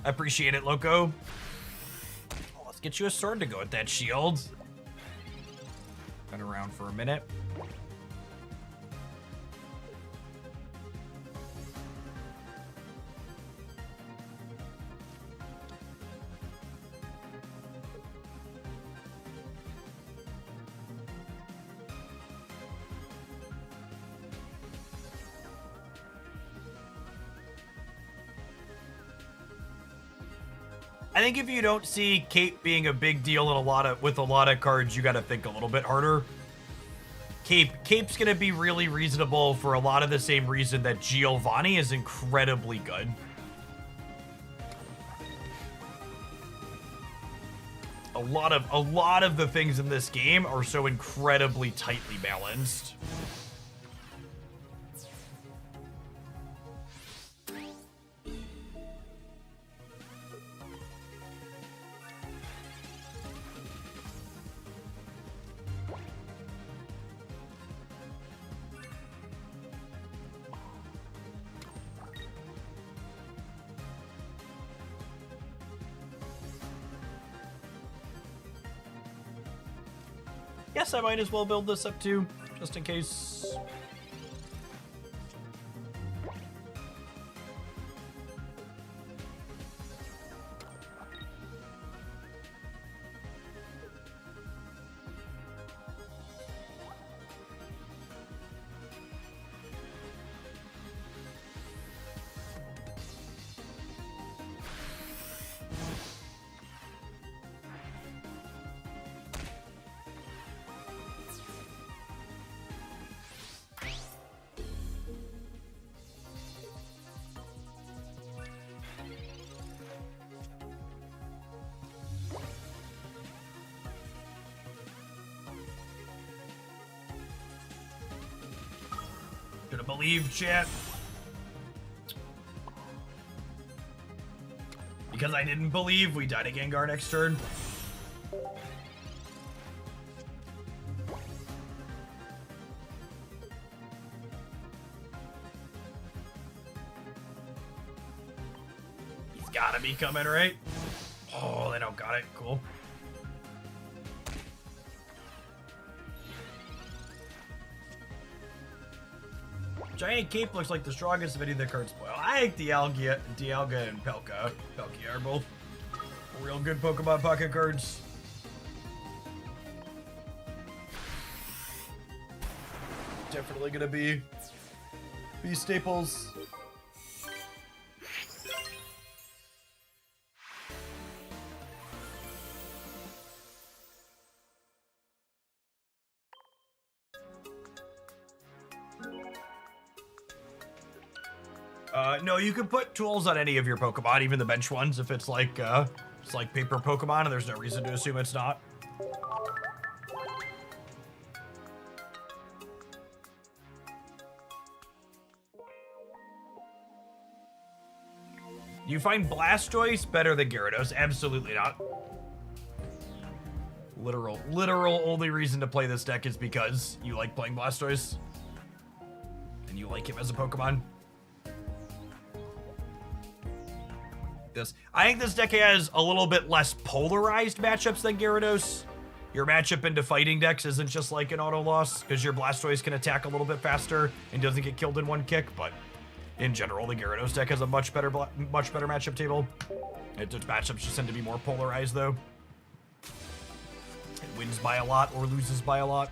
I appreciate it, Loco. Oh, let's get you a sword to go with that shield. Been around for a minute. I think if you don't see Cape being a big deal in with a lot of cards, you got to think a little bit harder. Cape's gonna be really reasonable for a lot of the same reason that Giovanni is incredibly good. A lot of the things in this game are so incredibly tightly balanced. Yes, I might as well build this up too, just in case. believe, chat. Because I didn't believe, we died a Gengar next turn. He's gotta be coming, right? Oh, they don't got it. Cool. Giant Cape looks like the strongest of any of the cards spoil. I think Dialga and Palkia are both real good Pokemon pocket cards. Definitely gonna be staples. No, you can put tools on any of your Pokemon, even the bench ones, if it's like paper Pokemon, and there's no reason to assume it's not. Do you find Blastoise better than Gyarados? Absolutely not. Literal only reason to play this deck is because you like playing Blastoise. And you like him as a Pokemon. I think this deck has a little bit less polarized matchups than Gyarados. Your matchup into fighting decks isn't just like an auto loss, because your Blastoise can attack a little bit faster and doesn't get killed in one kick, but in general, the Gyarados deck has a much better matchup table. Its matchups just tend to be more polarized, though. It wins by a lot or loses by a lot.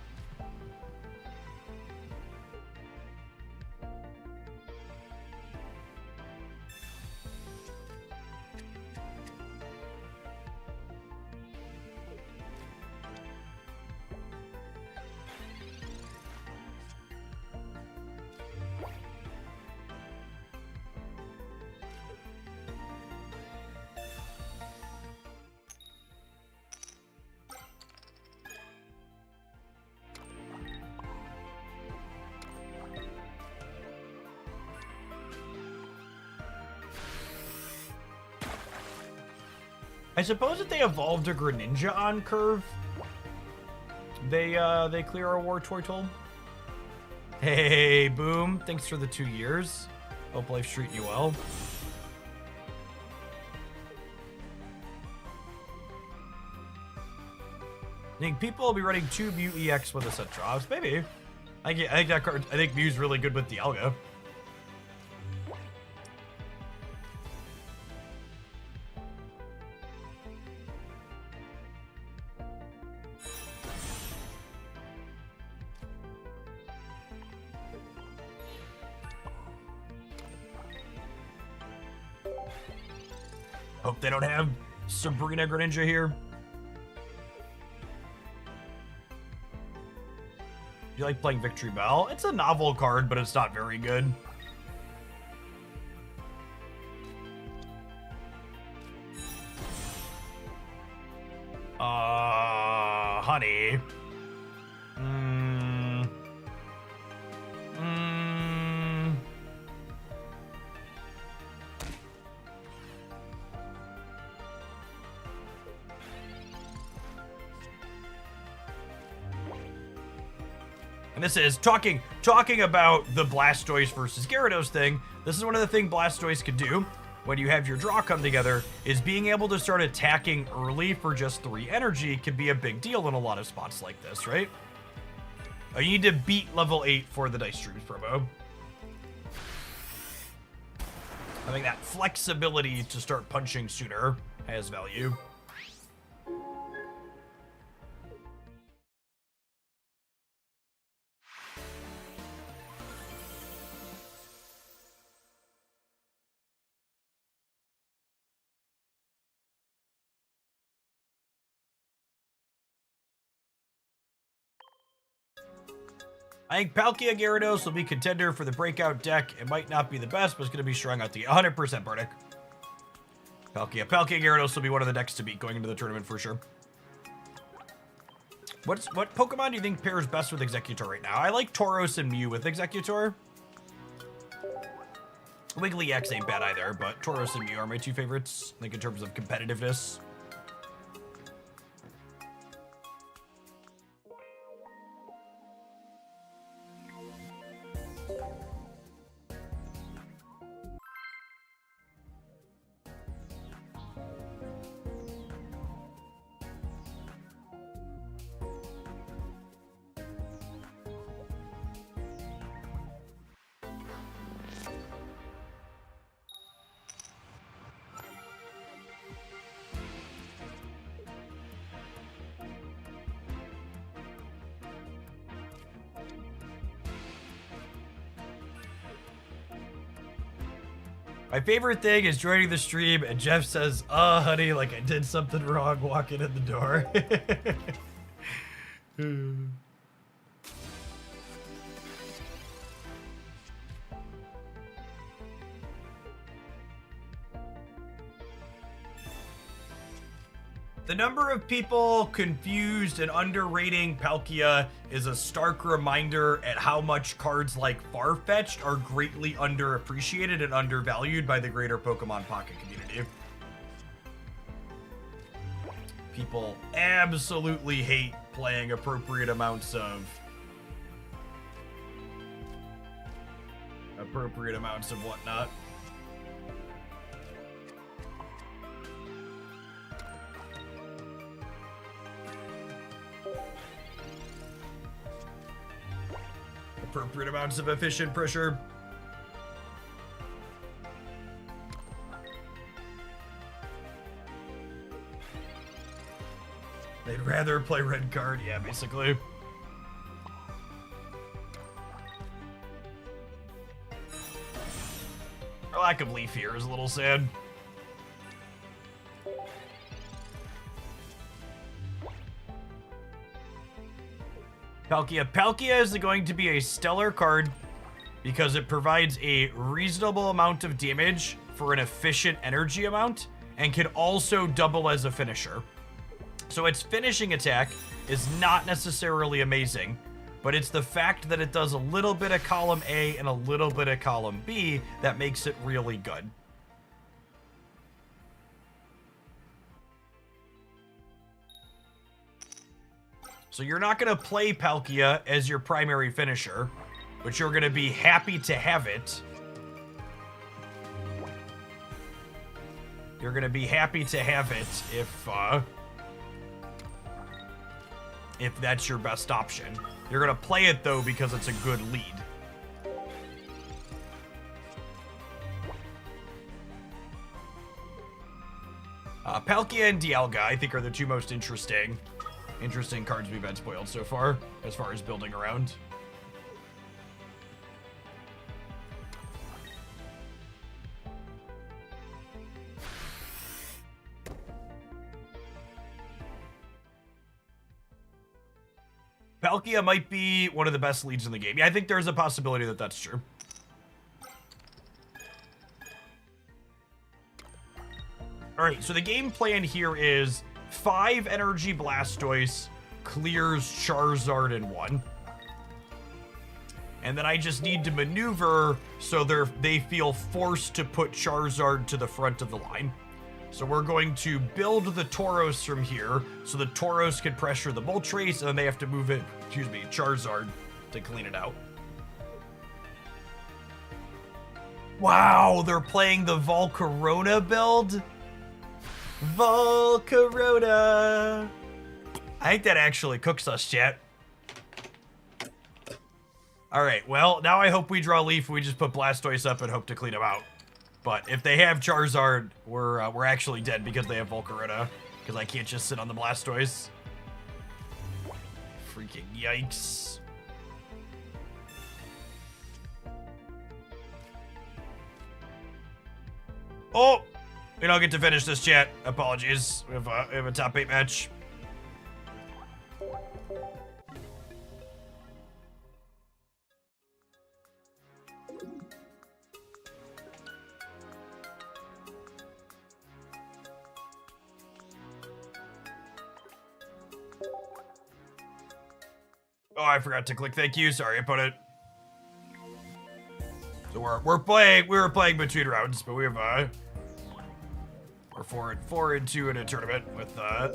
I suppose if they evolved a Greninja on curve, they clear our war toy toll. Hey, Boom. Thanks for the 2 years. Hope life's treating you well. I think people will be running 2 Mew EX with a set drops. Maybe. I think that card. I think Mew's really good with Dialga. Hope they don't have Sabrina Greninja here. You like playing Victory Bell? It's a novel card, but it's not very good. Honey. And this is talking about the Blastoise versus Gyarados thing. This is one of the things Blastoise could do when you have your draw come together, is being able to start attacking early for just 3 energy can be a big deal in a lot of spots like this, right? You need to beat level 8 for the Dice Streams promo. Having that flexibility to start punching sooner has value. I think Palkia Gyarados will be contender for the breakout deck. It might not be the best, but it's going to be strung out to 100% Bardic. Palkia Gyarados will be one of the decks to beat going into the tournament for sure. What Pokemon do you think pairs best with Executor right now? I like Tauros and Mew with Executor. Wiggly X ain't bad either, but Tauros and Mew are my two favorites, like in terms of competitiveness. My favorite thing is joining the stream and Jeff says, honey, like I did something wrong walking in the door. The number of people confused and underrating Palkia is a stark reminder at how much cards like Farfetch'd are greatly underappreciated and undervalued by the greater Pokemon Pocket community. People absolutely hate playing appropriate amounts of whatnot. Appropriate amounts of efficient pressure. They'd rather play red card, yeah, basically. Our lack of leaf here is a little sad. Palkia. Palkia is going to be a stellar card because it provides a reasonable amount of damage for an efficient energy amount and can also double as a finisher. So its finishing attack is not necessarily amazing, but it's the fact that it does a little bit of column A and a little bit of column B that makes it really good. So you're not going to play Palkia as your primary finisher, but you're going to be happy to have it. You're going to be happy to have it if that's your best option. You're going to play it, though, because it's a good lead. Palkia and Dialga, I think, are the two most interesting cards we've had spoiled so far, as far as building around. Palkia might be one of the best leads in the game. Yeah, I think there's a possibility that that's true. Alright, so the game plan here is 5 Energy Blastoise clears Charizard in 1. And then I just need to maneuver so they feel forced to put Charizard to the front of the line. So we're going to build the Tauros from here so the Tauros can pressure the Moltres, and then they have to move it, Charizard to clean it out. Wow, they're playing the Volcarona build? Volcarona! I think that actually cooks us, chat. Alright, well, now I hope we draw Leaf, we just put Blastoise up and hope to clean him out. But if they have Charizard, we're actually dead because they have Volcarona. Because I can't just sit on the Blastoise. Freaking yikes. Oh! We don't get to finish this, chat. Apologies. We have a top 8 match. Oh, I forgot to click thank you. Sorry, opponent. So So we were playing between rounds, but we have we're 4-2 in a tournament with the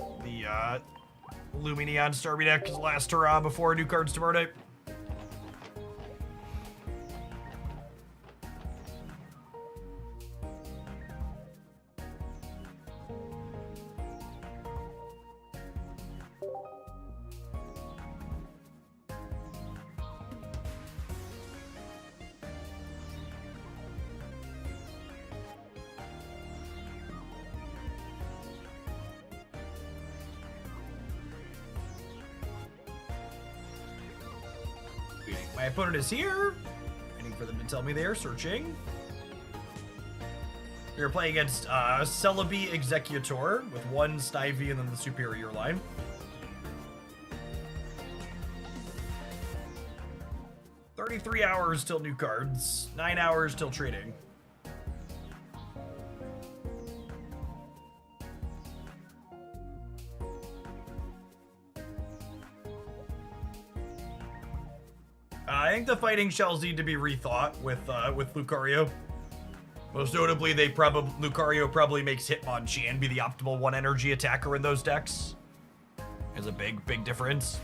Lumineon Starmie deck as last hurrah before new cards tomorrow night. My opponent is here. Waiting for them to tell me they are searching. We are playing against Celebi Executor with one Snivy and then the superior line. "33 hours till new cards, 9 hours till trading." I think the fighting shells need to be rethought with Lucario. Most notably, Lucario probably makes Hitmonchan be the optimal 1 energy attacker in those decks. Is a big difference.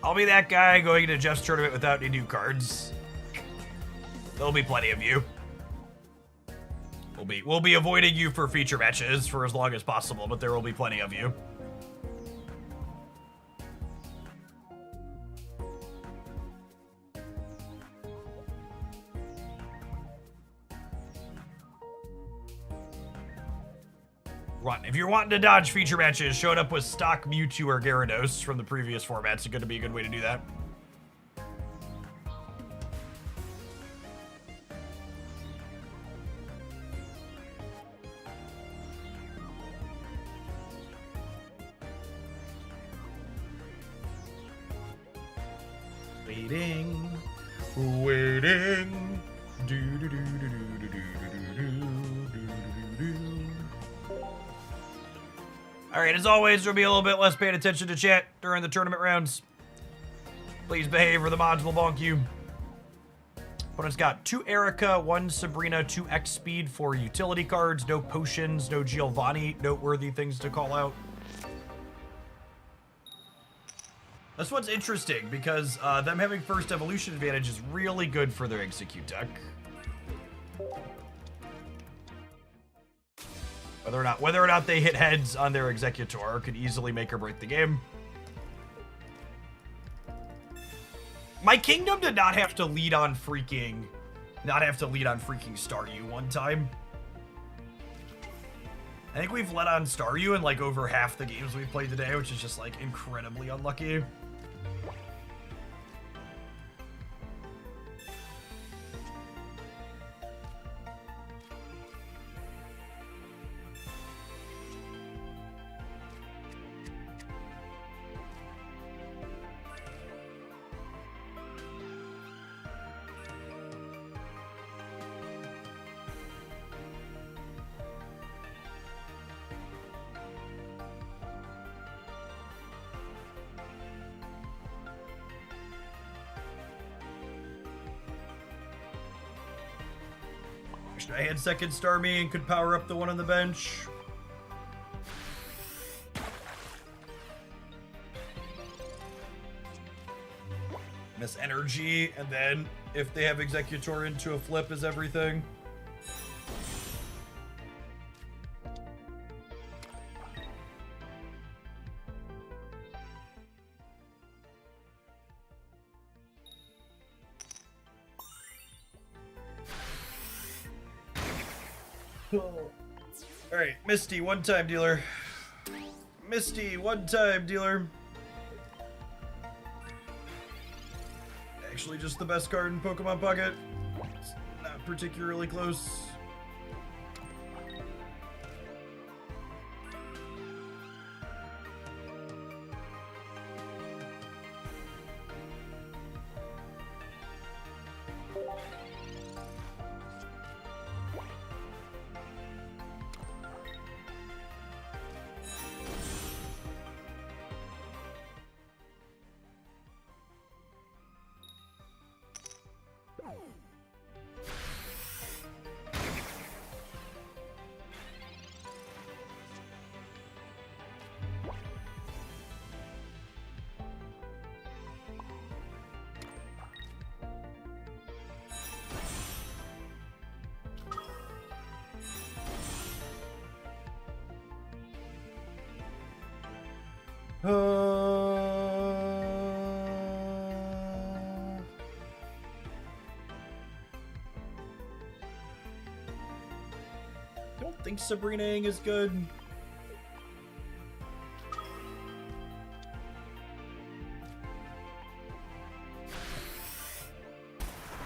I'll be that guy going into Jeff's tournament without any new cards. There'll be plenty of you. We'll be avoiding you for feature matches for as long as possible, but there will be plenty of you. If you're wanting to dodge feature matches, showing up with stock Mewtwo or Gyarados from the previous formats is going to be a good way to do that. Waiting. Alright, as always, there'll be a little bit less paying attention to chat during the tournament rounds. Please behave or the mods will bonk you. Opponent's got 2 Erica, 1 Sabrina, 2 X speed for utility cards, no potions, no Giovanni, noteworthy things to call out. This one's interesting because them having first evolution advantage is really good for their execute deck. Whether or not they hit heads on their Executor could easily make or break the game. My Kingdom did not have to lead on freaking Staryu one time. I think we've led on Staryu in like over half the games we've played today, which is just like incredibly unlucky. I had second Starmie and could power up the one on the bench. Miss energy, and then if they have Executor into a flip is everything. Alright, Misty, one-time dealer. Misty, one-time dealer. Actually just the best card in Pokemon Pocket. It's not particularly close. Don't think Sabrina-ing is good.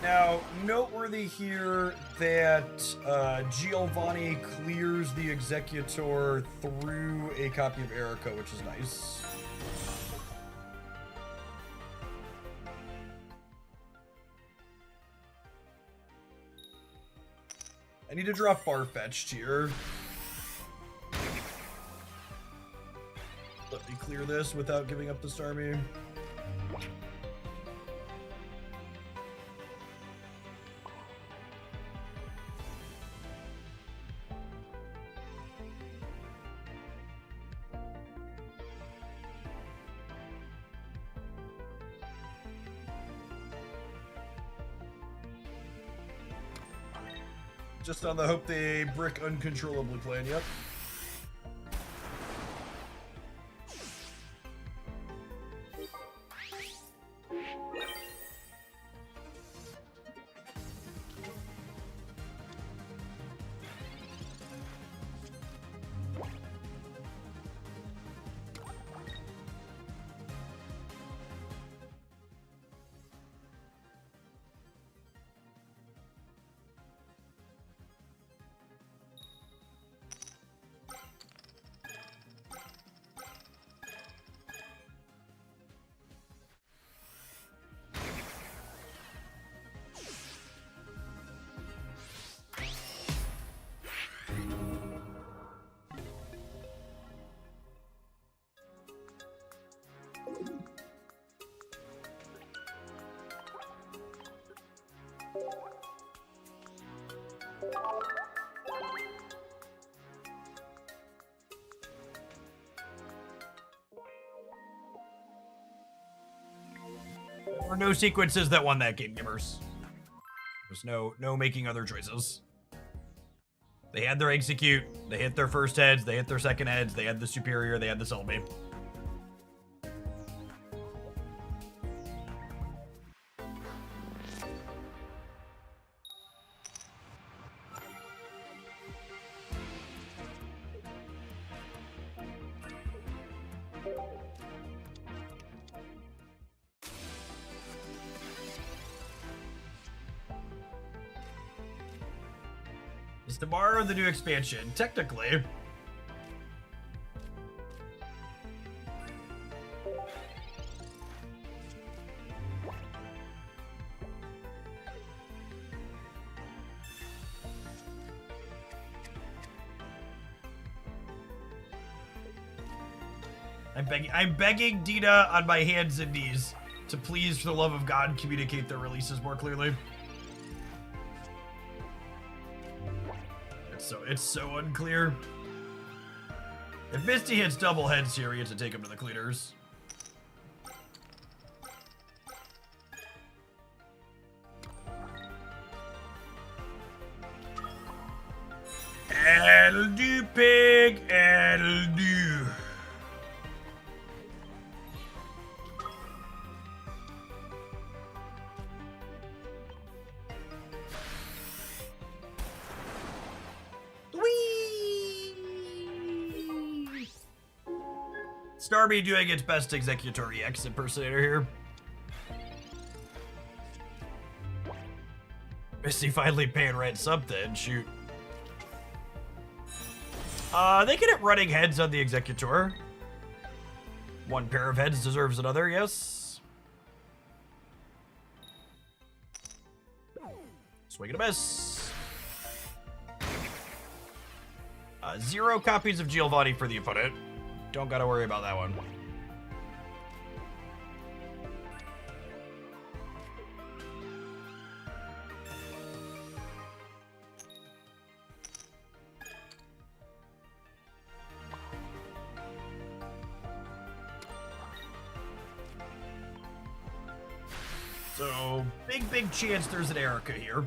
Now, noteworthy here that Giovanni clears the Executor through a copy of Erica, which is nice. I need to draw Farfetch'd here. Let me clear this without giving up the Starmie. Just on the hope they brick uncontrollably plan, yep. There were no sequences that won that game, gamers. There's no making other choices. They had their execute, they hit their first heads, they hit their second heads, they had the superior, they had the Selby. Is tomorrow the new expansion? Technically. I'm begging Dina on my hands and knees to please, for the love of God, communicate their releases more clearly. It's so unclear. If Misty hits double heads here, we get to take him to the cleaners. It'll do, pig. It'll do. Starmie doing its best Executor EX impersonator here. Misty finally paying rent something, shoot. They can hit running heads on the Executor. One pair of heads deserves another, yes. Swing and a miss. 0 copies of Giovanni for the opponent. Don't gotta worry about that one. So, big chance there's an Erica here.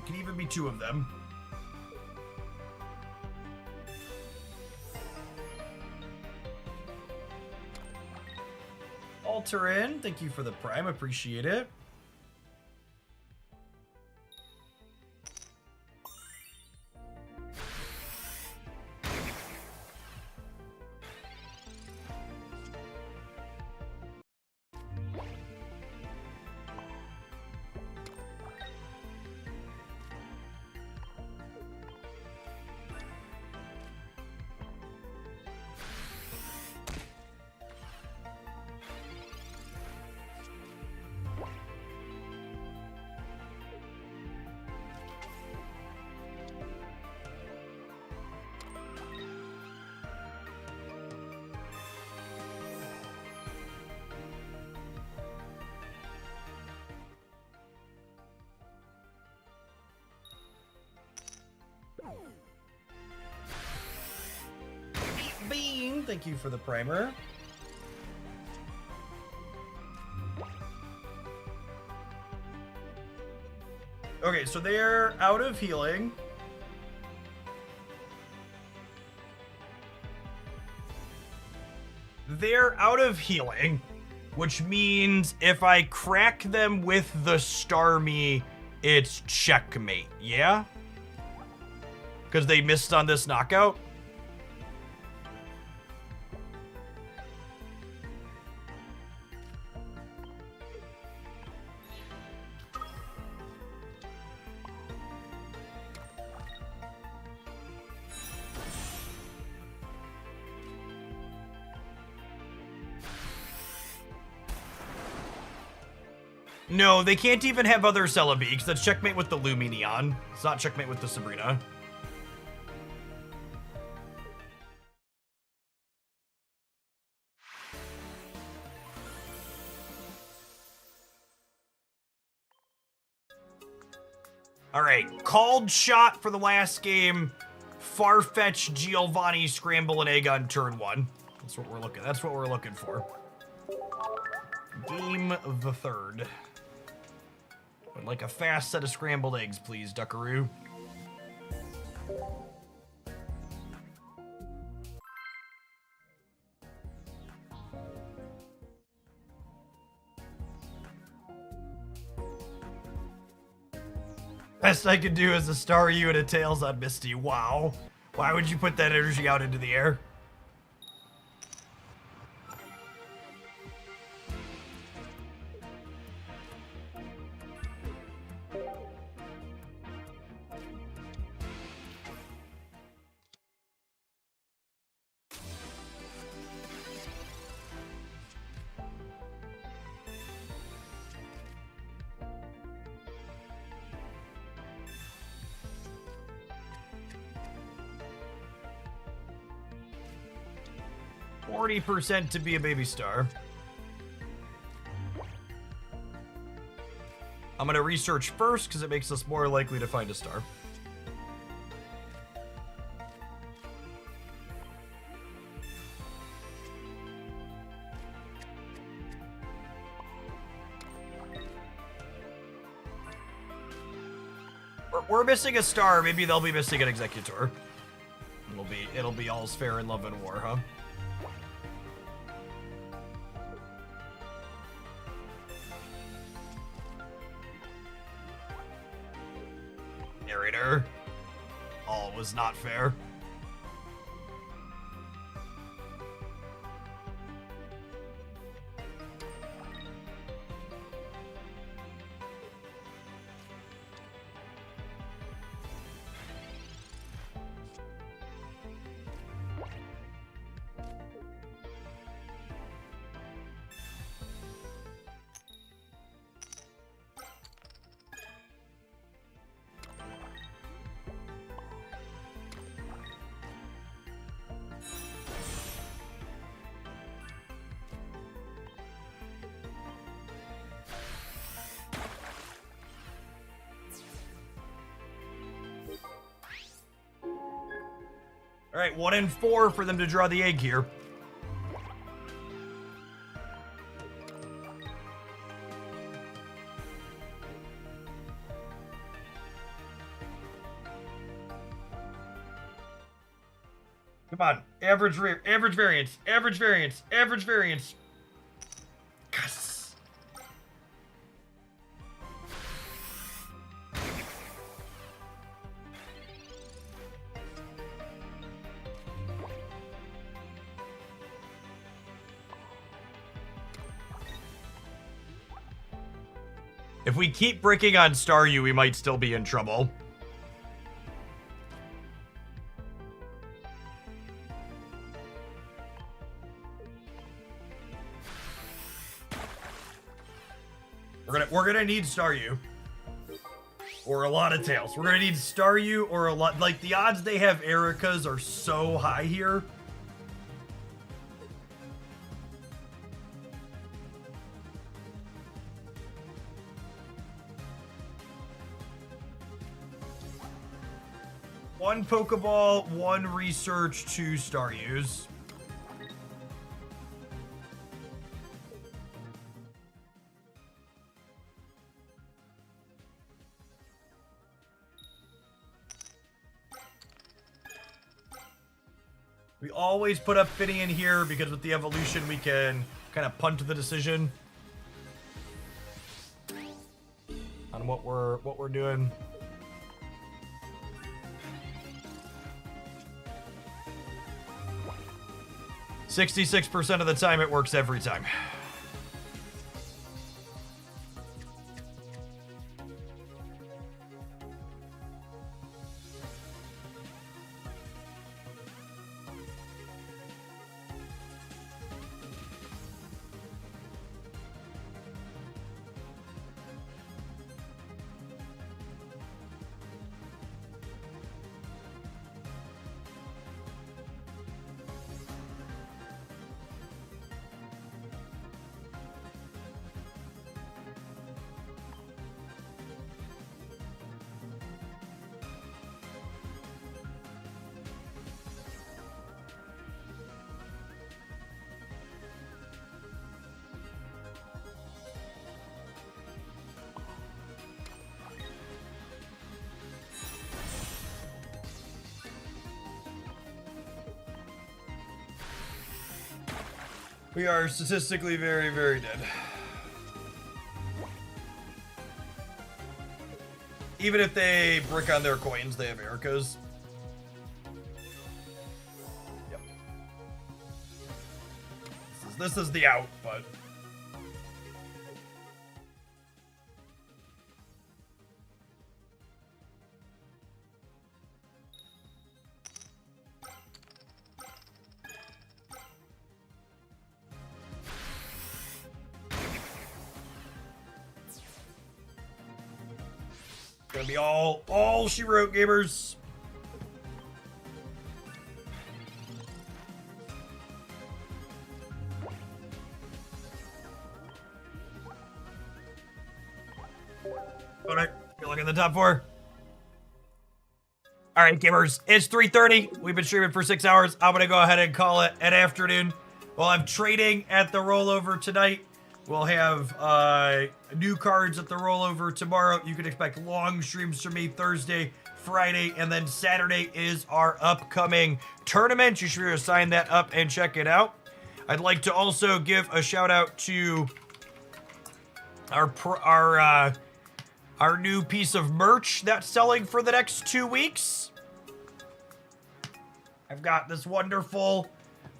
Could even be 2 of them. Alter in, thank you for the prime, appreciate it. Bean, thank you for the primer. Okay, so they're out of healing. They're out of healing, which means if I crack them with the Starmie, it's checkmate, yeah? Because they missed on this knockout? No, they can't even have other Celebi, because that's checkmate with the Lumineon. It's not checkmate with the Sabrina. Alright, called shot for the last game. Farfetch, Giovanni, Scramble, and Egg on turn 1. That's what we're looking for. Game of the 3rd. Would like a fast set of scrambled eggs, please, Duckaroo. Best I could do is a star you and a tails on Misty. Wow. Why would you put that energy out into the air? %40 to be a baby star. I'm gonna research first because it makes us more likely to find a star. We're missing a star. Maybe they'll be missing an executor. It'll be all's fair in love and war, huh? Narrator. All was not fair. All right, 1 and 4 for them to draw the egg here. Come on, average variance, average variance, average variance. Yes. If we keep bricking on Staryu, we might still be in trouble. We're gonna need Staryu. Or a lot of tails. We're gonna need Staryu or a lot. Like, the odds they have Erika's are so high here. One Pokeball, one research, 2 Staryus. We always put up Finneon here because with the evolution we can kind of punt the decision on what we're doing. %66% of the time it works every time. We are statistically very, very dead. Even if they brick on their coins, they have Erika's. Yep. This is the out, but... Gonna be all she wrote, gamers. Alright, good luck in the top 4. Alright, gamers, it's 3:30. We've been streaming for 6 hours. I'm gonna go ahead and call it an afternoon. While I'm trading at the rollover tonight, we'll have new cards at the rollover tomorrow. You can expect long streams from me Thursday, Friday, and then Saturday is our upcoming tournament. You should be able to sign that up and check it out. I'd like to also give a shout out to our new piece of merch that's selling for the next 2 weeks. I've got this wonderful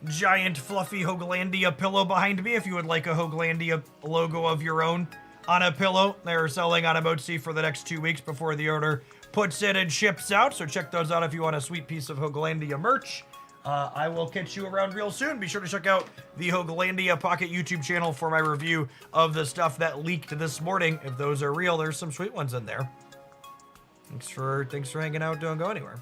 giant fluffy Hoaglandia pillow behind me. If you would like a Hoaglandia logo of your own on a pillow, they're selling on Emoji for the next 2 weeks before the order puts in and ships out. So check those out if you want a sweet piece of Hoaglandia merch. I will catch you around real soon. Be sure to check out the Hoaglandia Pocket YouTube channel for my review of the stuff that leaked this morning. If those are real, there's some sweet ones in there. Thanks for hanging out. Don't go anywhere.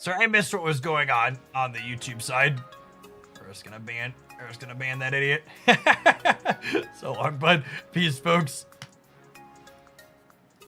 Sorry, I missed what was going on the YouTube side. We're just gonna ban that idiot. So long, bud. Peace, folks.